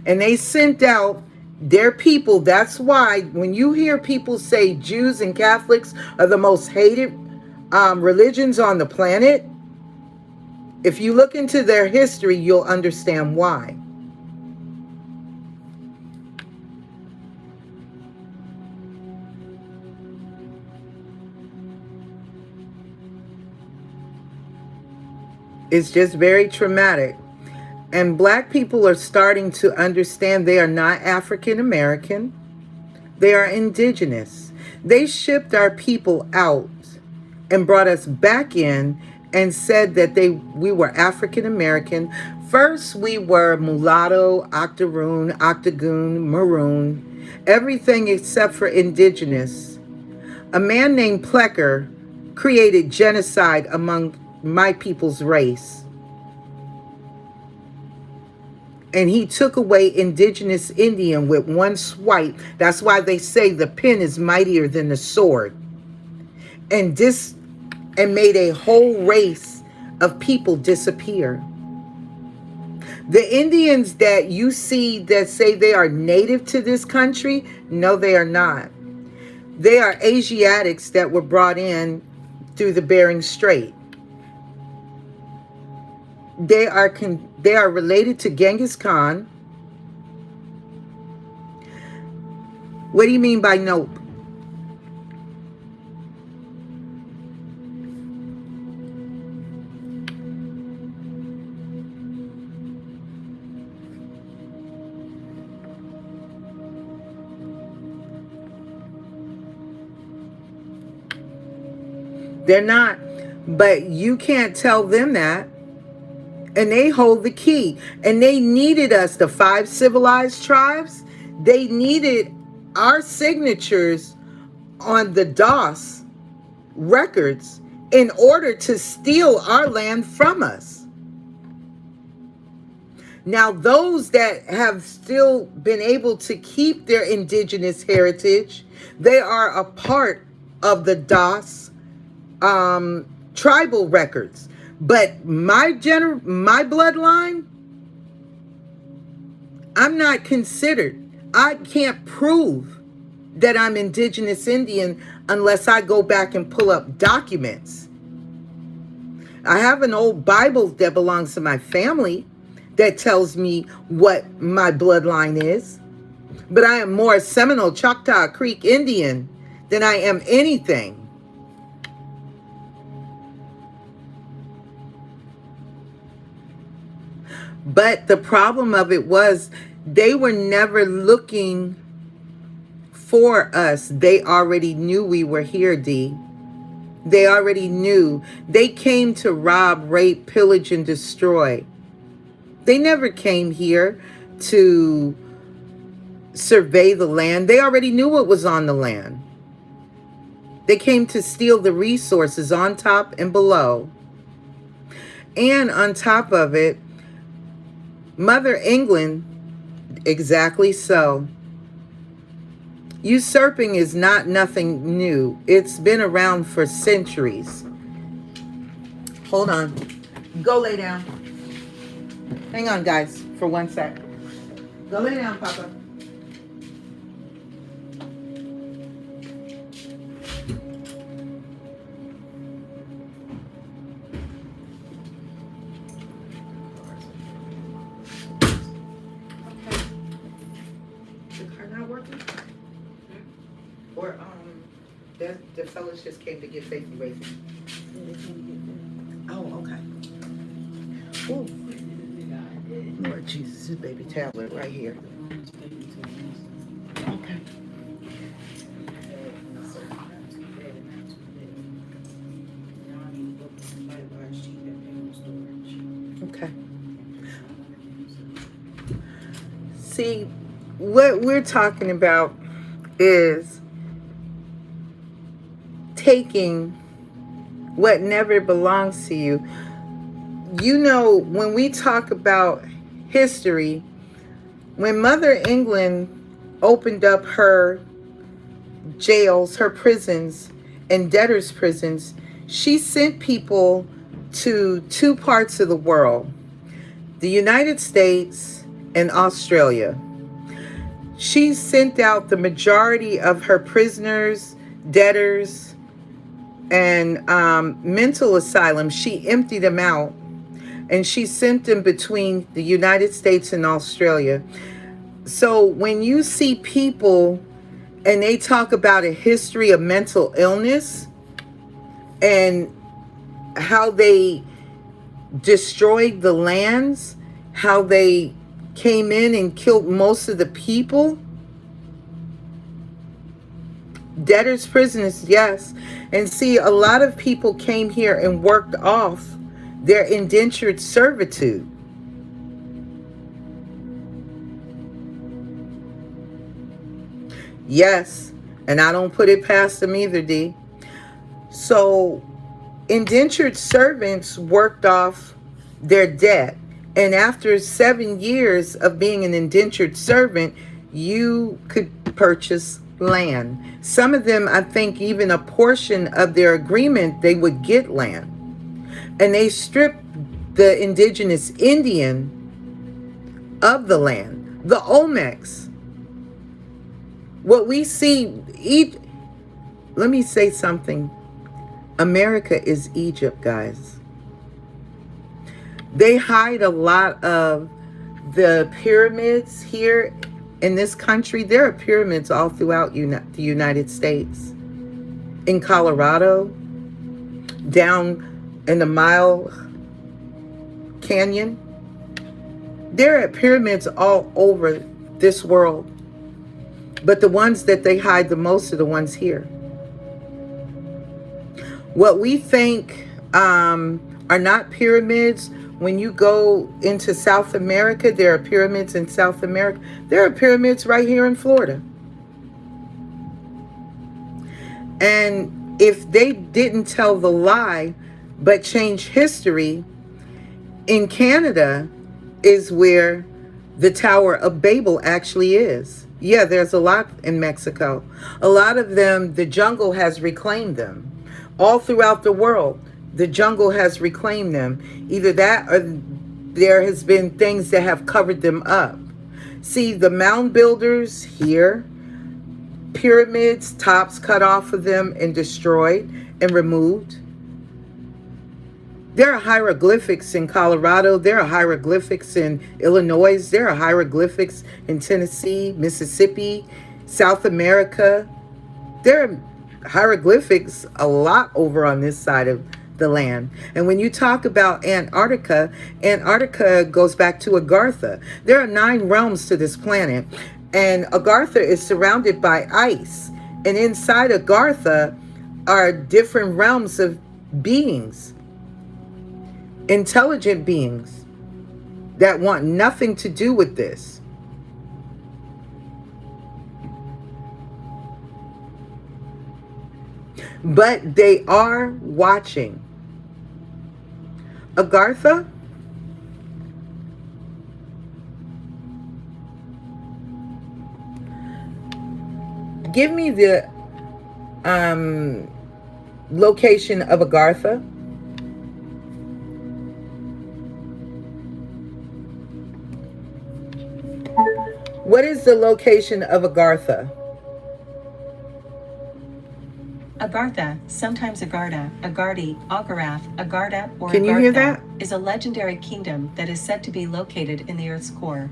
And they sent out their people. That's why when you hear people say Jews and Catholics are the most hated religions on the planet, if you look into their history, you'll understand why. It's just very traumatic. And black people are starting to understand they are not African American. They are indigenous. They shipped our people out and brought us back in and said that we were African American. First, we were mulatto, octoroon, octagoon, maroon, everything except for indigenous. A man named Plecker created genocide among my people's race. And he took away indigenous Indian with one swipe. That's why they say the pen is mightier than the sword. And made a whole race of people disappear. The Indians that you see that say they are native to this country, no, they are not. They are Asiatics that were brought in through the Bering Strait. They are related to Genghis Khan. What do you mean by nope? They're not. But you can't tell them that. And they hold the key. And they needed us, the 5 civilized tribes. They needed our signatures on the DOS records in order to steal our land from us. Now, those that have still been able to keep their indigenous heritage, they are a part of the DOS tribal records. But my bloodline, I'm not considered. I can't prove that I'm indigenous Indian unless I go back and pull up documents. I have an old Bible that belongs to my family that tells me what my bloodline is. But I am more Seminole, Choctaw, Creek Indian than I am anything. But the problem of it was they were never looking for us. They already knew we were here, D. They already knew. They came to rob, rape, pillage, and destroy. They never came here to survey the land. They already knew what was on the land. They came to steal the resources on top and below. And on top of it, Mother England, exactly so. Usurping is not nothing new. It's been around for centuries. Hold on. Go lay down. Hang on, guys, for 1 sec. Go lay down, Papa. Or the fellas just came to get Faith away from me. Oh, okay. Ooh. Lord Jesus, this baby tablet right here. Okay. Okay. See, what we're talking about is taking what never belongs to you. You know, when we talk about history, when Mother England opened up her jails, her prisons, and debtors' prisons, she sent people to 2 parts of the world, the United States and Australia. She sent out the majority of her prisoners, debtors, and mental asylums. She emptied them out, and she sent them between the United States and Australia. So when you see people and they talk about a history of mental illness and how they destroyed the lands, how they came in and killed most of the people, Debtors, prisoners, yes. And see, a lot of people came here and worked off their indentured servitude. Yes, and I don't put it past them either, D. So indentured servants worked off their debt. And after 7 years of being an indentured servant, you could purchase land. Some of them, I think, even a portion of their agreement, they would get land. And they stripped the indigenous Indian of the land, the Olmecs. What we see, let me say something. America is Egypt, guys. They hide a lot of the pyramids here in this country. There are pyramids all throughout the United States. In Colorado, down in the Mile Canyon. There are pyramids all over this world. But the ones that they hide the most are the ones here. What we think are not pyramids, when you go into South America, there are pyramids in South America. There are pyramids right here in Florida. And if they didn't tell the lie, but change history, in Canada is where the Tower of Babel actually is. Yeah, there's a lot in Mexico. A lot of them, the jungle has reclaimed them. All throughout the world, the jungle has reclaimed them. Either that or there has been things that have covered them up. See, the mound builders here, pyramids, tops cut off of them and destroyed and removed. There are hieroglyphics in Colorado. There are hieroglyphics in Illinois. There are hieroglyphics in Tennessee, Mississippi, South America. There are hieroglyphics a lot over on this side of the land. And when you talk about Antarctica, Antarctica goes back to Agartha. There are 9 realms to this planet, and Agartha is surrounded by ice. And inside Agartha are different realms of beings, intelligent beings that want nothing to do with this. But they are watching. Agartha, give me the location of Agartha. What is the location of Agartha? Agartha, sometimes Agarda, Agardi, Agarath, Agarda, or Can you hear Agartha, that? is a legendary kingdom that is said to be located in the Earth's core.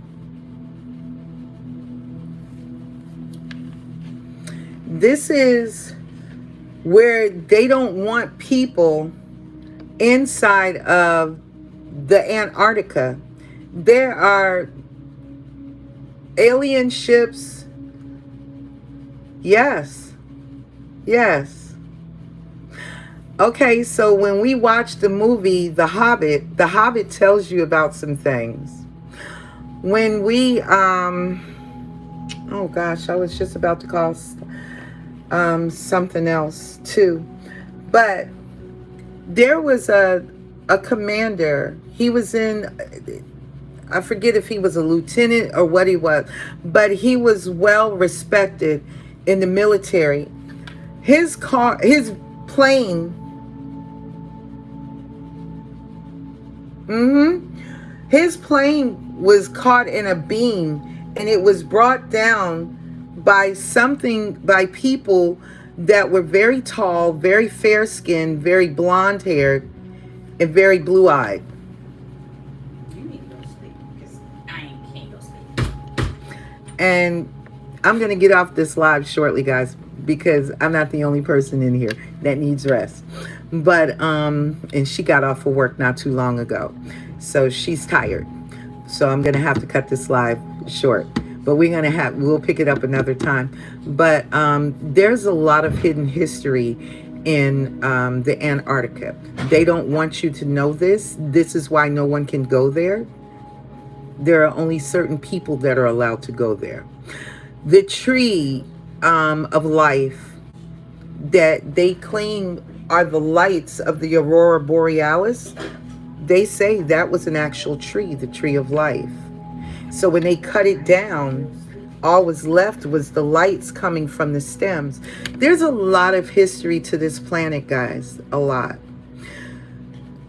This is where they don't want people inside of the Antarctica. There are alien ships. Yes. Yes. Okay, so when we watch the movie The Hobbit tells you about some things. When we oh gosh, I was just about to call something else too. But there was a commander. He was in, I forget if he was a lieutenant or what he was, but he was well respected in the military. His plane, his plane was caught in a beam, and it was brought down by people that were very tall, very fair-skinned, very blonde-haired, and very blue-eyed. You need to go to sleep because I can't go sleep. And I'm going to get off this live shortly, guys, because I'm not the only person in here that needs rest. But, and she got off of work not too long ago. So she's tired. So I'm going to have to cut this live short. but we'll pick it up another time. But there's a lot of hidden history in the Antarctica. They don't want you to know this. This is why no one can go there. There are only certain people that are allowed to go there. The tree of life that they claim are the lights of the Aurora Borealis, they say that was an actual tree, the tree of life. So when they cut it down, all was left was the lights coming from the stems. There's a lot of history to this planet, guys, a lot.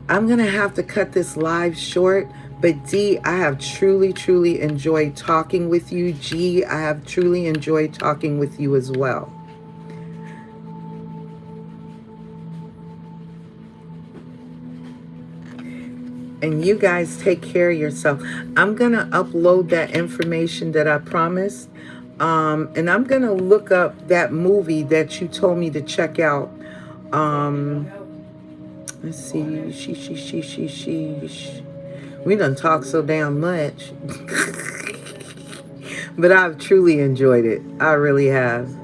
I'm going to have to cut this live short, but D, I have truly, truly enjoyed talking with you. G, I have truly enjoyed talking with you as well. And you guys take care of yourself. I'm going to upload that information that I promised. And I'm going to look up that movie that you told me to check out. Let's see. We done talked so damn much. But I've truly enjoyed it. I really have.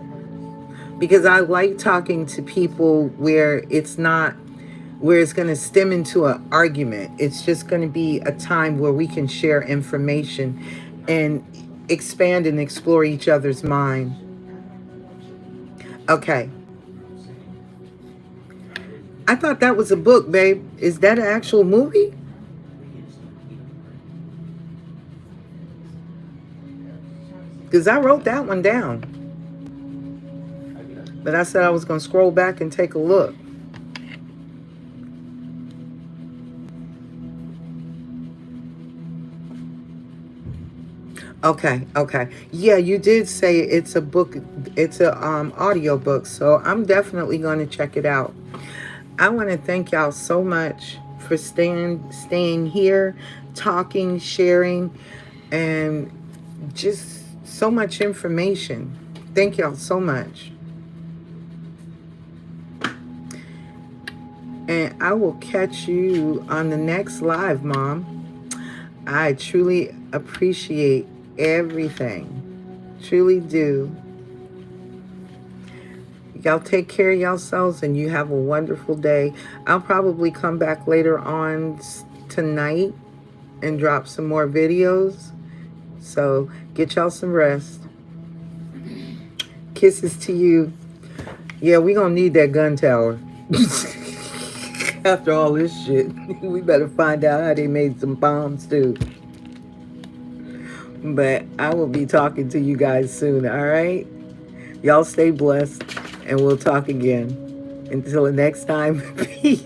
Because I like talking to people where it's going to stem into an argument. It's just going to be a time where we can share information and expand and explore each other's mind. Okay. I thought that was a book, babe. Is that an actual movie? Because I wrote that one down. But I said I was going to scroll back and take a look. Okay. Yeah, you did say it's a book. It's a audio book. So I'm definitely going to check it out. I want to thank y'all so much for staying here, talking, sharing, and just so much information. Thank y'all so much. And I will catch you on the next live, Mom. I truly appreciate everything. Truly do. Y'all take care of yourselves and you have a wonderful day. I'll probably come back later on tonight and drop some more videos. So get y'all some rest. Kisses to you. Yeah, we gonna need that gun tower. After all this shit, we better find out how they made some bombs too. But I will be talking to you guys soon, all right? Y'all stay blessed, and we'll talk again. Until the next time, peace.